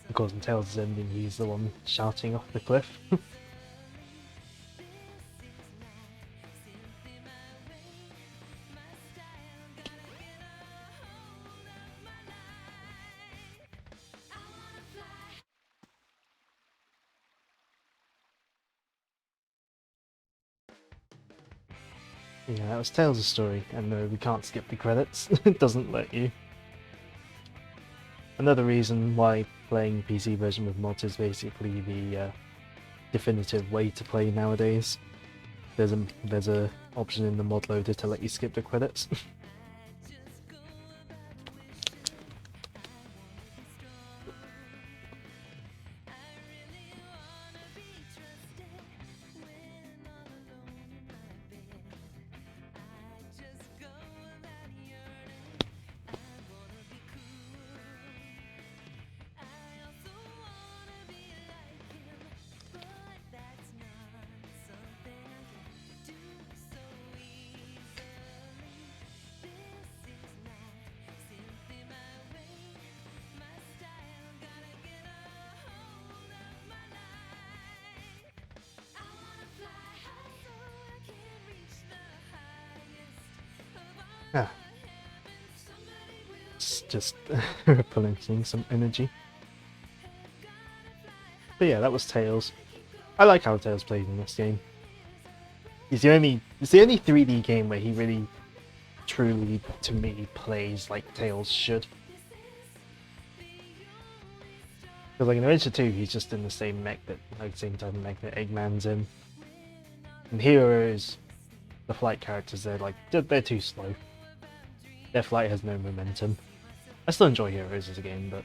[SPEAKER 1] Of course, in Tails' ending, he's the one shouting off the cliff. Yeah, that was Tails' story, and no, we can't skip the credits. It doesn't let you. Another reason why playing PC version with mods is basically the definitive way to play nowadays. There's a option in the mod loader to let you skip the credits. Ah. It's just replenishing some energy. But yeah, that was Tails. I like how Tails plays in this game. It's the only 3D game where he really, truly, to me, plays like Tails should. Because like in Adventure 2, he's just in the same mech that, like same type of mech that Eggman's in. And Heroes, the flight characters, they're too slow. Their flight has no momentum. I still enjoy Heroes as a game, but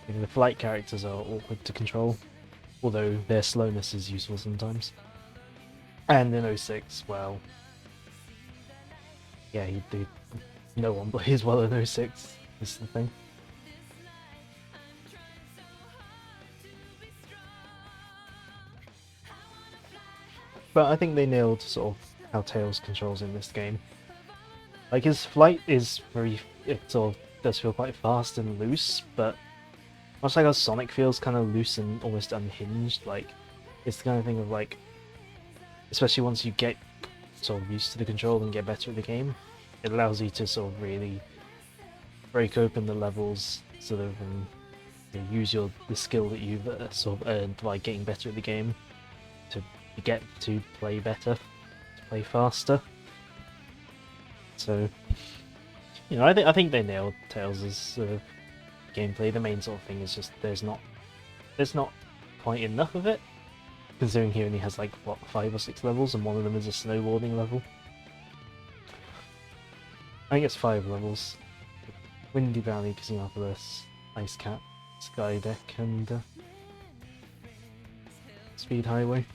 [SPEAKER 1] you know, the flight characters are awkward to control, although their slowness is useful sometimes. And in 06, well, yeah, no one plays well in 06 is the thing. But I think they nailed sort of how Tails controls in this game. Like, his flight is it sort of does feel quite fast and loose, but much like how Sonic feels kind of loose and almost unhinged, like, it's the kind of thing of like, especially once you get sort of used to the control and get better at the game, it allows you to sort of really break open the levels, sort of, and use the skill that you've sort of earned by getting better at the game to get to play better, to play faster. So, I think they nailed Tails' gameplay. The main sort of thing is just there's not quite enough of it, considering he only has like what 5 or 6 levels, and one of them is a snowboarding level. I think it's 5 levels: Windy Valley, Casinopolis, Ice Cap, Sky Deck, and Speed Highway.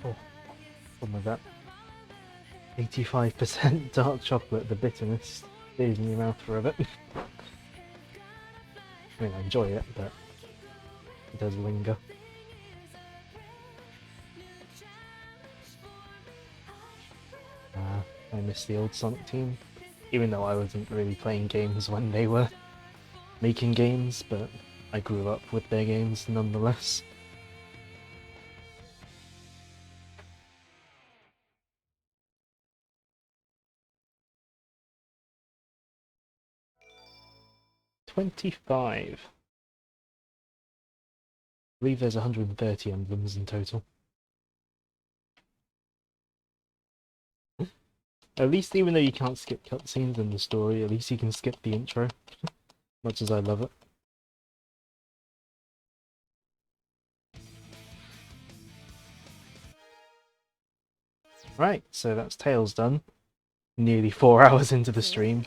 [SPEAKER 1] Oh, something like that. 85% dark chocolate, the bitterness stays in your mouth forever. I mean, I enjoy it, but it does linger. I miss the old Sonic team, even though I wasn't really playing games when they were making games, but I grew up with their games nonetheless. $25. I believe there's 130 emblems in total. At least, even though you can't skip cutscenes in the story, at least you can skip the intro. Much as I love it. Right, so that's Tails done. Nearly 4 hours into the stream.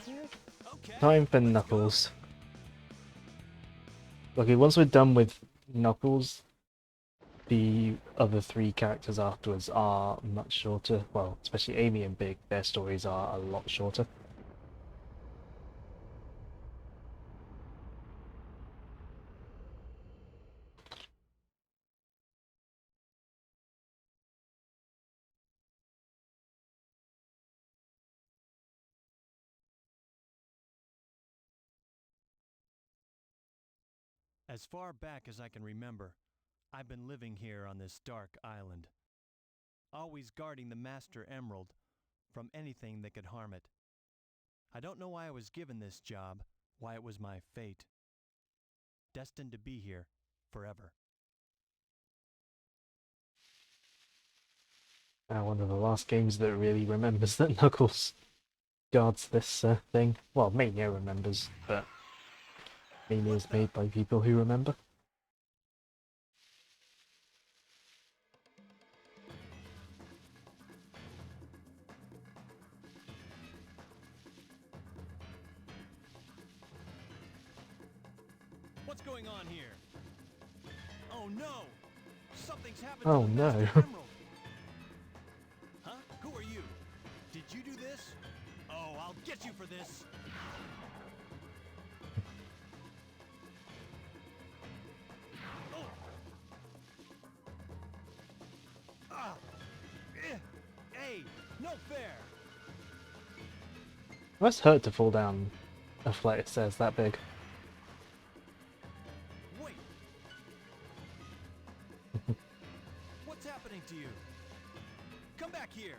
[SPEAKER 1] Time for Knuckles. Okay, once we're done with Knuckles, the other 3 characters afterwards are much shorter. Well, especially Amy and Big, their stories are a lot shorter.
[SPEAKER 9] As far back as I can remember, I've been living here on this dark island, always guarding the Master Emerald from anything that could harm it. I don't know why I was given this job, why it was my fate. Destined to be here forever.
[SPEAKER 1] One of the last games that really remembers that Knuckles guards this thing. Well, Mania remembers, but Mania is made by people who remember.
[SPEAKER 9] What's going on here? Oh no! Something's happened
[SPEAKER 1] Oh
[SPEAKER 9] to the
[SPEAKER 1] no.
[SPEAKER 9] Master Emerald. Huh? Who are you? Did you do this? Oh, I'll get you for this. Oh. Ah. Hey, no fair.
[SPEAKER 1] It must hurt to fall down a flight of stairs that big.
[SPEAKER 9] Wait. What's happening to you? Come back here.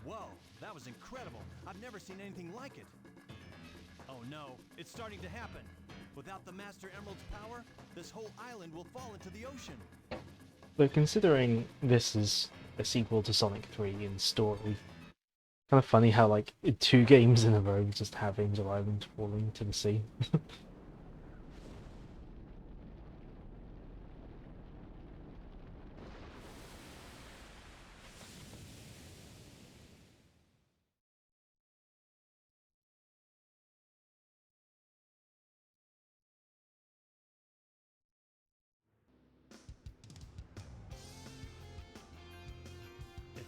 [SPEAKER 9] Whoa, that was incredible. I've never seen anything like it. Oh no, it's starting to happen. Without the Master Emerald's power, this whole island will fall into the ocean.
[SPEAKER 1] But considering this is a sequel to Sonic 3 in story, kind of funny how like 2 games in a row just have Angel Island falling to the sea.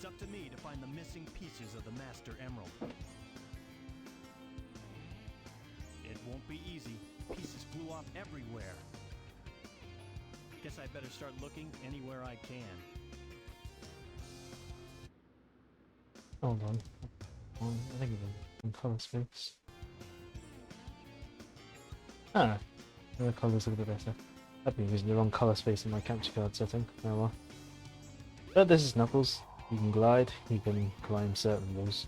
[SPEAKER 9] It's up to me to find the missing pieces of the Master Emerald. It won't be easy. Pieces flew off everywhere. Guess I better start looking anywhere I can.
[SPEAKER 1] Hold on. I think I'm in color space. Ah, the colors look a bit better. I've been using the wrong color space in my capture card setting. Oh well. But this is Knuckles. You can glide, you can climb certain walls.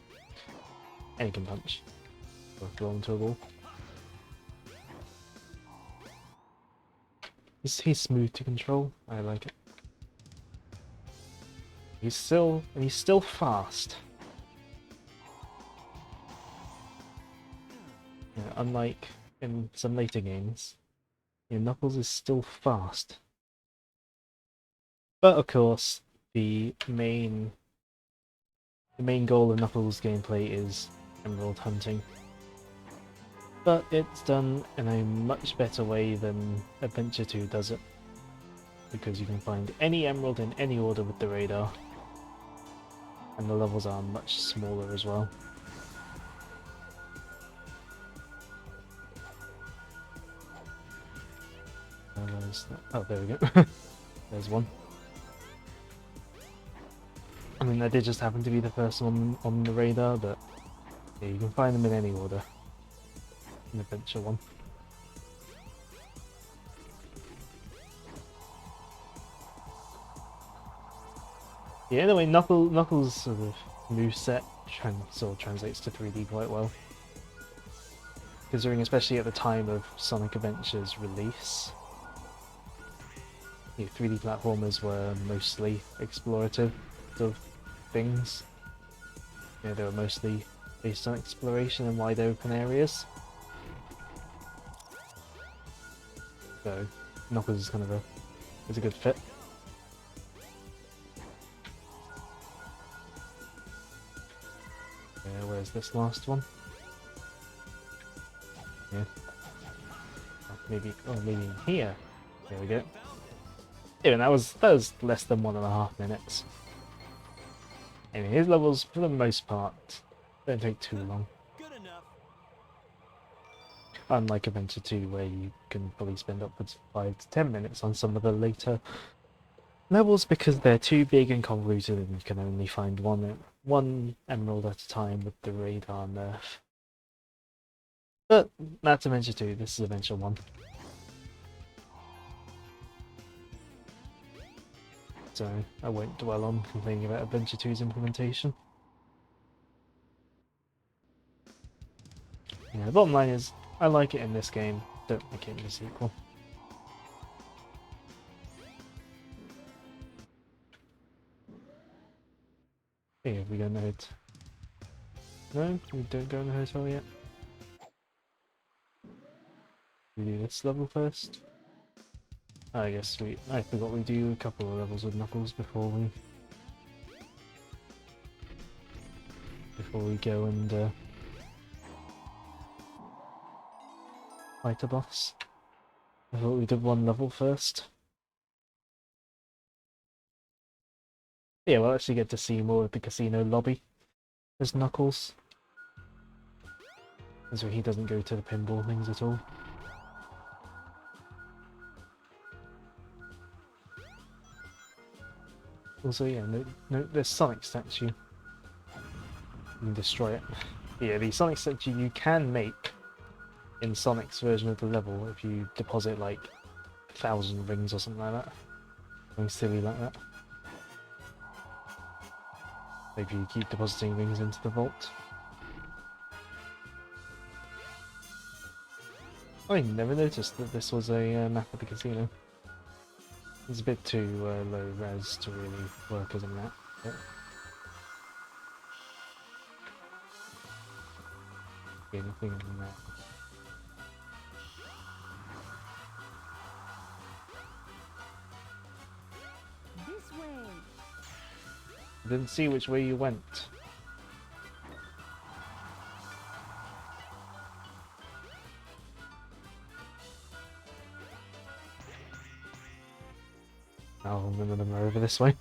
[SPEAKER 1] And you can punch. Or throw into a wall. He's smooth to control. I like it. He's still fast. You know, unlike in some later games, you know, Knuckles is still fast. But of course, the main goal of Knuckles gameplay is emerald hunting. But it's done in a much better way than Adventure 2 does it. Because you can find any emerald in any order with the radar. And the levels are much smaller as well. Oh, there we go. There's one. I mean, that did just happen to be the first one on the radar, but yeah, you can find them in any order. In Adventure 1. Yeah, anyway, Knuckles' sort of moveset sort of translates to 3D quite well. Considering especially at the time of Sonic Adventure's release, 3D platformers were mostly explorative of things. They were mostly based on exploration in wide open areas. So Knuckles is kind of a good fit. Where's this last one? Yeah. Oh, maybe in here. There we go. Yeah, that was less than 1.5 minutes. Anyway, his levels, for the most part, don't take too long.
[SPEAKER 9] Good enough.
[SPEAKER 1] Unlike Adventure 2, where you can probably spend upwards of 5 to 10 minutes on some of the later levels because they're too big and convoluted and you can only find one emerald at a time with the radar nerf. But that's Adventure 2, this is Adventure 1. So I won't dwell on complaining about Adventure 2's implementation. The bottom line is, I like it in this game, don't like it in the sequel. Hey, have we gone ahead? No, we don't go in the hotel yet. We do this level first. I guess I forgot we do a couple of levels with Knuckles before we go and fight a boss. I thought we did one level first. Yeah, we'll actually get to see more of the casino lobby as Knuckles. And so he doesn't go to the pinball things at all. Also, yeah, no, there's Sonic statue. You can destroy it. Yeah, the Sonic statue you can make in Sonic's version of the level if you deposit like 1,000 rings or something like that. Something silly like that. If you keep depositing rings into the vault. I never noticed that this was a map of the casino. It's a bit too low res to really work as a map. But anything in the map.
[SPEAKER 5] This way.
[SPEAKER 1] I didn't see which way you went. I'll remember them over this way.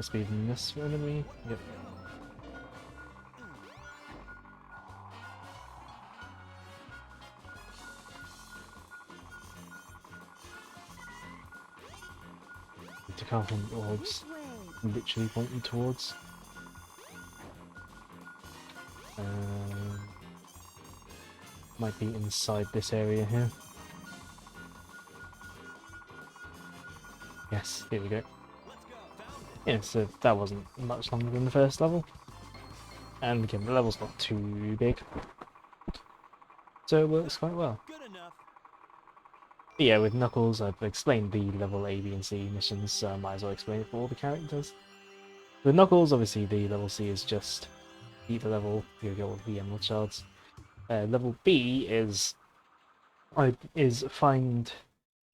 [SPEAKER 1] must be this enemy. Yep. To count on the orbs, literally pointing towards. Might be inside this area here. Yes, here we go. Yeah, so that wasn't much longer than the first level. And again, the level's not too big. So it works quite well. But yeah, with Knuckles, I've explained the level A, B, and C missions, so I might as well explain it for all the characters. With Knuckles, obviously the level C is just beat the level, you get all the Emerald Shards. Level B is find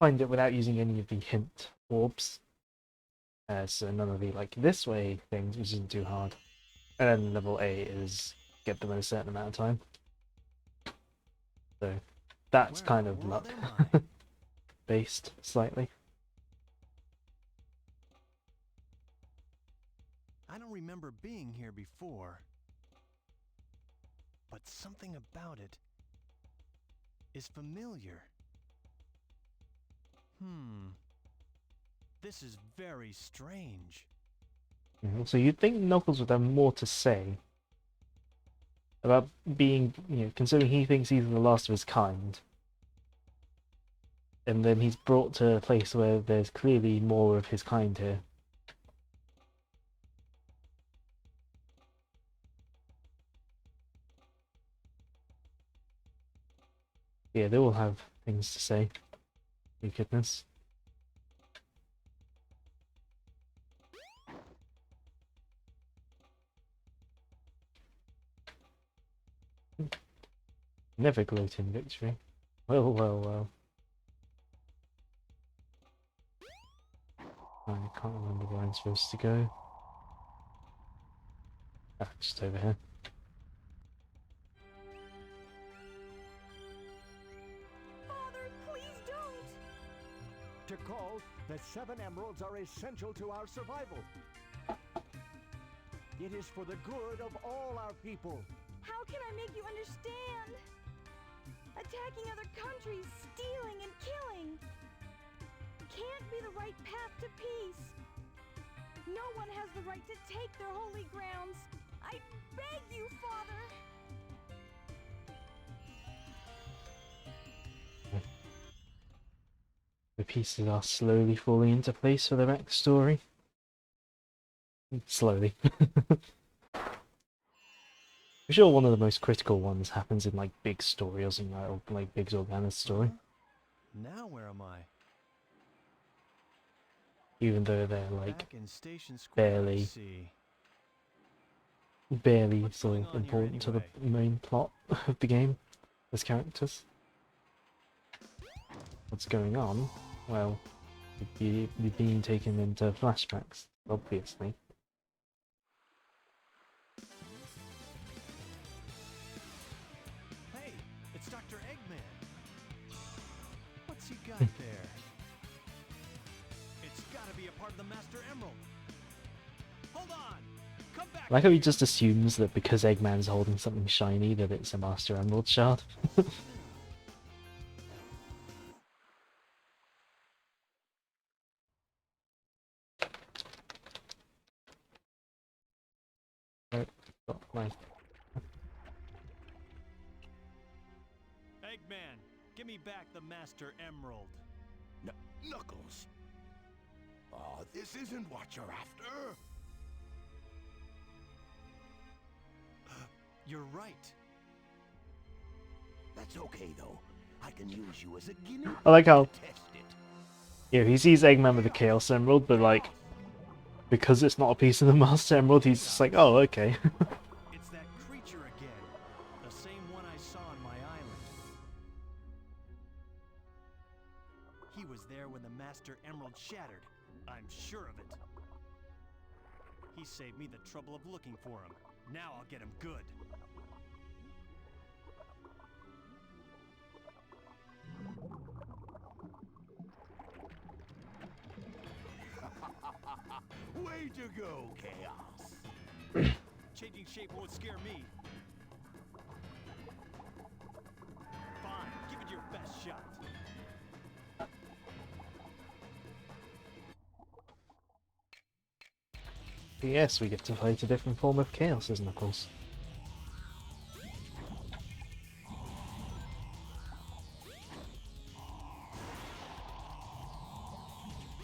[SPEAKER 1] it without using any of the hint orbs. So none of the like this way things, which isn't too hard. And then level A is get them in a certain amount of time. So that's kind of luck based slightly.
[SPEAKER 9] I don't remember being here before, but something about it is familiar. This is very strange.
[SPEAKER 1] So you'd think Knuckles would have more to say about being, considering he thinks he's the last of his kind. And then he's brought to a place where there's clearly more of his kind here. Yeah, they all have things to say. Thank goodness. Never gloat in victory. Well, well, well. I can't remember where I'm supposed to go. Ah, just over here.
[SPEAKER 5] Father, please don't!
[SPEAKER 3] Tikal, the 7 emeralds are essential to our survival. It is for the good of all our people.
[SPEAKER 5] How can I make you understand? Attacking other countries, stealing and killing can't be the right path to peace. No one has the right to take their holy grounds. I beg you, Father!
[SPEAKER 1] The pieces are slowly falling into place for the backstory. Slowly. I'm sure one of the most critical ones happens in like big story or something like, or like Big Zorgana's story.
[SPEAKER 9] Now where am I?
[SPEAKER 1] Even though they're like
[SPEAKER 9] Back in Station Square, I
[SPEAKER 1] barely
[SPEAKER 9] see. What's
[SPEAKER 1] sort
[SPEAKER 9] going
[SPEAKER 1] of
[SPEAKER 9] on here
[SPEAKER 1] important to the
[SPEAKER 9] anyway?
[SPEAKER 1] main plot of the game as characters. What's going on? Well, you're being taken into flashbacks, obviously.
[SPEAKER 9] Hey, it's Dr. Eggman. What's he got there? It's gotta be a part of the Master Emerald. Hold on! Come back!
[SPEAKER 1] I like how he just assumes that because Eggman's holding something shiny that it's a Master Emerald shard. Right, got my
[SPEAKER 9] Eggman, give me back the Master Emerald.
[SPEAKER 3] Knuckles. Oh, this isn't what you're after.
[SPEAKER 9] You're right.
[SPEAKER 3] That's okay, though. I can use you as a guinea
[SPEAKER 1] I like how
[SPEAKER 3] to test it.
[SPEAKER 1] yeah, he sees Eggman with the Chaos Emerald, but like because it's not a piece of the Master Emerald, he's just like, oh, okay.
[SPEAKER 9] It's that creature again. The same one I saw on my island. He was there when the Master Emerald shattered. I'm sure of it. He saved me the trouble of looking for him. Now I'll get him good.
[SPEAKER 3] Well Way to go, Chaos!
[SPEAKER 9] Changing shape won't scare me. Fine, give it your best shot.
[SPEAKER 1] Yes, we get to fight a different form of chaos as Knuckles.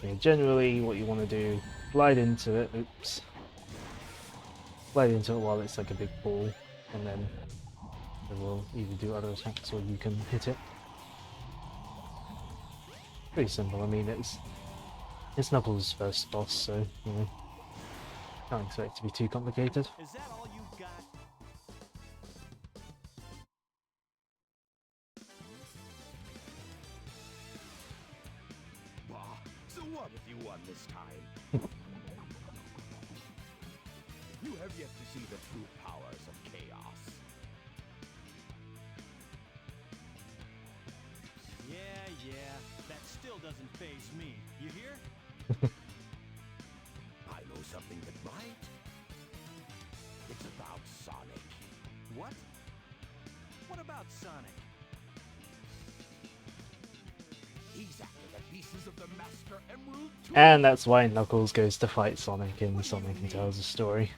[SPEAKER 1] Yeah, generally what you want to do, glide into it, oops. Glide into it while it's like a big ball, and then it will either do other attacks or you can hit it. Pretty simple, I mean it's Knuckles' first boss, so you know, can't expect it to be too complicated.
[SPEAKER 9] Is that all you got?
[SPEAKER 3] Bah, so what if you won this time? You have yet to see the true powers of chaos.
[SPEAKER 9] Yeah, that still doesn't faze me. You hear?
[SPEAKER 3] I know something that might. It's about Sonic.
[SPEAKER 9] What? What about Sonic?
[SPEAKER 3] He's after the pieces of the Master Emerald too.
[SPEAKER 1] And that's why Knuckles goes to fight Sonic in Sonic and tells a story.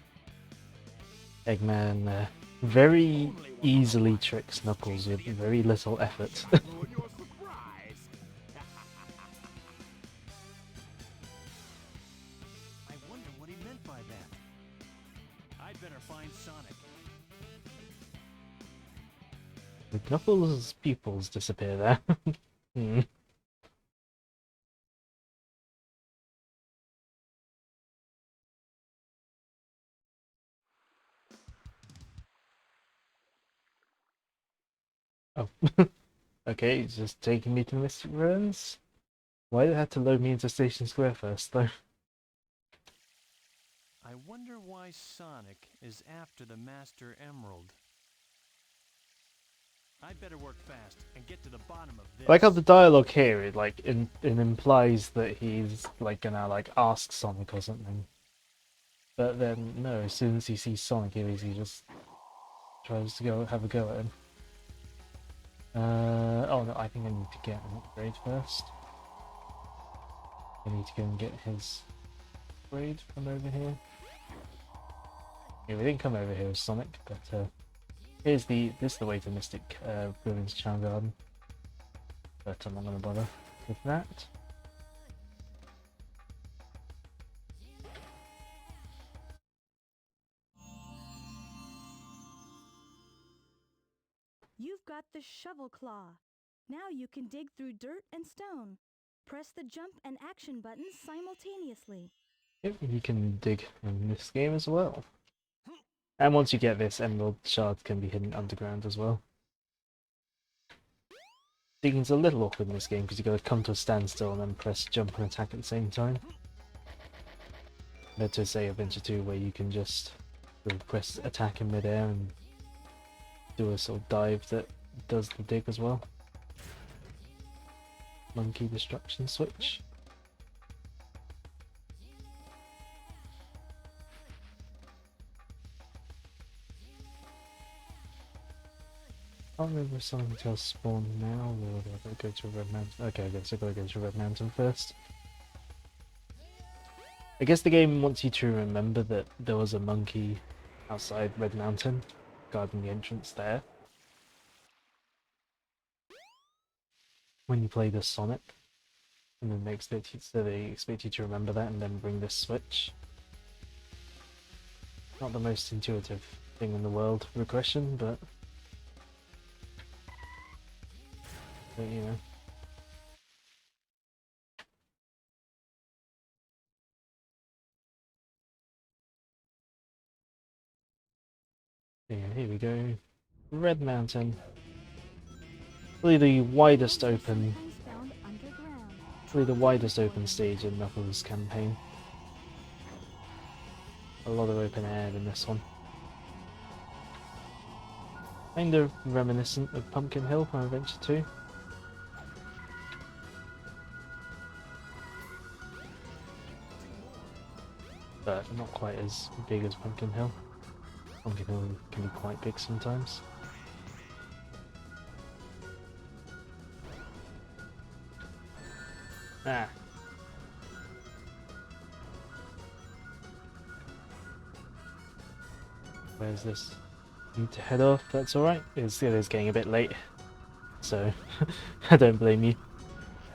[SPEAKER 1] Eggman very easily tricks Knuckles with very little effort.
[SPEAKER 3] Ruin your surprise.
[SPEAKER 9] I wonder what he meant by that. I'd better find Sonic.
[SPEAKER 1] Knuckles' pupils disappear there. Hmm. Oh. Okay, it's just taking me to Mystic Ruins. Why did it have to load me into Station Square first, though?
[SPEAKER 9] I wonder why Sonic is after the Master Emerald. I'd better work fast and get to the bottom of this.
[SPEAKER 1] I like how the dialogue here, it implies that he's like gonna like ask Sonic or something. But then no, as soon as he sees Sonic, he just tries to go have a go at him. Oh no, I think I need to get an upgrade first. I need to go and get his upgrade from over here. Yeah, we didn't come over here with Sonic, but this is the way to Mystic Ruins Charm Garden. But I'm not gonna bother with that.
[SPEAKER 5] You've got the shovel claw. Now you can dig through dirt and stone. Press the jump and action buttons simultaneously.
[SPEAKER 1] Yep, you can dig in this game as well. And once you get this, emerald shards can be hidden underground as well. Digging's a little awkward in this game because you got to come to a standstill and then press jump and attack at the same time. Compared to say Adventure 2 where you can just sort of press attack in midair and do a sort of dive that does the dig as well. Monkey destruction switch. I can't remember if something else spawned now, or do I gotta go to Red Mountain? Okay, I guess I gotta go to Red Mountain first. I guess the game wants you to remember that there was a monkey outside Red Mountain, guarding the entrance there. When you play the Sonic, and then they expect you to remember that and then bring this switch. Not the most intuitive thing in the world, regression, but you know. Yeah, here we go. Red Mountain. Probably the widest open stage in Knuckles' campaign. A lot of open air in this one. Kind of reminiscent of Pumpkin Hill from Adventure 2. not quite as big as Pumpkin Hill. Pumpkin Hill can be quite big sometimes. Ah. Where's this? Need to head off, that's alright. It is getting a bit late, so I don't blame you.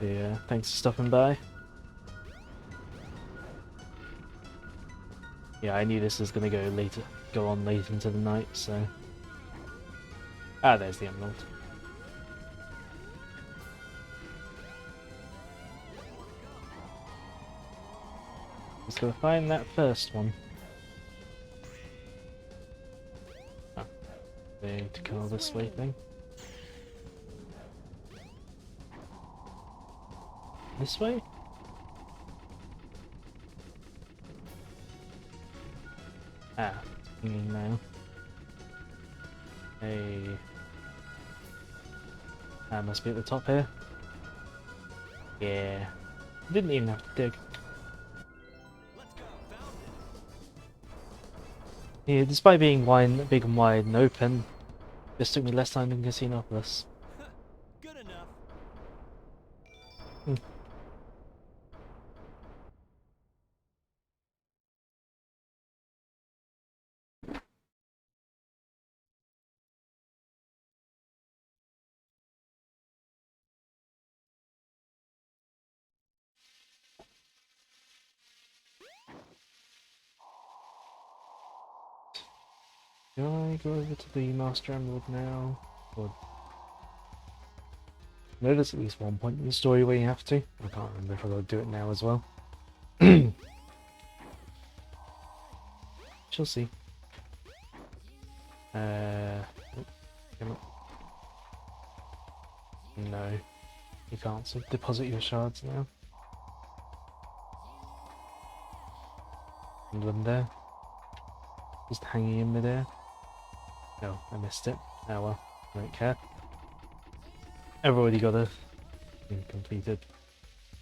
[SPEAKER 1] Yeah, thanks for stopping by. Yeah, I knew this was gonna go on late into the night, so... Ah, there's the emerald. Just gotta find that first one. Oh, to kill this way thing. This way? Ah, it's pinging now. Hey. That must be at the top here. Yeah. Didn't even have to dig. Yeah, despite being big and wide and open, this took me less time than Casinopolis.
[SPEAKER 9] Good enough.
[SPEAKER 1] Do I go over to the Master Emerald now? Or... No, there's at least one point in the story where you have to. I can't remember if I'll do it now as well. She'll see. Come on. No. You can't deposit your shards now. Emblem there. Just hanging in midair. No, I missed it. Oh well, I don't care. I've already got a completed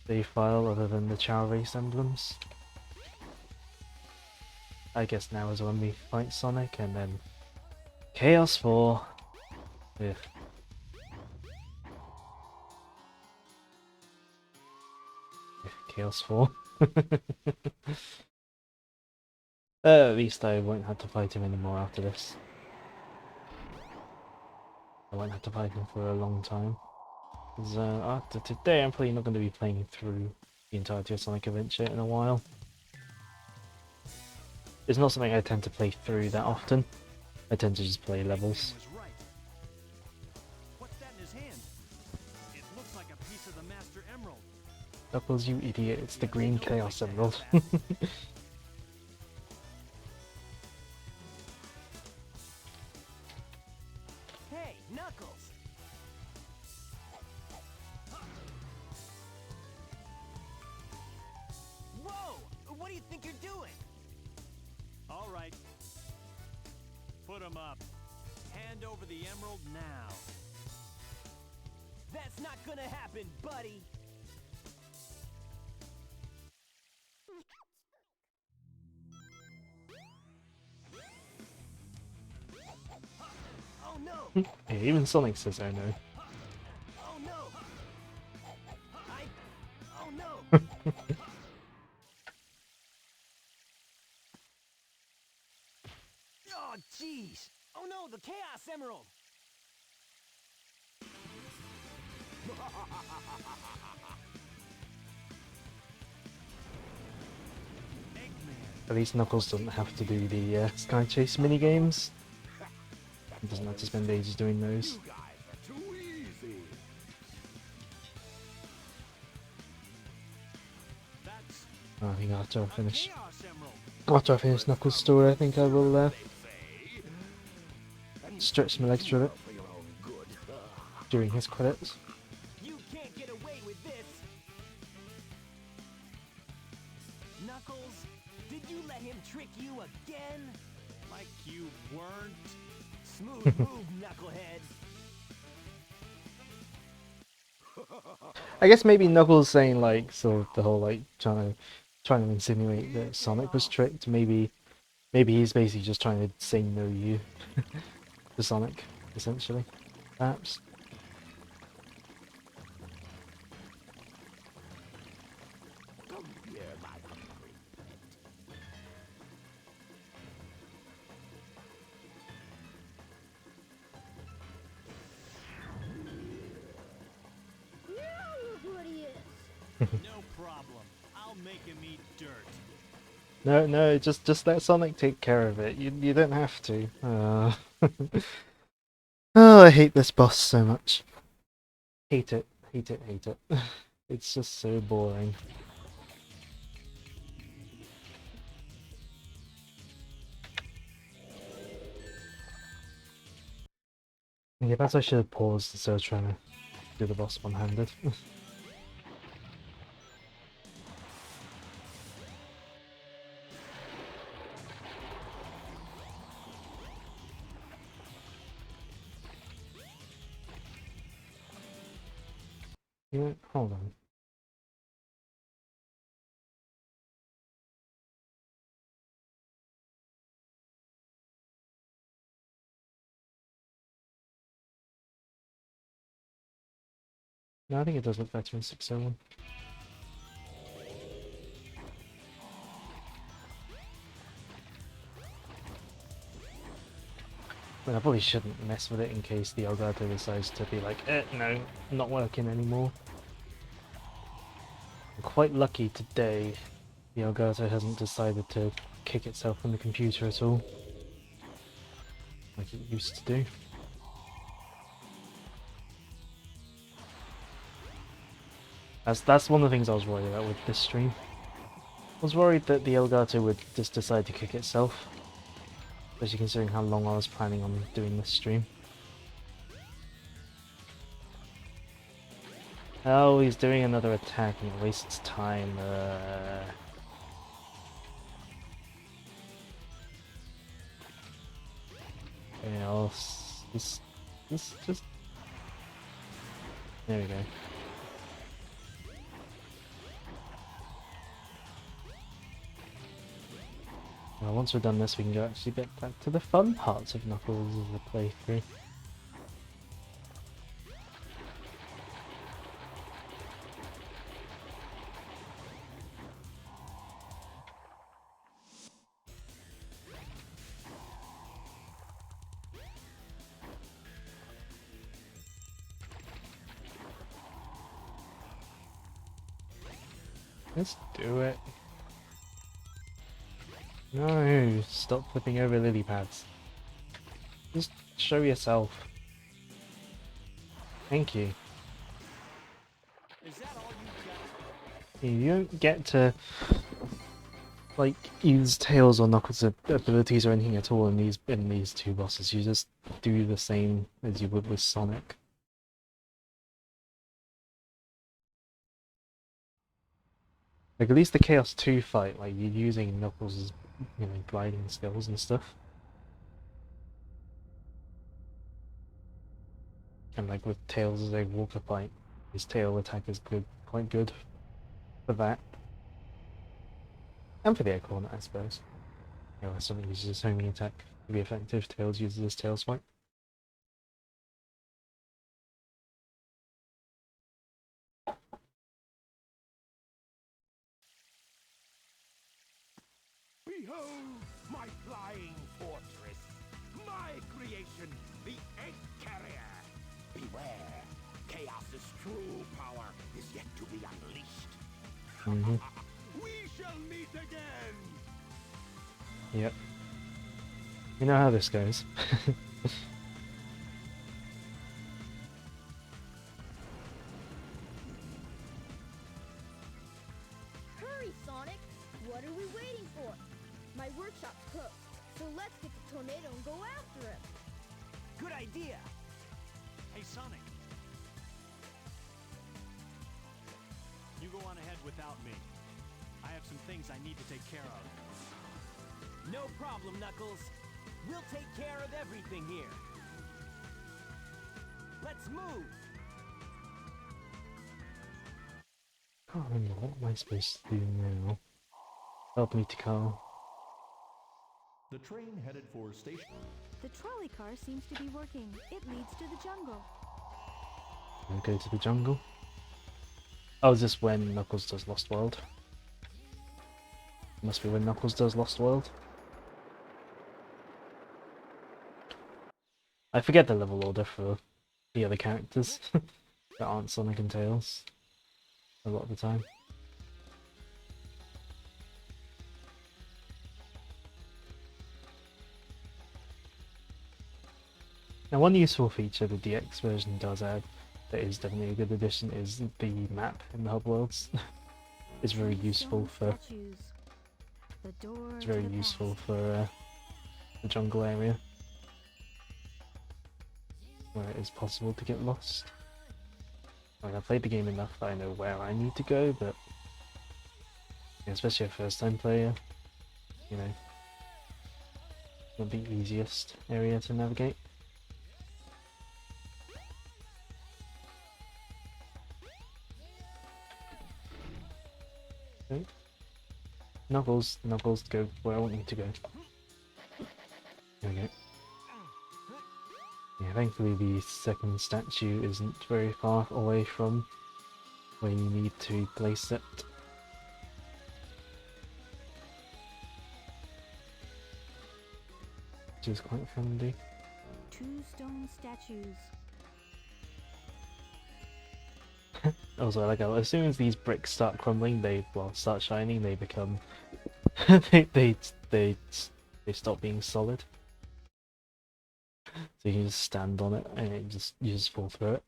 [SPEAKER 1] save file other than the Chow Race emblems. I guess now is when we fight Sonic and then Chaos 4. Yeah. Chaos 4. At least I won't have to fight him anymore after this. I won't have to fight him for a long time. Because after today I'm probably not going to be playing through the entirety of Sonic Adventure in a while. It's not something I tend to play through that often. I tend to just play levels.
[SPEAKER 9] What's that in his hand? It looks like a piece of the Master Emerald.
[SPEAKER 1] Knuckles, you idiot, it's the green Chaos Emerald.
[SPEAKER 2] Hey, Knuckles! Whoa! What do you think you're doing?
[SPEAKER 9] All right. Put him up. Hand over the emerald now.
[SPEAKER 2] That's not gonna happen, buddy! Oh no!
[SPEAKER 1] Yeah, even Sonic says oh no.
[SPEAKER 2] Oh no! Oh no! Oh jeez! Oh no, the Chaos Emerald!
[SPEAKER 1] At least Knuckles doesn't have to do the Sky Chase minigames. He doesn't have to spend ages doing those.
[SPEAKER 3] You guys are too easy.
[SPEAKER 9] That's
[SPEAKER 1] Oh, I think after I finish,
[SPEAKER 9] Chaos Emerald.
[SPEAKER 1] after I finish Knuckles' story, I think I will
[SPEAKER 3] They say.
[SPEAKER 1] stretch my legs for a bit
[SPEAKER 3] For your own good.
[SPEAKER 1] during his credits.
[SPEAKER 2] You can't get away with this! Knuckles, did you let him trick you again?
[SPEAKER 9] Like you weren't.
[SPEAKER 2] Smooth move, knucklehead!
[SPEAKER 1] I guess maybe Knuckles saying like sort of the whole like trying to trying to insinuate that Sonic was tricked. Maybe he's basically just trying to say no you to Sonic, essentially. Perhaps.
[SPEAKER 3] Come here, my hungry pet.
[SPEAKER 4] Now look what he is.
[SPEAKER 9] No problem. I'll make him eat dirt.
[SPEAKER 1] No, just let Sonic take care of it. You don't have to. Oh, I hate this boss so much. Hate it. It's just so boring. Yeah, perhaps I should have paused instead of trying to do the boss one-handed. You know, hold on. No, I think it does look better in 601. I mean, I probably shouldn't mess with it in case the Elgato decides to be like, no, not working anymore. I'm quite lucky today the Elgato hasn't decided to kick itself from the computer at all, like it used to do. That's one of the things I was worried about with this stream. I was worried that the Elgato would just decide to kick itself, especially considering how long I was planning on doing this stream. Oh, he's doing another attack and it wastes time. Anything else? Just... There we go. Well, once we're done this, we can go actually get back to the fun parts of Knuckles as a playthrough. Let's do it. No, stop flipping over lily pads. Just show yourself. Thank you.
[SPEAKER 9] Is that all you got?
[SPEAKER 1] You don't get to like use Tails or Knuckles' abilities or anything at all in these two bosses. You just do the same as you would with Sonic. Like at least the Chaos 2 fight, like you're using Knuckles' gliding skills and stuff. And like with Tails as a water fight, his tail attack is quite good for that. And for the Acorn, I suppose. When Sonic uses his homing attack to be effective, Tails uses his tail swipe.
[SPEAKER 3] Behold my flying fortress, my creation, the Egg Carrier. Beware, Chaos's true power is yet to be unleashed. We shall meet again.
[SPEAKER 1] Yep. You know how this goes.
[SPEAKER 4] Hurry, Sonic! What are we waiting for? My workshop's closed, so let's get the tornado and go after him.
[SPEAKER 2] Good idea.
[SPEAKER 9] Hey, Sonic. You go on ahead without me. I have some things I need to take care of.
[SPEAKER 2] No problem, Knuckles. We'll take care of everything here. Let's move.
[SPEAKER 1] Can't remember what am I supposed to do now. Help me to Carl.
[SPEAKER 6] The train headed for station.
[SPEAKER 5] The trolley car seems to be working. It leads to the jungle.
[SPEAKER 1] And go to the jungle. Oh, is this when Knuckles does Lost World? Must be when Knuckles does Lost World. I forget the level order for the other characters that aren't Sonic and Tails a lot of the time. Now, one useful feature the DX version does add that is definitely a good addition is the map in the hub worlds. It's very useful for the jungle area where it is possible to get lost. I mean, I've played the game enough that I know where I need to go, but especially a first-time player, you know, not the easiest area to navigate. Okay. Knuckles, go where I want you to go. There we go. Yeah, thankfully the second statue isn't very far away from where you need to place it. Which is quite handy.
[SPEAKER 5] 2 stone statues.
[SPEAKER 1] Also, I like how as soon as these bricks start crumbling, start shining, they become they stop being solid. So you can just stand on it and you just fall through it.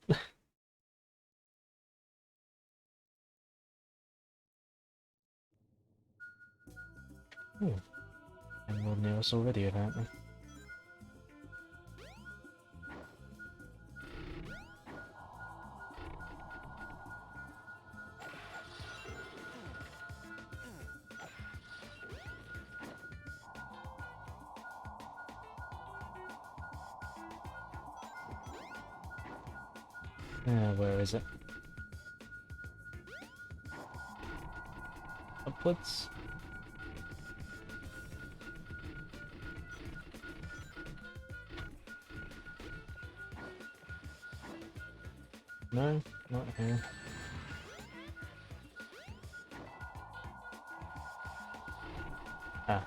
[SPEAKER 1] Oh, Emerald near us already, apparently. Where is it? Upwards? No, not here. Ah.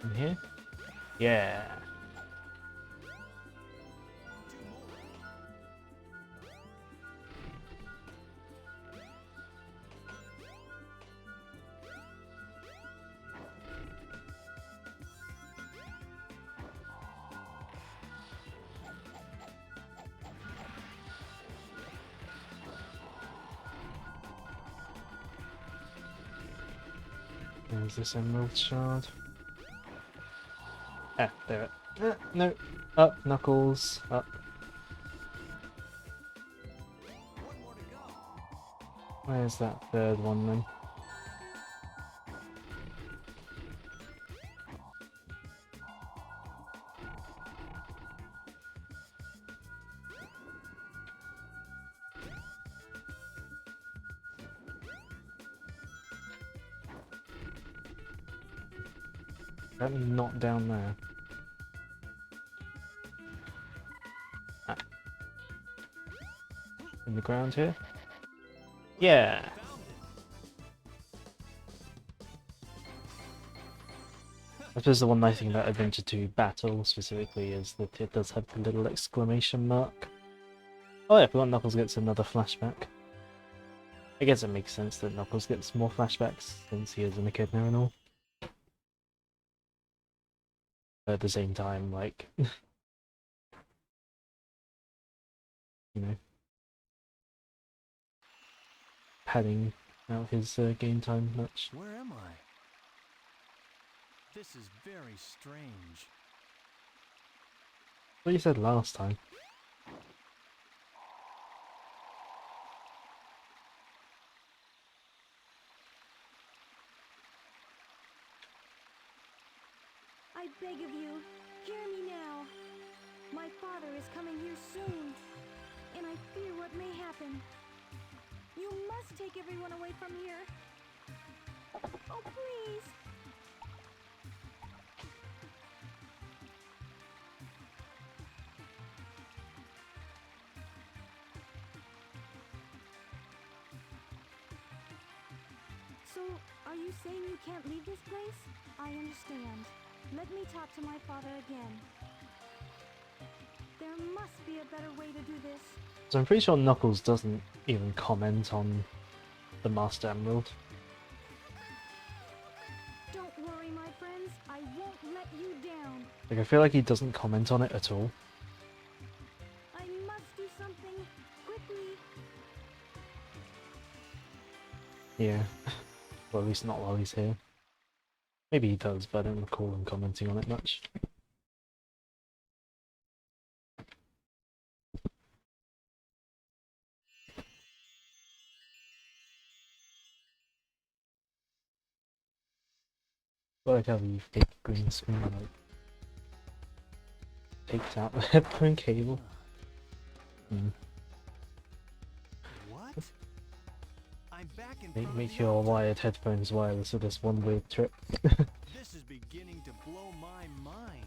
[SPEAKER 1] In here? Yeah. There's this emerald shard. Ah, there it. No. Up, Knuckles. Up. Where's that third one then? Apparently not down there. Ah. In the ground here? Yeah! I suppose the one nice thing about Adventure 2 Battle specifically is that it does have the little exclamation mark. Oh yeah, I forgot Knuckles gets another flashback. I guess it makes sense that Knuckles gets more flashbacks since he is an echidna and all. But at the same time, like, you know, padding out his game time much.
[SPEAKER 9] Where am I? This is very strange.
[SPEAKER 1] What you said last time.
[SPEAKER 5] I beg of you, hear me now. My father is coming here soon, and I fear what may happen. You must take everyone away from here. Oh, please. So, are you saying you can't leave this place? I understand. Let me talk to my father again. There must be a better way to do this.
[SPEAKER 1] So I'm pretty sure Knuckles doesn't even comment on the Master Emerald.
[SPEAKER 5] Don't worry, my friends. I won't let you down.
[SPEAKER 1] Like, I feel like he doesn't comment on it at all.
[SPEAKER 5] I must do something quickly.
[SPEAKER 1] Yeah. Well, at least not while he's here. Maybe he does, but I don't recall him commenting on it much. I like how the fake green screen like takes out the headphone cable.
[SPEAKER 9] What? I'm back in
[SPEAKER 1] Make your wired headphones wireless with this one weird trick.
[SPEAKER 9] This is beginning to blow my mind.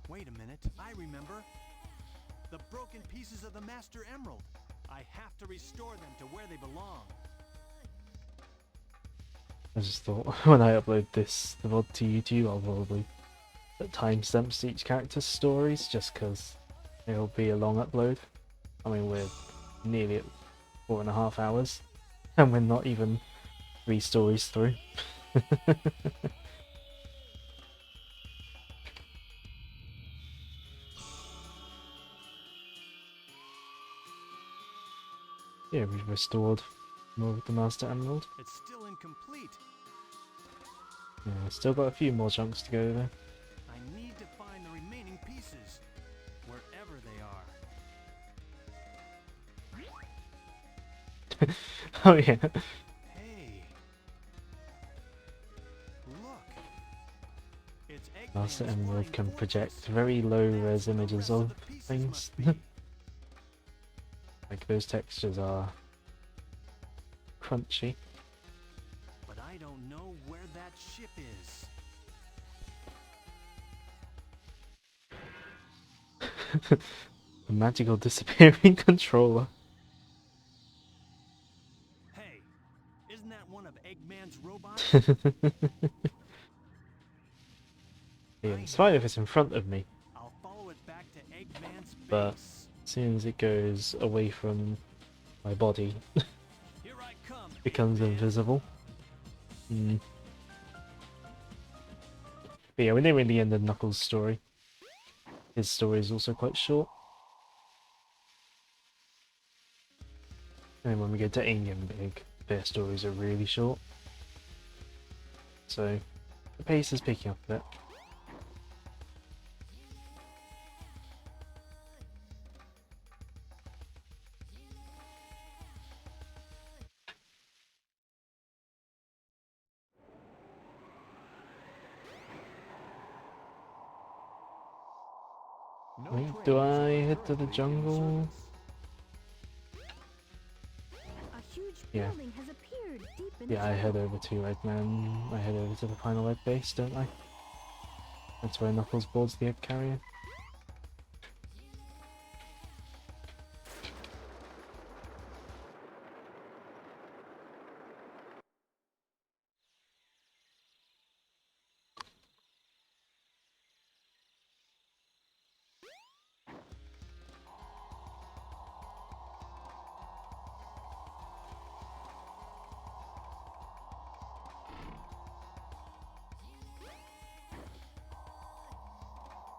[SPEAKER 9] Wait a minute, I remember. The broken pieces of the Master Emerald. I have to restore them to where they belong.
[SPEAKER 1] I just thought when I upload this the VOD to YouTube, I'll probably put timestamps to each character's stories, just because it'll be a long upload. I mean, we're nearly at 4.5 hours, and we're not even 3 stories through. Yeah, we've restored more of the Master Emerald.
[SPEAKER 9] It's still incomplete.
[SPEAKER 1] Yeah, still got a few more chunks to go though.
[SPEAKER 9] I need to find the remaining pieces, wherever they are.
[SPEAKER 1] Oh yeah.
[SPEAKER 9] Hey, look. It's
[SPEAKER 1] Master
[SPEAKER 9] Eggman's
[SPEAKER 1] Emerald
[SPEAKER 9] flying
[SPEAKER 1] can
[SPEAKER 9] fortress.
[SPEAKER 1] project very low res
[SPEAKER 9] That's where the
[SPEAKER 1] images
[SPEAKER 9] rest
[SPEAKER 1] of
[SPEAKER 9] of the pieces
[SPEAKER 1] things.
[SPEAKER 9] must be.
[SPEAKER 1] Like those textures are crunchy.
[SPEAKER 9] But I don't know where that ship is.
[SPEAKER 1] A magical disappearing controller.
[SPEAKER 9] Hey, isn't that one of Eggman's robots?
[SPEAKER 1] Yeah, it's fine if it's in front of me,
[SPEAKER 9] I'll follow it back to Eggman's
[SPEAKER 1] but
[SPEAKER 9] base.
[SPEAKER 1] as soon as it goes away from my body,
[SPEAKER 9] Here I come.
[SPEAKER 1] it becomes
[SPEAKER 9] Eggman.
[SPEAKER 1] invisible. But yeah, we're nearing the end of Knuckles' story. His story is also quite short. And then when we get to Amy and Big, their stories are really short. So, the pace is picking up a bit.
[SPEAKER 6] No
[SPEAKER 1] Wait,
[SPEAKER 6] trains
[SPEAKER 1] do
[SPEAKER 6] are
[SPEAKER 1] I head to the
[SPEAKER 6] currently in
[SPEAKER 1] jungle?
[SPEAKER 6] service.
[SPEAKER 5] A huge
[SPEAKER 1] Yeah.
[SPEAKER 5] building has appeared deep in
[SPEAKER 1] Yeah,
[SPEAKER 5] the
[SPEAKER 1] I head
[SPEAKER 5] jungle.
[SPEAKER 1] over to Eggman. I head over to the final egg base, don't I? That's where Knuckles boards the egg carrier.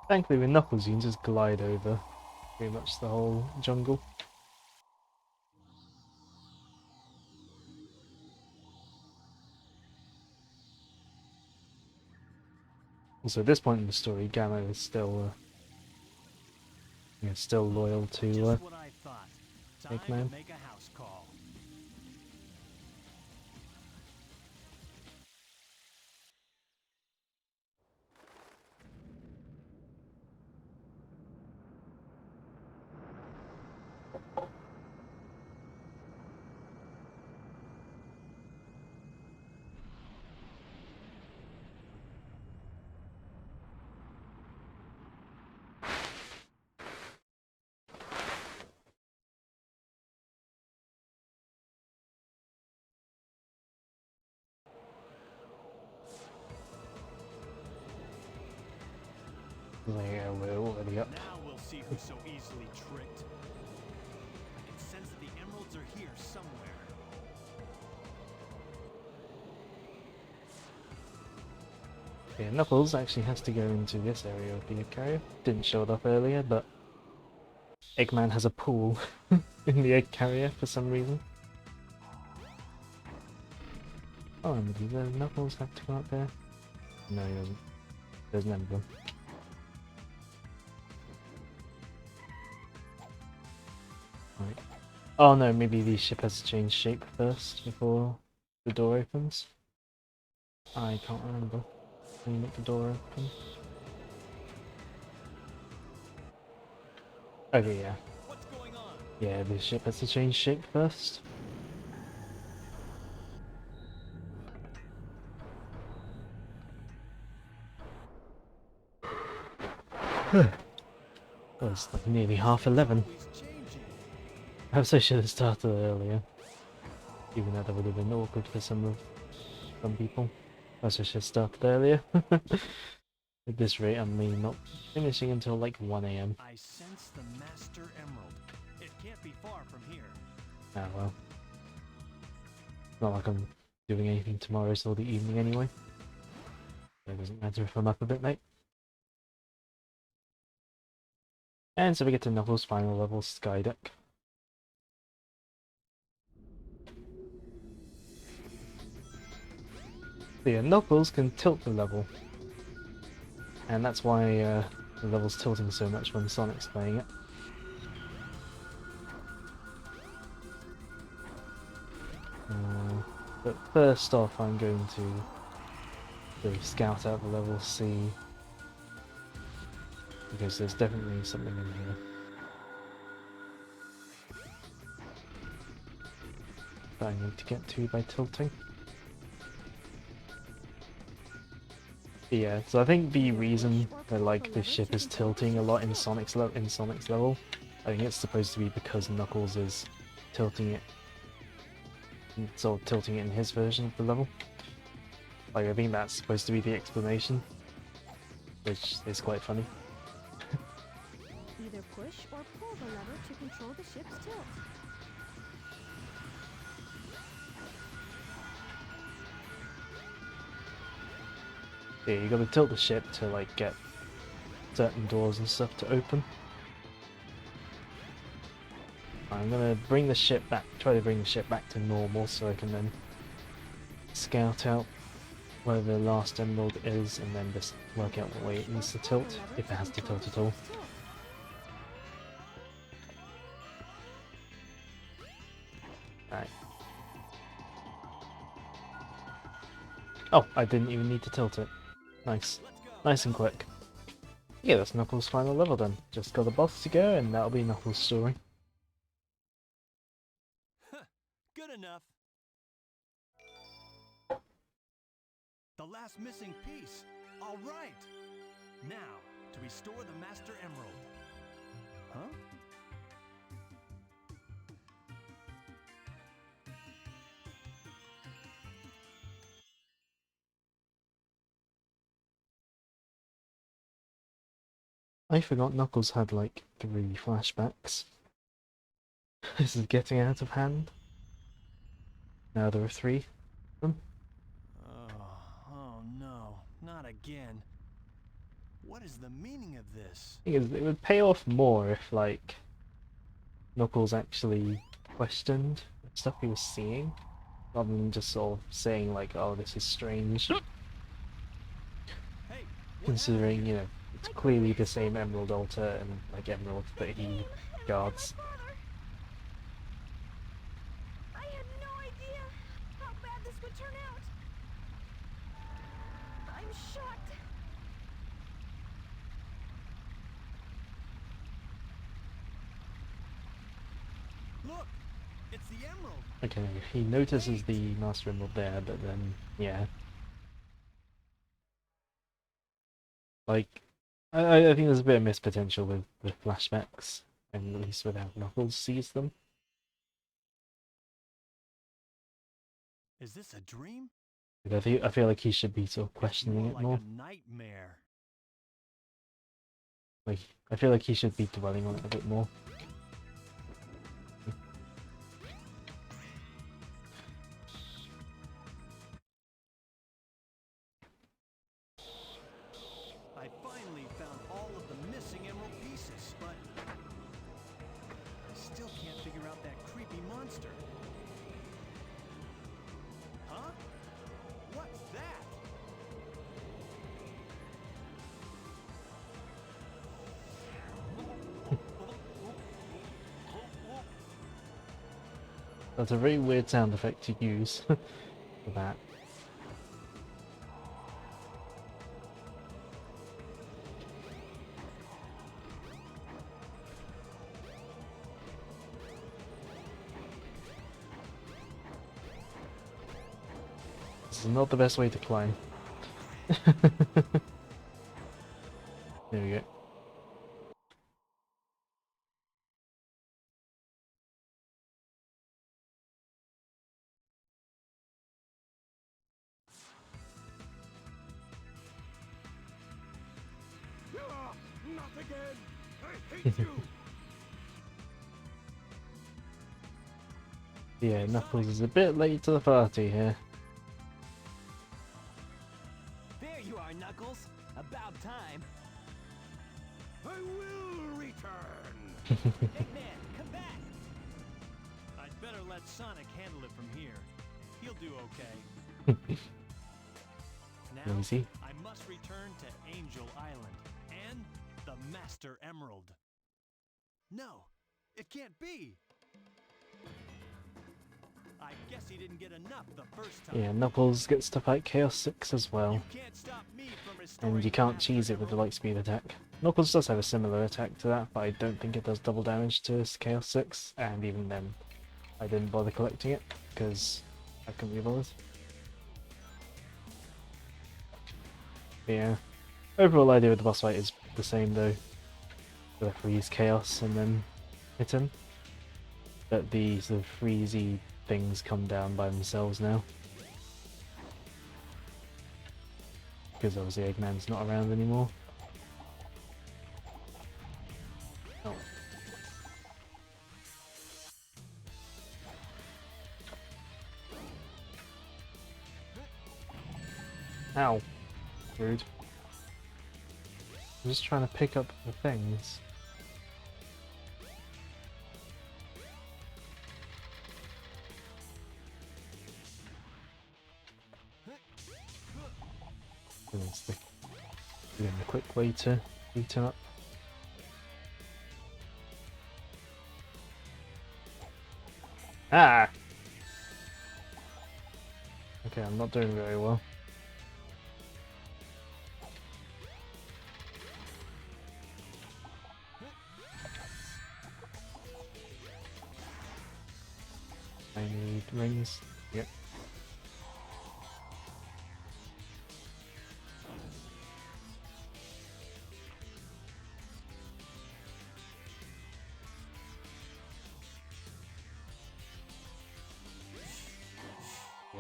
[SPEAKER 1] Thankfully with Knuckles you can just glide over pretty much the whole jungle. Also at this point in the story, Gamma is still still loyal to
[SPEAKER 9] Just what I thought. Time
[SPEAKER 1] Eggman.
[SPEAKER 9] to make a house call.
[SPEAKER 1] Yeah, we're already up.
[SPEAKER 9] Now we'll see who's so easily tricked. I can sense that the emeralds are here somewhere.
[SPEAKER 1] Yeah, Knuckles actually has to go into this area of the egg carrier. Didn't show it up earlier, but Eggman has a pool in the egg carrier for some reason. Oh, and does Knuckles have to go up there? No, he doesn't. There's an emblem. Right. Oh no, maybe the ship has to change shape first before the door opens. I can't remember. Can you make the door open? Okay, yeah.
[SPEAKER 9] What's going on?
[SPEAKER 1] Yeah, the ship has to change shape first. Well, it's like nearly 11:30.
[SPEAKER 9] Always changing.
[SPEAKER 1] Perhaps I should have started earlier. Even though that would have been awkward for some people. Perhaps I should have started earlier. At this rate, I may not finishing until like 1 AM.
[SPEAKER 9] I sense the Master Emerald. It can't be far from here.
[SPEAKER 1] Ah well. Not like I'm doing anything tomorrow till the evening anyway. So it doesn't matter if I'm up a bit late. And so we get to Knuckles' final level, Skydeck. So yeah, Knuckles can tilt the level. And that's why the level's tilting so much when Sonic's playing it. But first off, I'm going to scout out the level, see, because there's definitely something in here that I need to get to by tilting. But yeah, so I think the reason that like this ship is tilting a lot in Sonic's level, I think it's supposed to be because Knuckles is tilting it. Sort of tilting it in his version of the level. Like, I think that's supposed to be the explanation, which is quite funny.
[SPEAKER 5] Either push or pull the lever to control the ship's tilt.
[SPEAKER 1] Yeah, you gotta tilt the ship to like get certain doors and stuff to open. I'm gonna bring the ship back, try to bring the ship back to normal so I can then scout out where the last emerald is and then just work out what way it needs to tilt, if it has to tilt at all. Right. Oh, I didn't even need to tilt it. Nice. Nice and quick. Yeah, that's Knuckles' final level then. Just got a boss to go and that'll be Knuckles' story.
[SPEAKER 9] Good enough. The last missing piece. All right. Now, to restore the Master Emerald. Huh?
[SPEAKER 1] I forgot Knuckles had like 3 flashbacks. This is getting out of hand. Now there are 3 of them.
[SPEAKER 9] Oh no, not again. What is the meaning of this?
[SPEAKER 1] Thing is, it would pay off more if like Knuckles actually questioned the stuff he was seeing, rather than just sort of saying like, "Oh, this is strange."
[SPEAKER 9] Hey,
[SPEAKER 1] Considering, you know, it's clearly the same Emerald Altar and like Emerald that he guards.
[SPEAKER 5] I had no idea how bad this would turn out. I'm shocked.
[SPEAKER 9] look, it's the emerald.
[SPEAKER 1] Okay, he notices the Master Emerald there, but then, yeah. Like, I think there's a bit of missed potential with the flashbacks, and at least with how Knuckles sees them.
[SPEAKER 9] Is this a dream?
[SPEAKER 1] I feel like he should be sort of questioning
[SPEAKER 9] More
[SPEAKER 1] it
[SPEAKER 9] like
[SPEAKER 1] more.
[SPEAKER 9] a nightmare.
[SPEAKER 1] Like, I feel like he should be dwelling on it a bit more.
[SPEAKER 9] I finally found all of the missing emerald pieces, but I still can't figure out that creepy monster. Huh? What's that?
[SPEAKER 1] That's a very weird sound effect to use for that. This is not the best way to climb. There we go.
[SPEAKER 3] Ah, not again! I hate you!
[SPEAKER 1] Yeah, Knuckles is a bit late to the party here.
[SPEAKER 2] There you are, Knuckles. About time.
[SPEAKER 3] I will return!
[SPEAKER 2] Eggman, come back!
[SPEAKER 9] I'd better let Sonic handle it from here. He'll do okay. Now,
[SPEAKER 1] Easy.
[SPEAKER 9] I must return to Angel Island and the Master Emerald. No, it can't be. I guess he didn't get enough the first time.
[SPEAKER 1] Yeah, Knuckles gets to fight Chaos 6 as well.
[SPEAKER 9] You can't stop me from restoring
[SPEAKER 1] And you
[SPEAKER 9] the
[SPEAKER 1] can't
[SPEAKER 9] Master
[SPEAKER 1] cheese it with the
[SPEAKER 9] Emerald.
[SPEAKER 1] Lightspeed attack. Knuckles does have a similar attack to that, but I don't think it does double damage to Chaos 6, and even then, I didn't bother collecting it, because I couldn't be bothered. But yeah, overall idea with the boss fight is the same though. Gotta freeze Chaos and then hit him. But the sort of freezy things come down by themselves now. Because obviously Eggman's not around anymore. Oh. Ow. Rude. I'm just trying to pick up the things. That's the quick way to beat him up. Ah! Okay, I'm not doing very well. I need rings. Yep.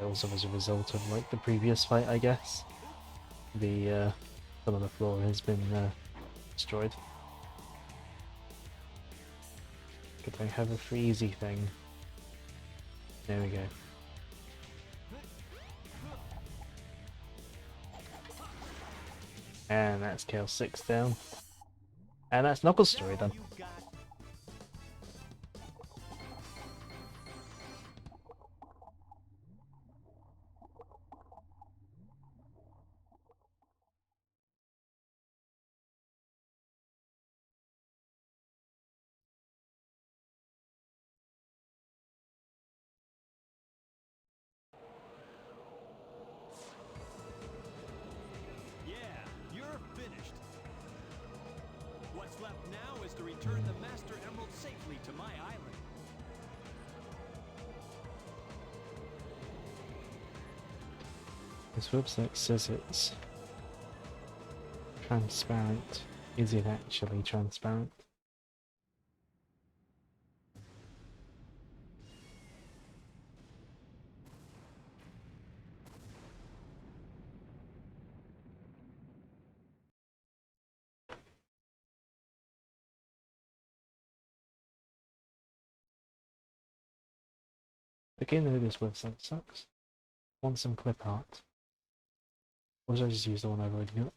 [SPEAKER 1] Also as a result of like the previous fight, I guess. The some of the floor has been destroyed. Could I have a freezy thing? There we go. And that's Chaos 6 down. And that's Knuckles' story done.
[SPEAKER 9] You got Yeah, you're finished. What's left now is to return the Master Emerald safely to my island.
[SPEAKER 1] This website says it's transparent. Is it actually transparent? Okay, no, this website sucks. Want some clip art. Or should I just use the one I've already got?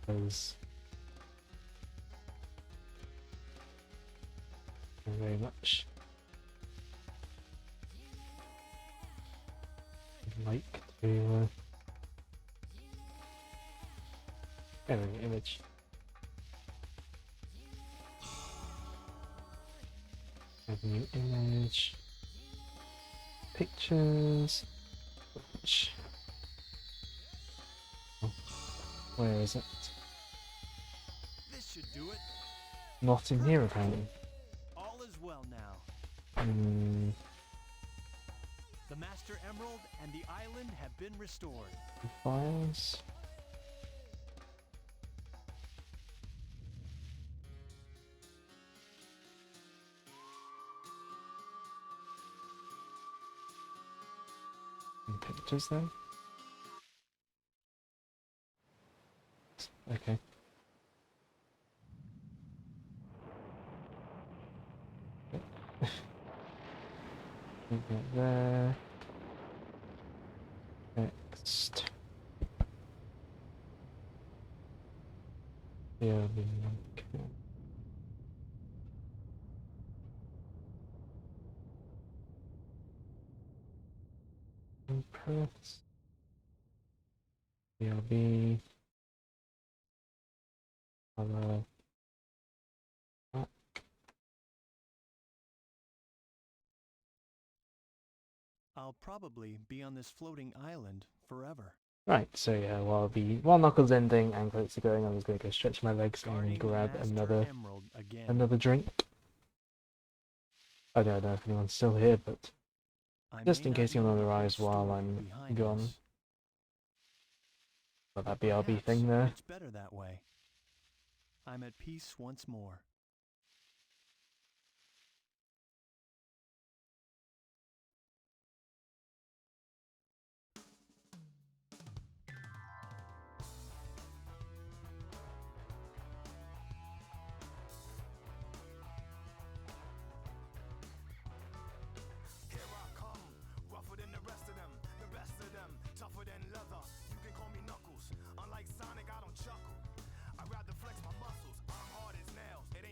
[SPEAKER 1] Because... Thank you very much. I'd like to... Anyway, image. Have a new image. Pictures. Which... Oh, where is it?
[SPEAKER 9] This should do it.
[SPEAKER 1] Not in here apparently.
[SPEAKER 9] All is well now.
[SPEAKER 1] Hmm.
[SPEAKER 9] The Master Emerald and the island have been restored.
[SPEAKER 1] Files. And pictures then. Okay. Put that there. Next. Yeah, the link. Press. BRB. Color.
[SPEAKER 9] I'll probably be on this floating island forever.
[SPEAKER 1] Right, so yeah, while Knuckles ending and credits are going, I'm just gonna go stretch my legs
[SPEAKER 9] Guarding
[SPEAKER 1] and
[SPEAKER 9] the
[SPEAKER 1] grab
[SPEAKER 9] Master Emerald again.
[SPEAKER 1] another drink. I don't know if anyone's still here, but
[SPEAKER 9] I
[SPEAKER 1] just
[SPEAKER 9] may
[SPEAKER 1] in
[SPEAKER 9] not
[SPEAKER 1] case you
[SPEAKER 9] know
[SPEAKER 1] want to
[SPEAKER 9] the whole
[SPEAKER 1] rise while
[SPEAKER 9] story
[SPEAKER 1] I'm
[SPEAKER 9] behind
[SPEAKER 1] gone.
[SPEAKER 9] us,
[SPEAKER 1] Got that
[SPEAKER 9] but
[SPEAKER 1] BRB
[SPEAKER 9] perhaps
[SPEAKER 1] thing there.
[SPEAKER 9] It's better that way. I'm at peace once more.
[SPEAKER 3] Here I come, rougher than the rest of them, the best of them, tougher than leather. You can call me Knuckles. Unlike Sonic, I don't chuckle. I'd rather flex my muscles. I'm hard as nails. It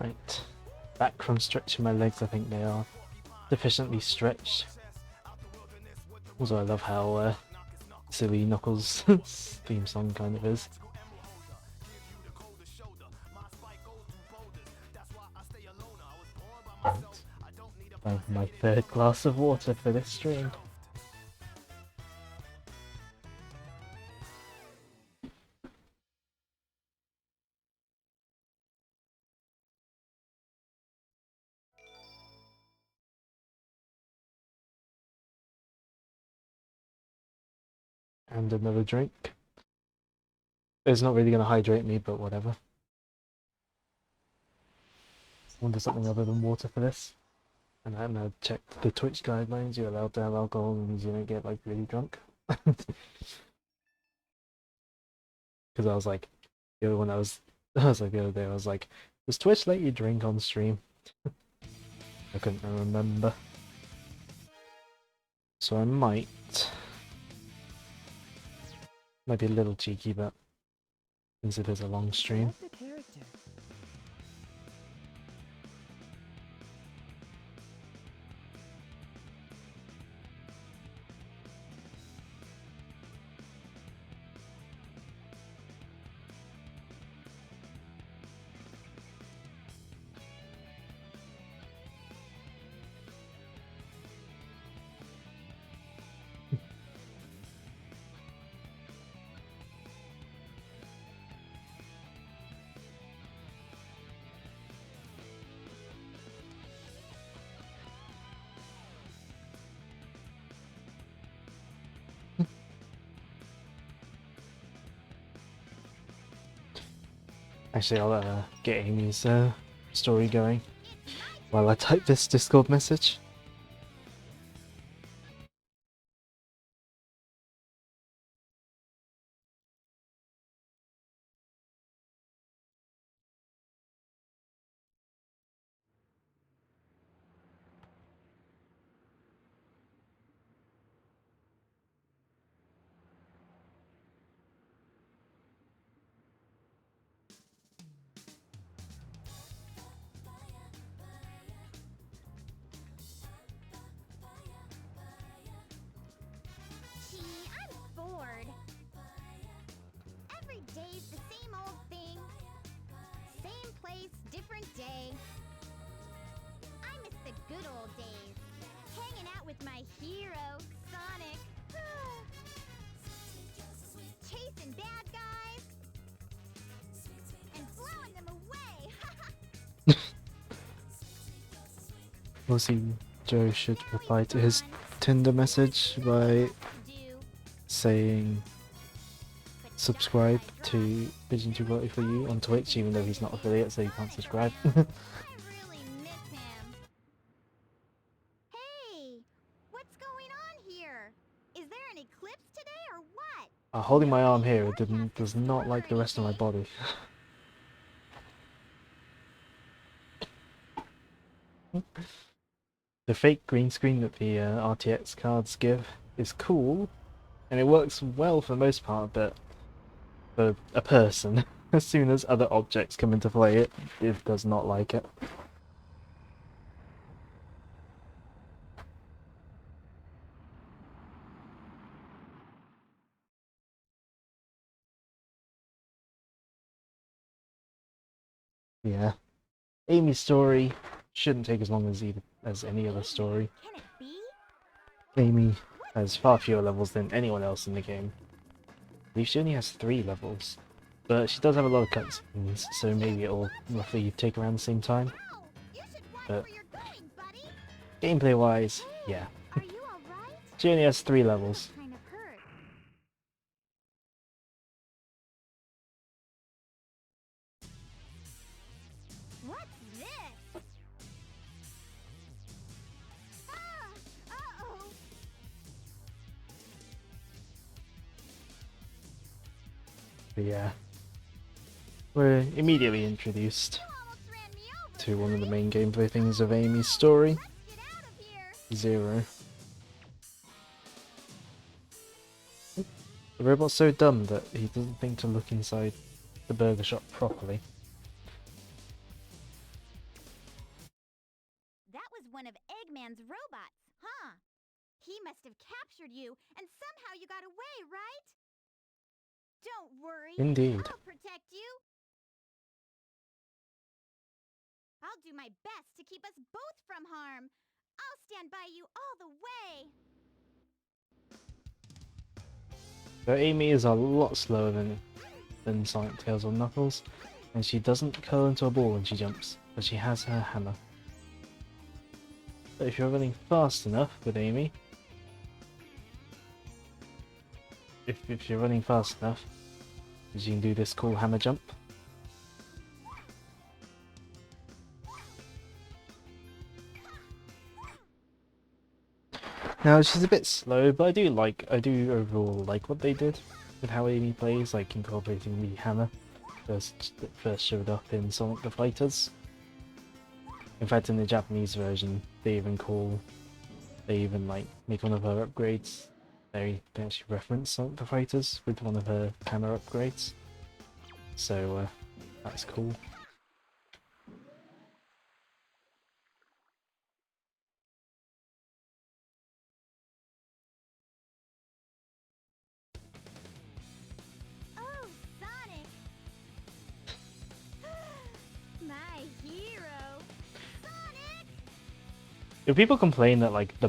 [SPEAKER 1] Right. Back from stretching my legs, I think they are sufficiently stretched. Also, I love how silly Knuckles' theme song kind of is. Right. I have my third glass of water for this stream. And another drink. It's not really going to hydrate me, but whatever. Wanted something other than water for this. And I hadn't checked the Twitch guidelines. You're allowed to have alcohol and you don't get like really drunk. Because I was like, the other one I was like the other day, I was like, does Twitch let you drink on stream? I couldn't remember. So I might be a little cheeky, but since it is a long stream.
[SPEAKER 7] Select a character.
[SPEAKER 1] Actually, I'll get Amy's story going while I type this Discord message.
[SPEAKER 8] Gee, I'm bored. Every day's the same old thing. Same place, different day. I miss the good old days. Hanging out with my hero, Sonic. Chasing bad guys. And blowing them away.
[SPEAKER 1] We'll see. Joe should reply to his Tinder message by saying subscribe to Pigeon Too Quality for You on Twitch, even though he's not affiliate, so you can't subscribe.
[SPEAKER 8] I really miss him. Hey, what's going on here? Is there an eclipse today or what?
[SPEAKER 1] Holding my arm here, it does not like the rest of my body. The fake green screen that the RTX cards give is cool, and it works well for the most part, but for a person, as soon as other objects come into play, it does not like it. Yeah. Amy's story shouldn't take as long as any other story.
[SPEAKER 8] Can it be?
[SPEAKER 1] Amy has far fewer levels than anyone else in the game. I believe she only has 3 levels, but she does have a lot of cutscenes, so maybe it'll roughly take around the same time.
[SPEAKER 8] Oh, you should watch
[SPEAKER 1] But
[SPEAKER 8] where you're going, buddy.
[SPEAKER 1] gameplay wise, yeah.
[SPEAKER 8] Are you alright?
[SPEAKER 1] She only has 3 levels.
[SPEAKER 8] Kind of hurt. What's this? Ah! Uh-oh!
[SPEAKER 1] But yeah. We're immediately introduced
[SPEAKER 8] You almost ran me over,
[SPEAKER 1] to one of the
[SPEAKER 8] Shirley.
[SPEAKER 1] main gameplay things of Amy's story,
[SPEAKER 8] Let's get out of here.
[SPEAKER 1] Zero. The robot's so dumb that he doesn't think to look inside the burger shop properly.
[SPEAKER 8] that was one of Eggman's robots, huh? He must have captured you, and somehow you got away, right? Don't worry.
[SPEAKER 1] Indeed.
[SPEAKER 8] I'll protect you. I'll do my best to keep us both from harm. I'll stand by you all the way.
[SPEAKER 1] So Amy is a lot slower than Sonic, Tails, or Knuckles, and she doesn't curl into a ball when she jumps, but she has her hammer. But if you're running fast enough with Amy, if you're running fast enough, you can do this cool hammer jump. Now she's a bit slow, but I do overall like what they did with how Amy plays, like incorporating the hammer that first showed up in Sonic the Fighters. In fact, in the Japanese version, they even like make one of her upgrades. They actually reference Sonic the Fighters with one of her hammer upgrades. So that's cool.
[SPEAKER 8] Oh, Sonic! My hero! Sonic!
[SPEAKER 1] If people complain that like the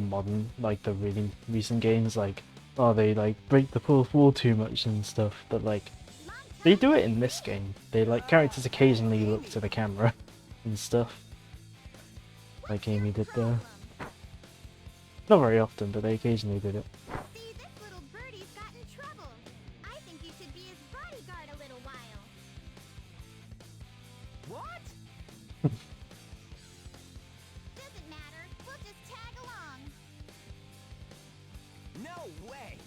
[SPEAKER 1] really recent games, like, oh, they like break the fourth wall too much and stuff, but like they do it in this game. They like characters occasionally look to the camera and stuff, like Amy did there. Not very often, but they occasionally did it.
[SPEAKER 8] See, this little birdie's got in trouble. I think you should be his bodyguard a little while.
[SPEAKER 2] What?
[SPEAKER 8] Doesn't matter. We'll just tag along.
[SPEAKER 2] No way.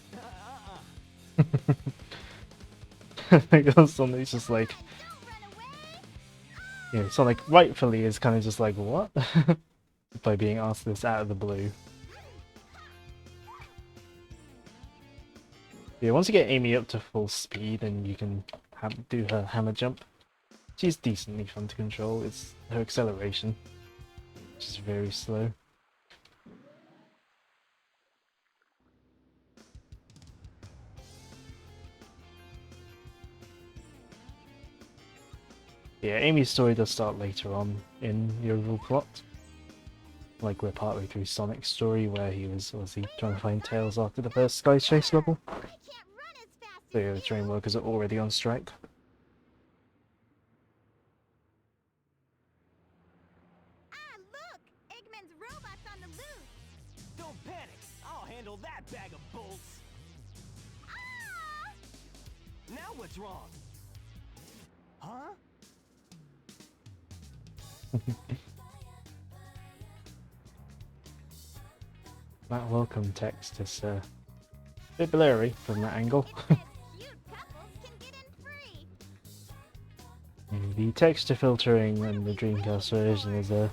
[SPEAKER 1] Sonic's just like,
[SPEAKER 8] Don't run away.
[SPEAKER 1] yeah, Sonic rightfully is kind of just like, what? By being asked this out of the blue. Yeah, once you get Amy up to full speed, then you can do her hammer jump. She's decently fun to control. It's her acceleration, which is very slow. Yeah, Amy's story does start later on in the overall plot. Like we're partway through Sonic's story where he was obviously trying to find Tails after the first Sky Chase level.
[SPEAKER 8] I can't run as fast
[SPEAKER 1] So
[SPEAKER 8] as
[SPEAKER 1] yeah, the train workers are already on strike.
[SPEAKER 8] Ah, look! Eggman's robot's on the loose.
[SPEAKER 2] Don't panic. I'll handle that bag of bolts.
[SPEAKER 8] Ah!
[SPEAKER 2] Now what's wrong? Huh?
[SPEAKER 1] That welcome text is a bit blurry from that angle.
[SPEAKER 8] It says cute couples can get in free.
[SPEAKER 1] The texture filtering in the Dreamcast version is a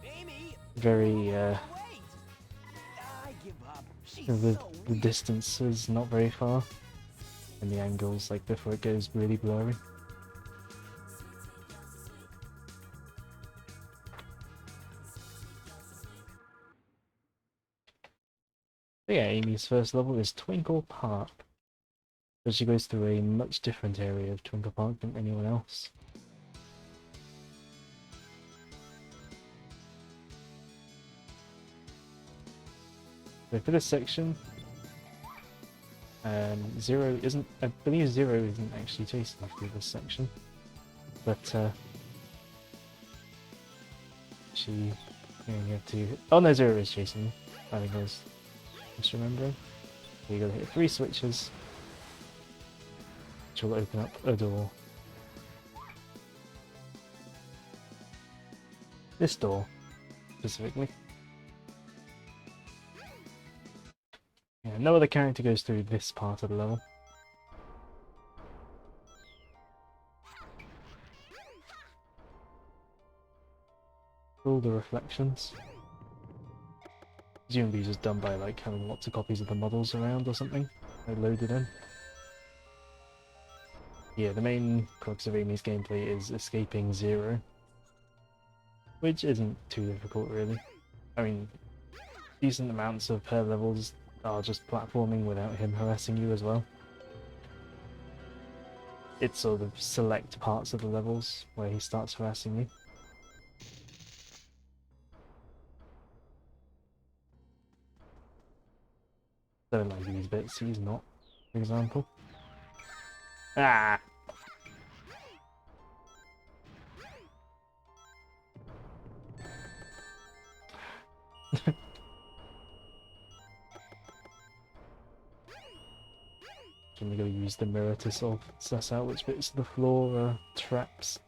[SPEAKER 2] Amy!
[SPEAKER 1] very
[SPEAKER 2] Wait! I give up. She's
[SPEAKER 1] the
[SPEAKER 2] so
[SPEAKER 1] the
[SPEAKER 2] weak.
[SPEAKER 1] distance is not very far, and the angles like before it goes really blurry. But yeah, Amy's first level is Twinkle Park, but she goes through a much different area of Twinkle Park than anyone else. So for this section, Zero isn't. I believe Zero isn't actually chasing through this section, but you have to. Oh no, Zero is chasing. I think I was misremembering. So you gotta hit 3 switches, which will open up a door. This door, specifically. Yeah, no other character goes through this part of the level. All the reflections. Presumably just done by like having lots of copies of the models around or something. They're loaded in. Yeah, the main crux of Amy's gameplay is escaping Zero, which isn't too difficult really. I mean, decent amounts of her levels are just platforming without him harassing you as well. It's sort of select parts of the levels where he starts harassing you. So like these bits, he's not, for example. Ah! I'm gonna go use the mirror to sort of suss out which bits of the floor are traps.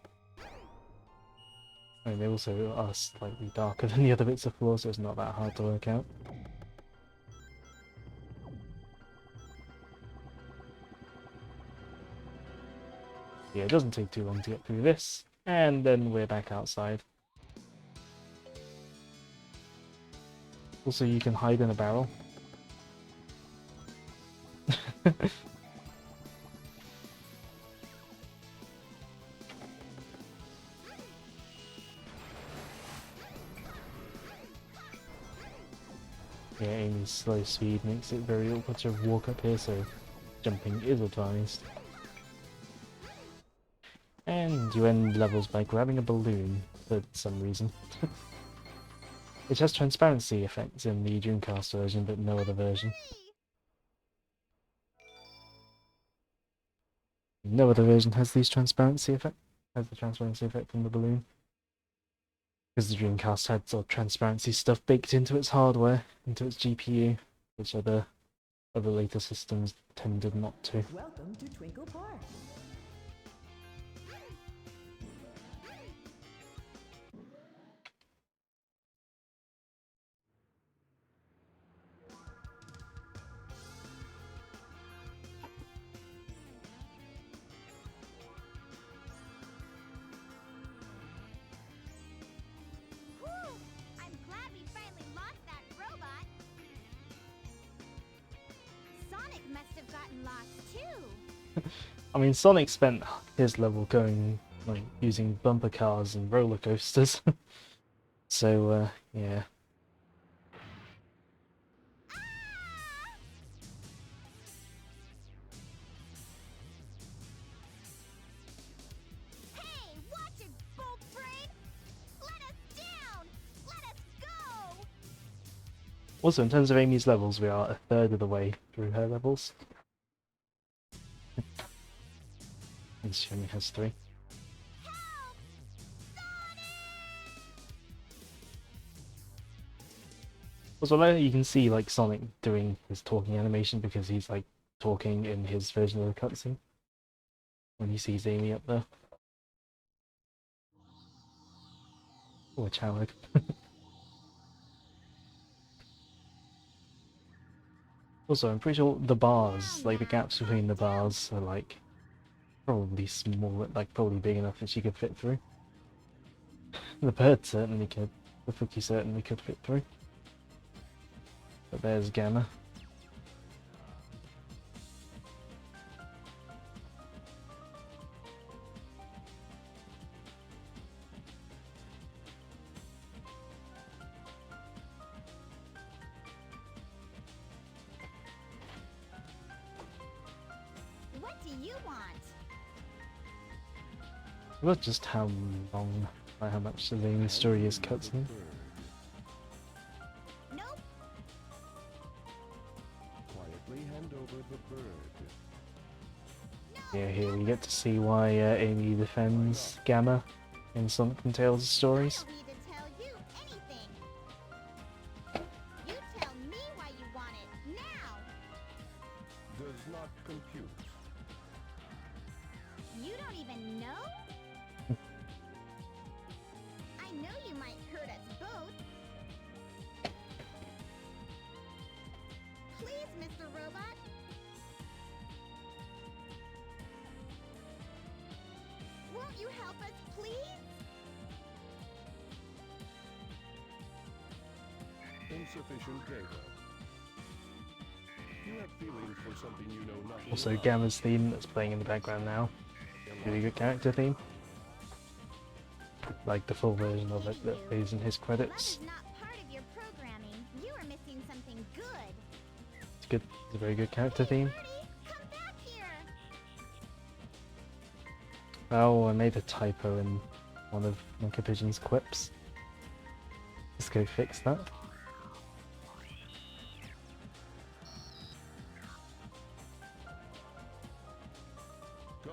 [SPEAKER 1] I mean, they also are slightly darker than the other bits of floor, so it's not that hard to work out. Yeah, it doesn't take too long to get through this, and then we're back outside. Also, you can hide in a barrel. Yeah, Amy's slow speed makes it very awkward to walk up here, so jumping is advised. And you end levels by grabbing a balloon for some reason. It has transparency effects in the Dreamcast version, but no other version. No other version has these transparency effect. Has the transparency effect from the balloon. Because the Dreamcast had sort of transparency stuff baked into its hardware, into its GPU, which other later systems tended not to.
[SPEAKER 7] Welcome to Twinkle Park.
[SPEAKER 8] I'm glad we finally lost that robot. Sonic must have gotten lost too.
[SPEAKER 1] I mean, Sonic spent his level going, like, using bumper cars and roller coasters. So, yeah.
[SPEAKER 8] Hey, watch it, Bolt Brain! Let us down! Let us go!
[SPEAKER 1] Also, in terms of Amy's levels, we are a third of the way through her levels. And she only has 3.
[SPEAKER 8] Help! Sonic!
[SPEAKER 1] Also, there you can see, like, Sonic doing his talking animation because he's, like, talking in his version of the cutscene. When he sees Amy up there. Oh, a coward. Also, I'm pretty sure the bars, like the gaps between the bars, are like probably small, like probably big enough that she could fit through. The bird certainly could. The Fookie certainly could fit through. But there's Gamma.
[SPEAKER 8] What do you want?
[SPEAKER 1] Look just how long, by how much the main story is cutscene.
[SPEAKER 8] Nope.
[SPEAKER 3] Quietly hand over the bird.
[SPEAKER 1] Yeah, here we get to see why Amy defends Gamma in Sonic and Tails' stories.
[SPEAKER 8] I don't need to tell you anything. You tell me why you want it now.
[SPEAKER 3] Does not compute.
[SPEAKER 8] You don't even know? I know you might hurt us both. Please, Mr. Robot. Won't you help us, please?
[SPEAKER 3] Insufficient data. You have feelings for something you know nothing
[SPEAKER 1] Also,
[SPEAKER 3] about.
[SPEAKER 1] Gamma's theme that's playing in the background now. Really good character theme. Like the full version of it that plays in his
[SPEAKER 8] Love
[SPEAKER 1] credits.
[SPEAKER 8] is not part of your missing something good.
[SPEAKER 1] It's good. It's a very good character theme.
[SPEAKER 8] Marty, come back here.
[SPEAKER 1] Oh, I made a typo in one of Monkey Pigeon's quips. Let's go fix that.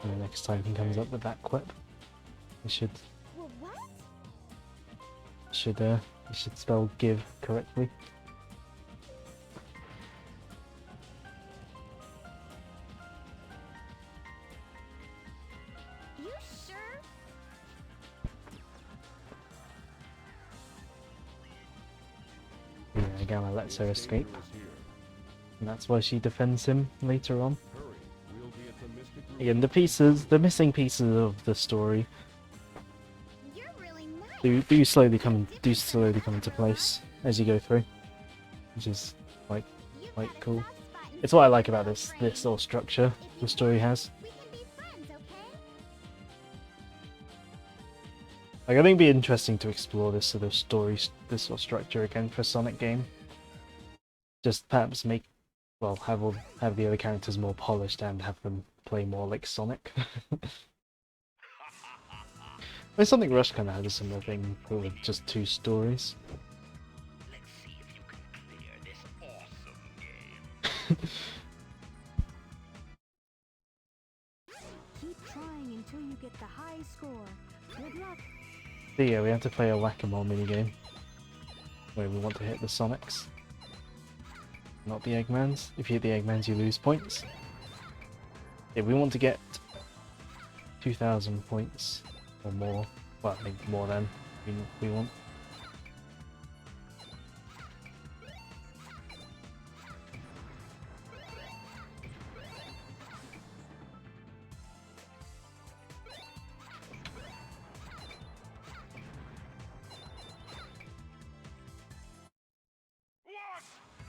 [SPEAKER 1] And the next time he comes up with that quip, he should
[SPEAKER 8] Well, what?
[SPEAKER 1] he should spell give correctly.
[SPEAKER 8] You sure?
[SPEAKER 1] Yeah, Gamma lets her escape,
[SPEAKER 6] Is here.
[SPEAKER 1] and that's why she defends him later on.
[SPEAKER 6] Hurry, we'll be at the Mystic
[SPEAKER 1] Again, the missing pieces of the story
[SPEAKER 8] You're really nice.
[SPEAKER 1] do slowly come into place as you go through, which is quite
[SPEAKER 8] You've
[SPEAKER 1] quite
[SPEAKER 8] got a
[SPEAKER 1] cool.
[SPEAKER 8] soft spot in
[SPEAKER 1] It's what I like
[SPEAKER 8] Pokemon
[SPEAKER 1] about this
[SPEAKER 8] brain.
[SPEAKER 1] sort of structure
[SPEAKER 8] If
[SPEAKER 1] the
[SPEAKER 8] you
[SPEAKER 1] story
[SPEAKER 8] want,
[SPEAKER 1] has.
[SPEAKER 8] We can be friends, okay?
[SPEAKER 1] Like, I think it'd be interesting to explore this sort of story, this sort of structure again for a Sonic game. Just perhaps have the other characters more polished and have them play more like Sonic. I mean, Sonic Rush kind of had a similar thing with just 2 stories.
[SPEAKER 3] Let's see if you can clear this awesome game.
[SPEAKER 5] Keep trying until you get the high score. Good luck.
[SPEAKER 1] So yeah, we have to play a whack-a-mole minigame where we want to hit the Sonics, not the Eggmans. If you hit the Eggmans, you lose points. Yeah, we want to get 2,000 points or more. Well, I think more than we want.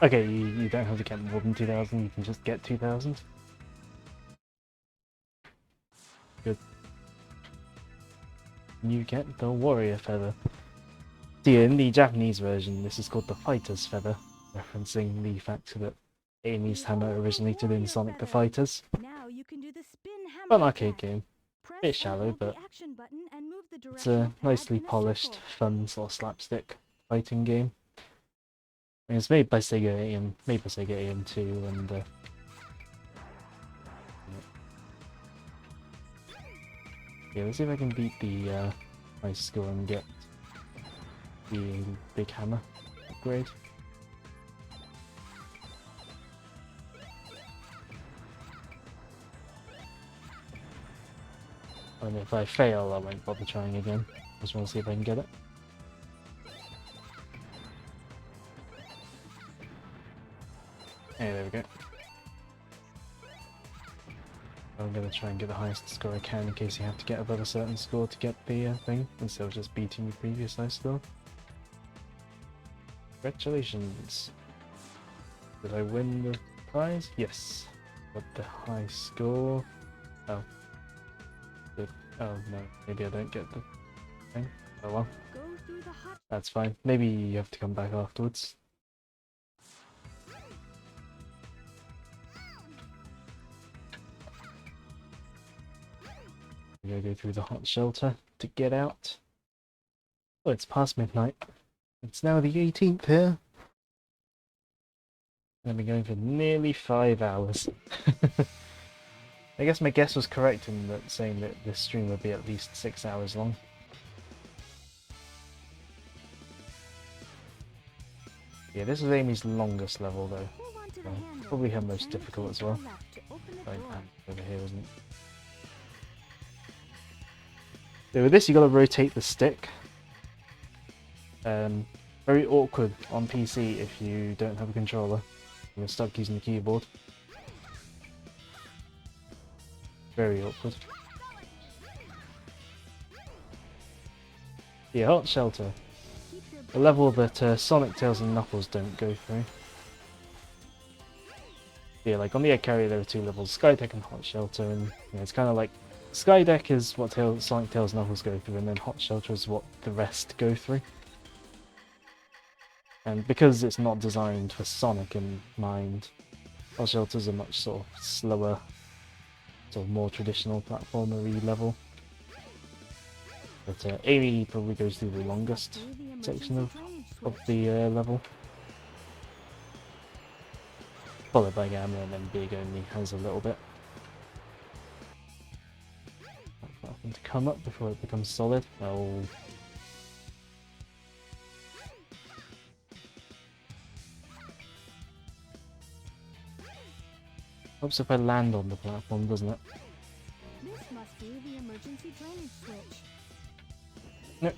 [SPEAKER 1] Okay, you don't have to get more than 2,000, you can just get 2,000. Good. You get the Warrior Feather. See, in the Japanese version, this is called the Fighter's Feather, referencing the fact that Amy's hammer originated in Sonic the Fighters.
[SPEAKER 5] Now you can do the spin hammer.
[SPEAKER 1] Fun arcade
[SPEAKER 5] attack.
[SPEAKER 1] game.
[SPEAKER 5] Press
[SPEAKER 1] Bit
[SPEAKER 5] and
[SPEAKER 1] shallow,
[SPEAKER 5] hold the
[SPEAKER 1] but
[SPEAKER 5] action button and move the
[SPEAKER 1] it's a
[SPEAKER 5] directional pad
[SPEAKER 1] nicely
[SPEAKER 5] in a
[SPEAKER 1] polished,
[SPEAKER 5] circle.
[SPEAKER 1] fun sort of slapstick fighting game. And it's made by Sega AM2, and yeah, let's see if I can beat the high score and get the big hammer upgrade. And if I fail, I won't bother trying again. Just want to see if I can get it. Hey, there we go. I'm gonna try and get the highest score I can in case you have to get above a certain score to get the thing, instead of just beating your previous high score. Congratulations! Did I win the prize? Yes. Got the high score. Oh. Good. Oh no, maybe I don't get the thing. Oh well.
[SPEAKER 5] Go through the hot.
[SPEAKER 1] That's fine. Maybe you have to come back afterwards. We gotta go through the hot shelter to get out. Oh, it's past midnight. It's now the 18th here. I've been going for nearly 5 hours. I guess my guess was correct in that saying that this stream would be at least 6 hours long. Yeah, this is Amy's longest level though.
[SPEAKER 5] Hold on to the
[SPEAKER 1] Well,
[SPEAKER 5] handle
[SPEAKER 1] probably her
[SPEAKER 5] and
[SPEAKER 1] most
[SPEAKER 5] turn
[SPEAKER 1] difficult
[SPEAKER 5] to
[SPEAKER 1] as
[SPEAKER 5] the
[SPEAKER 1] well.
[SPEAKER 5] left to open the
[SPEAKER 1] Right
[SPEAKER 5] door.
[SPEAKER 1] hand over here, isn't it? So with this, you gotta rotate the stick. Very awkward on PC if you don't have a controller. You're stuck using the keyboard. Very awkward. Yeah, Hot Shelter.
[SPEAKER 5] Keep your
[SPEAKER 1] A level that Sonic, Tails and Knuckles don't go through. Yeah, like on the Egg Carrier there are 2 levels, Sky Deck and Hot Shelter, and you know, it's kind of like Sky Deck is what Sonic, Tails and Knuckles go through, and then Hot Shelter is what the rest go through. And because it's not designed for Sonic in mind, Lost Shelter's a much sort of slower, sort of more traditional platformer-y level. But Amy probably goes through the longest section of the level. Followed by Gamma, and then Big only has a little bit. Wait for that one to come up before it becomes solid. Oh. Helps if I land on the platform, doesn't it?
[SPEAKER 5] This must be the emergency drainage switch.
[SPEAKER 1] No.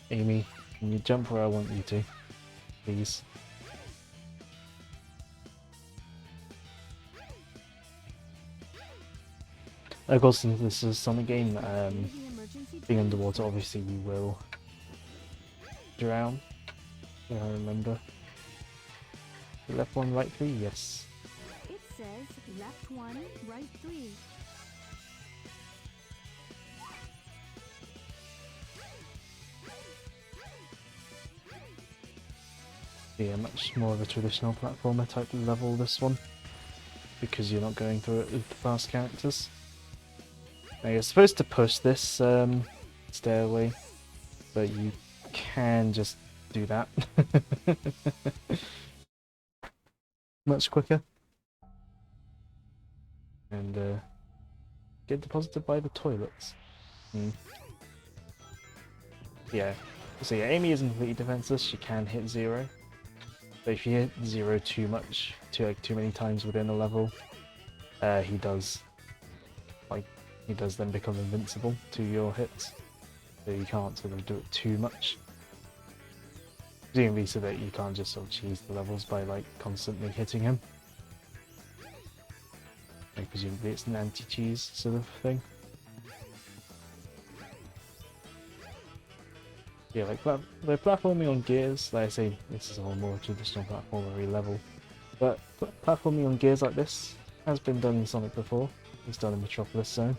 [SPEAKER 1] Amy, can you jump where I want you to? Please. Of course, since this is a Sonic game, being underwater, obviously you will drown. If I remember. The left one, right 3? Yes.
[SPEAKER 5] It says left 1, right 3.
[SPEAKER 1] Yeah, much more of a traditional platformer type level, this one. Because you're not going through it with fast characters. Now you're supposed to push this stairway, but you can just do that. Much quicker. And get deposited by the toilets. Yeah. So yeah, Amy isn't completely defenseless, she can hit 0. But if you hit 0 too much, too many times within a level, he does then become invincible to your hits. So you can't sort of do it too much. Presumably so that you can't just sort of cheese the levels by like constantly hitting him. Like, presumably it's an anti-cheese sort of thing. Yeah, like the platforming on Gears, like I say, this is a more traditional platformery level. But platforming on Gears like this has been done in Sonic before. It's done in Metropolis Zone.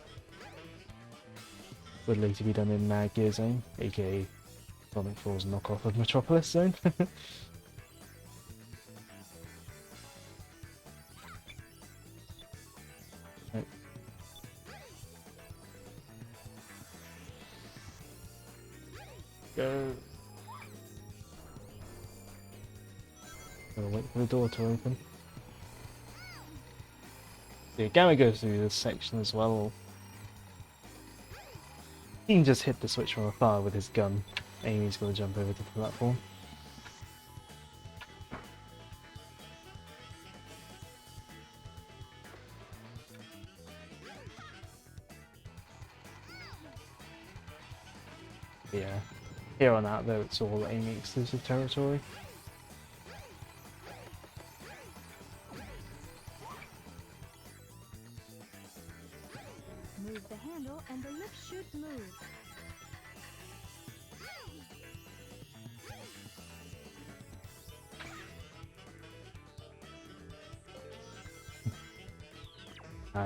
[SPEAKER 1] Would later be done in Mad Gear Zone, aka Sonic 4's knockoff of Metropolis Zone. Right. Go. Gotta wait for the door to open. Yeah, Gamma goes through this section as well. He can just hit the switch from afar with his gun. Amy's gonna jump over to the platform. Yeah. Here on out though, it's all Amy exclusive territory.
[SPEAKER 5] Move the handle and the lift should move.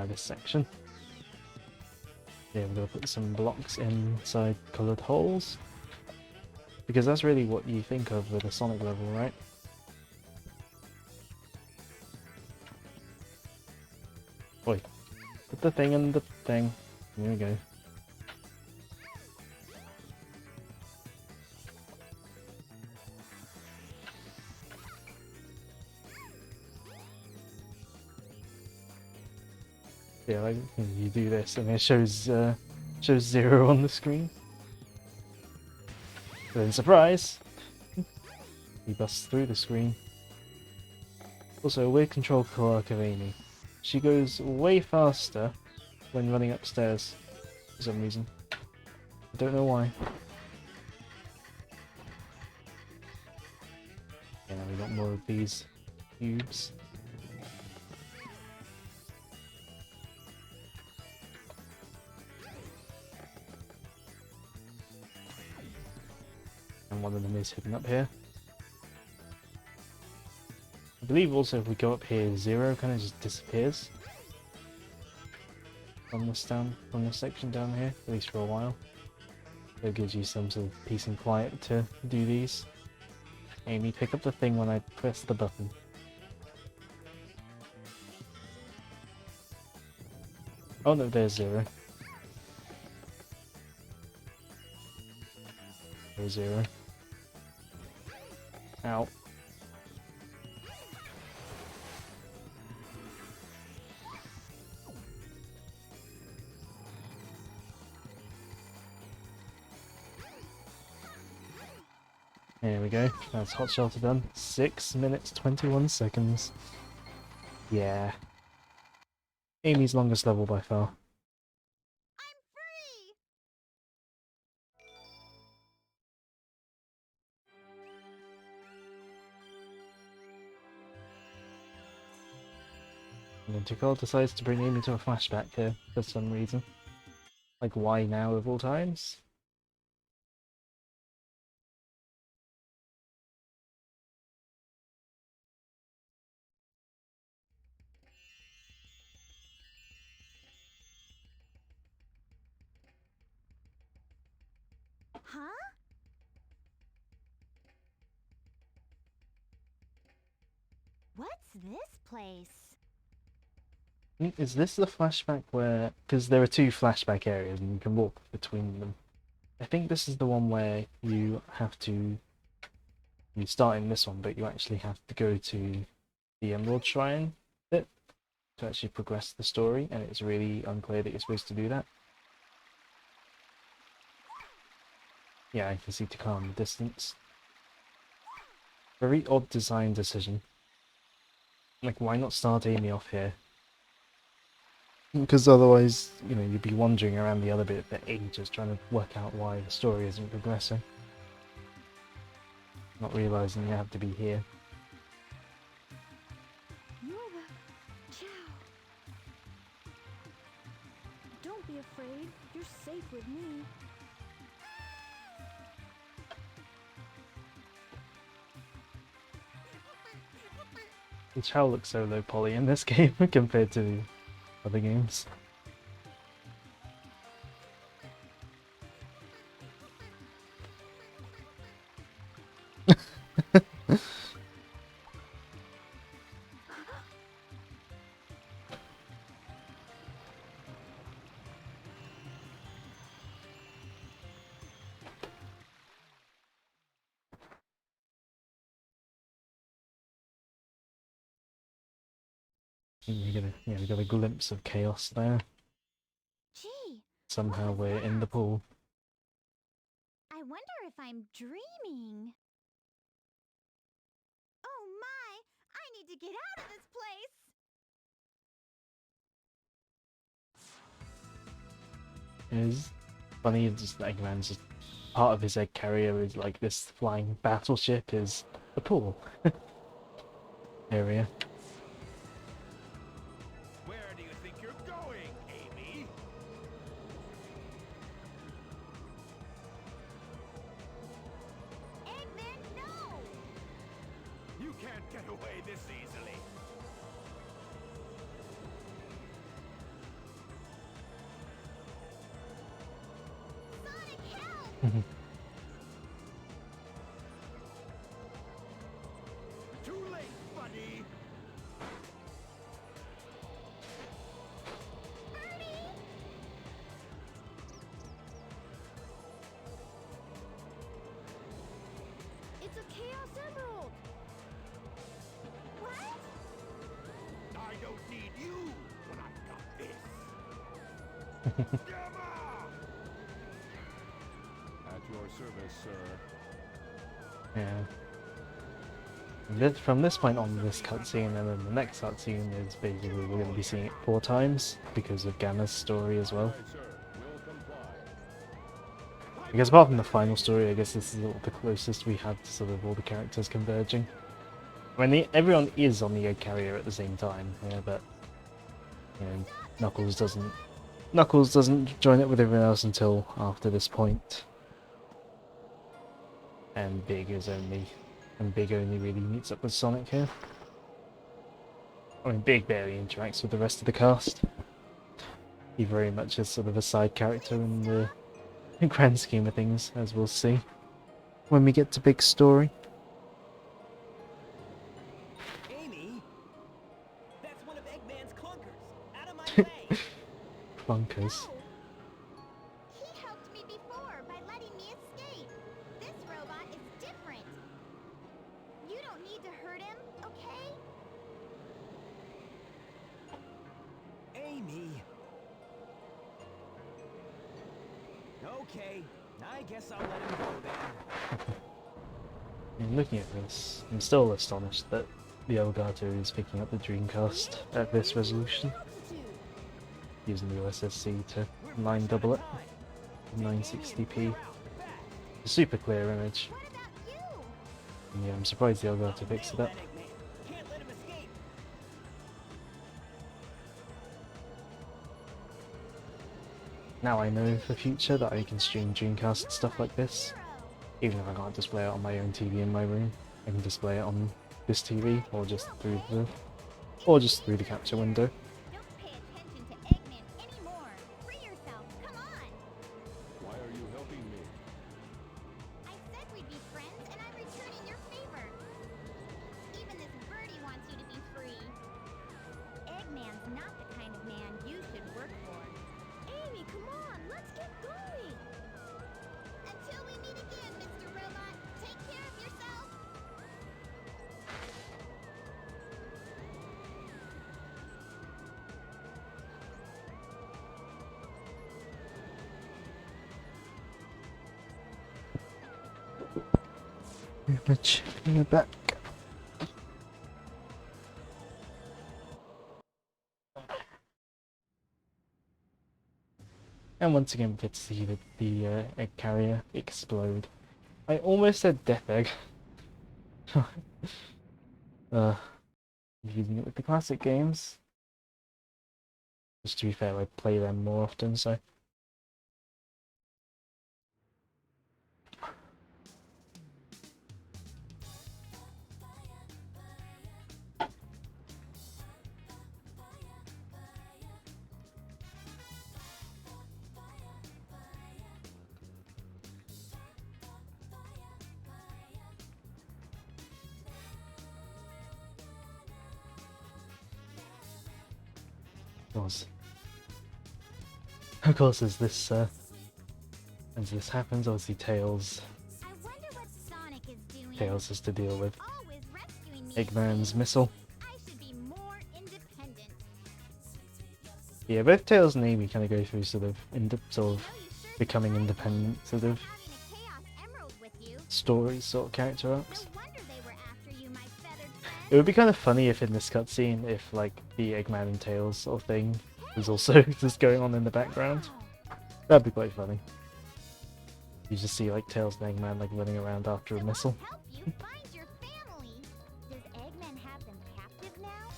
[SPEAKER 1] This section. Yeah, we're going to put some blocks inside coloured holes. Because that's really what you think of with a Sonic level, right? Oi. Put the thing in the thing. There we go. Yeah, like you do this and it shows 0 on the screen. Then surprise! He busts through the screen. Also, a weird control quirk of Amy. She goes way faster when running upstairs for some reason. I don't know why. Yeah, now we got more of these cubes. And one of them is hidden up here. I believe also if we go up here, 0 kind of just disappears from this section down here, at least for a while. It gives you some sort of peace and quiet to do these. Amy, pick up the thing when I press the button. Oh no, there's Zero. There's Zero. Ow. There we go, that's Hot Shelter done. 6 minutes 21 seconds. Yeah. Amy's longest level by far.
[SPEAKER 8] I'm free!
[SPEAKER 1] And then Tikal decides to bring Amy to a flashback here for some reason. Like, why now of all times?
[SPEAKER 8] Huh? What's this place?
[SPEAKER 1] Is this the flashback where... Because there are 2 flashback areas and you can walk between them. I think this is the one where you have to... You start in this one, but you actually have to go to the Emerald Shrine bit to actually progress the story, and it's really unclear that you're supposed to do that. Yeah, I can see Tikal in the distance. Very odd design decision. Like, why not start Amy off here? Because otherwise, you know, you'd be wandering around the other bit for ages trying to work out why the story isn't progressing. Not realising you have to be here.
[SPEAKER 5] Nova, Chow. Don't be afraid. You're safe with me.
[SPEAKER 1] The Chow looks so low poly in this game compared to other games. We got a glimpse of chaos there.
[SPEAKER 8] Gee,
[SPEAKER 1] Somehow we're in the pool.
[SPEAKER 8] I wonder if I'm dreaming. Oh my! I need to get out of this place!
[SPEAKER 1] It is funny, just Eggman's just part of his egg carrier is like this flying battleship is the pool area.
[SPEAKER 3] Where do you think you're going, Amy?
[SPEAKER 8] Eggman, no!
[SPEAKER 3] You can't get away this easily.
[SPEAKER 8] Sonic, help!
[SPEAKER 3] Too late, buddy.
[SPEAKER 4] It's a Chaos Emerald!
[SPEAKER 8] What?
[SPEAKER 3] I don't need you when I've got this. Gamma!
[SPEAKER 6] At your service, sir.
[SPEAKER 1] Yeah. From this point on, this cutscene and then the next cutscene is basically we're going to be seeing it 4 times because of Gamma's story as well.
[SPEAKER 6] Right, sir. Will comply.
[SPEAKER 1] Because apart from the final story, I guess this is the closest we had to sort of all the characters converging. I mean, everyone is on the egg carrier at the same time, yeah, but you know, Knuckles doesn't join it with everyone else until after this point. And Big only really meets up with Sonic here. I mean, Big barely interacts with the rest of the cast. He very much is sort of a side character in the the grand scheme of things, as we'll see when we get to big story.
[SPEAKER 2] Amy, that's one of Eggman's clunkers. Out of my way.
[SPEAKER 1] Clunkers.
[SPEAKER 8] No! He helped me before by letting me escape. This robot is different. You don't need to hurt him, okay?
[SPEAKER 2] Amy. Okay, I guess I'll let him go then.
[SPEAKER 1] Looking at this, I'm still astonished that the Elgato is picking up the Dreamcast at this resolution, using the USSC to line double it, 960p. A super clear image.
[SPEAKER 8] What about you?
[SPEAKER 1] And yeah, I'm surprised the Elgato picks it up.
[SPEAKER 2] Can't let him escape.
[SPEAKER 1] Now I know for future that I can stream Dreamcast stuff like this. Even if I can't display it on my own TV in my room, I can display it on this TV or just through the capture window.
[SPEAKER 8] Don't pay attention to Eggman anymore. Free yourself. Come on.
[SPEAKER 6] Why are you helping me?
[SPEAKER 8] I said we'd be friends, and I'm returning your favor. Even this birdie wants you to be free. Eggman's not the kind of man you should work for.
[SPEAKER 4] Amy, come on, let's get going.
[SPEAKER 8] Until we meet again, Mr. Robot, take care of yourself.
[SPEAKER 1] Image in the back. And once again, we get to see the egg carrier explode. I almost said Death Egg. Using it with the classic games. Just to be fair, I play them more often, so. Of course, as this happens, obviously Tails
[SPEAKER 8] I wonder what Sonic is doing.
[SPEAKER 1] has to deal with
[SPEAKER 8] Always rescuing me.
[SPEAKER 1] Eggman's missile.
[SPEAKER 8] I should be more independent.
[SPEAKER 1] Yeah, both Tails and Amy kind of go through sort of
[SPEAKER 8] No, you sure
[SPEAKER 1] becoming
[SPEAKER 8] did.
[SPEAKER 1] independent sort of
[SPEAKER 8] Having a Chaos Emerald with you.
[SPEAKER 1] stories, sort of character
[SPEAKER 8] No
[SPEAKER 1] arcs.
[SPEAKER 8] wonder they were after you, my feathered friend.
[SPEAKER 1] It would be kind of funny if in this cutscene, if like the Eggman and Tails sort of thing was also just going on in the background. That'd be quite funny. You just see like Tails and Eggman like running around after a missile.
[SPEAKER 8] Help you find your family. Does Eggman have them captive now?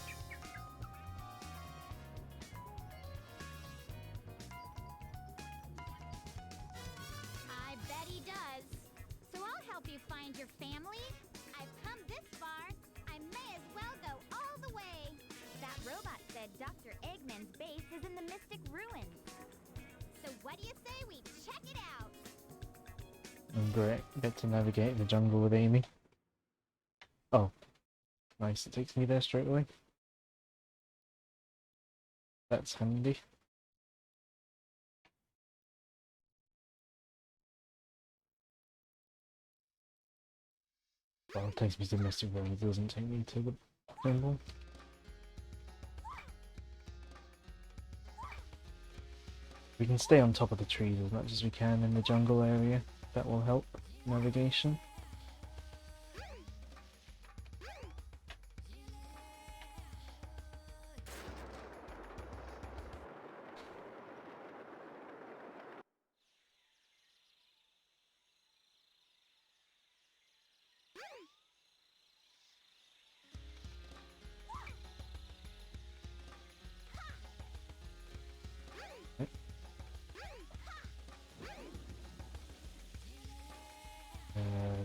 [SPEAKER 8] I bet he does. So I'll help you find your family. I've come this far. I may as well go all the way. That robot said Dr. Eggman's base is in the Mystic Ruins. So what do you say we check it out?
[SPEAKER 1] And great, get to navigate the jungle with Amy. Oh, nice, it takes me there straight away. That's handy. Well, it takes me to Mystic Ruins, it doesn't take me to the jungle. We can stay on top of the trees as much as we can in the jungle area. That will help navigation.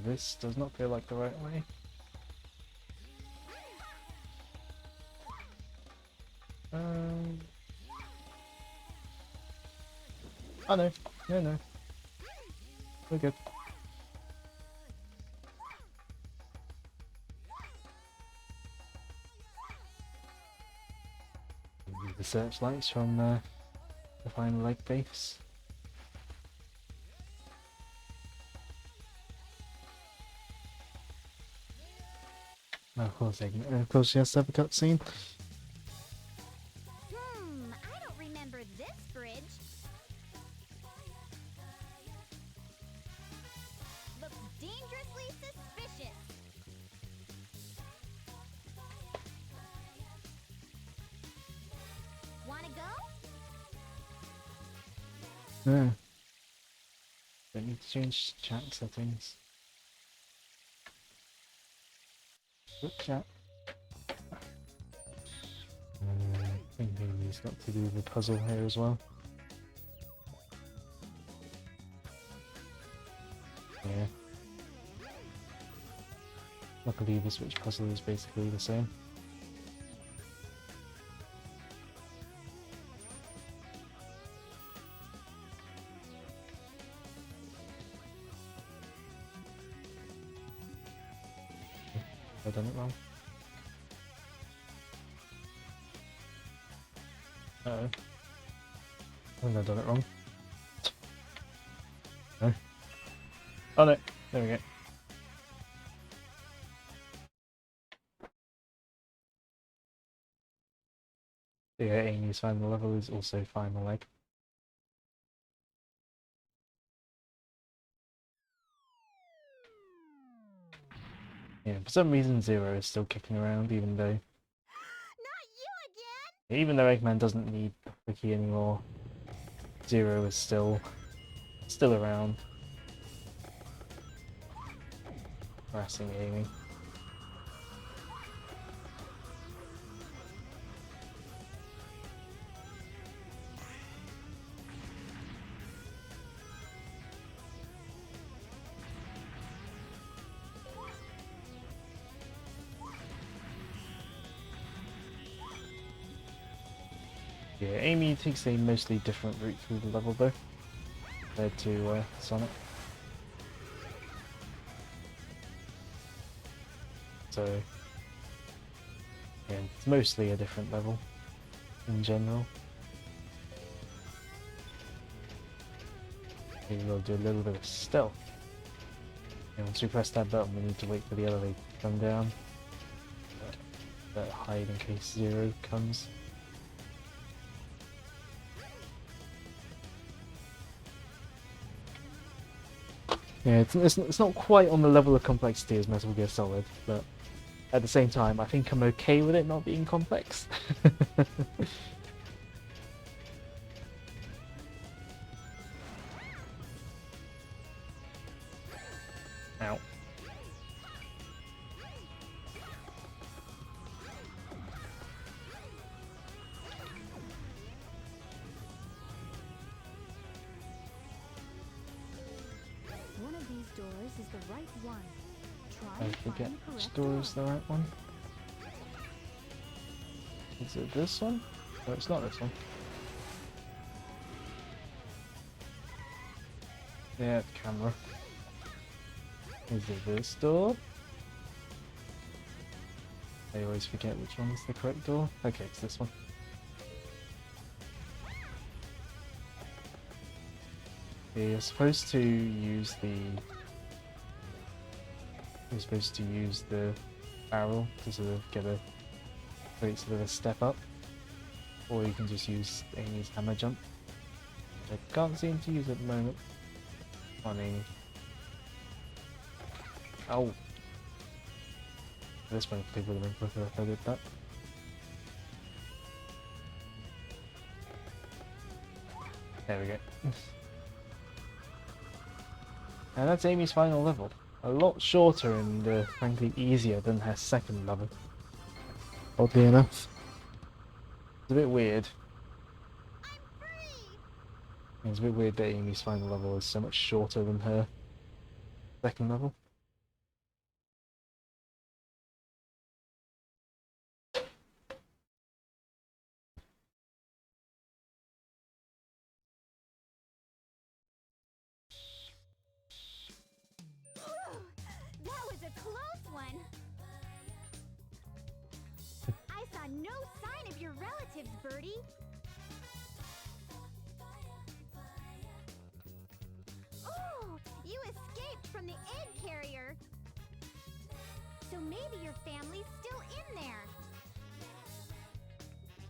[SPEAKER 1] This does not feel like the right way. Oh no, no. we're good. Use the searchlights from the final leg base. Of course, she has to have a cutscene.
[SPEAKER 8] I don't remember this bridge. Looks dangerously suspicious. Wanna go?
[SPEAKER 1] Yeah. Don't need to change chat settings. Good chat. I think he's got to do the puzzle here as well. Yeah. Luckily the Switch puzzle is basically the same. Have I done it wrong? Uh-oh. I think I've done it wrong. No. Oh no, there we go. Yeah, Amy's final level is also final leg. Yeah, for some reason Zero is still kicking around, even though Eggman doesn't need the key anymore. Zero is still around, harassing Amy. Yeah, Amy takes a mostly different route through the level though, compared to Sonic. So, yeah, it's mostly a different level in general. Maybe we'll do a little bit of stealth. And once we press that button, we need to wait for the elevator to come down. But hide in case Zero comes. Yeah, it's not quite on the level of complexity as Metal Gear Solid, but at the same time, I think I'm okay with it not being complex. Ow.
[SPEAKER 5] One of these doors is the right one. Try
[SPEAKER 1] I
[SPEAKER 5] and
[SPEAKER 1] forget
[SPEAKER 5] find the
[SPEAKER 1] which
[SPEAKER 5] correct
[SPEAKER 1] door is the right one. Is it this one? No, it's not this one. Yeah, the camera. Is it this door? I always forget which one is the correct door. Okay, it's this one. Yeah, you're supposed to use the... You're supposed to use the barrel to sort of get a... create sort of a step up. Or you can just use Amy's hammer jump. Which I can't seem to use at the moment. Come on, Amy. Oh! This one probably would have been quicker if I did that. There we go. And that's Amy's final level. A lot shorter and frankly easier than her second level. Oddly enough. It's a bit weird. It's a bit weird that Amy's final level is so much shorter than her second level.
[SPEAKER 8] relatives, Birdie. Oh, you escaped from the egg carrier. So maybe your family's still in there.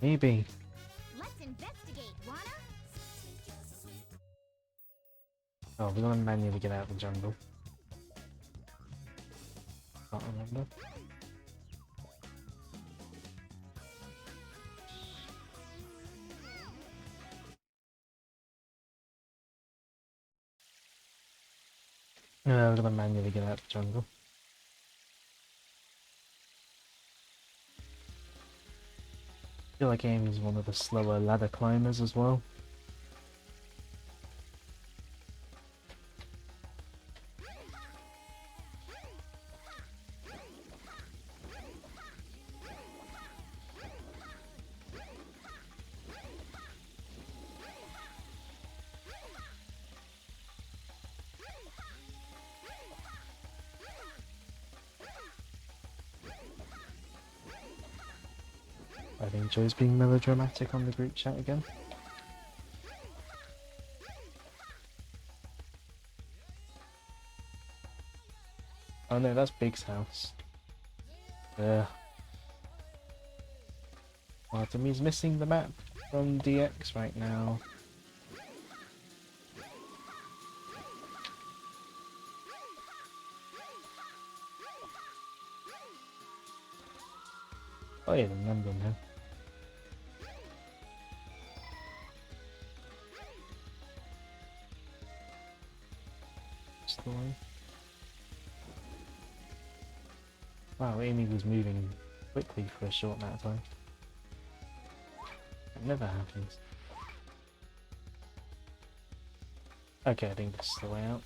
[SPEAKER 1] Maybe.
[SPEAKER 8] Let's investigate, wanna?
[SPEAKER 1] Oh, we're gonna manually get out of the jungle. Can't remember. No, we're gonna manually get out of the jungle. I feel like Amy's one of the slower ladder climbers as well. I think Joe's being melodramatic on the group chat again. Oh no, that's Big's house. Yeah. Artemy's missing the map from DX right now. Oh yeah, remember now. Story. Wow, Amy was moving quickly for a short amount of time. It never happens. Okay, I think this is the way out.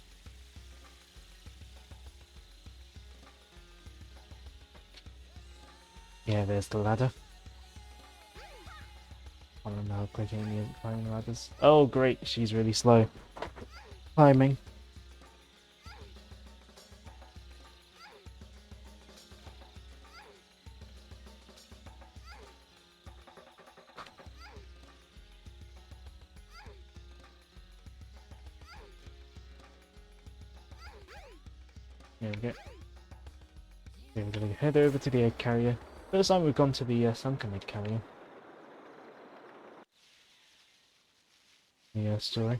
[SPEAKER 1] Yeah, there's the ladder. I don't know how quick Amy is climbing ladders. Oh great, she's really slow. Climbing. There we go. Okay, we're gonna head over to the egg carrier. First time we've gone to the sunken egg carrier. Yeah, story.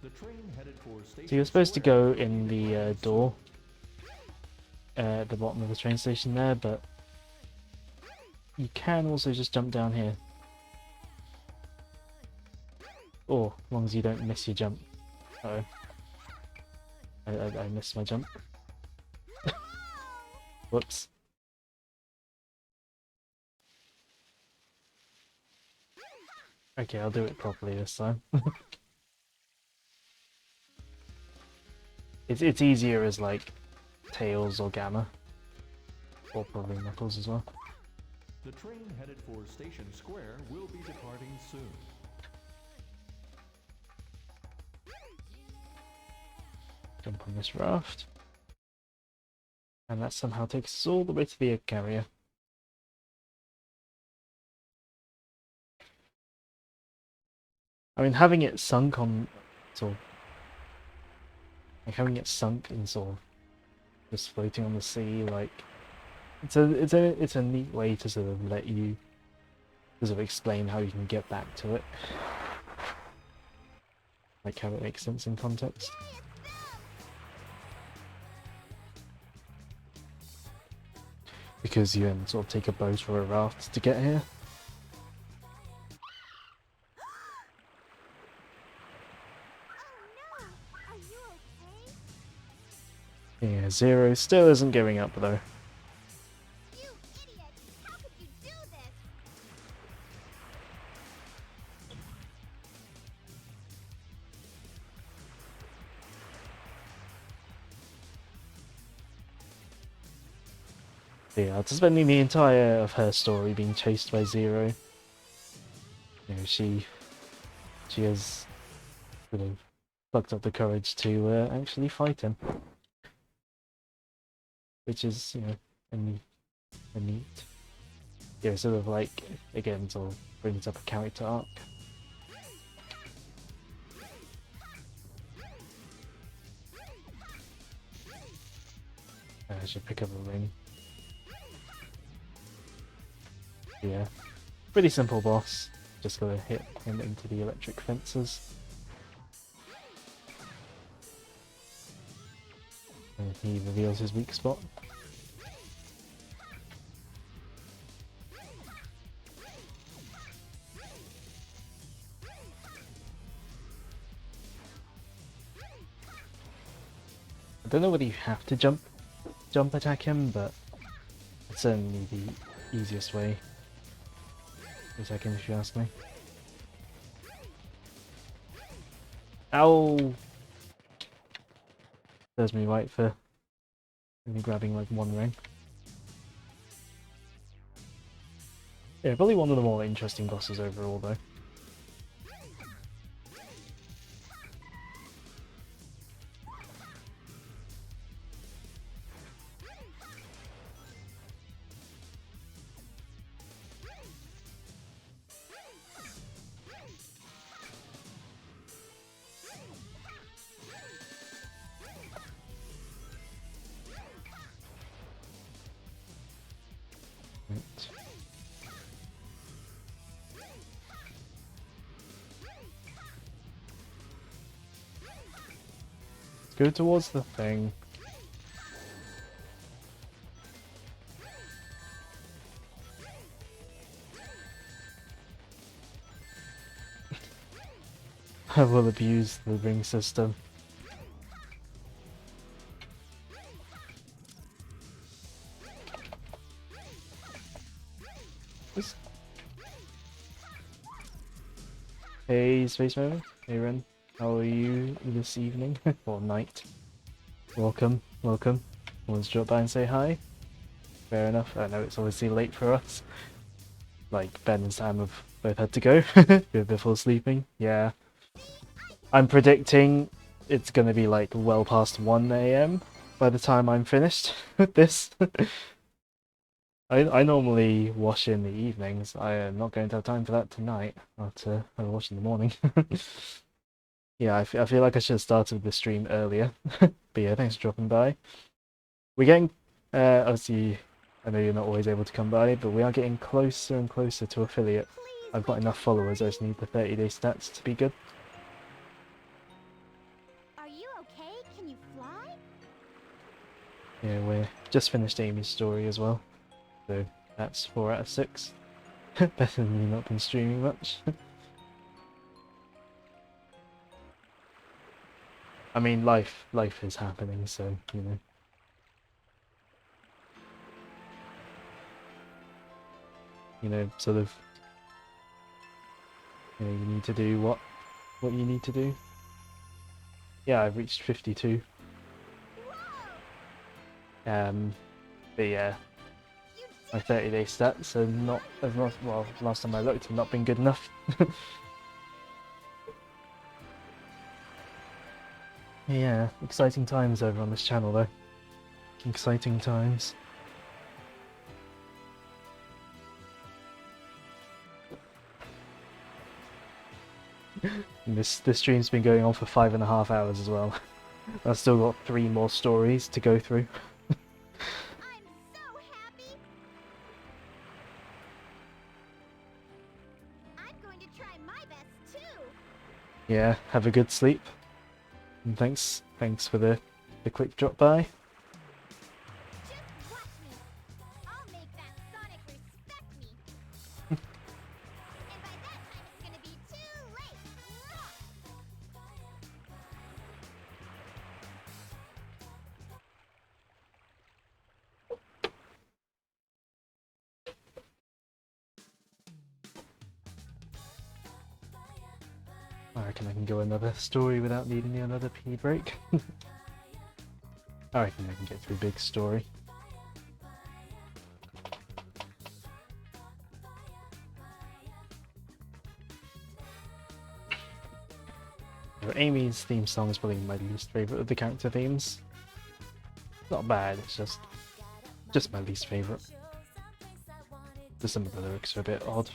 [SPEAKER 6] The train headed for station
[SPEAKER 1] So you're supposed to
[SPEAKER 6] Square
[SPEAKER 1] go in the door at the bottom of the train station there, but you can also just jump down here. Or, as long as you don't miss your jump. Uh oh. I missed my jump. Whoops. Okay, I'll do it properly this time. It's easier as like Tails or Gamma. Or probably Knuckles as well.
[SPEAKER 6] The train headed for Station Square will be departing soon.
[SPEAKER 1] Jump on this raft. And that somehow takes us all the way to the egg carrier. I mean, having it sunk on sort of like having it sunk in sort of just floating on the sea, like it's a neat way to sort of let you sort of explain how you can get back to it. Like how it makes sense in context. Because you can sort of take a boat or a raft to get here.
[SPEAKER 8] Oh no! Are you okay?
[SPEAKER 1] Yeah, Zero still isn't giving up though.
[SPEAKER 8] You idiot! How could you do this?
[SPEAKER 1] Yeah, after spending the entire of her story being chased by Zero, you know, she has sort of plucked up the courage to actually fight him. Which is, you know, a neat. Yeah, sort of like, again, sort of brings up a character arc. I should pick up a ring. Yeah, pretty simple boss. Just gotta hit him into the electric fences. And he reveals his weak spot. I don't know whether you have to jump attack him, but it's certainly the easiest way to attack him if you ask me. Ow! Serves me right for only grabbing like one ring. Yeah, probably one of the more interesting bosses overall though. Right. Let's go towards the thing. I will abuse the ring system. Hey, Space Moment. Hey, Ren. How are you this evening? Or night? Welcome, welcome. Want to drop by and say hi? Fair enough. I know it's obviously late for us. Like, Ben and Sam have both had to go before sleeping. Yeah. I'm predicting it's going to be like well past 1 AM by the time I'm finished with this. I normally wash in the evenings. I am not going to have time for that tonight. I'll wash in the morning. Yeah, I feel like I should have started the stream earlier. But yeah, thanks for dropping by. We're getting, obviously, I know you're not always able to come by, but we are getting closer and closer to affiliate. I've got enough followers, I just need the 30-day stats to be good.
[SPEAKER 8] Are you okay? Can you fly?
[SPEAKER 1] Yeah, we're just finished Amy's story as well. So that's 4 out of 6. Better than me not been streaming much. I mean, life is happening, so, you know. You know, sort of, you know, you need to do what you need to do. Yeah, I've reached 52. But yeah, my 30-day stats are not, well, last time I looked, have not been good enough. Yeah, exciting times over on this channel though. Exciting times. And this stream's been going on for 5.5 hours as well. I've still got 3 more stories to go through.
[SPEAKER 8] I'm so happy. I'm going to try my best too.
[SPEAKER 1] Yeah, have a good sleep. And thanks for the quick drop by.
[SPEAKER 8] Just watch me. I'll make that Sonic respect me. And by that time it's gonna be too late.
[SPEAKER 1] I reckon I can go another story without needing another pee break. I reckon I can get through big story. Amy's theme song is probably my least favourite of the character themes. Not bad, it's just my least favourite. Just some of the lyrics are a bit odd.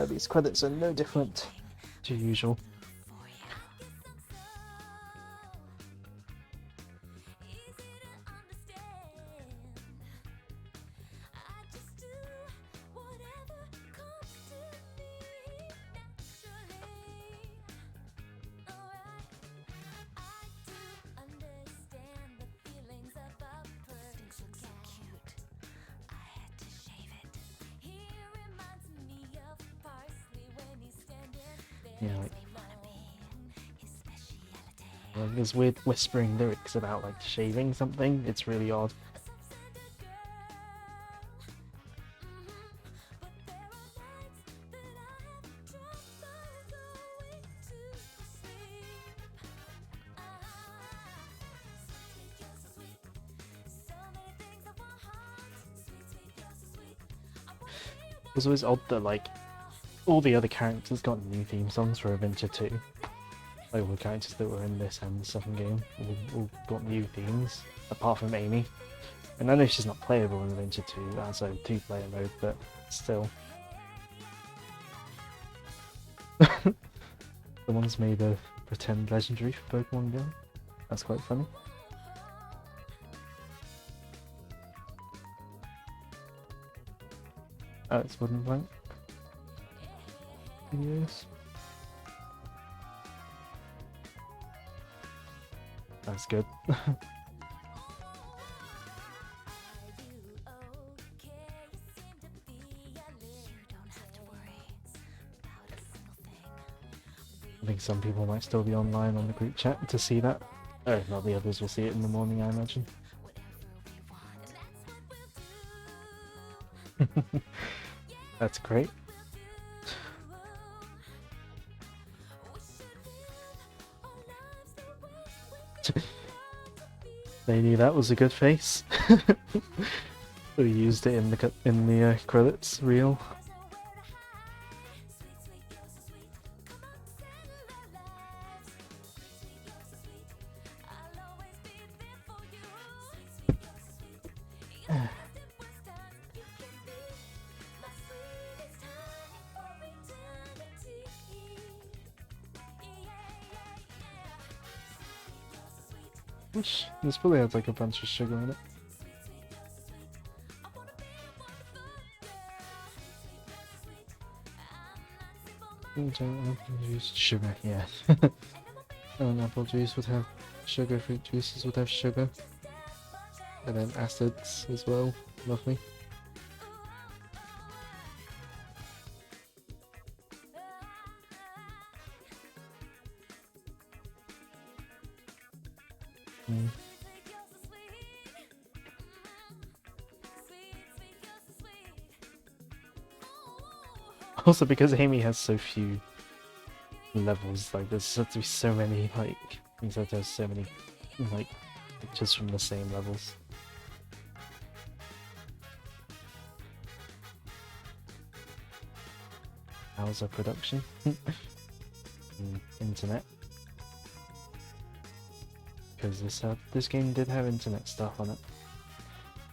[SPEAKER 1] These credits are no different to usual. Yeah, like there's weird whispering lyrics about like shaving something. It's really odd. It was always odd that like all the other characters got new theme songs for Adventure 2. Like all the characters that were in this and the second game all got new themes, apart from Amy. And I know she's not playable in Adventure 2 as a 2-player mode, but still. Someone's made a pretend legendary for Pokemon Go. That's quite funny. Oh, it's Wooden Blank. Yes. That's good. I think some people might still be online on the group chat to see that. Oh, if not, the others will see it in the morning, I imagine. That's great. They knew that was a good face. We used it in the credits reel. This probably has like a bunch of sugar in it. Apple juice, sugar, yeah. And apple juice would have sugar, fruit juices would have sugar. And then acids as well, lovely. Also, because Amy has so few levels, like there's had to be so many like things that there's so many like pictures from the same levels. How's our production? Internet. Because this game did have internet stuff on it.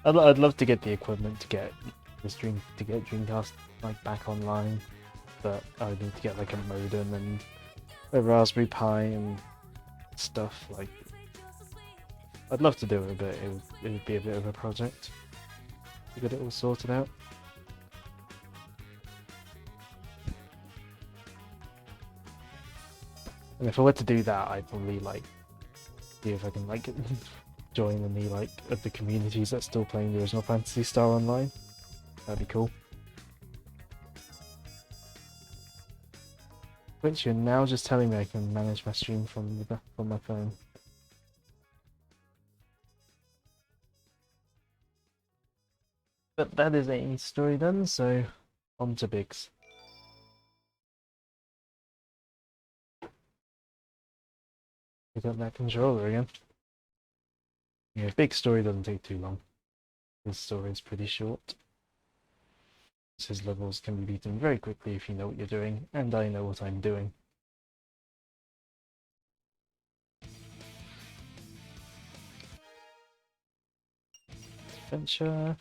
[SPEAKER 1] I'd love to get the equipment to get Dreamcast like back online, but I would need to get like a modem and a Raspberry Pi and stuff. Like, I'd love to do it, but it would be a bit of a project to get it all sorted out. And if I were to do that, I'd probably like see if I can like join any like of the communities that's still playing the original Phantasy Star Online. That'd be cool. Which you're now just telling me I can manage my stream from my phone. But that is Amy's story done, so on to Biggs. Pick up that controller again. Yeah, Big's story doesn't take too long. His story is pretty short. His levels can be beaten very quickly if you know what you're doing, and I know what I'm doing. Adventure.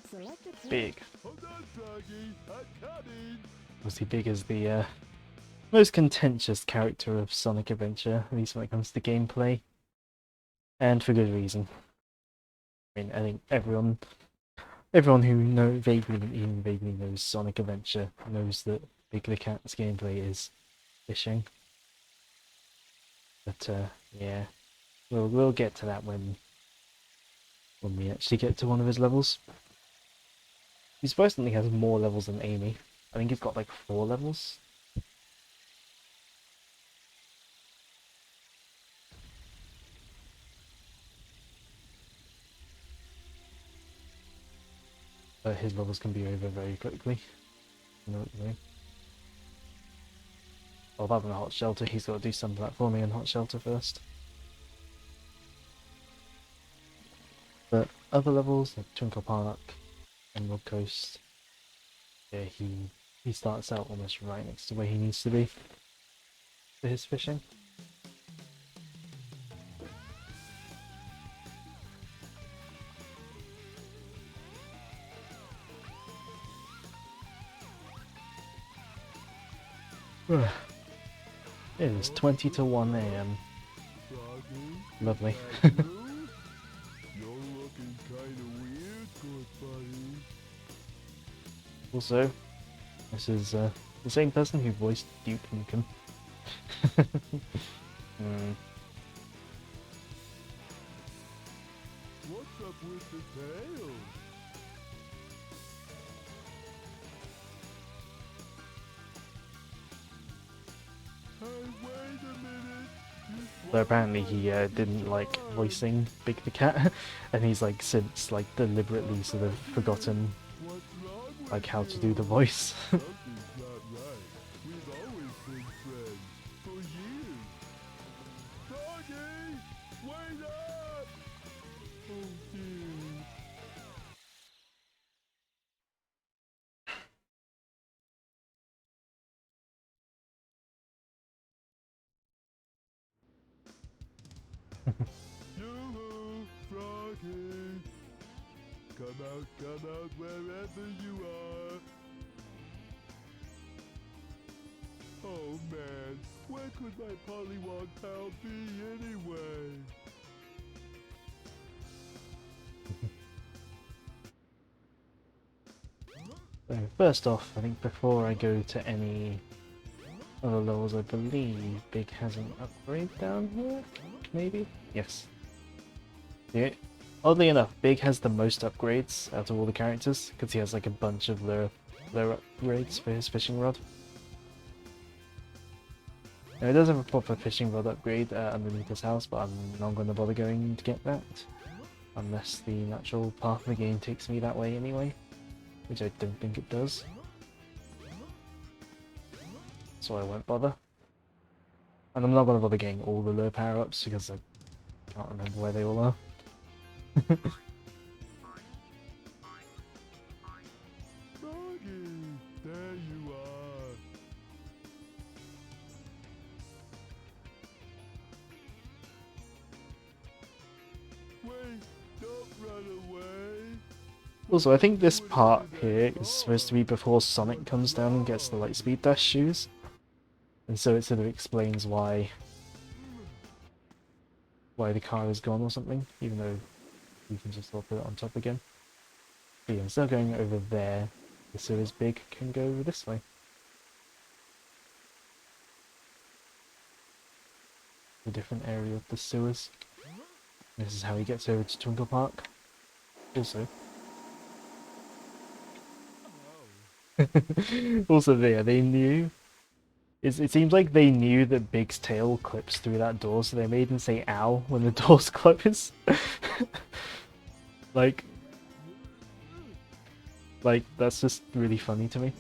[SPEAKER 7] Select a
[SPEAKER 1] Big.
[SPEAKER 3] Hold on, Froggy. I'm coming.
[SPEAKER 1] Obviously, Big is the most contentious character of Sonic Adventure, at least when it comes to gameplay. And for good reason. I mean, I think everyone who even vaguely knows Sonic Adventure knows that Big the Cat's gameplay is fishing. But yeah, we'll get to that when we actually get to one of his levels. He supposedly has more levels than Amy. I think he's got like 4 levels. But his levels can be over very quickly. You know what I mean? Well, other than Hot Shelter, he's got to do some platforming in Hot Shelter first. But other levels, like Twinkle Park, Emerald Coast, yeah, he starts out almost right next to where he needs to be for his fishing. It is 20 to 1 AM. Lovely.
[SPEAKER 3] You're looking kinda weird, good buddy.
[SPEAKER 1] Also, this is the same person who voiced Duke Nukem.
[SPEAKER 3] What's up with the tail? Hey, wait a minute.
[SPEAKER 1] So apparently he didn't like voicing Big the Cat, and he's like since like deliberately sort of forgotten
[SPEAKER 3] What's wrong with
[SPEAKER 1] like how to do the voice.
[SPEAKER 3] Something's not right. We've always been friends. For years. Froggy! Wait up! Oh dear. Yoo-hoo, Froggy! Come out wherever you are. Oh man, where could my Pollywog pal be anyway?
[SPEAKER 1] So first off, I think before I go to any other levels, I believe Big has an upgrade down here? Maybe? Yes. Yeah. Oddly enough, Big has the most upgrades out of all the characters, because he has like a bunch of lower upgrades for his fishing rod. Now, he does have a proper fishing rod upgrade underneath his house, but I'm not going to bother going to get that. Unless the natural path of the game takes me that way anyway, which I don't think it does. So I won't bother. And I'm not going to bother getting all the low power-ups, because I can't remember where they all are.
[SPEAKER 3] Froggy, there you are. Wait, don't run away.
[SPEAKER 1] Also, I think this part here is supposed to be before Sonic comes down and gets the Lightspeed Dash shoes. And so it sort of explains why the car is gone or something, even though you can just put it on top again. But yeah, instead of going over there, the sewer's Big can go over this way. A different area of the sewers. This is how he gets over to Twinkle Park. Also. Also there, they knew. It seems like they knew that Big's tail clips through that door, so they made him say ow when the doors close. Like, that's just really funny to me.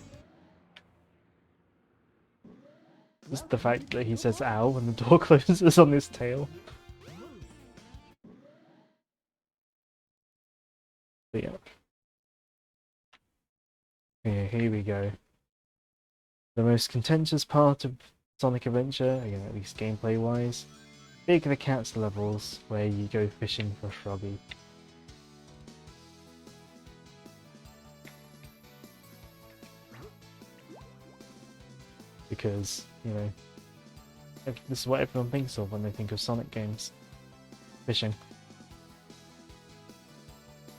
[SPEAKER 1] Just the fact that he says ow when the door closes on his tail. But yeah. Yeah, here we go. The most contentious part of Sonic Adventure, again at least gameplay wise, Big the Cat's levels where you go fishing for Froggy. Because, you know, this is what everyone thinks of when they think of Sonic games. Fishing.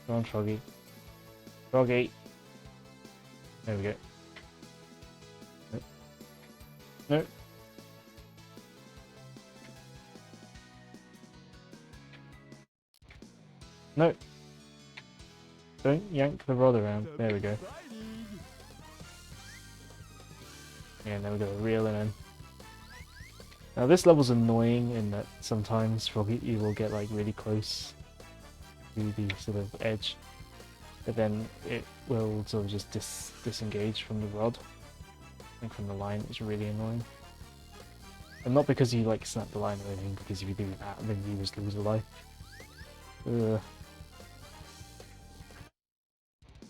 [SPEAKER 1] Go on, Froggy. Froggy! There we go. Nope. Nope. Nope. Don't yank the rod around. There we go. Yeah, there we go. Reel it in. Now this level's annoying in that sometimes Froggy you will get like really close to the sort of edge, but then it will sort of just disengage from the rod and from the line. It's really annoying. And not because you like snap the line or anything, because if you do that then you just lose a life. Ugh.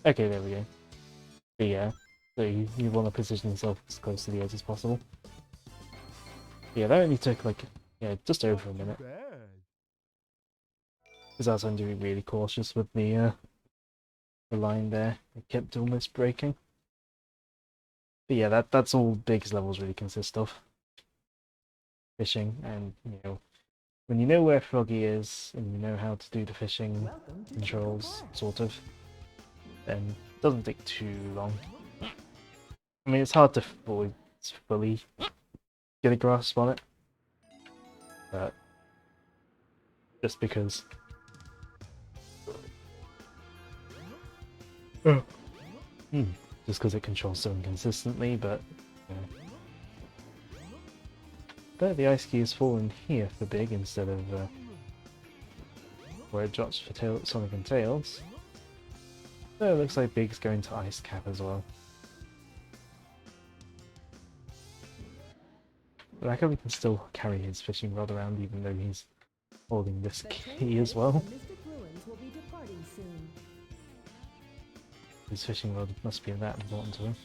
[SPEAKER 1] Okay, there we go. But yeah, so you want to position yourself as close to the edge as possible. Yeah, that only took like, yeah, just over a minute. Because I was trying to be really cautious with the line there. It kept almost breaking. But yeah, that's all Big's levels really consist of. Fishing, and you know, when you know where Froggy is, and you know how to do the fishing controls, sort of, then it doesn't take too long. I mean, it's hard to fully get a grasp on it, but just because just because it controls so inconsistently, but you know. But the ice key is fallen here for Big instead of where it drops for Sonic and Tails. So it looks like Big's going to Ice Cap as well. But I we can still carry his fishing rod around even though he's holding this key as well. His fishing rod must be that important to him.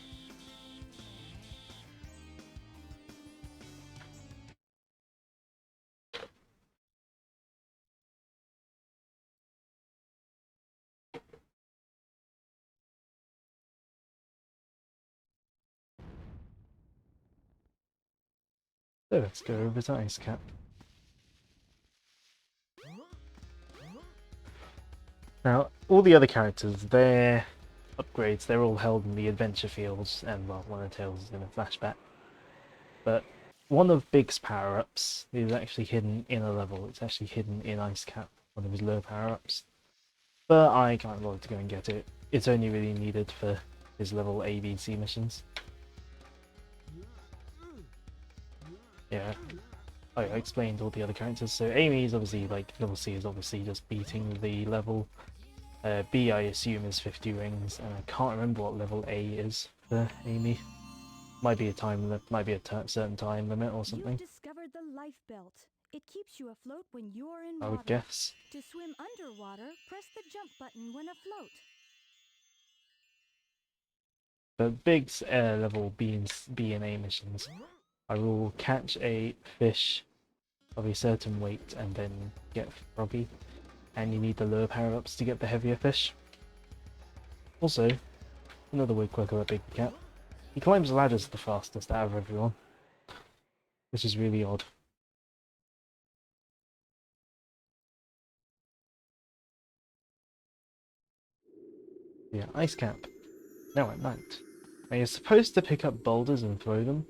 [SPEAKER 1] So let's go over to Ice Cap. Now, all the other characters, their upgrades, they're all held in the adventure fields, and well, one of Tails is in a flashback. But one of Big's power-ups is actually hidden in a level. It's actually hidden in Ice Cap, one of his low power-ups. But I can't bother to go and get it. It's only really needed for his level A, B, C missions. Yeah, I explained all the other characters. So Amy is obviously, like, level C is obviously just beating the level. B, I assume, is 50 rings, and I can't remember what level A is for Amy. Might be a certain time limit or something.
[SPEAKER 5] You've discovered the life belt. It keeps you afloat when you're in water.
[SPEAKER 1] I would guess.
[SPEAKER 5] To swim underwater, press the jump button when afloat.
[SPEAKER 1] But Big's level B and A missions, I will catch a fish of a certain weight and then get Froggy, and you need the lower power-ups to get the heavier fish. Also, another weird quirk about Big the Cat, he climbs ladders the fastest out of everyone, which is really odd. Yeah, Ice Cap. Now at night. Now you're supposed to pick up boulders and throw them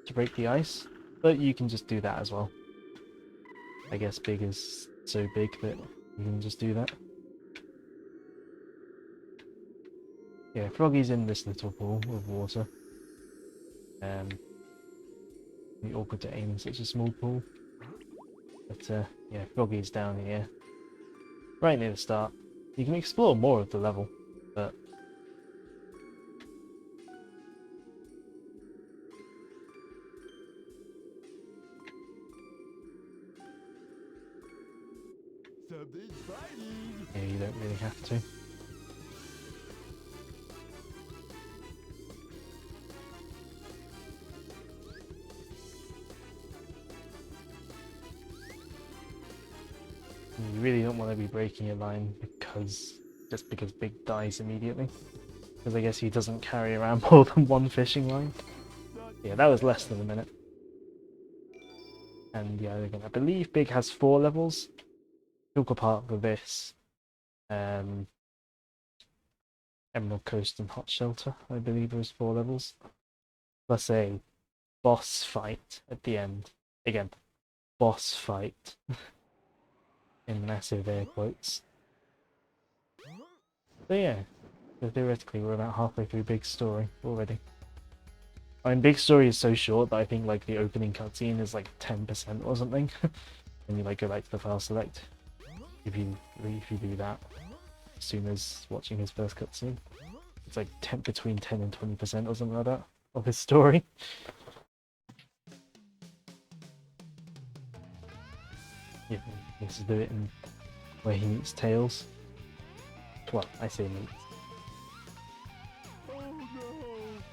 [SPEAKER 1] to break the ice, but you can just do that as well. I guess Big is so big that you can just do that. Yeah, Froggy's in this little pool of water. Be awkward to aim in such a small pool. But yeah, Froggy's down here. Right near the start. You can explore more of the level, but yeah, you don't really have to. might be breaking a line just because Big dies immediately. Because I guess he doesn't carry around more than one fishing line. Yeah, that was less than a minute. And yeah, again, I believe Big has 4 levels. Chalker Park with this. Emerald Coast and Hot Shelter, I believe there's 4 levels. Plus a boss fight at the end. Again, boss fight. In massive air quotes. So yeah, so theoretically we're about halfway through Big Story already. I mean, Big Story is so short that I think like the opening cutscene is like 10% or something. And you like go back to the file select. If you do that, as soon as watching his first cutscene, it's like between 10 and 20% or something like that of his story. Yeah, he needs to do it in where he meets Tails. Well, I say meets.
[SPEAKER 3] Oh no,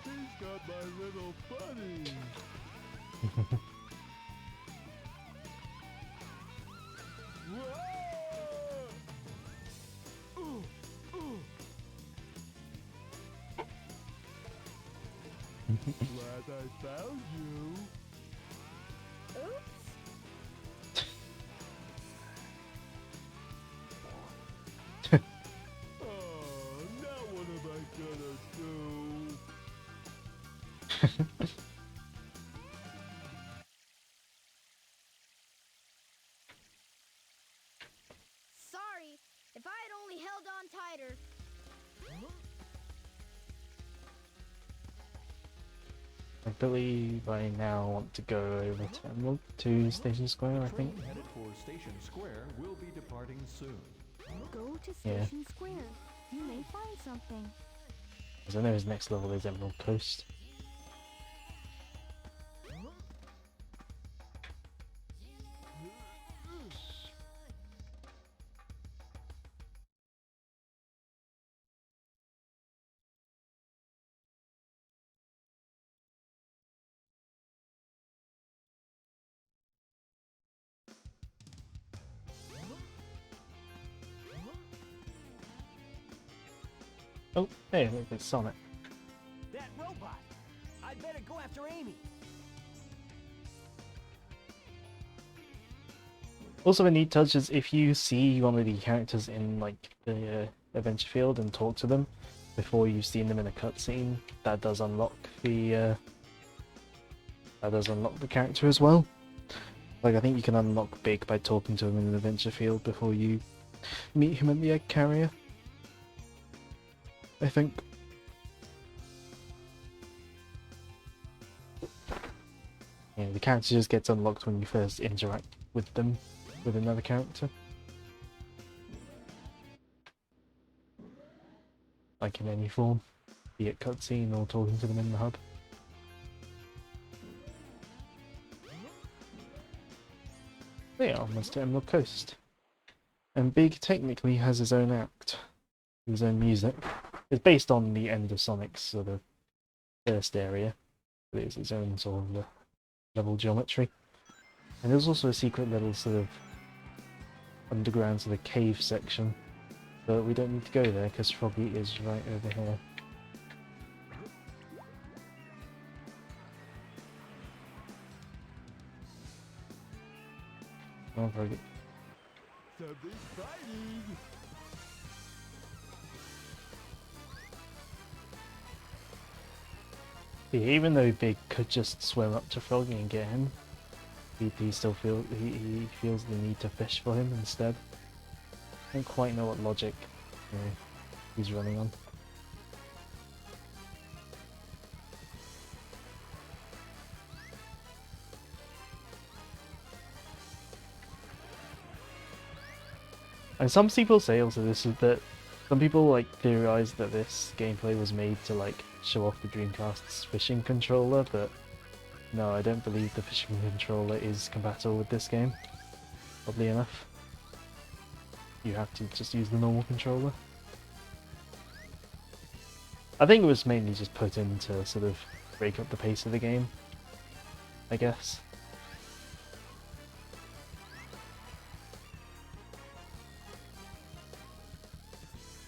[SPEAKER 3] he's got my little buddy. Glad I found you.
[SPEAKER 5] Oops.
[SPEAKER 3] Oh, now what am I gonna do?
[SPEAKER 4] Sorry, if I had only held on tighter.
[SPEAKER 1] I believe I now want to go over to Emerald to Station Square, I
[SPEAKER 6] The train
[SPEAKER 1] think.
[SPEAKER 6] headed for Station Square will be departing soon.
[SPEAKER 5] Go to
[SPEAKER 1] Yeah.
[SPEAKER 5] Station Square. You may find something.
[SPEAKER 1] Because I know his next level is Emerald Coast. Oh, hey, look, it's Sonic.
[SPEAKER 2] That robot! I'd better go after Amy.
[SPEAKER 1] Also, a neat touch is if you see one of the characters in like the adventure field and talk to them before you've seen them in a cutscene, that does unlock the character as well. Like I think you can unlock Big by talking to him in an adventure field before you meet him at the egg carrier. I think. Yeah, the character just gets unlocked when you first interact with them, with another character. Like in any form, be it cutscene or talking to them in the hub. They are almost at Emerald Coast. And Big technically has his own act, his own music. It's based on the end of Sonic's sort of first area, but it's its own sort of level geometry. And there's also a secret little sort of underground sort of cave section, but we don't need to go there because Froggy is right over here. Oh, Froggy.
[SPEAKER 3] Something exciting.
[SPEAKER 1] Yeah, even though Big could just swim up to Froggy and get him, he still he feels the need to fish for him instead. I don't quite know what logic he's running on. And some people say also this is that some people like theorize that this gameplay was made to like show off the Dreamcast's fishing controller, but no, I don't believe the fishing controller is compatible with this game. Oddly enough, you have to just use the normal controller. I think it was mainly just put in to sort of break up the pace of the game, I guess.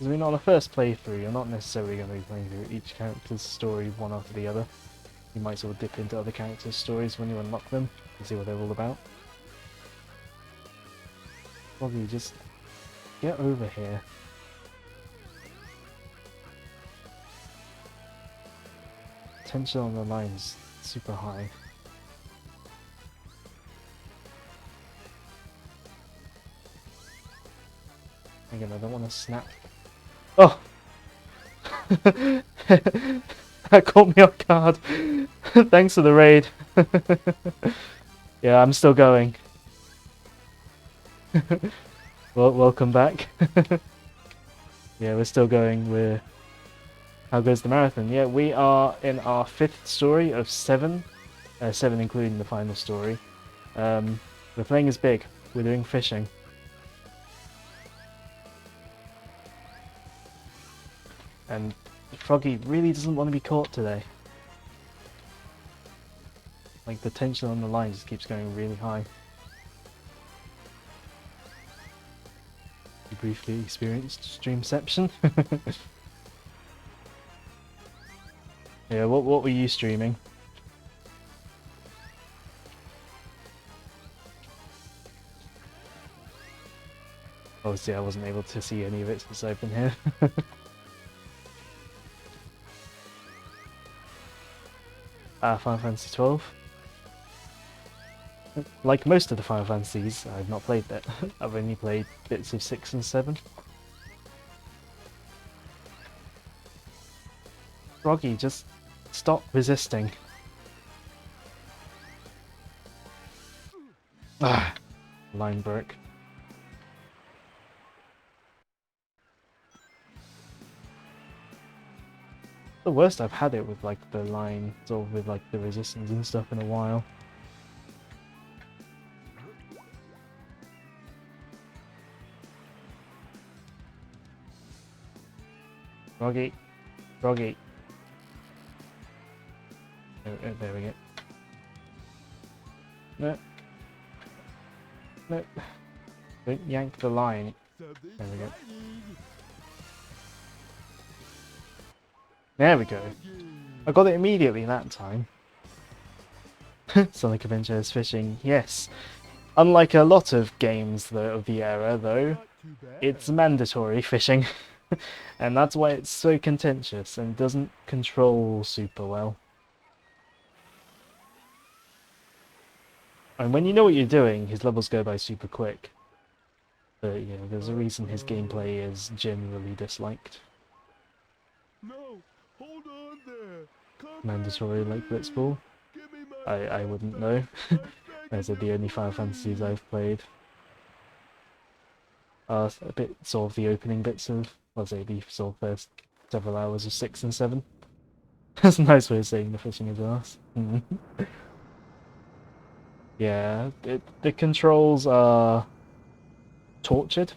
[SPEAKER 1] Because I mean, on a first playthrough, you're not necessarily going to be playing through each character's story one after the other. You might sort of dip into other characters' stories when you unlock them to see what they're all about. Froggy, just get over here. Tension on the line's super high. Again, I don't want to snap. Oh! That caught me off guard. Thanks for the raid. Yeah, I'm still going. Well, welcome back. Yeah, we're still going. How goes the marathon? Yeah, we are in our 5th story of 7. 7 including the final story. We're playing as Big. We're doing fishing. And Froggy really doesn't want to be caught today. Like, the tension on the line just keeps going really high. You briefly experienced streamception. Yeah, what were you streaming? Obviously I wasn't able to see any of it since I've been here. Final Fantasy 12. Like most of the Final Fantasies, I've not played that. I've only played bits of 6 and 7. Froggy, just stop resisting. Ah, line broke. The worst I've had it with like the line, sort of with like the resistance and stuff in a while. Froggy, Froggy. There we go. No. No. Don't yank the line. There we go. There we go. I got it immediately that time. Sonic Adventures fishing, yes. Unlike a lot of games of the era, though, it's mandatory fishing. And that's why it's so contentious and doesn't control super well. And when you know what you're doing, his levels go by super quick. But yeah, there's a reason his gameplay is generally disliked.
[SPEAKER 3] No, hold on there.
[SPEAKER 1] Mandatory like Blitzball? I wouldn't know. Those are the only Final Fantasies I've played. A bit sort of the opening bits of, let's say, the sort of first several hours of 6 and 7. That's a nice way of saying the fishing is arse. Yeah, the controls are tortured.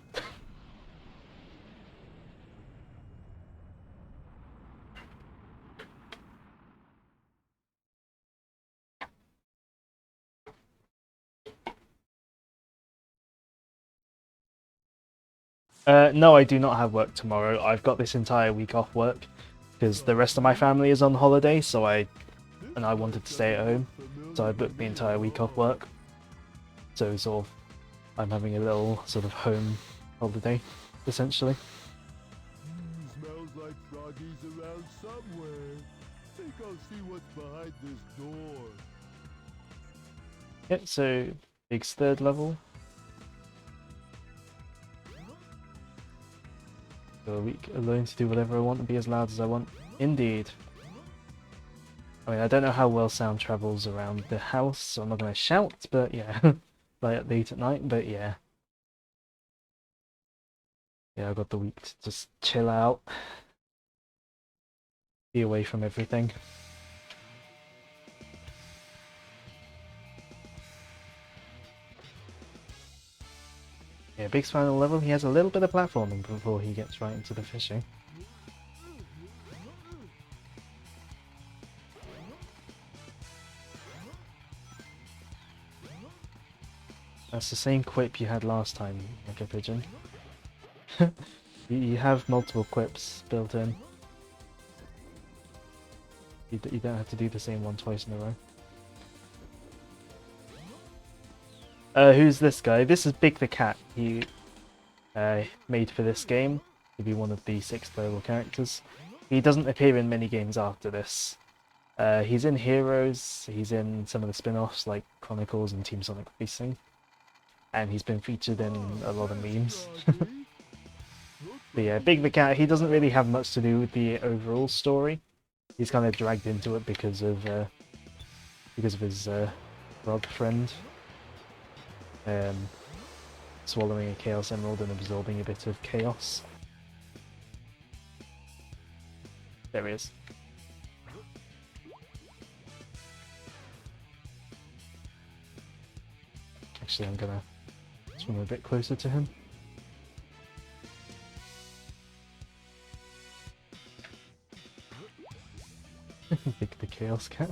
[SPEAKER 1] No, I do not have work tomorrow. I've got this entire week off work because the rest of my family is on holiday, so I wanted to stay at home, so I booked the entire week off work. So sort of, I'm having a little sort of home holiday, essentially.
[SPEAKER 3] Smells like Froggy's around somewhere. Think I'll see what's behind this door.
[SPEAKER 1] Yep, so Big's 3rd level. So a week alone to do whatever I want and be as loud as I want. Indeed. I mean, I don't know how well sound travels around the house, so I'm not going to shout, but yeah. Like late at night, but yeah. Yeah, I got the week to just chill out. Be away from everything. Yeah, Big's final level, he has a little bit of platforming before he gets right into the fishing. That's the same quip you had last time, like a pigeon. You have multiple quips built in. You don't have to do the same one twice in a row. Who's this guy? This is Big the Cat. He made for this game to be one of the 6th level characters. He doesn't appear in many games after this. He's in Heroes, he's in some of the spin-offs like Chronicles and Team Sonic Racing, and he's been featured in a lot of memes. But yeah, Big the Cat, he doesn't really have much to do with the overall story. He's kind of dragged into it because of his frog friend swallowing a Chaos Emerald and absorbing a bit of chaos. There he is. Actually, I'm gonna swim a bit closer to him. Big the Chaos Cat.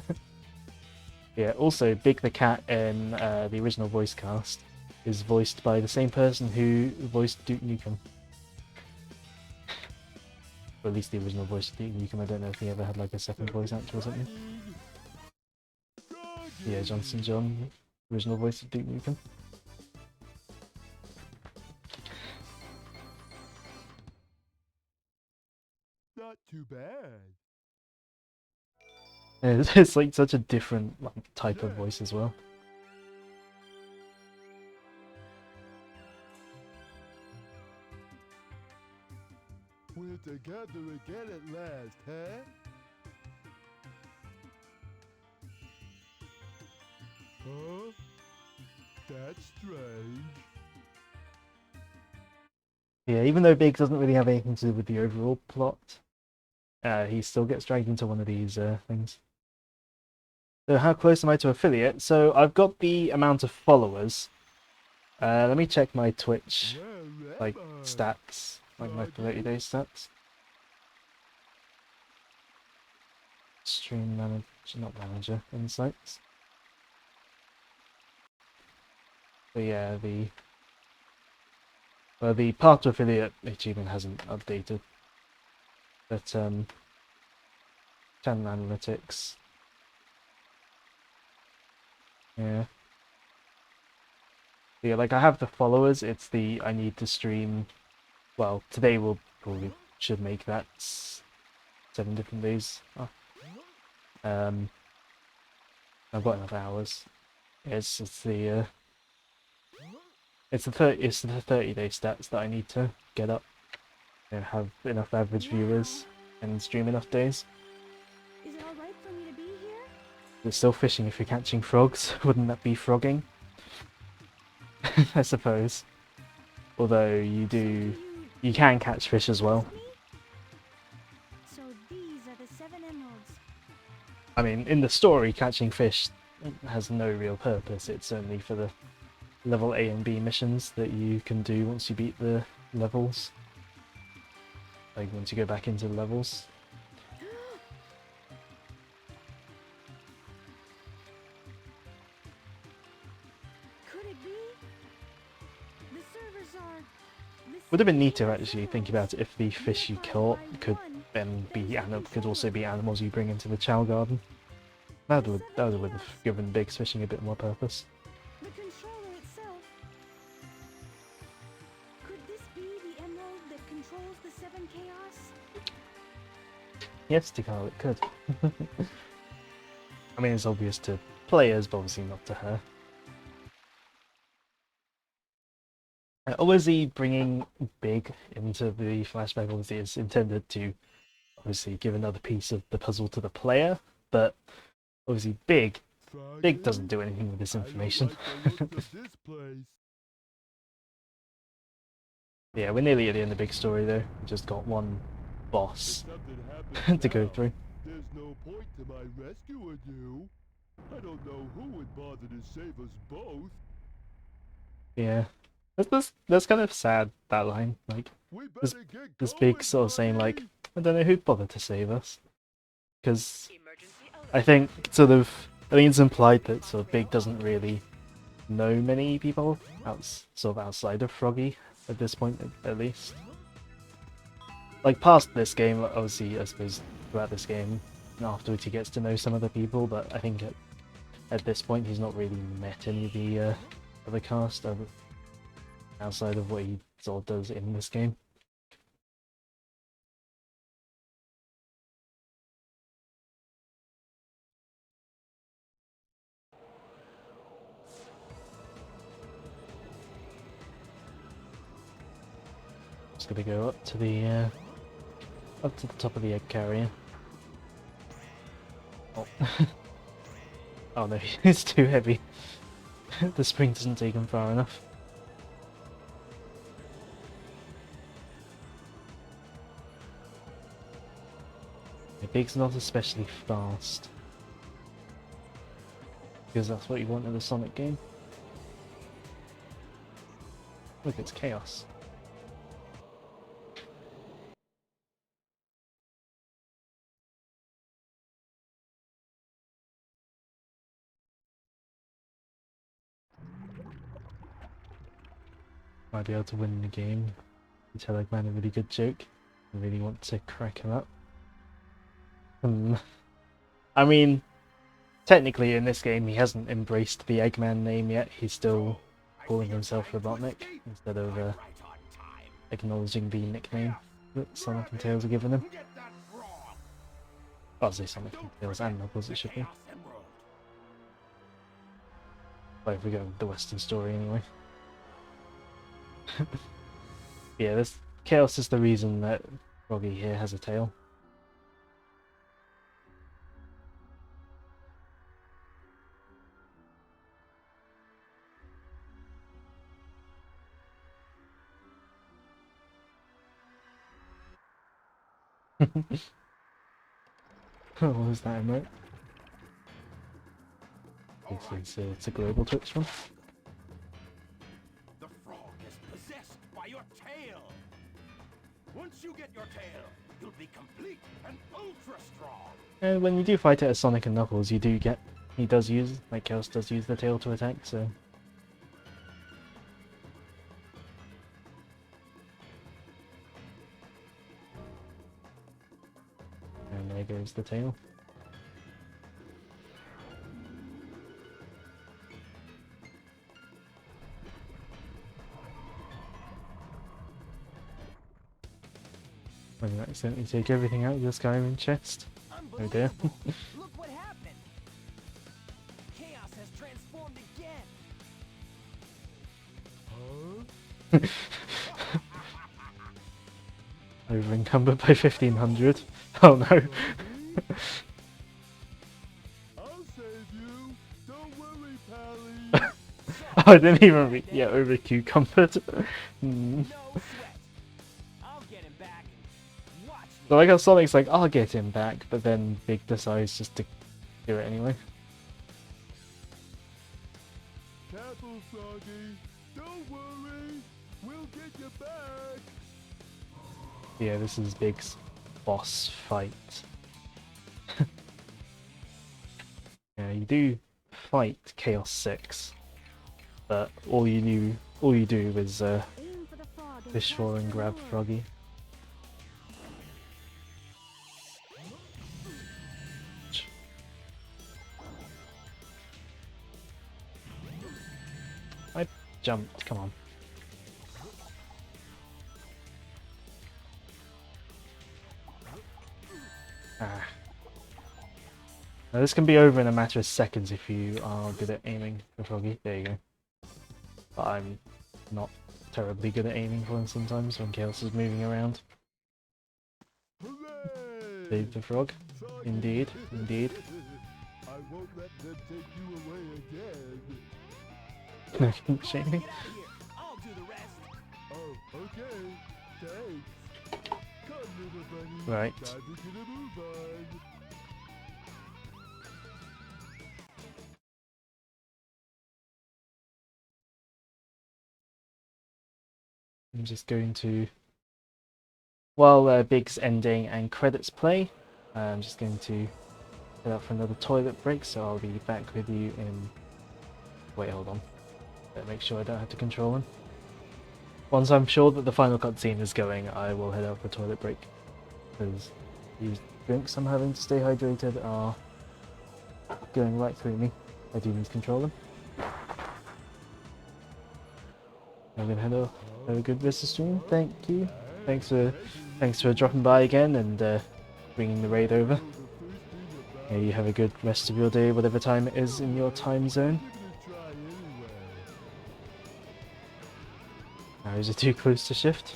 [SPEAKER 1] Yeah, also Big the Cat in the original voice cast is voiced by the same person who voiced Duke Nukem. Or at least the original voice of Duke Nukem. I don't know if he ever had like a second voice actor or something. Yeah, Johnson John, original voice of Duke Nukem.
[SPEAKER 3] Not too bad.
[SPEAKER 1] And it's like such a different like type of voice as well.
[SPEAKER 3] We're together again at last, huh? Huh? That's strange.
[SPEAKER 1] Yeah, even though Big doesn't really have anything to do with the overall plot, he still gets dragged into one of these things. So how close am I to affiliate? So I've got the amount of followers. Let me check my Twitch like stats, like my 30-day stats. Stream manager, not manager, insights. But yeah, the path to affiliate achievement hasn't updated. But channel analytics. Yeah. Yeah, like I have the followers, it's the I need to stream, well, today we'll probably should make that 7 different days. Oh. I've got enough hours. It's the 30-day stats that I need to get up. You know, have enough average viewers and stream enough days.
[SPEAKER 5] Is it alright for me to be here?
[SPEAKER 1] You're still fishing if you're catching frogs. Wouldn't that be frogging? I suppose. Although you can catch fish as well.
[SPEAKER 5] So these are the 7 emeralds.
[SPEAKER 1] I mean, in the story, catching fish has no real purpose. It's only for the level A and B missions that you can do once you beat the levels. Like once you go back into the levels.
[SPEAKER 5] Could it be? The servers are...
[SPEAKER 1] Would have been neater actually, think about it, if the fish you caught could then be could also be animals you bring into the Chow Garden. That would have given Big's fishing a bit more purpose.
[SPEAKER 5] The controller itself. Could this be the emerald that controls the 7 chaos?
[SPEAKER 1] Yes, Tikal, it could. I mean, it's obvious to players, but obviously not to her. Obviously, bringing Big into the flashback obviously is intended to obviously give another piece of the puzzle to the player, but obviously Big doesn't do anything with this information. Yeah, we're nearly at the end of Big story though. We just got one boss to go through.
[SPEAKER 3] There's no point to my rescuing you. I don't know who would bother to save us both.
[SPEAKER 1] Yeah. That's kind of sad, that line. Like, this Big sort of saying, like, I don't know who'd bother to save us. Because I think it's implied that sort of Big doesn't really know many people sort of outside of Froggy at this point, at least. like past this game, obviously, I suppose throughout this game, and afterwards he gets to know some other people, but I think at this point he's not really met any of the other cast outside of what he sort of does in this game. Just gonna go up to the top of the egg carrier. Oh, oh no, it's too heavy. The spring doesn't take him far enough. The Big's not especially fast, because that's what you want in a Sonic game. Look, it's chaos. Might be able to win the game. You tell Eggman a really good joke. I really want to crack him up. I mean, technically in this game he hasn't embraced the Eggman name yet. He's still calling himself Robotnik instead of acknowledging the nickname that Sonic and Tails are giving him. I'll say Sonic and Tails and Knuckles, it should be. Well, if we go with the Western story anyway. Yeah, this chaos is the reason that Froggy here has a tail. What was that emote? It's a global Twitch one.
[SPEAKER 3] The frog is possessed by your tail. Once you get your tail, you'll be complete and ultra strong.
[SPEAKER 1] And when you do fight it as Sonic and Knuckles, you do get... He does use... Like, Chaos does use the tail to attack, so... And there goes the tail. When you accidentally take everything out of your Skyrim chest. Oh dear.
[SPEAKER 2] Look what happened. Chaos has transformed again.
[SPEAKER 1] Over encumbered by 1500. Oh no.
[SPEAKER 3] I'll save you. Don't worry, Pally.
[SPEAKER 1] Oh, I didn't even over cucumbered.
[SPEAKER 2] No sweat. I'll get him back. Watch me.
[SPEAKER 1] So like how Sonic's like, I'll get him back, but then Big decides just to do it anyway.
[SPEAKER 3] Careful, Froggy. Don't worry. We'll get you back.
[SPEAKER 1] Yeah, this is Big's boss fight. Yeah, you do fight Chaos 6, but all you do is
[SPEAKER 4] Aim for the frog and
[SPEAKER 1] fish for and grab
[SPEAKER 4] forward.
[SPEAKER 1] Froggy. I jumped, come on. Ah. Now this can be over in a matter of seconds if you are good at aiming for Froggy. There you go. But I'm not terribly good at aiming for him sometimes when Chaos is moving around.
[SPEAKER 3] Hooray!
[SPEAKER 1] Save the frog.
[SPEAKER 3] Froggy.
[SPEAKER 1] Indeed, indeed.
[SPEAKER 3] I won't let them take you away again.
[SPEAKER 1] No king shaming.
[SPEAKER 2] Get out of here. I'll do the rest.
[SPEAKER 3] Oh, okay. Thanks. Come, little bunny.
[SPEAKER 1] Right.
[SPEAKER 3] Time to get a move on.
[SPEAKER 1] I'm just going to, while Big's ending and credits play, I'm just going to head out for another toilet break, so I'll be back with you in... Wait, hold on. Better make sure I don't have to control him. Once I'm sure that the final cutscene is going, I will head out for a toilet break. because these drinks I'm having to stay hydrated are going right through me. I do need to control them. I'm gonna head off. Have a good rest of the stream. Thank you. Thanks for dropping by again and bringing the raid over. Yeah, you have a good rest of your day, whatever time it is in your time zone. Now, is it too close to shift?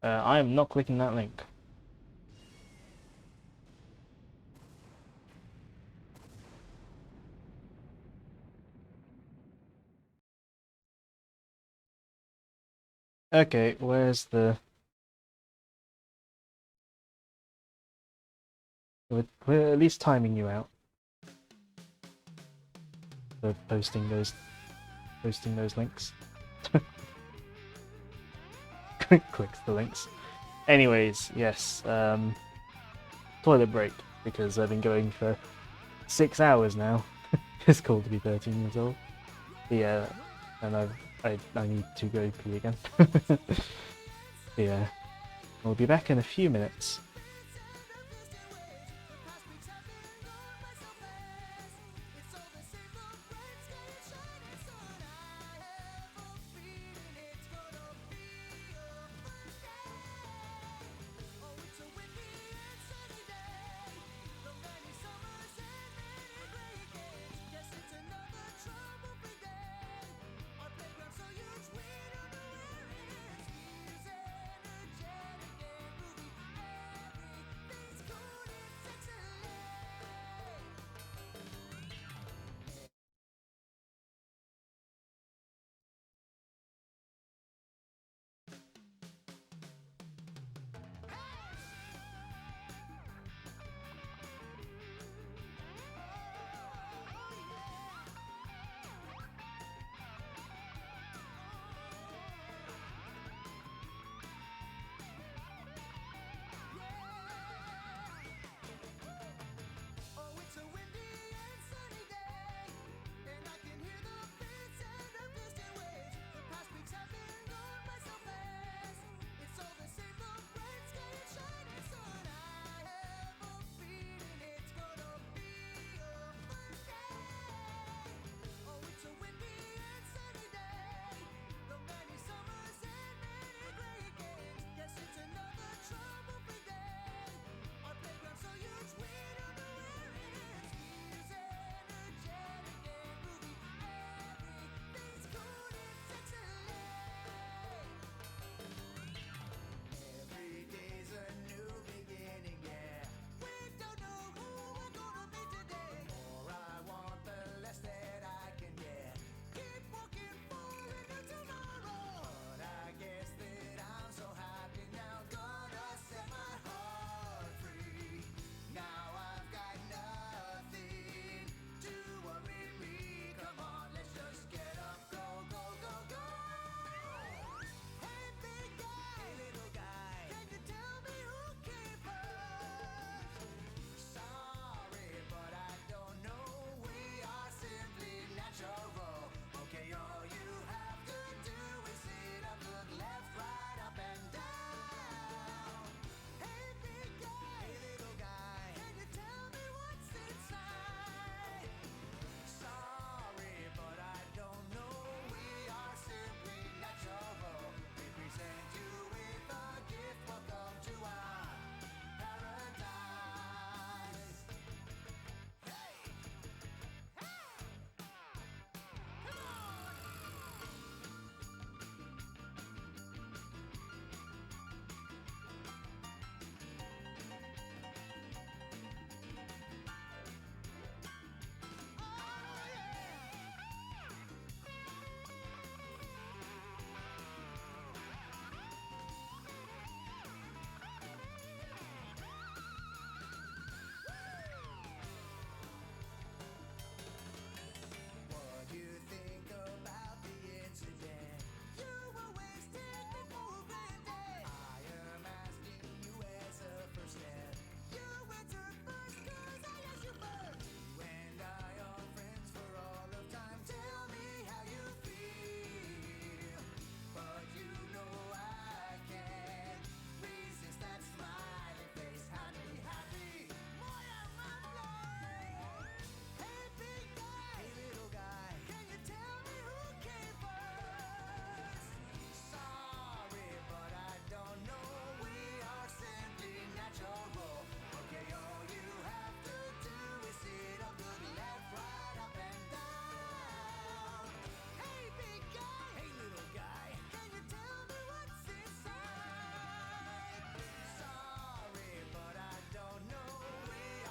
[SPEAKER 1] I am not clicking that link. Okay, where's the... We're at least timing you out for posting those links. Clicks the links. Anyways, yes, toilet break, because I've been going for 6 hours now. It's cool to be 13 years old. Yeah, and I need to go pee again. Yeah, we'll be back in a few minutes.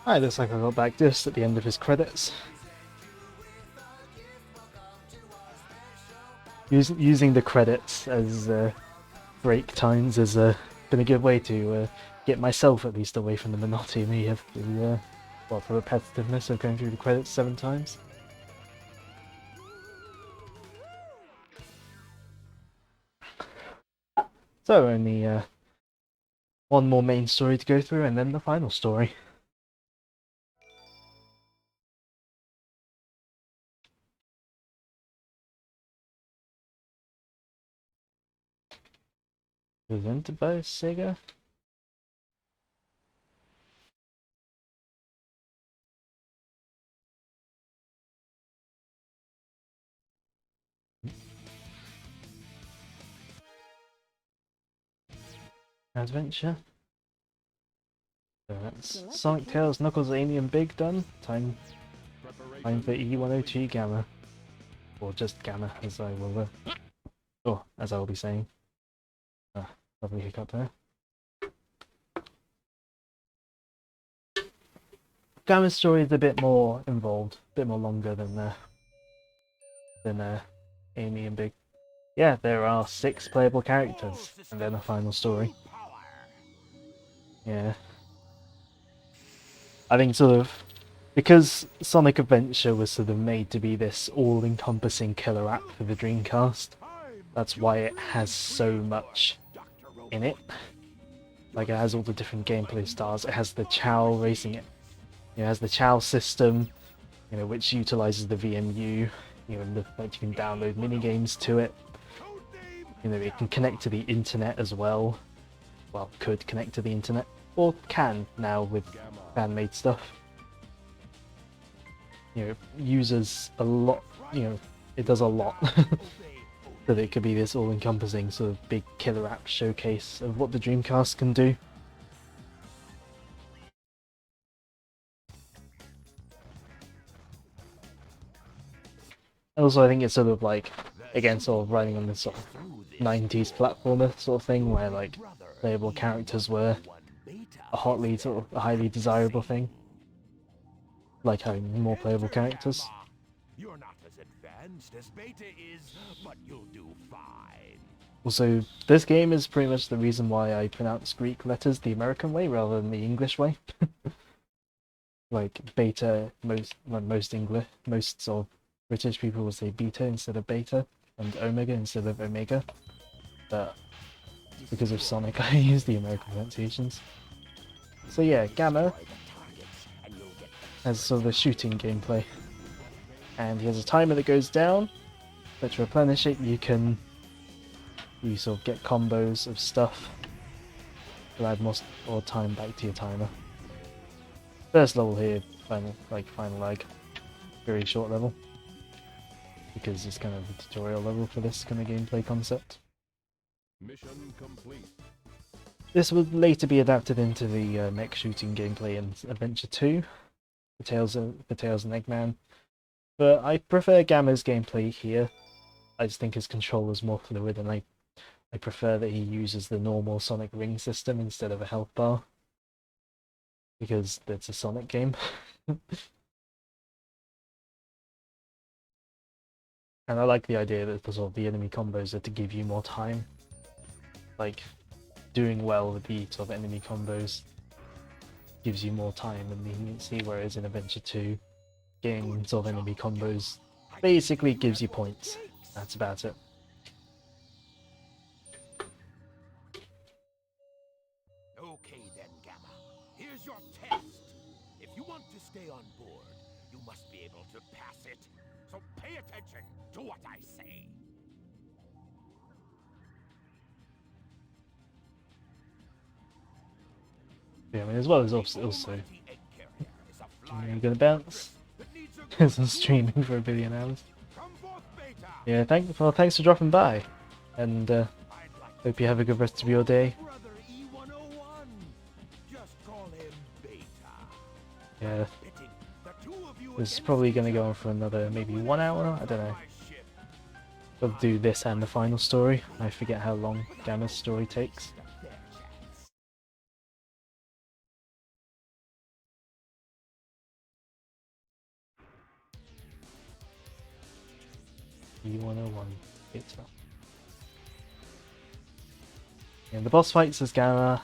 [SPEAKER 1] Alright, looks like I got back just at the end of his credits. Using the credits as break times has been a good way to get myself at least away from the monotony of the well, the repetitiveness of going through the credits 7 times. So only one more main story to go through and then the final story. Presented by Sega. Adventure. So that's Sonic, Tails, Knuckles, Amy and Big done. Time for E102 Gamma. Or just Gamma as I will as I will be saying. Lovely hiccup there. Gamma's story is a bit more involved, a bit more longer than Amy and Big. Yeah, there are 6 playable characters, and then a final story. Yeah. I think sort of, because Sonic Adventure was sort of made to be this all-encompassing killer app for the Dreamcast, that's why it has so much in it. Like, it has all the different gameplay styles, it has the Chow racing it. It has the Chow system, which utilizes the VMU, like you can download minigames to it. It can connect to the internet as well. Well, could connect to the internet, or can now with fan-made stuff. It uses a lot, it does a lot. So that it could be this all-encompassing sort of big killer app showcase of what the Dreamcast can do. Also, I think it's sort of like, again, sort of riding on this sort of 90s platformer sort of thing, where like playable characters were a highly desirable thing. Like having more playable characters.
[SPEAKER 3] You're not as advanced as Beta is, but you'll do fine.
[SPEAKER 1] Also, this game is pretty much the reason why I pronounce Greek letters the American way rather than the English way. Like Beta, most sort of British people will say Beta instead of Beta, and Omega instead of Omega. But because of Sonic, I use the American pronunciations. So yeah, Gamma has sort of a shooting gameplay, and he has a timer that goes down, but to replenish it you sort of get combos of stuff to add more time back to your timer. First level here, final leg, very short level, because it's kind of a tutorial level for this kind of gameplay concept.
[SPEAKER 6] Mission complete.
[SPEAKER 1] This would later be adapted into the mech shooting gameplay in Adventure 2, for Tails and Eggman, but I prefer Gamma's gameplay here. I just think his control is more fluid, and I prefer that he uses the normal Sonic ring system instead of a health bar, because it's a Sonic game. And I like the idea that the enemy combos are to give you more time. Like, doing well with the sort of enemy combos gives you more time and leniency, whereas in Adventure 2, getting sort of enemy combos basically gives you points. That's about it.
[SPEAKER 3] Okay then, Gamma. Here's your test. If you want to stay on board, you must be able to pass it. So pay attention to what I say.
[SPEAKER 1] Yeah, I mean, as well as also I'm gonna bounce because I'm streaming for 1 billion hours. Yeah, thanks for dropping by, and hope you have a good rest of your day. Yeah, this is probably gonna go on for another maybe 1 hour. I don't know. We'll do this and the final story. I forget how long Gamma's story takes. E101. It's not. And the boss fights as Gamma,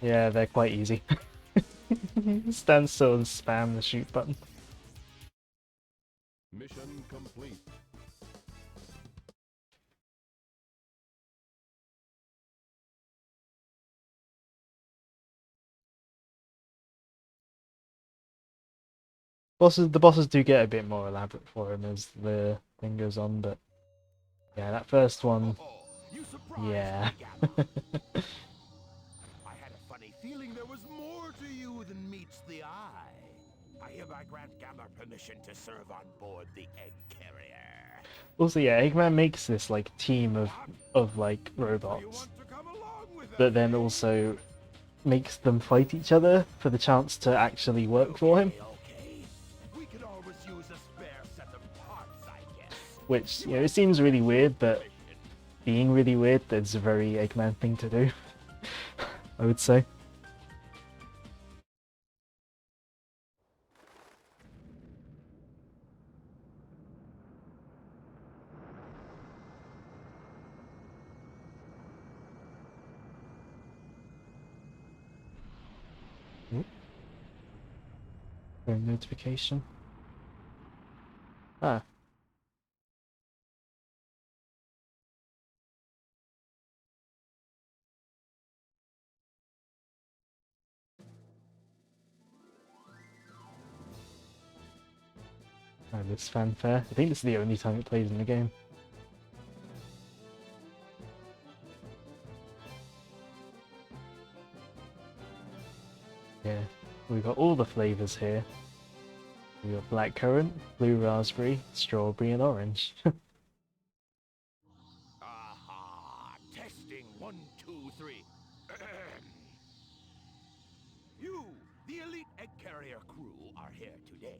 [SPEAKER 1] yeah, they're quite easy. Stand still and spam the shoot button.
[SPEAKER 6] Mission complete.
[SPEAKER 1] The bosses do get a bit more elaborate for him as the thing goes on, but yeah, that first one,
[SPEAKER 3] You surprised
[SPEAKER 1] yeah.
[SPEAKER 3] me, Gamma. I had a funny feeling there was more to you than meets the eye. I hereby grant Gamma permission to serve on board the egg carrier.
[SPEAKER 1] Also, yeah, Eggman makes this like team of like
[SPEAKER 3] Do you
[SPEAKER 1] robots,
[SPEAKER 3] want to come along with us?
[SPEAKER 1] but then also makes them fight each other for the chance to actually work for him.
[SPEAKER 3] Okay. We could always use a spare set of parts, I guess.
[SPEAKER 1] Which, you know, it seems really weird, but being really weird, that's a very Eggman thing to do, I would say. Phone notification. Ah. Oh, this fanfare. I think this is the only time it plays in the game. Yeah, we've got all the flavors here. We've got blackcurrant, blue raspberry, strawberry, and orange.
[SPEAKER 3] Aha! Testing 1, 2, 3. You, the elite egg carrier crew, are here today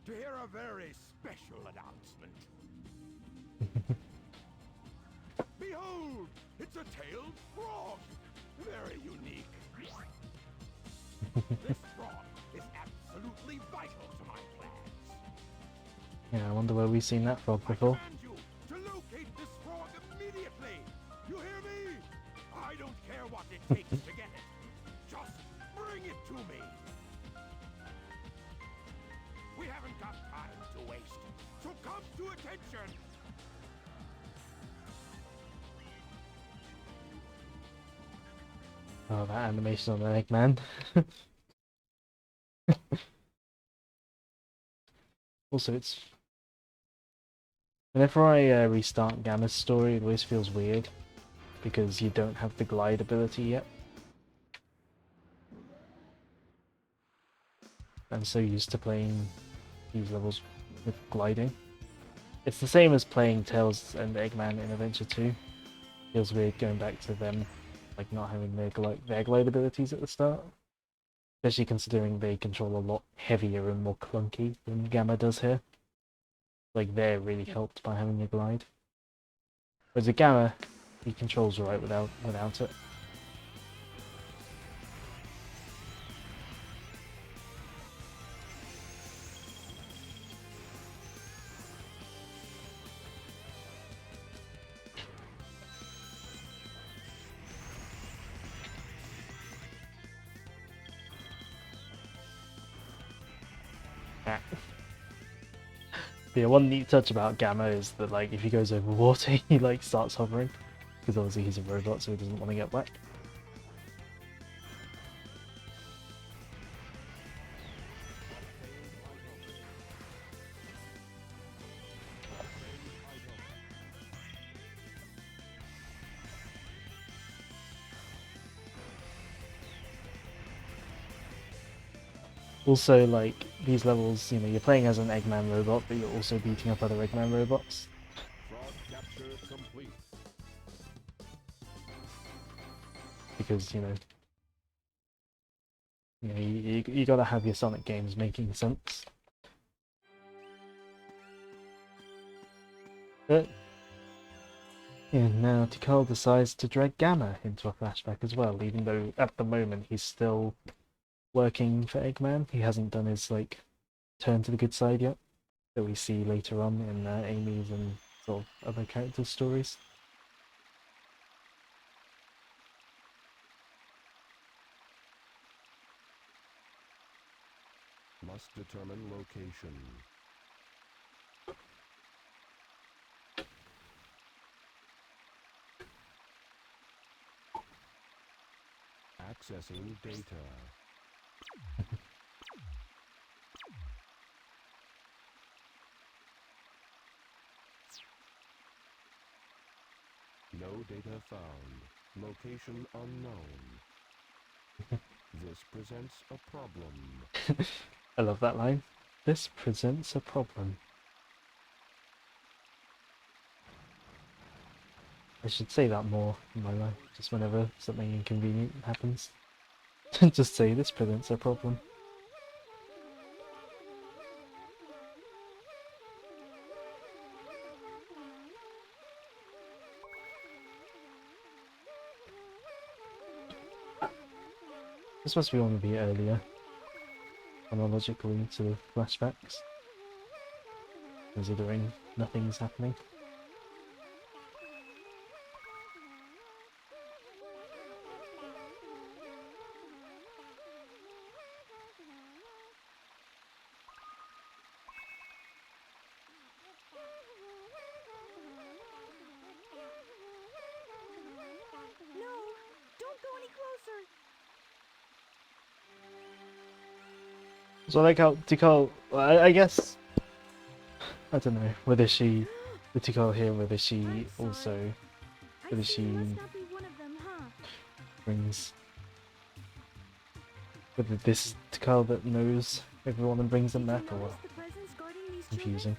[SPEAKER 3] to hear a very special announcement. Behold, it's a tailed frog. Very unique. This frog is absolutely vital to my plans.
[SPEAKER 1] Yeah, I wonder where we've seen that frog
[SPEAKER 3] I
[SPEAKER 1] before.
[SPEAKER 3] command you to locate this frog immediately. You hear me? I don't care what it takes to get it. Just bring it to me. We haven't got time to waste, so come to attention.
[SPEAKER 1] Oh, that animation on the Eggman. Also, it's... Whenever I restart Gamma's story, it always feels weird, because you don't have the glide ability yet. I'm so used to playing these levels with gliding. It's the same as playing Tails and Eggman in Adventure 2. Feels weird going back to them, like not having their glide abilities at the start. Especially considering they control a lot heavier and more clunky than Gamma does here. Like, they're really helped by having a glide. Whereas a Gamma, he controls right without it. Yeah, one neat touch about Gamma is that, like, if he goes over water, he, like, starts hovering. Because obviously he's a robot, so he doesn't want to get wet. Also, like, these levels, you know, you're playing as an Eggman robot, but you're also beating up other Eggman robots.
[SPEAKER 6] Frog capture complete.
[SPEAKER 1] Because, you gotta have your Sonic games making sense. But, yeah, now Tikal decides to drag Gamma into a flashback as well, even though at the moment he's still working for Eggman. He hasn't done his, like, turned to the good side yet, that we see later on in Amy's and sort of other characters' stories.
[SPEAKER 3] Must determine location. Accessing data. No data found. Location unknown. This presents a problem.
[SPEAKER 1] I love that line. This presents a problem. I should say that more in my life, just whenever something inconvenient happens. Just say this presents a problem. This must be one to be earlier, chronologically to the flashbacks, considering nothing's happening.
[SPEAKER 5] No! Don't go any closer!
[SPEAKER 1] So I like how Tikal, I guess, I don't know whether she, the Tikal here, whether she also,
[SPEAKER 5] I
[SPEAKER 1] whether
[SPEAKER 5] see
[SPEAKER 1] she
[SPEAKER 5] you must not be one of them, huh?
[SPEAKER 1] brings, whether this Tikal that knows everyone and brings them
[SPEAKER 5] Did you
[SPEAKER 1] back or
[SPEAKER 5] notice
[SPEAKER 1] what.
[SPEAKER 5] the presence guarding these
[SPEAKER 1] Confusing.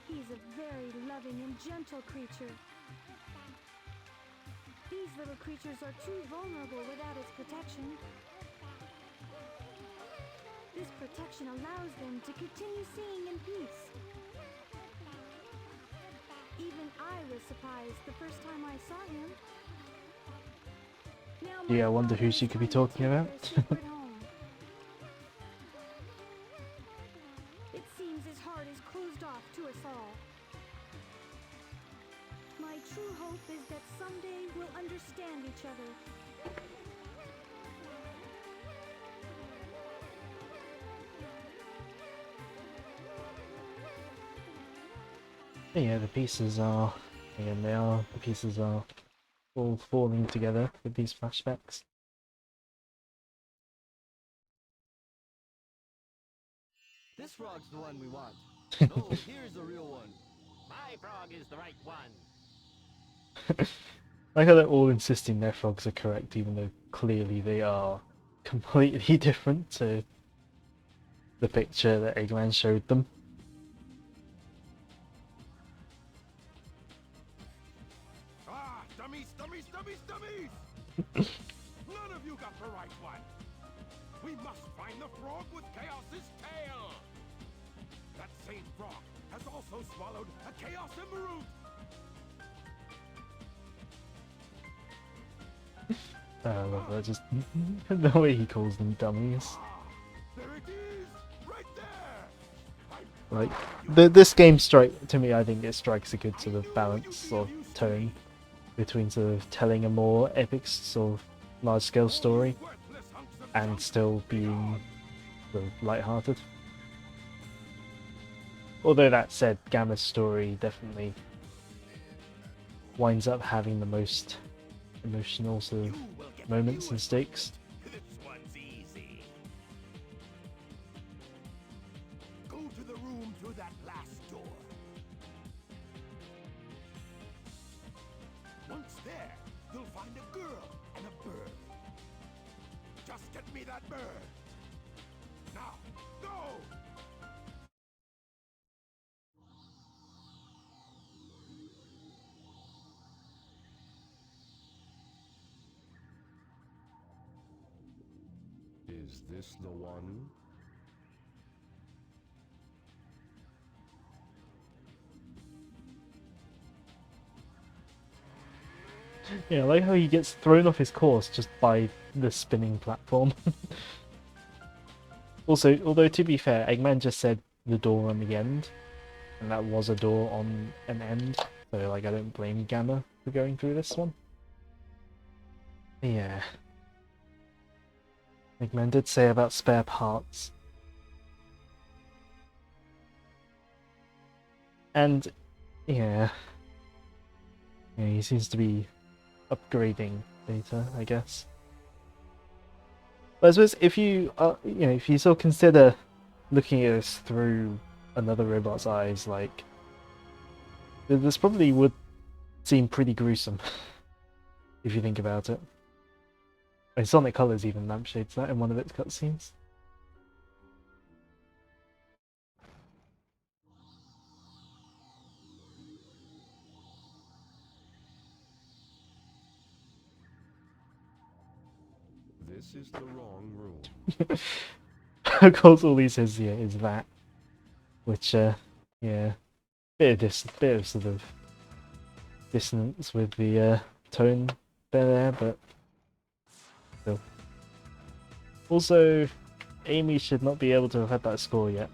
[SPEAKER 5] children? He's a very loving and gentle creature. These little creatures are too vulnerable without its protection. This protection allows them to continue seeing in peace. Even I was surprised the first time I saw him. Now my
[SPEAKER 1] Yeah, I wonder who
[SPEAKER 5] father
[SPEAKER 1] she
[SPEAKER 5] is
[SPEAKER 1] could be
[SPEAKER 5] trying to
[SPEAKER 1] talking
[SPEAKER 5] take their
[SPEAKER 1] about.
[SPEAKER 5] secret home. It seems his heart is closed off to us all. My true hope is that someday we'll understand each other.
[SPEAKER 1] Yeah, the pieces are, again, the pieces are all falling together with these flashbacks.
[SPEAKER 2] This frog's the one we want. No, here's the real one. My frog is the right one.
[SPEAKER 1] Like how they're all insisting their frogs are correct, even though clearly they are completely different to the picture that Eggman showed them.
[SPEAKER 3] Ah, dummies, dummies, dummies, dummies! None of you got the right one. We must find the frog with Chaos's tail. That same frog has also swallowed a Chaos Emerald.
[SPEAKER 1] I love that, just the way he calls them dummies.
[SPEAKER 3] Ah, there it is, right there.
[SPEAKER 1] Like, this game to me, I think it strikes a good sort of balance or tone between sort of telling a more epic sort of large-scale story and still being sort of light-hearted. Although that said, Gamma's story definitely winds up having the most emotional sort of moments and stakes.
[SPEAKER 3] This one's easy. Go to the room through that last door. Once there, you'll find a girl and a bird. Just get me that bird. Now, go! Is this the one?
[SPEAKER 1] Yeah, I like how he gets thrown off his course just by the spinning platform. Also, although to be fair, Eggman just said the door on the end, and that was a door on an end, so like I don't blame Gamma for going through this one. Yeah. Eggman did say about spare parts. And yeah. Yeah, he seems to be upgrading Data, I guess. But I suppose if you if you still consider looking at this through another robot's eyes, like this probably would seem pretty gruesome if you think about it. And Sonic Colors even lampshades that in one of its cutscenes.
[SPEAKER 3] This is the wrong room.
[SPEAKER 1] Of course, all he says here is that, which yeah, bit of sort of dissonance with the tone there, but still. Also, Amy should not be able to have had that score yet.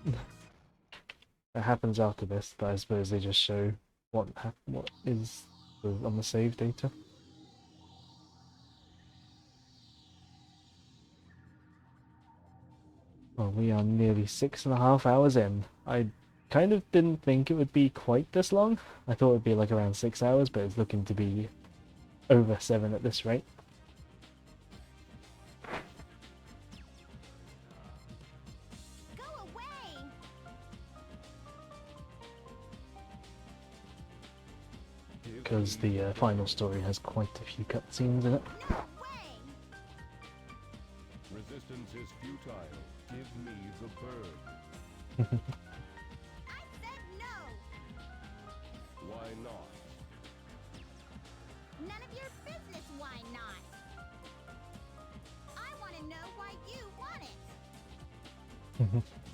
[SPEAKER 1] That happens after this, but I suppose they just show what is on the save data. Well, we are nearly 6.5 hours in. I kind of didn't think it would be quite this long. I thought it would be like around 6 hours, but it's looking to be over 7 at this rate.
[SPEAKER 8] Go away!
[SPEAKER 1] Because the final story has quite a few cutscenes in it.
[SPEAKER 8] No way!
[SPEAKER 3] Resistance is futile. Give me the bird.
[SPEAKER 8] I said no!
[SPEAKER 3] Why not?
[SPEAKER 8] None of your business, why not? I want to know why you want it.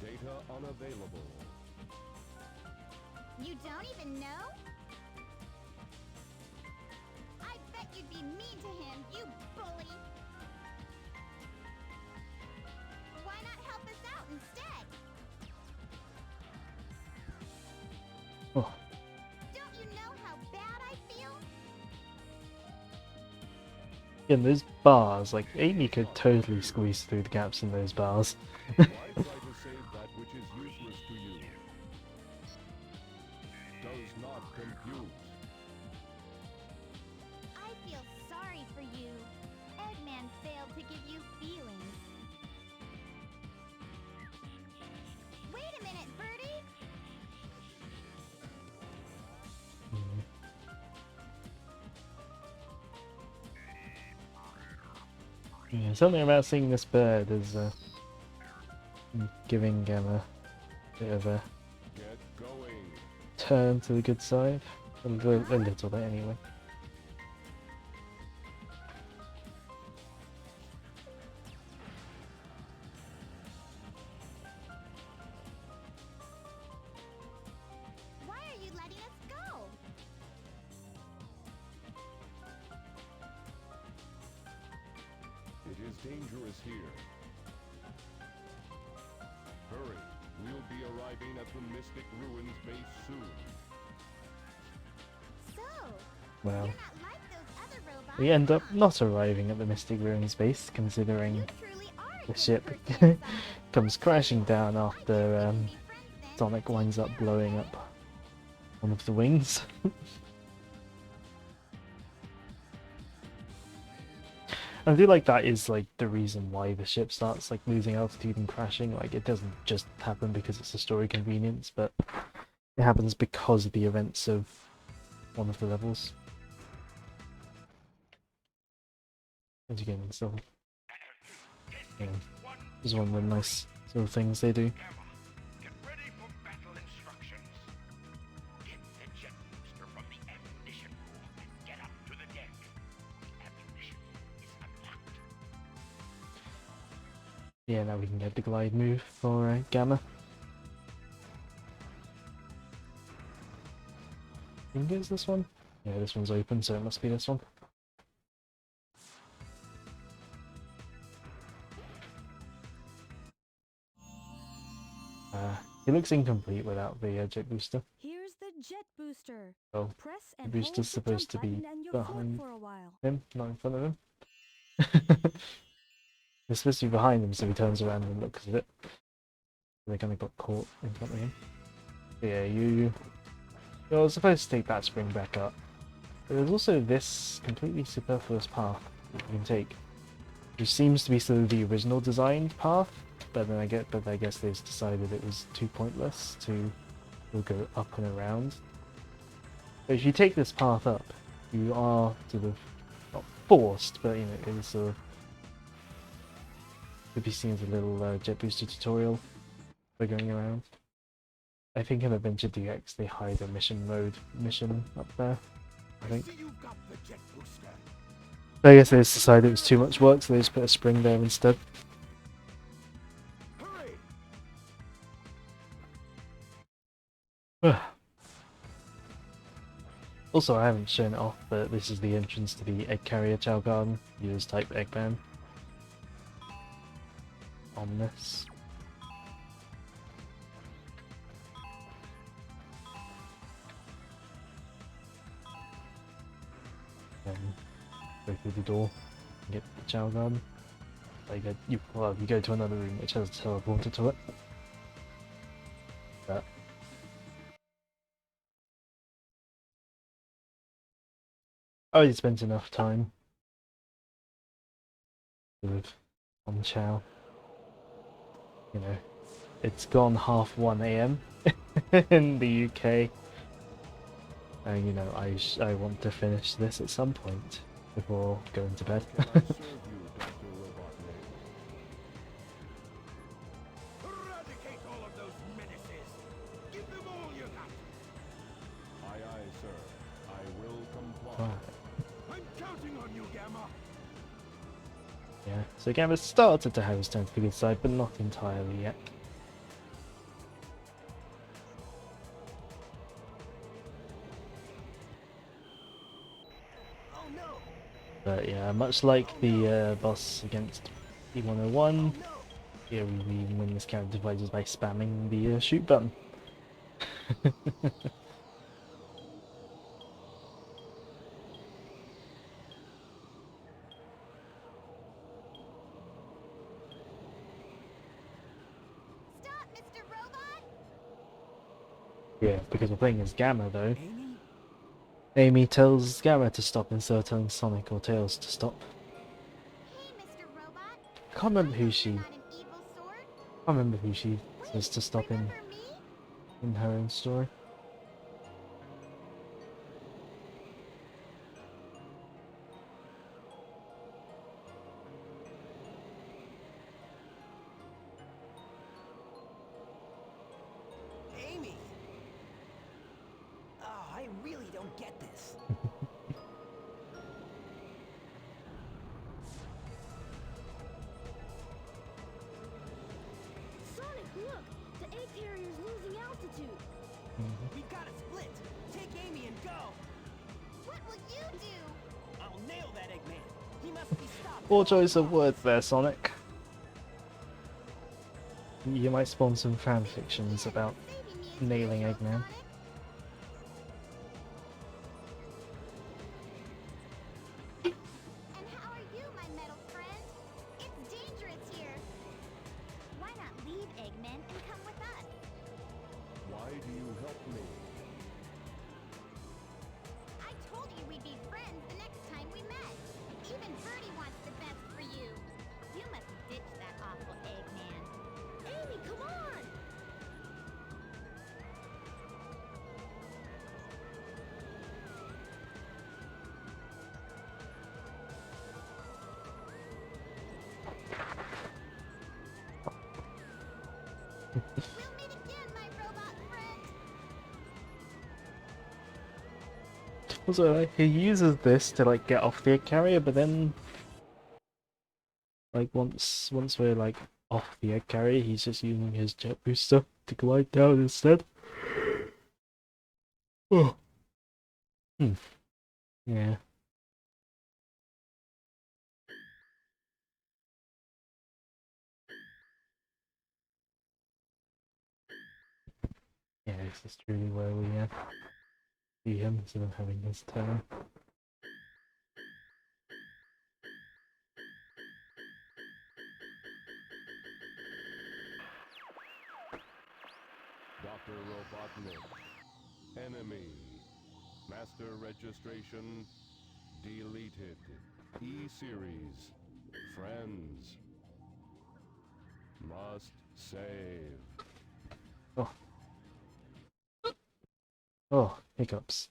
[SPEAKER 3] Data unavailable.
[SPEAKER 8] You don't even know? I bet you'd be mean to him, you bully! Why not help us out instead?
[SPEAKER 1] Oh.
[SPEAKER 8] Don't you know how bad I feel?
[SPEAKER 1] In those bars, like Amy could totally squeeze through the gaps in those bars.
[SPEAKER 3] Why try to save that which is useless to you? Does not compute.
[SPEAKER 8] I feel sorry for you. Eggman failed to give you feelings. Wait a minute, Birdie!
[SPEAKER 1] Yeah, something about seeing this bird is giving a bit of a
[SPEAKER 3] Get going.
[SPEAKER 1] turn to the good side. A little bit anyway.
[SPEAKER 8] Why are you letting us go?
[SPEAKER 3] It is dangerous here. Hurry. We'll be arriving at the Mystic Ruins base soon.
[SPEAKER 8] So,
[SPEAKER 1] Well,
[SPEAKER 8] you're not like those other robots.
[SPEAKER 1] we end up
[SPEAKER 8] huh?
[SPEAKER 1] not arriving at the Mystic Ruins base, considering
[SPEAKER 8] You truly are a
[SPEAKER 1] the
[SPEAKER 8] good
[SPEAKER 1] ship
[SPEAKER 8] person inside.
[SPEAKER 1] comes crashing down
[SPEAKER 8] I
[SPEAKER 1] after
[SPEAKER 8] guess we should be friends then.
[SPEAKER 1] Sonic winds up blowing up one of the wings. I do like that is like the reason why the ship starts like losing altitude and crashing. Like it doesn't just happen because it's a story convenience, but it happens because of the events of one of the levels. As you can still, yeah, this is one of the nice little things they do.
[SPEAKER 3] Get ready for battle instructions. Get the jet booster from the ammunition room and get up to the deck. Ammunition is unlocked.
[SPEAKER 1] Yeah, now we can get the glide move for Gamma. I think it's this one. Yeah, this one's open, so it must be this one. It looks incomplete without the jet booster.
[SPEAKER 5] Here's the jet booster.
[SPEAKER 1] Oh,
[SPEAKER 5] Press
[SPEAKER 1] the
[SPEAKER 5] and
[SPEAKER 1] booster's
[SPEAKER 5] hold the
[SPEAKER 1] supposed to
[SPEAKER 5] jump
[SPEAKER 1] be
[SPEAKER 5] button and you'll float
[SPEAKER 1] behind
[SPEAKER 5] for a while.
[SPEAKER 1] him, not in front of him. It's supposed to be behind him, so he turns around and looks at it. They kind of got caught in front of him. Yeah, you're supposed to take that spring back up. But there's also this completely superfluous path that you can take, which seems to be sort of the original designed path. But then I guess they've decided it was too pointless to go up and around. But if you take this path up, you are sort of not forced, but you know, it's sort of could be seen as a little jet booster tutorial for going around. I think in Adventure DX they hide a mission up there. I think.
[SPEAKER 3] See you've got the jet booster.
[SPEAKER 1] I guess they just decided it was too much work, so they just put a spring there instead.
[SPEAKER 3] Hurry!
[SPEAKER 1] Also, I haven't shown it off, but this is the entrance to the Egg Carrier Chow Garden. You just type Eggman on this. Then go through the door and get the Chow Garden. You go to another room which has a teleporter to it. But I already spent enough time sort of on Chow. You know, it's gone 1:30 AM in the UK. And you know, I want to finish this at some point before going to bed.
[SPEAKER 6] Can I serve you, Dr. Robotnik?
[SPEAKER 3] Eradicate all of those menaces! Give them all you got!
[SPEAKER 6] Aye, aye, sir. I will comply.
[SPEAKER 1] Right.
[SPEAKER 3] I'm counting on you, Gamma!
[SPEAKER 1] Yeah, so Gamma started to have his turn to the good side, but not entirely yet.
[SPEAKER 2] Oh no!
[SPEAKER 1] But yeah, much like the boss against E101,
[SPEAKER 2] No!
[SPEAKER 1] here we win this character fight just by spamming the shoot button.
[SPEAKER 8] Stop, Mr. Robot!
[SPEAKER 1] Yeah, because we're playing as Gamma though.
[SPEAKER 2] Amy?
[SPEAKER 1] Amy tells Gamma to stop instead of telling Sonic or Tails to stop.
[SPEAKER 8] Hey, Mr. Robot.
[SPEAKER 1] I can't remember who
[SPEAKER 8] You're
[SPEAKER 1] she
[SPEAKER 8] not an evil sword.
[SPEAKER 1] says to stop
[SPEAKER 8] Remember me?
[SPEAKER 1] in her own story.
[SPEAKER 2] Amy! Oh, I really don't get this.
[SPEAKER 4] Sonic, look! The egg carrier's losing altitude.
[SPEAKER 2] We've got to split. Take Amy and go.
[SPEAKER 8] What will you do?
[SPEAKER 2] I'll nail that Eggman. He must be stopped.
[SPEAKER 1] Poor choice of words there, Sonic. You might spawn some fan fictions about
[SPEAKER 8] Saving me is
[SPEAKER 1] nailing
[SPEAKER 8] crucial,
[SPEAKER 1] Eggman.
[SPEAKER 8] Sonic. And how are you, my metal friend? It's dangerous here. Why not leave Eggman and come with us?
[SPEAKER 6] Why do you help me?
[SPEAKER 8] I told you we'd be friends the next time we met. Even Birdie wants the best for you. You must ditch that awful Eggman.
[SPEAKER 4] Amy, come on!
[SPEAKER 8] We'll meet again, my robot friend.
[SPEAKER 1] Also, he uses this to like get off the egg carrier, but then, like once we're like off the egg carrier, he's just using his jet booster to glide down instead. Oh. Yeah. Yeah, this is truly where we see him instead of having his turn.
[SPEAKER 3] Dr. Robotnik. Enemy. Master registration deleted. E-Series. Friends. Must save.
[SPEAKER 1] Oh. Oh, hiccups.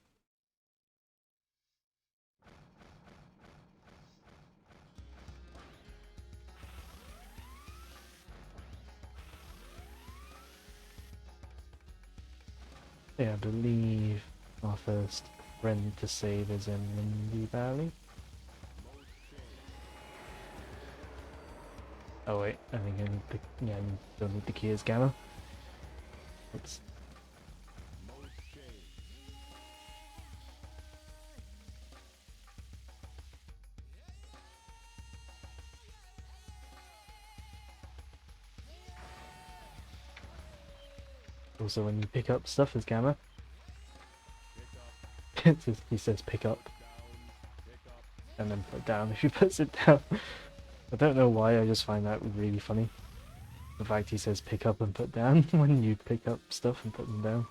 [SPEAKER 1] Yeah, I believe our first friend to save is in Windy Valley. Oh wait, I think I need the I don't need the key as Gamma. Oops. Also, when you pick up stuff as Gamma, he says pick up and then put down if he puts it down. I don't know why, I just find that really funny. The fact he says pick up and put down when you pick up stuff and put them down.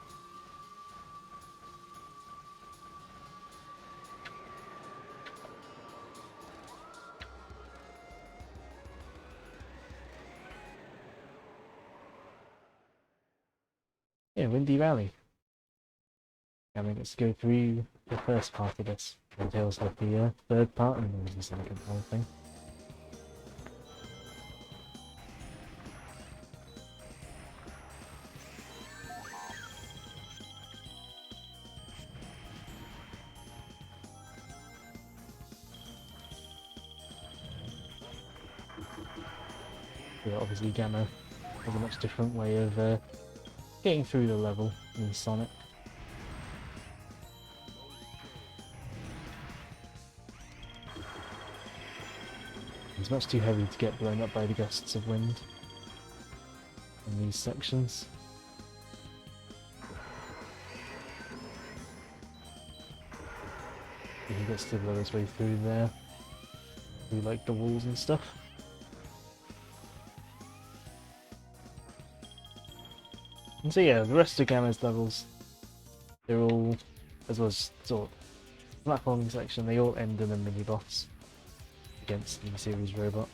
[SPEAKER 1] Yeah, Windy Valley. I mean, let's go through the first part of this. And Tails have the third part and then the second whole thing. Yeah, obviously Gamma has a much different way of getting through the level than Sonic. He's much too heavy to get blown up by the gusts of wind in these sections. He gets to blow his way through there, through like the walls and stuff. And so yeah, the rest of Gamma's levels, they're all, as well as sort of platforming section, they all end in a mini-boss against the series robot.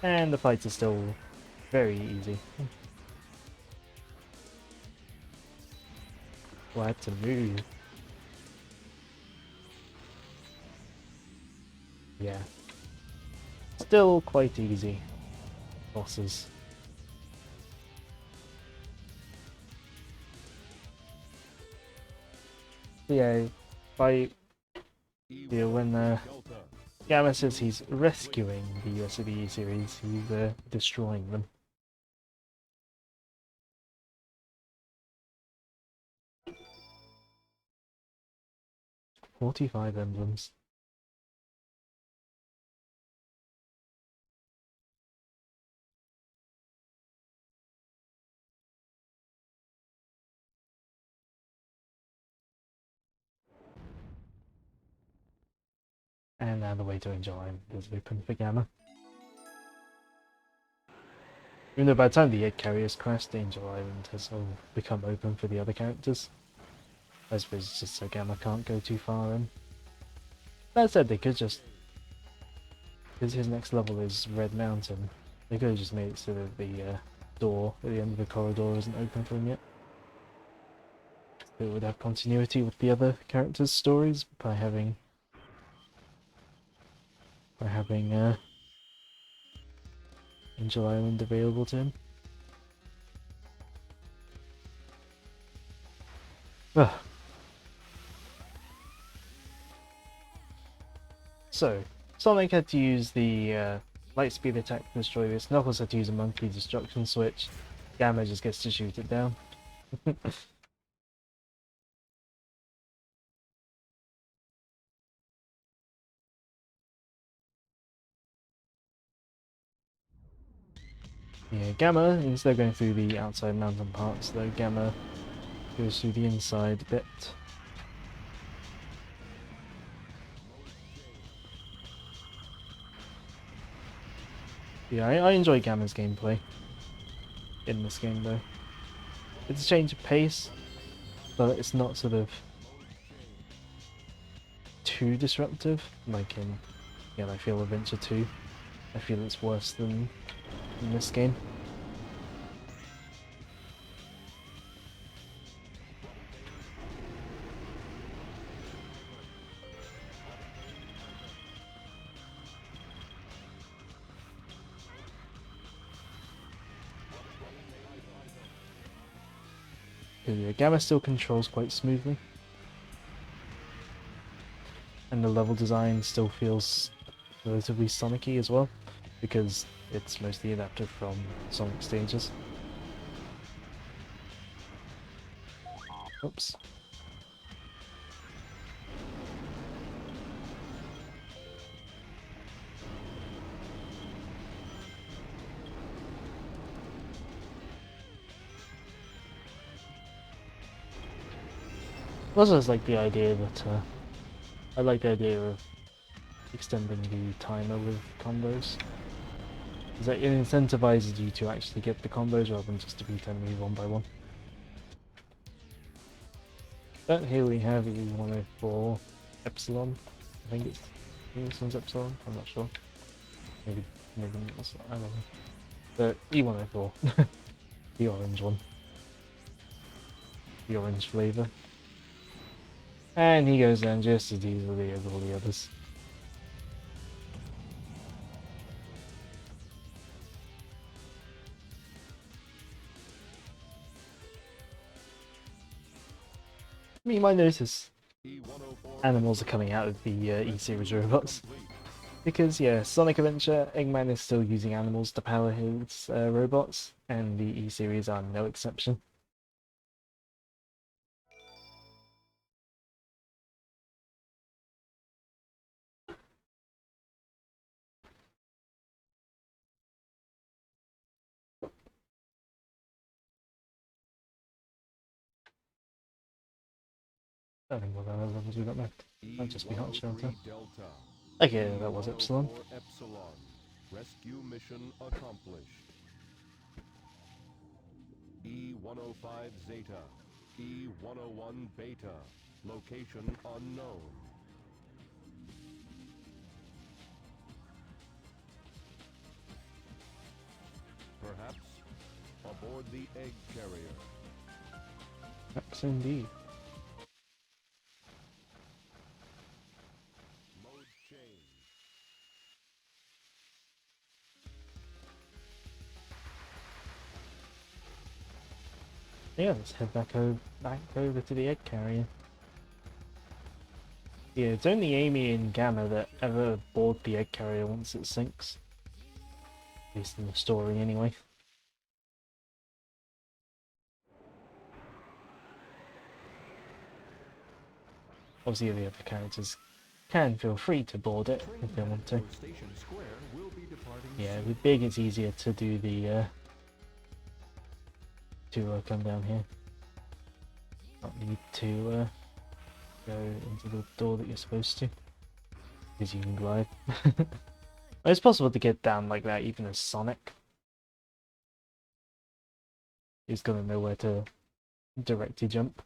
[SPEAKER 1] And the fights are still very easy. Well, I had to move. Yeah. Still quite easy bosses. Yeah, when Gamma says he's rescuing the USABE series, he's destroying them. "45 emblems. And now the way to Angel Island is open for Gamma. Even though by the time the egg carriers crashed, Angel Island has all become open for the other characters. I suppose it's just so Gamma can't go too far in. That said, they could just... because his next level is Red Mountain, they could have just made it so that the door at the end of the corridor isn't open for him yet. It would have continuity with the other characters' stories by having... Angel Island available to him. Ugh. So, Sonic had to use the Lightspeed attack to destroy this, Knuckles had to use a Monkey Destruction Switch, Gamma just gets to shoot it down. Yeah, Gamma, instead of going through the outside mountain parts though, Gamma Goes through the inside bit. Yeah, I enjoy Gamma's gameplay in this game though. It's a change of pace, but it's not sort of too disruptive, like in I feel Adventure 2. I feel it's worse than in this game. Yeah, Gamma still controls quite smoothly. And the level design still feels relatively Sonic-y as well, because it's mostly adapted from Sonic stages. Oops. Also, it's like the idea that I like the idea of extending the timer with combos. Because it incentivizes you to actually get the combos rather than just defeat enemies one by one. But here we have E104 Epsilon. I think this one's Epsilon, I'm not sure. Maybe it's, I don't know. But E104. The orange one. The orange flavour. And he goes down just as easily as all the others. I mean, you might notice animals are coming out of the E-Series robots. Because, yeah, Sonic Adventure, Eggman is still using animals to power his robots, and the E-Series are no exception. I don't think what other levels we got left. Might just be Hot Shelter. Okay, that was Epsilon.
[SPEAKER 3] Rescue mission accomplished. E-105 Zeta. E-101 Beta. Location unknown. Perhaps aboard the egg carrier.
[SPEAKER 1] Perhaps indeed.
[SPEAKER 3] Mode change.
[SPEAKER 1] Yeah, let's head back over to the egg carrier. Yeah, it's only Amy and Gamma that ever board the egg carrier once it sinks. At least in the story, anyway. Obviously, the other characters can feel free to board it if they want to. Yeah, with Big it's easier to do the come down here. Not need to go into the door that you're supposed to, because you can glide. It's possible to get down like that even as Sonic. He's gonna know where to directly jump.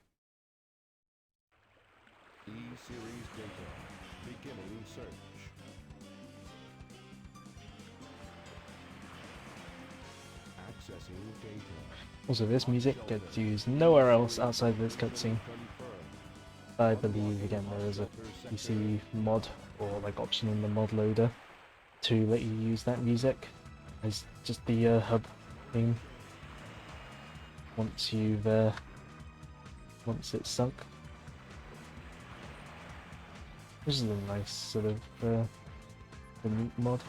[SPEAKER 3] E-Series data. Beginning search. Accessing data.
[SPEAKER 1] Also, this music gets used nowhere else outside of this cutscene. I believe, again, there is a PC mod or like option in the mod loader to let you use that music as just the hub theme once you've once it's sunk. This is a nice sort of the mod.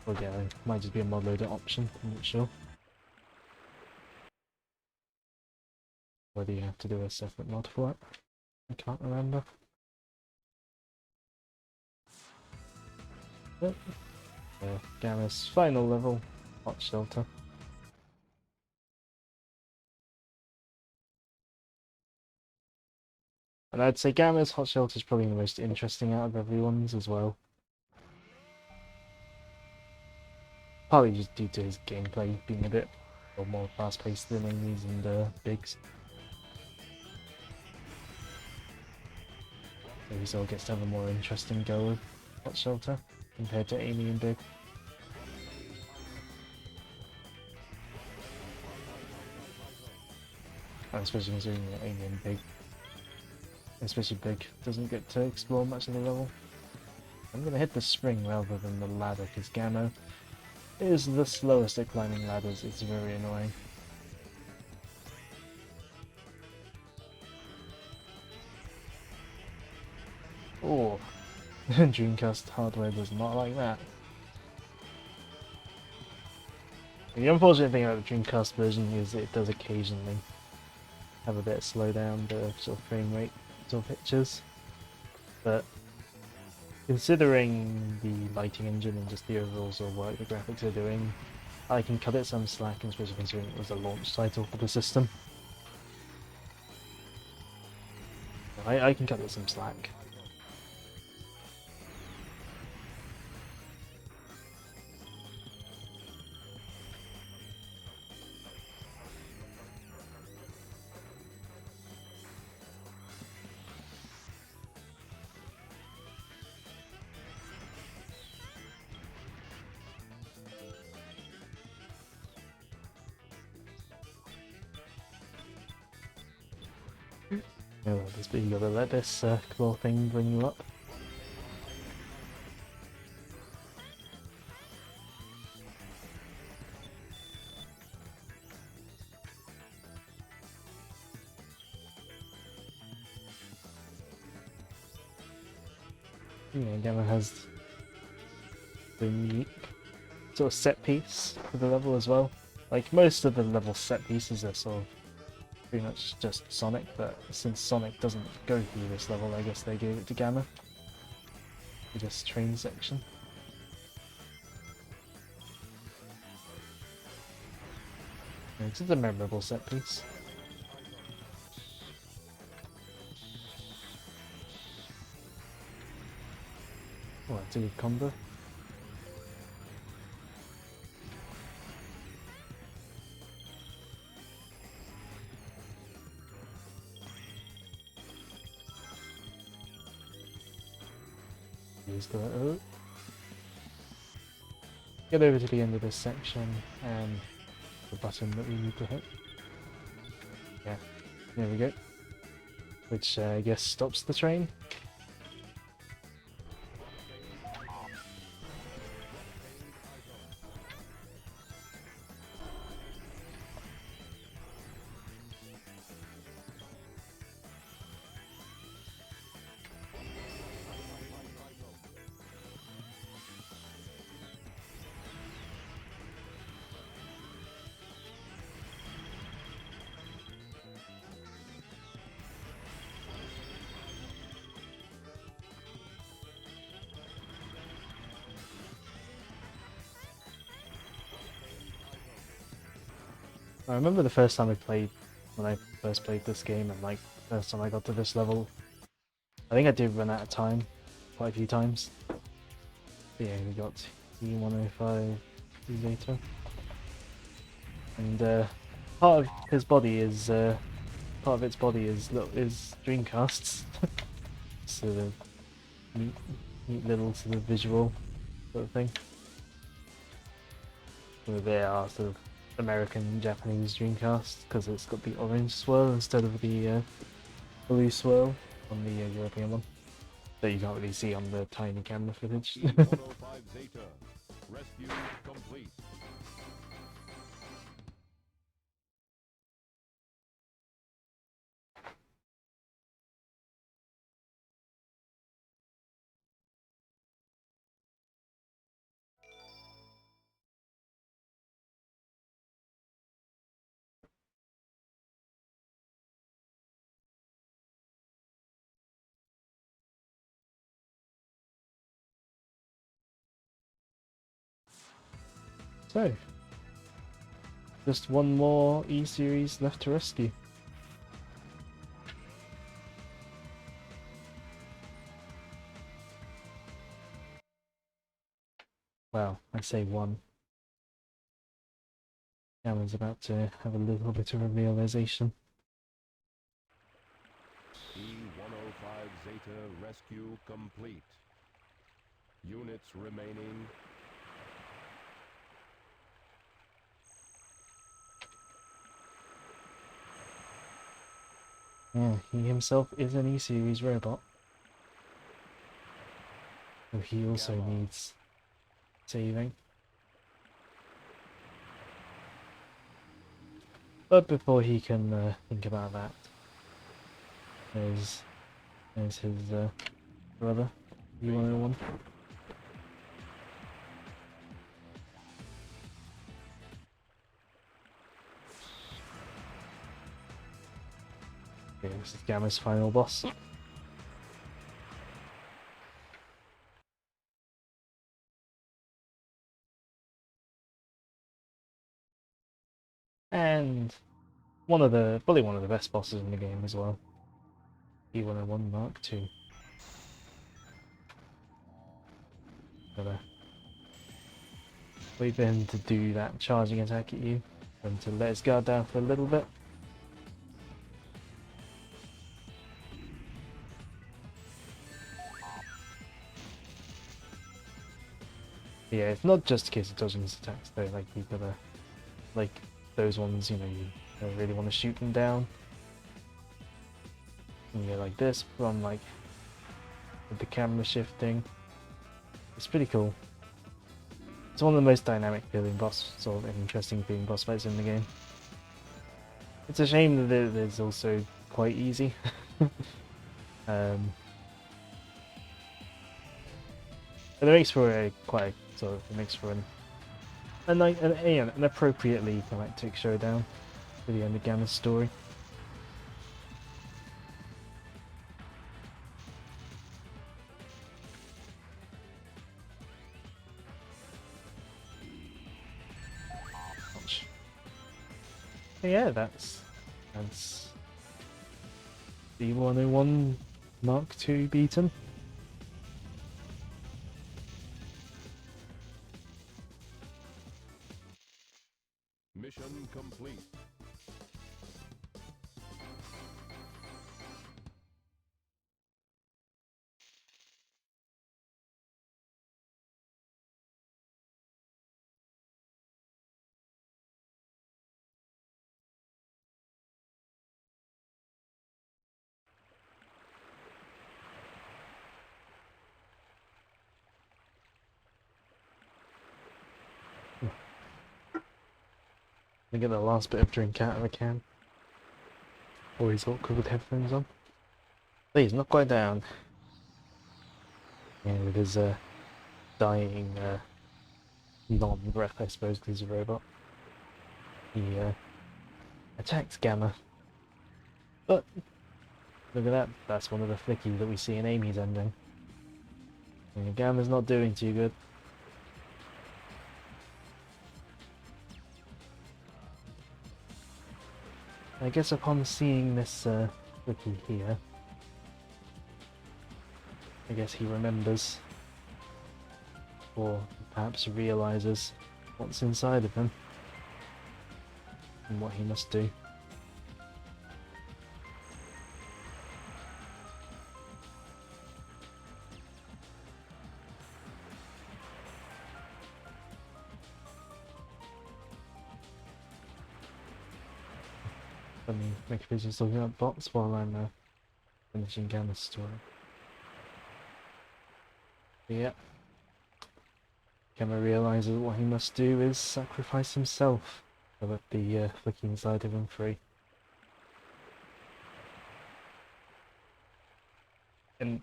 [SPEAKER 1] Well, yeah, it might just be a mod loader option, I'm not sure. Whether you have to do a separate mod for it, I can't remember. But, yeah, Gamma's final level, Hot Shelter. And I'd say Gamma's Hot Shelter is probably the most interesting out of everyone's as well. Partly just due to his gameplay being a bit more fast-paced than Amy's and Big's. So he still gets to have a more interesting go with Hot Shelter compared to Amy and Big. And especially considering that Amy and Big, especially Big, doesn't get to explore much of the level. I'm going to hit the spring rather than the ladder because Gamma is the slowest at climbing ladders. It's very annoying. Oh, Dreamcast hardware does not like that. The unfortunate thing about the Dreamcast version is it does occasionally have a bit of slowdown, the sort of frame rate sort of pictures, but considering the lighting engine and just the overall sort of work the graphics are doing, I can cut it some slack, and especially considering it was a launch title for the system. I can cut it some slack. Oh, you gotta let this claw thing bring you up. Yeah, Gamma has the unique sort of set piece for the level as well. Like most of the level set pieces are sort of pretty much just Sonic, but since Sonic doesn't go through this level, I guess they gave it to Gamma for this train section. Yeah, it's a memorable set piece. Oh, that's a good combo. Get over to the end of this section and the button that we need to hit. Yeah, there we go. Which I guess stops the train. I remember the first time when I first played this game, and like first time I got to this level, I think I did run out of time quite a few times. But yeah, we got E105 later, and part of its body is Dreamcasts, so the neat little sort of visual sort of thing. So they are sort of American Japanese Dreamcast because it's got the orange swirl instead of the blue swirl on the European one that you can't really see on the tiny camera footage.
[SPEAKER 6] E105 Zeta. Rescue complete.
[SPEAKER 1] So, just one more E-Series left to rescue. Well, I say one. Gamma's about to have a little bit of a realization.
[SPEAKER 3] E-105 Zeta rescue complete. Units remaining.
[SPEAKER 1] Yeah, he himself is an E-Series robot. So he also needs saving. But before he can think about that, there's his brother, E-101. Okay, this is Gamma's final boss. And probably one of the best bosses in the game as well. E-101 Mark II. Gotta wait for him to do that charging attack at you, and to let his guard down for a little bit. Yeah, it's not just a case of dodging his attacks though, like you gotta, like those ones, you know, you don't really want to shoot them down. And you go like this, from like with the camera shifting. It's pretty cool. It's one of the most dynamic feeling boss, sort of interesting feeling boss fights in the game. It's a shame that it is also quite easy. But it makes for a quite sort of, it makes for an appropriately climactic showdown for the end of Gamma's story. Ouch. But yeah, that's the 101 Mark II beaten.
[SPEAKER 3] Mission complete.
[SPEAKER 1] I get the last bit of drink out of a can. Always awkward with headphones on. Please, not quite down. Yeah, with his dying non-breath, I suppose, because he's a robot. He attacks Gamma. But look at that, that's one of the flickies that we see in Amy's ending. And Gamma's not doing too good. I guess upon seeing this flicky here, I guess he remembers, or perhaps realizes what's inside of him and what he must do. Let me make a video looking at bots while I'm finishing Gamma's story. Yeah. Gamma realizes what he must do is sacrifice himself to let the flicking side of him free. And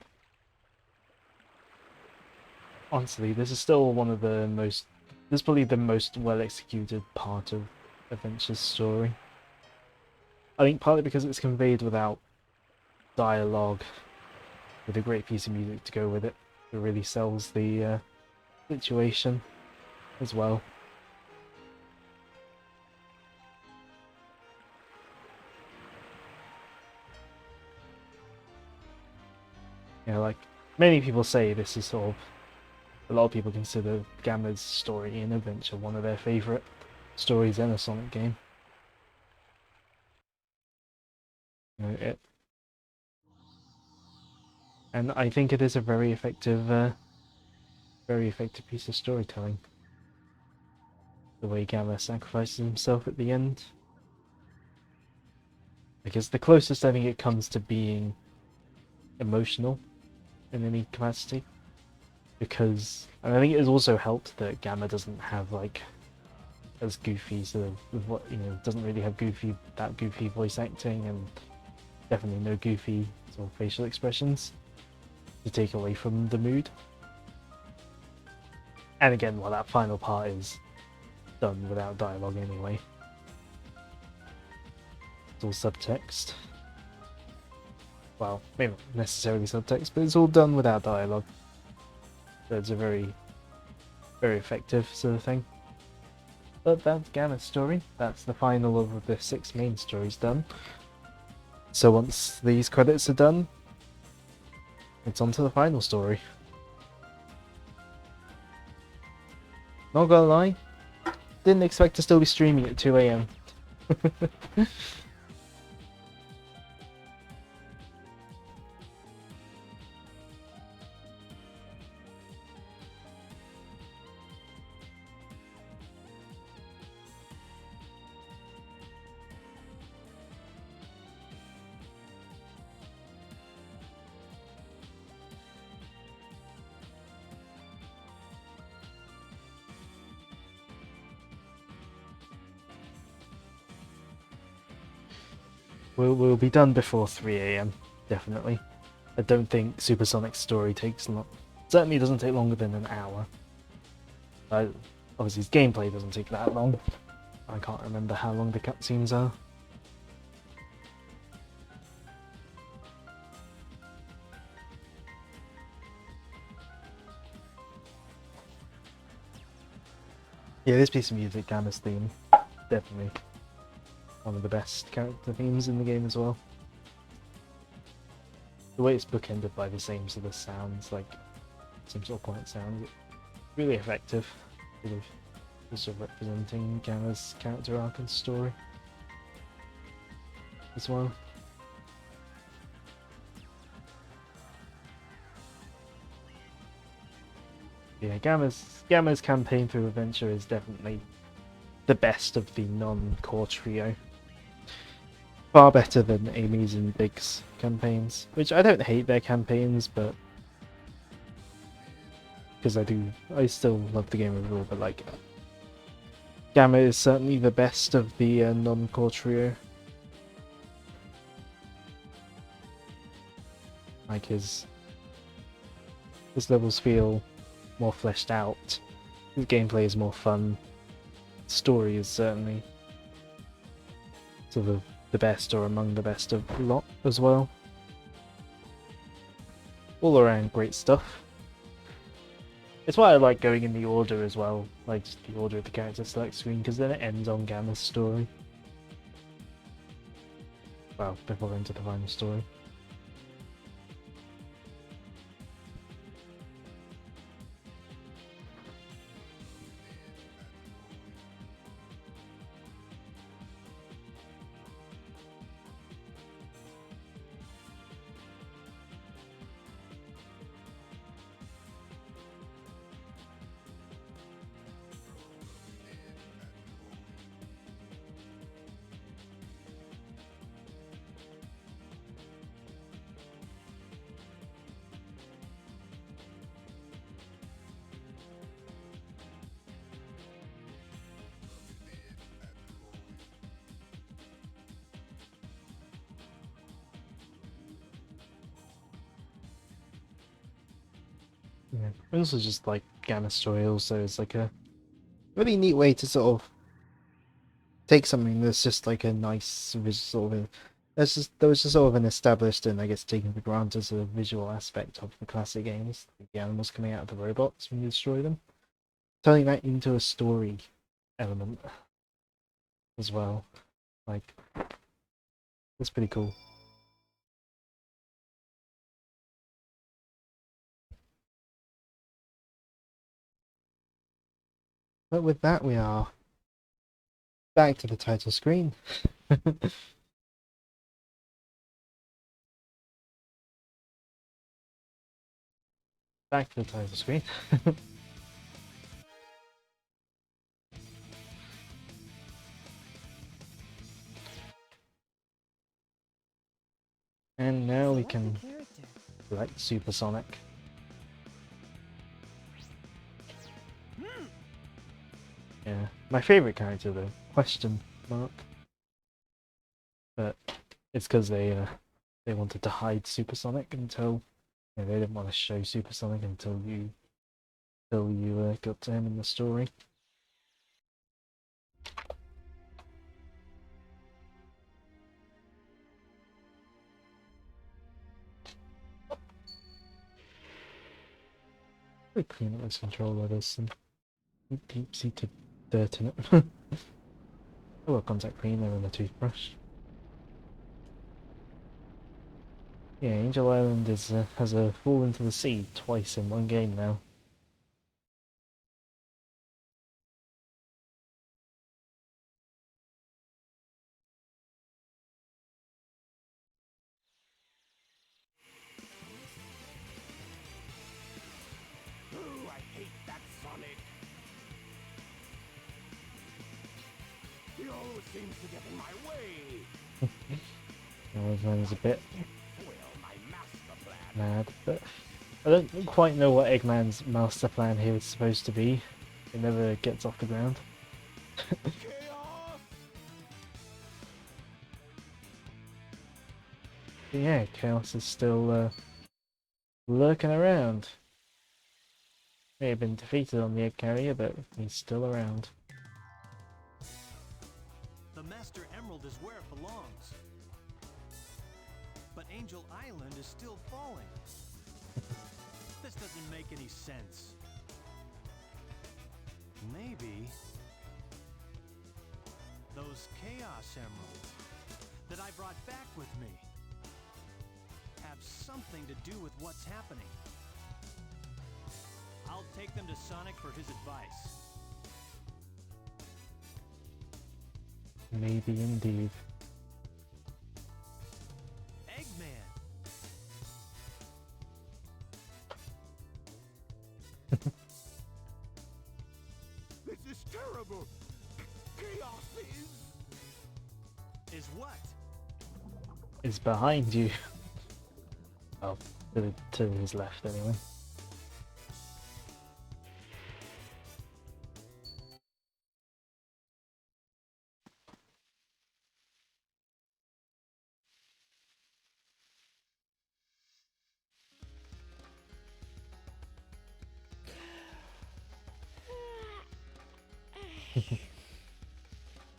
[SPEAKER 1] honestly, this is still one of the most... This is probably the most well executed part of Adventure's story. I think partly because it's conveyed without dialogue, with a great piece of music to go with it. It really sells the situation as well. Yeah, like many people say, this is sort of a lot of people consider Gamma's story in Adventure one of their favourite stories in a Sonic game. And I think it is a very effective piece of storytelling. The way Gamma sacrifices himself at the end. Because the closest I think it comes to being emotional in any capacity. Because, and I think it has also helped that Gamma doesn't have like as goofy sort of what doesn't really have that goofy voice acting, and definitely no goofy sort of facial expressions to take away from the mood. And again, well, that final part is done without dialogue anyway. It's all subtext. Well, maybe not necessarily subtext, but it's all done without dialogue. So it's a very, very effective sort of thing. But that's Gamma's story. That's the final of the 6 main stories done. So once these credits are done, it's on to the final story. Not gonna lie, didn't expect to still be streaming at 2 AM. We'll be done before 3 AM, definitely. I don't think Supersonic's story takes long. Certainly doesn't take longer than an hour. Obviously his gameplay doesn't take that long. I can't remember how long the cutscenes are. Yeah, this piece of music, Gamma's theme, definitely one of the best character themes in the game as well. The way it's bookended by the same sort of sounds, like some sort of quiet sounds, really effective. Sort of representing Gamma's character arc and story as well. Yeah, Gamma's campaign through Adventure is definitely the best of the non-core trio. Far better than Amy's and Big's campaigns, which I don't hate their campaigns, but because I still love the game overall, but like Gamma is certainly the best of the non-core trio. Like his levels feel more fleshed out, his gameplay is more fun, story is certainly sort of the best or among the best of the lot as well. All around great stuff. It's why I like going in the order as well, like just the order of the character select screen, because then it ends on Gamma's story. Well, before going to the final story. Yeah, I also just like Gamma's story also is like a really neat way to sort of take something that's just like a nice sort of there was just sort of an established and I guess taken for granted sort of visual aspect of the classic games, like the animals coming out of the robots when you destroy them, turning that into a story element as well. Like, that's pretty cool. But with that, we are back to the title screen. Back to the title screen. And now we can select Supersonic. Yeah, my favorite character though, question mark. But it's because they wanted to hide Supersonic until they didn't want to show Supersonic until you got to him in the story. Very clean up this controller. There's some deep-seated dirt in it. Oh, a contact cleaner and a toothbrush. Yeah, Angel Island has fallen into the sea twice in one game now.
[SPEAKER 3] Ooh, I hate that Sonic. He always seems to get in my way.
[SPEAKER 1] Eggman's a bit
[SPEAKER 3] Foil my master plan.
[SPEAKER 1] mad, but I don't quite know what Eggman's master plan here is supposed to be. It never gets off the ground.
[SPEAKER 3] Chaos!
[SPEAKER 1] But yeah, Chaos is still lurking around. May have been defeated on the egg carrier, but he's still around.
[SPEAKER 9] The Master Emerald is where it belongs. But Angel Island is still falling. This doesn't make any sense. Maybe those Chaos Emeralds that I brought back with me have something to do with what's happening. I'll take them to Sonic for his advice.
[SPEAKER 1] Maybe indeed.
[SPEAKER 9] Eggman!
[SPEAKER 3] This is terrible. Chaos
[SPEAKER 9] Is what?
[SPEAKER 1] Is behind you. Oh, to his left anyway.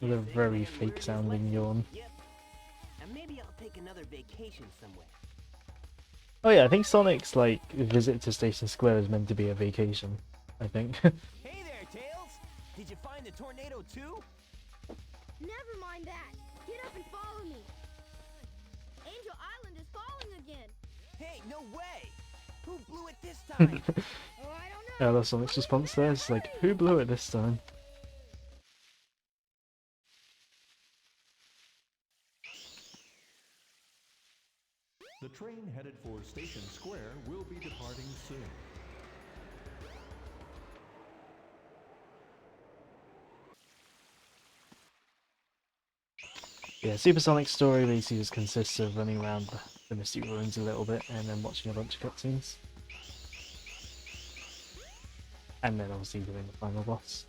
[SPEAKER 1] With a very fake sounding yawn.
[SPEAKER 2] Yep. And maybe I'll take another vacation somewhere.
[SPEAKER 1] Oh yeah, I think Sonic's like visit to Station Square is meant to be a vacation, I think.
[SPEAKER 2] Hey there, Tails! Did you find the tornado too?
[SPEAKER 4] Never mind that. Get up and follow me. Angel Island is falling again.
[SPEAKER 2] Hey, no way! Who blew it this time?
[SPEAKER 4] Oh, I don't know.
[SPEAKER 1] Yeah, that's Sonic's response there. It's like, who blew it this time?
[SPEAKER 6] The train headed for Station Square will be departing soon.
[SPEAKER 1] Yeah, Supersonic's story basically just consists of running around the Mystic Ruins a little bit and then watching a bunch of cutscenes. And then obviously doing the final boss.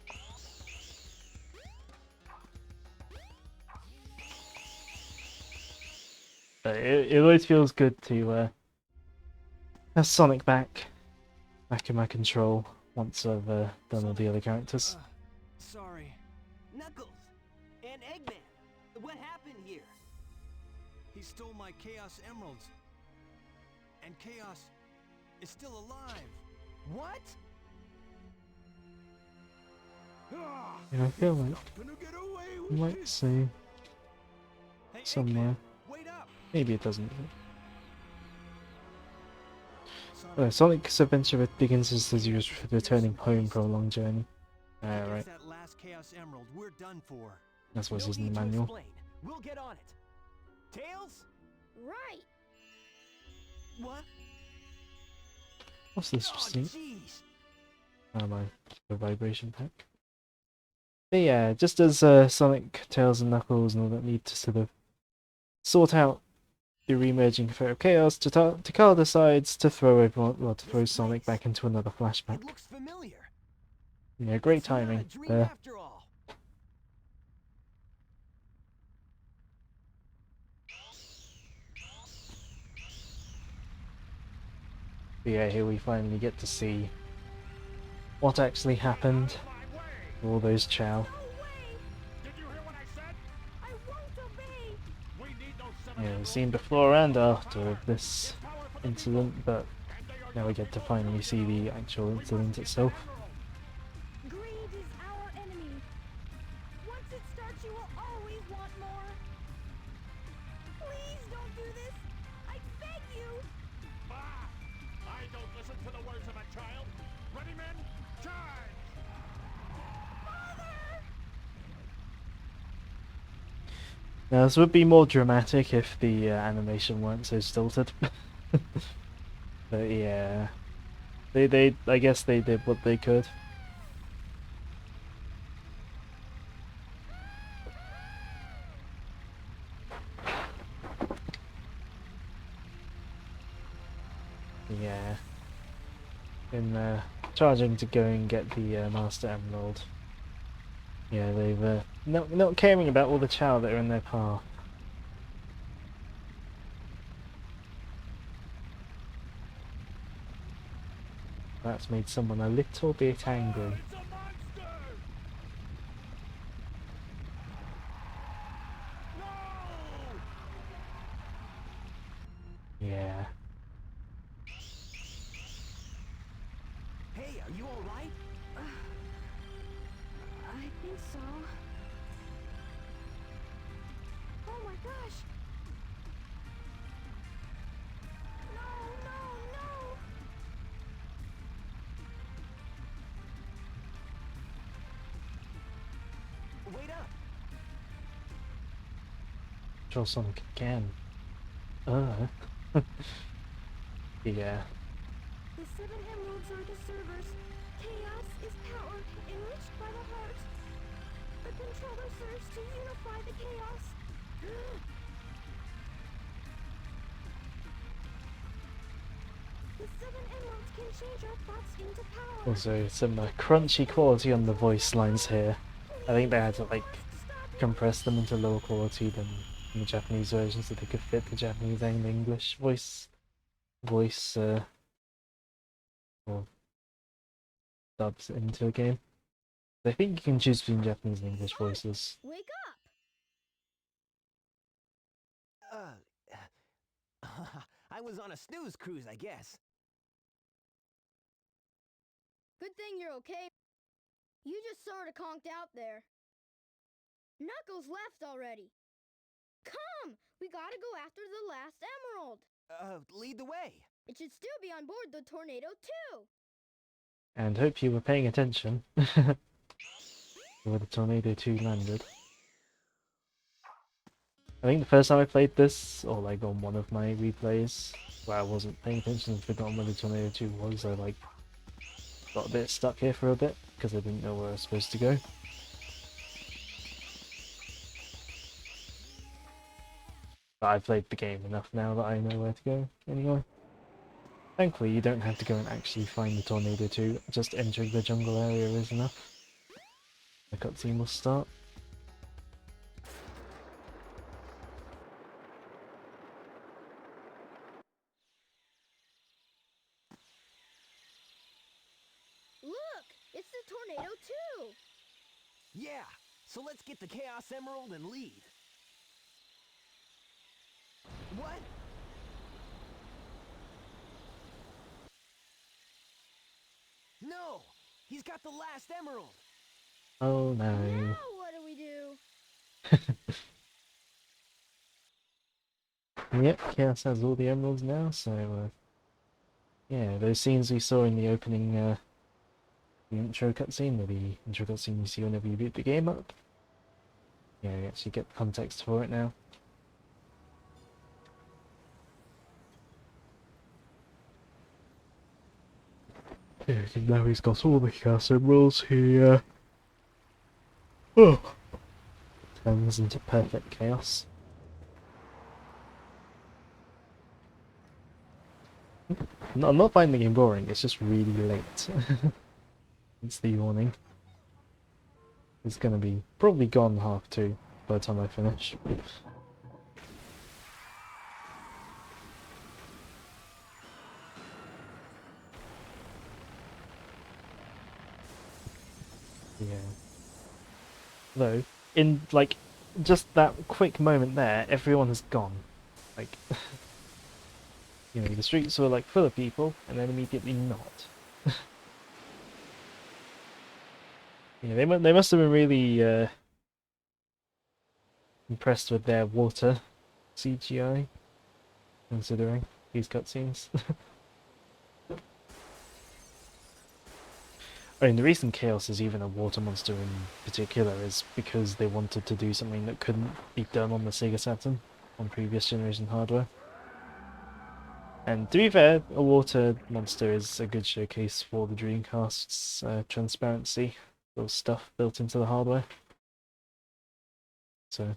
[SPEAKER 1] But it always feels good to have Sonic back in my control once I've done all the other characters.
[SPEAKER 9] Sorry.
[SPEAKER 2] Knuckles! And Eggman! What happened here?
[SPEAKER 9] He stole my Chaos Emeralds. And Chaos is still alive.
[SPEAKER 2] What?
[SPEAKER 3] Ah,
[SPEAKER 1] Yeah, I feel like
[SPEAKER 3] not gonna get away
[SPEAKER 1] I
[SPEAKER 3] with
[SPEAKER 1] might
[SPEAKER 3] this.
[SPEAKER 1] say
[SPEAKER 9] Hey,
[SPEAKER 1] somewhere.
[SPEAKER 9] Eggman, wait up!
[SPEAKER 1] Maybe it doesn't.
[SPEAKER 9] Sonic,
[SPEAKER 1] Sonic's adventure begins as he was returning home from a long journey. Alright,
[SPEAKER 9] Gets that last Chaos Emerald, we're done for.
[SPEAKER 1] that's what's
[SPEAKER 2] No
[SPEAKER 1] in the
[SPEAKER 2] need to
[SPEAKER 1] manual.
[SPEAKER 2] explain. We'll get on it. Tails?
[SPEAKER 4] Right.
[SPEAKER 2] What?
[SPEAKER 1] What's this
[SPEAKER 2] Oh,
[SPEAKER 1] receipt?
[SPEAKER 2] jeez.
[SPEAKER 1] Oh my, the vibration pack. But yeah, just as Sonic, Tails and Knuckles and all that need to sort of sort out the re-emerging affair of chaos, Takara decides to throw everyone, well, to throw Sonic back into another flashback.
[SPEAKER 2] It looks familiar.
[SPEAKER 1] Yeah, great
[SPEAKER 2] It's not a
[SPEAKER 1] timing
[SPEAKER 2] dream
[SPEAKER 1] there.
[SPEAKER 2] after all.
[SPEAKER 1] But yeah, here we finally get to see what actually happened to all those Chow.
[SPEAKER 5] No way!
[SPEAKER 3] Did you hear what I said?
[SPEAKER 5] I won't obey!
[SPEAKER 3] We need those 7
[SPEAKER 1] Yeah, we've
[SPEAKER 3] emeralds
[SPEAKER 1] seen
[SPEAKER 3] to
[SPEAKER 1] before and
[SPEAKER 3] power.
[SPEAKER 1] after of this
[SPEAKER 3] Get power for the
[SPEAKER 1] incident, but
[SPEAKER 3] And they are
[SPEAKER 1] now we get to finally see the actual incident itself.
[SPEAKER 5] Greed is our enemy. Once it starts, you will always want more. Please don't do this. I beg you.
[SPEAKER 3] Ah! I don't listen to the words of a child. Ready, men? Charge!
[SPEAKER 1] Now this would be more dramatic if the animation weren't so stilted. But yeah, I guess they did what they could. Yeah, in charging to go and get the Master Emerald. Yeah, they've not caring about all the Chow that are in their path. That's made someone a little bit angry.
[SPEAKER 3] It's a monster! No!
[SPEAKER 1] Yeah.
[SPEAKER 2] Hey, are you alright?
[SPEAKER 5] I think so. Oh my gosh. No, no, no.
[SPEAKER 2] Wait up.
[SPEAKER 1] Control Sonic again. Yeah.
[SPEAKER 5] The 7 emeralds are the servers. Chaos is power enriched by the heart. The controller serves to unify the chaos. The 7 emeralds can change our thoughts into power.
[SPEAKER 1] Also, some crunchy quality on the voice lines here. I think they had to like compress them into lower quality than in the Japanese version so they could fit the Japanese and the English voice or dubs into a game. I think you can choose between Japanese and English voices.
[SPEAKER 4] Wake up!
[SPEAKER 2] I was on a snooze cruise, I guess.
[SPEAKER 4] Good thing you're okay. You just sort of conked out there. Knuckles left already. Come! We gotta go after the last emerald.
[SPEAKER 2] Lead the way.
[SPEAKER 4] It should still be on board the Tornado too.
[SPEAKER 1] And hope you were paying attention where the Tornado 2 landed. I think the first time I played this, or like on one of my replays, where I wasn't paying attention and forgotten where the Tornado 2 was, I like got a bit stuck here for a bit because I didn't know where I was supposed to go. But I've played the game enough now that I know where to go anyway. Thankfully you don't have to go and actually find the Tornado 2, just entering the jungle area is enough. The cutscene will start.
[SPEAKER 4] Look! It's the Tornado too!
[SPEAKER 2] Yeah, so let's get the Chaos Emerald and leave. What? No! He's got the last emerald!
[SPEAKER 1] Oh no.
[SPEAKER 4] Now what do we do?
[SPEAKER 1] Yep, Chaos has all the emeralds now, so yeah, those scenes we saw in the opening the intro cutscene, or the intro cutscene you see whenever you boot the game up. Yeah, you actually get context for it now. Yeah, now he's got all the Chaos Emeralds, he turns into perfect chaos. No, I'm not finding the game boring, it's just really late. It's the yawning. It's gonna be probably gone 2:30 by the time I finish. Yeah. Though, in like just that quick moment there, everyone has gone. Like, you know, the streets were like full of people, and then immediately not. Yeah, they must have been really impressed with their water CGI, considering these cutscenes. I mean, the reason Chaos is even a water monster in particular is because they wanted to do something that couldn't be done on the Sega Saturn on previous generation hardware. And to be fair, a water monster is a good showcase for the Dreamcast's transparency, little stuff built into the hardware. So.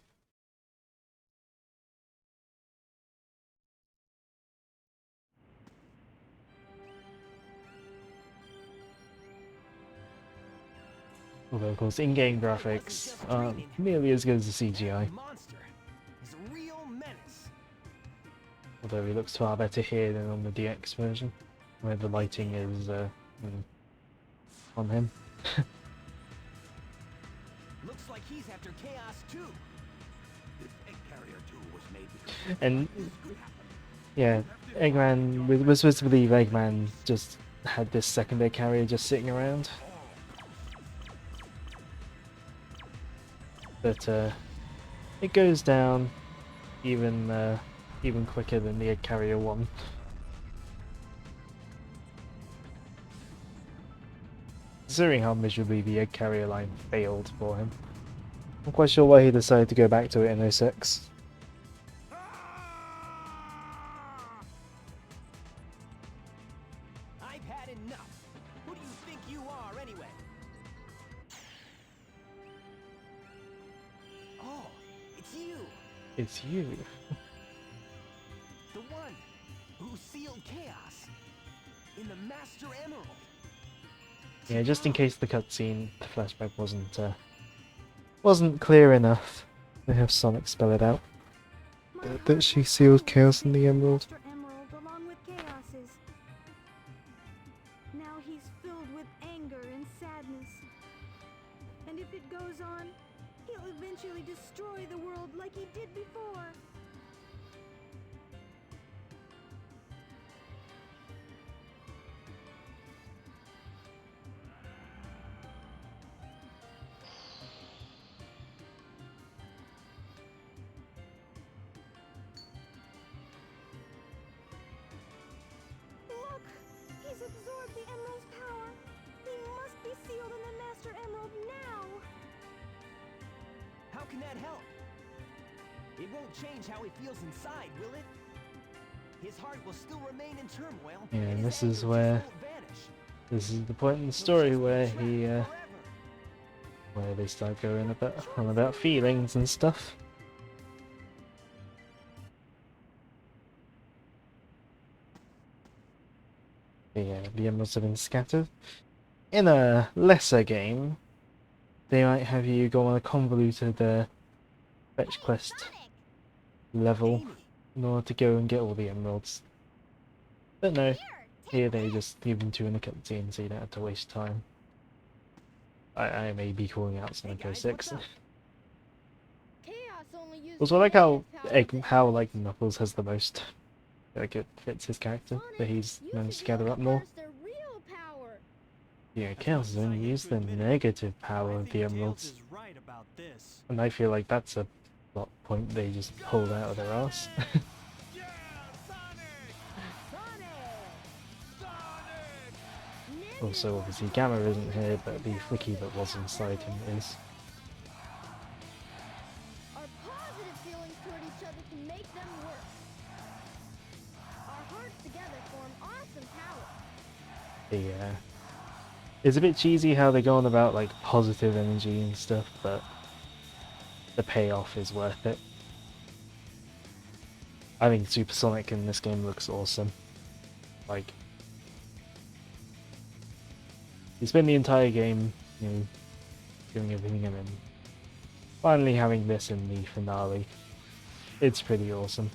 [SPEAKER 1] Although, of course, in-game graphics aren't nearly as good as the CGI. Although he looks far better here than on the DX version, where the lighting is on him.
[SPEAKER 2] Looks like he's after Chaos too.
[SPEAKER 3] This egg carrier tool was made because
[SPEAKER 1] And
[SPEAKER 3] this could happen.
[SPEAKER 1] yeah, Eggman, we're supposed to believe Eggman just had this secondary carrier just sitting around. But it goes down even quicker than the Egg Carrier 1. Considering how miserably the Egg Carrier line failed for him. I'm quite sure why he decided to go back to it in 06.
[SPEAKER 2] I've had enough. Who do you think you are anyway? Oh, it's you.
[SPEAKER 1] It's you.
[SPEAKER 2] The one who sealed Chaos in the Master Emerald.
[SPEAKER 1] Yeah, just in case the cutscene, the flashback wasn't clear enough, they have Sonic spell it out. That she sealed Chaos in the Emerald.
[SPEAKER 5] Master Emerald along with Chaos's. Now he's filled with anger and sadness. And if it goes on, he'll eventually destroy the world like he did before. Look! He's absorbed the Emerald's power. He must be sealed in the Master Emerald now.
[SPEAKER 2] How can that help? It won't change how he feels inside, will it? His heart will still remain in turmoil.
[SPEAKER 1] Yeah, and
[SPEAKER 2] his
[SPEAKER 1] this is
[SPEAKER 2] anger
[SPEAKER 1] where
[SPEAKER 2] just won't vanish.
[SPEAKER 1] this is the point in the story where he where they start going about feelings and stuff. Yeah, the emeralds have been scattered. In a lesser game, they might have you go on a convoluted fetch quest level in order to go and get all the emeralds. But no, here they just leave them to in the cutscene so you don't have to waste time. I may be calling out Sonic 06. Also, I like how like Knuckles has the most, like it fits his character, but he's managed to gather up more. Yeah, Chaos has only used the negative power of the emeralds,
[SPEAKER 9] Right about this.
[SPEAKER 1] and I feel like that's a plot point they just pulled out of their ass.
[SPEAKER 4] Now
[SPEAKER 1] Also, obviously, Gamma isn't here, but the Flicky that was inside him is.
[SPEAKER 4] Our positive feelings toward each other can make them work. Our hearts together form awesome power.
[SPEAKER 1] Yeah. It's a bit cheesy how they go on about like positive energy and stuff, but the payoff is worth it. I think Supersonic in this game looks awesome. Like, you spend the entire game, you know, doing everything and then finally having this in the finale. It's pretty awesome.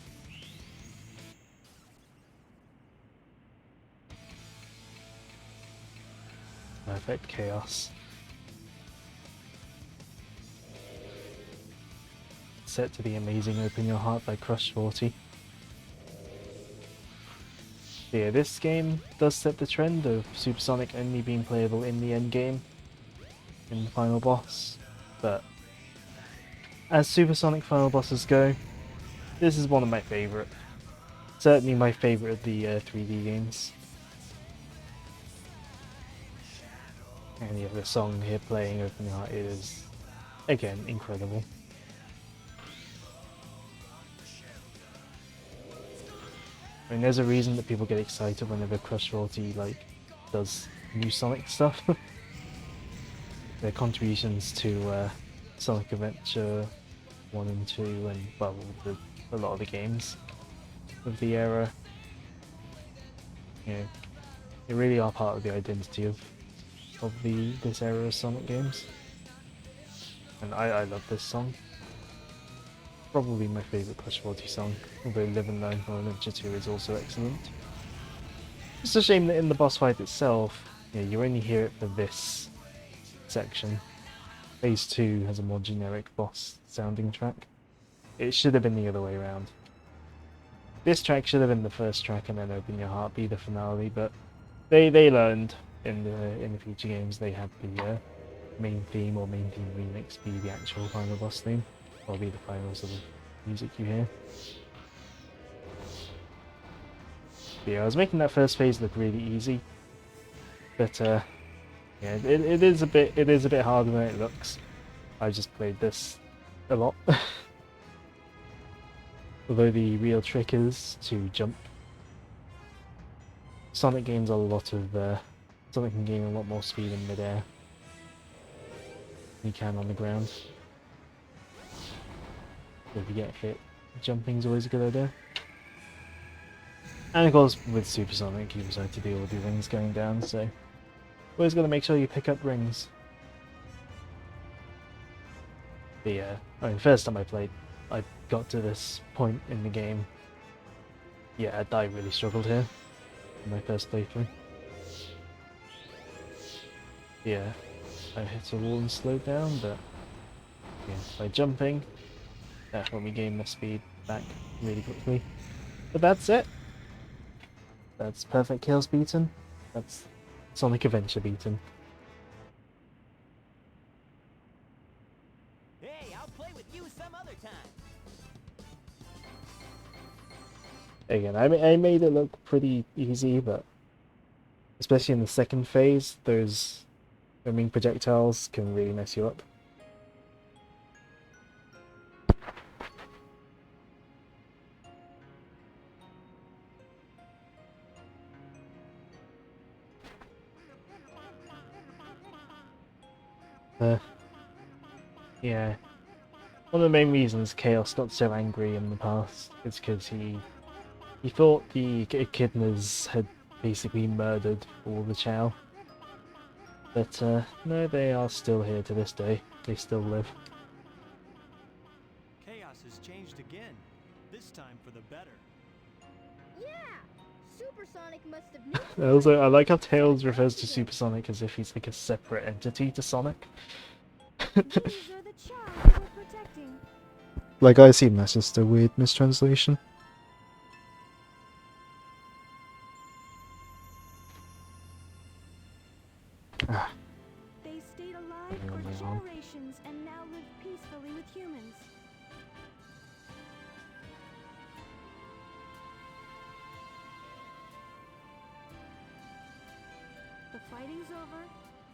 [SPEAKER 1] Perfect chaos. Set to the amazing Open Your Heart by Crush 40. Yeah, this game does set the trend of Supersonic only being playable in the end game, in the final boss, but as Supersonic final bosses go, this is one of my favourite. Certainly my favourite of the 3D games. And you have the song here playing Open Your Heart, it is, again, incredible. I mean, there's a reason that people get excited whenever Crush 40 like does new Sonic stuff. Their contributions to Sonic Adventure 1 and 2 and well, a lot of the games of the era. You know, they really are part of the identity of this era of Sonic games. And I love this song. Probably my favourite Crush 40 song, although Live and Learn from Adventure 2 is also excellent. It's a shame that in the boss fight itself, you only hear it for this section. Phase 2 has a more generic boss sounding track. It should have been the other way around. This track should have been the first track and then Open Your Heart be the finale, but they learned in the future games they had the main theme or main theme remix be the actual final boss theme. Or be the final sort of music you hear. But yeah, I was making that first phase look really easy, but yeah, it is a bit harder than it looks. I just played this a lot. Although the real trick is to jump. Sonic gains a lot of Sonic can gain a lot more speed in midair than you can on the ground. If you get hit, jumping's always a good idea. And of course, with Supersonic, you also have to deal with the rings going down, so always got to make sure you pick up rings. But yeah, I mean, first time I played, I got to this point in the game. Yeah, I really struggled here in my first playthrough. Yeah, I hit a wall and slowed down, but yeah, by jumping, that when we gain the speed back really quickly. But that's it. That's Perfect Chaos beaten. That's Sonic Adventure beaten.
[SPEAKER 2] Hey, I'll play with you some other time.
[SPEAKER 1] Again, I made it look pretty easy, but especially in the second phase, those homing projectiles can really mess you up. Yeah. One of the main reasons Chaos got so angry in the past is because he thought the Echidnas had basically murdered all the Chao. But no, they are still here to this day. They still live.
[SPEAKER 9] Chaos has changed again, this time for the better.
[SPEAKER 4] Yeah! Supersonic must have
[SPEAKER 1] Also, I like how Tails refers to Supersonic as if he's like a separate entity to Sonic.
[SPEAKER 5] These are the Chao we're protecting.
[SPEAKER 1] Like, I assume that's just a weird mistranslation. Ah.
[SPEAKER 5] They stayed alive
[SPEAKER 1] Hang on,
[SPEAKER 5] for
[SPEAKER 1] hang on.
[SPEAKER 5] generations and now live peacefully with humans. The fighting's over,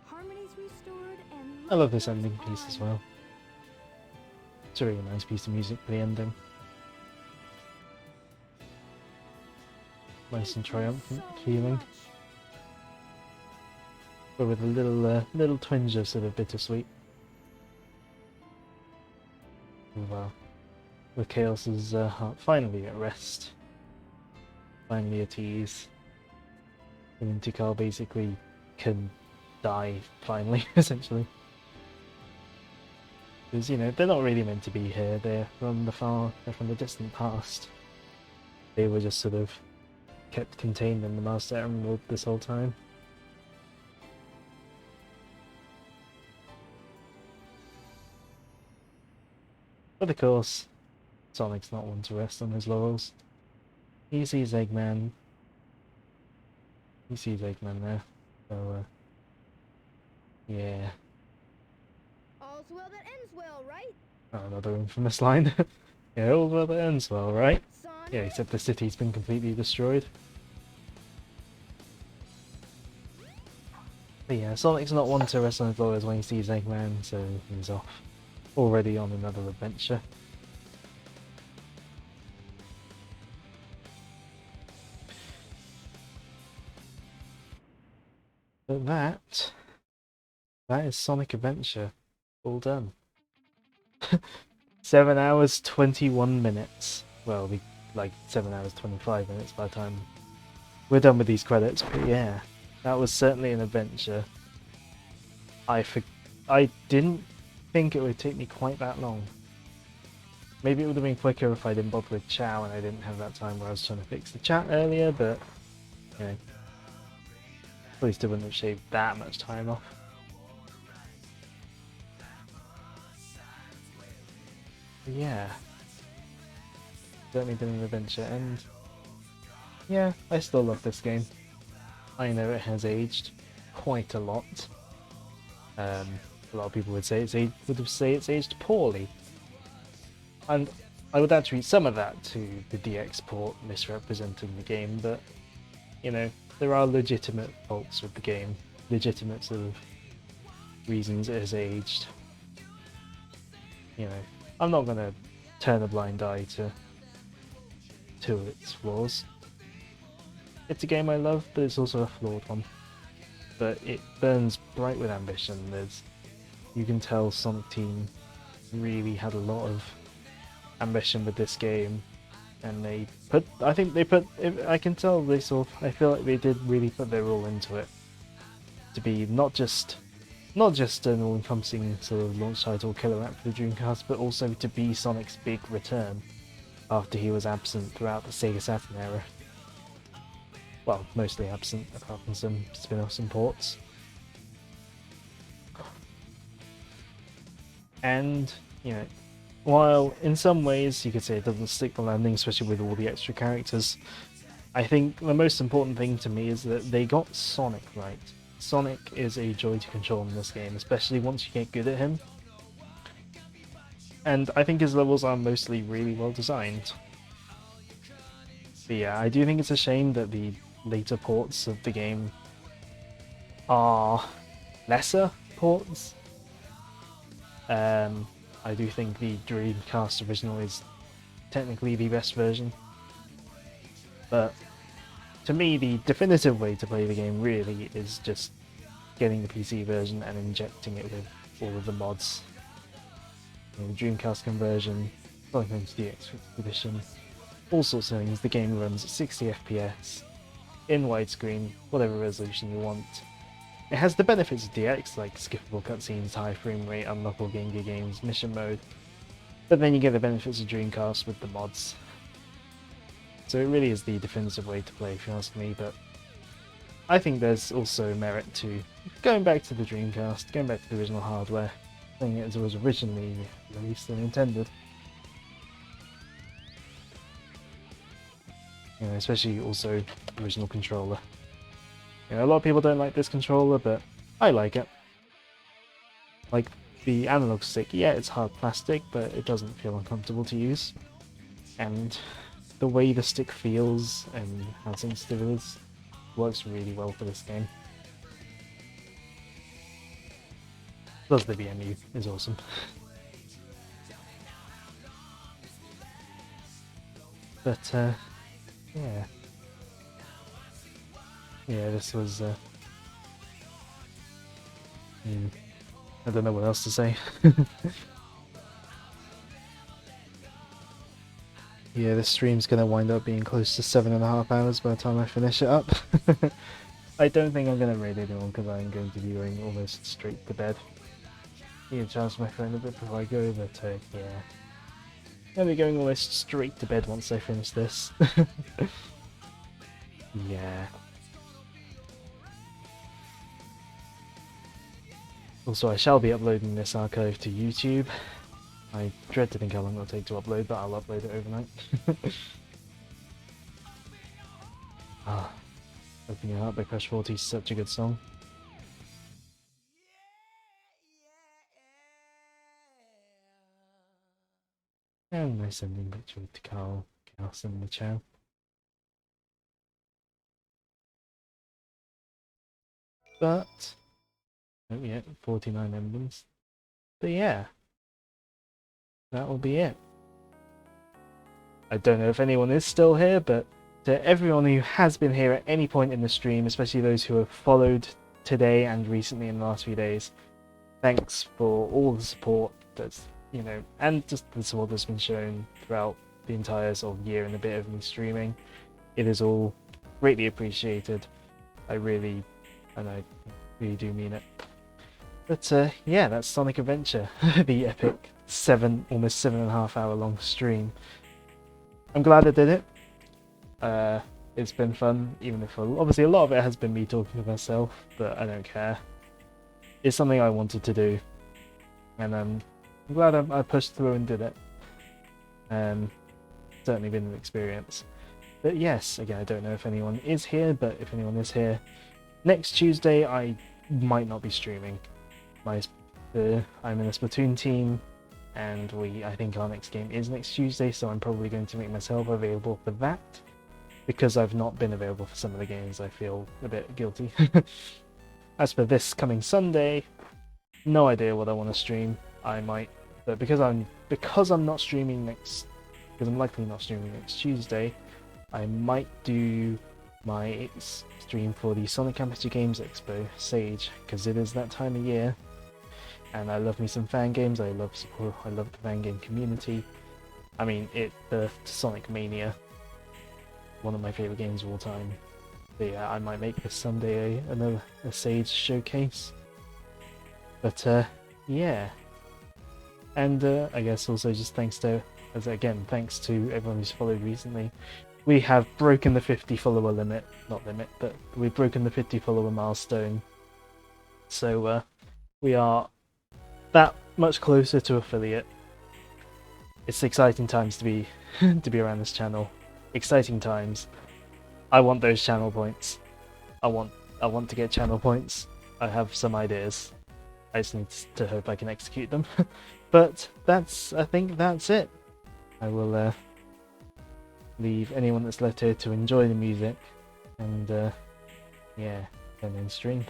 [SPEAKER 5] harmony's restored, and
[SPEAKER 1] I love this
[SPEAKER 5] life
[SPEAKER 1] ending
[SPEAKER 5] goes
[SPEAKER 1] piece as
[SPEAKER 5] on.
[SPEAKER 1] well. It's a really nice piece of music for the ending. Nice and
[SPEAKER 5] Thank you
[SPEAKER 1] triumphant
[SPEAKER 5] so
[SPEAKER 1] feeling,
[SPEAKER 5] much.
[SPEAKER 1] but with a little twinge of sort of bittersweet. Well, with Chaos's heart finally at rest, finally at ease, and Tikal basically can die finally, essentially. Because, you know, they're not really meant to be here, they're from the distant past. They were just sort of kept contained in the Master Emerald this whole time. But of course, Sonic's not one to rest on his laurels. He sees Eggman. He sees Eggman there. So, yeah.
[SPEAKER 4] All's well that ends well, right?
[SPEAKER 1] Oh, another infamous line. Yeah, all well that ends well, right?
[SPEAKER 4] Sonic?
[SPEAKER 1] Yeah, except the city's been completely destroyed. But yeah, Sonic's not one to rest on his laurels when he sees Eggman, so he's off. Already on another adventure. But that is Sonic Adventure. All done. 7 hours 21 minutes. Well, we like 7 hours 25 minutes by the time we're done with these credits. But yeah, that was certainly an adventure. I didn't think it would take me quite that long. Maybe it would have been quicker if I didn't bother with Chow and I didn't have that time where I was trying to fix the chat earlier, but you know, at least it wouldn't have shaved that much time off. But yeah, certainly been an adventure, and yeah, I still love this game. I know it has aged quite a lot. A lot of people would say it's aged poorly, and I would attribute some of that to the DX port misrepresenting the game. But you know, there are legitimate faults with the game, legitimate sort of reasons it has aged. You know, I'm not gonna turn a blind eye to its flaws. It's a game I love, but it's also a flawed one. But it burns bright with ambition. You can tell Sonic Team really had a lot of ambition with this game, and I can tell I feel like they did really put their all into it to be not just an all-encompassing sort of launch title killer app for the Dreamcast, but also to be Sonic's big return after he was absent throughout the Sega Saturn era. Well, mostly absent, apart from some spin-offs and ports. And, you know, while in some ways you could say it doesn't stick the landing, especially with all the extra characters, I think the most important thing to me is that they got Sonic right. Sonic is a joy to control in this game, especially once you get good at him. And I think his levels are mostly really well designed. But yeah, I do think it's a shame that the later ports of the game are lesser ports. I do think the Dreamcast original is technically the best version, but to me the definitive way to play the game really is just getting the PC version and injecting it with all of the mods. You know, the Dreamcast conversion, Sonic DX edition, all sorts of things. The game runs at 60 FPS, in widescreen, whatever resolution you want. It has the benefits of DX, like skippable cutscenes, high frame rate, unlockable Game Gear games, mission mode, but then you get the benefits of Dreamcast with the mods. So it really is the definitive way to play, if you ask me, but I think there's also merit to going back to the Dreamcast, going back to the original hardware, playing it as it was originally released and intended. You know, especially also the original controller. You know, a lot of people don't like this controller, but I like it. Like the analog stick, yeah, it's hard plastic, but it doesn't feel uncomfortable to use. And the way the stick feels and how sensitive it is works really well for this game. Plus the VMU is awesome. But yeah. Yeah, this was I don't know what else to say. Yeah, this stream's gonna wind up being close to 7.5 hours by the time I finish it up. I don't think I'm gonna raid anyone because I'm going to be going almost straight to bed. Yeah, charge my phone a bit before I go, but yeah. I'll be going almost straight to bed once I finish this. Yeah. Also, I shall be uploading this archive to YouTube. I dread to think how long it'll take to upload, but I'll upload it overnight. Open Your Heart by Crush 40 is such a good song. And nice ending picture with Carl, Chaos and the Chow. But, oh yeah, 49 emblems. But yeah, that will be it. I don't know if anyone is still here, but to everyone who has been here at any point in the stream, especially those who have followed today and recently in the last few days, thanks for all the support that's, you know, and just the support that's been shown throughout the entire sort of year and a bit of me streaming. It is all greatly appreciated. I really do mean it. But yeah, that's Sonic Adventure, the epic almost 7.5 hour long stream. I'm glad I did it. It's been fun, even if obviously a lot of it has been me talking to myself, but I don't care. It's something I wanted to do, and I'm glad I pushed through and did it. Certainly been an experience. But yes, again, I don't know if anyone is here, but if anyone is here, next Tuesday I might not be streaming. I'm in a Splatoon team, and I think our next game is next Tuesday, so I'm probably going to make myself available for that. Because I've not been available for some of the games, I feel a bit guilty. As for this coming Sunday, no idea what I want to stream. I might, but because I'm not streaming because I'm likely not streaming next Tuesday, I might do my stream for the Sonic Amateur Games Expo, Sage, because it is that time of year, and I love me some fan games. I love the fan game community. I mean, it birthed Sonic Mania, one of my favourite games of all time. So yeah, I might make this Sunday a Sage showcase. But yeah. And I guess also just thanks to everyone who's followed recently. We have broken the 50 follower limit. Not limit, but we've broken the 50 follower milestone. So we are that much closer to affiliate. It's exciting times to be around this channel. Exciting times. I want those channel points. I want to get channel points. I have some ideas. I just need to hope I can execute them. But I think that's it. I will leave anyone that's left here to enjoy the music, and yeah, then end stream.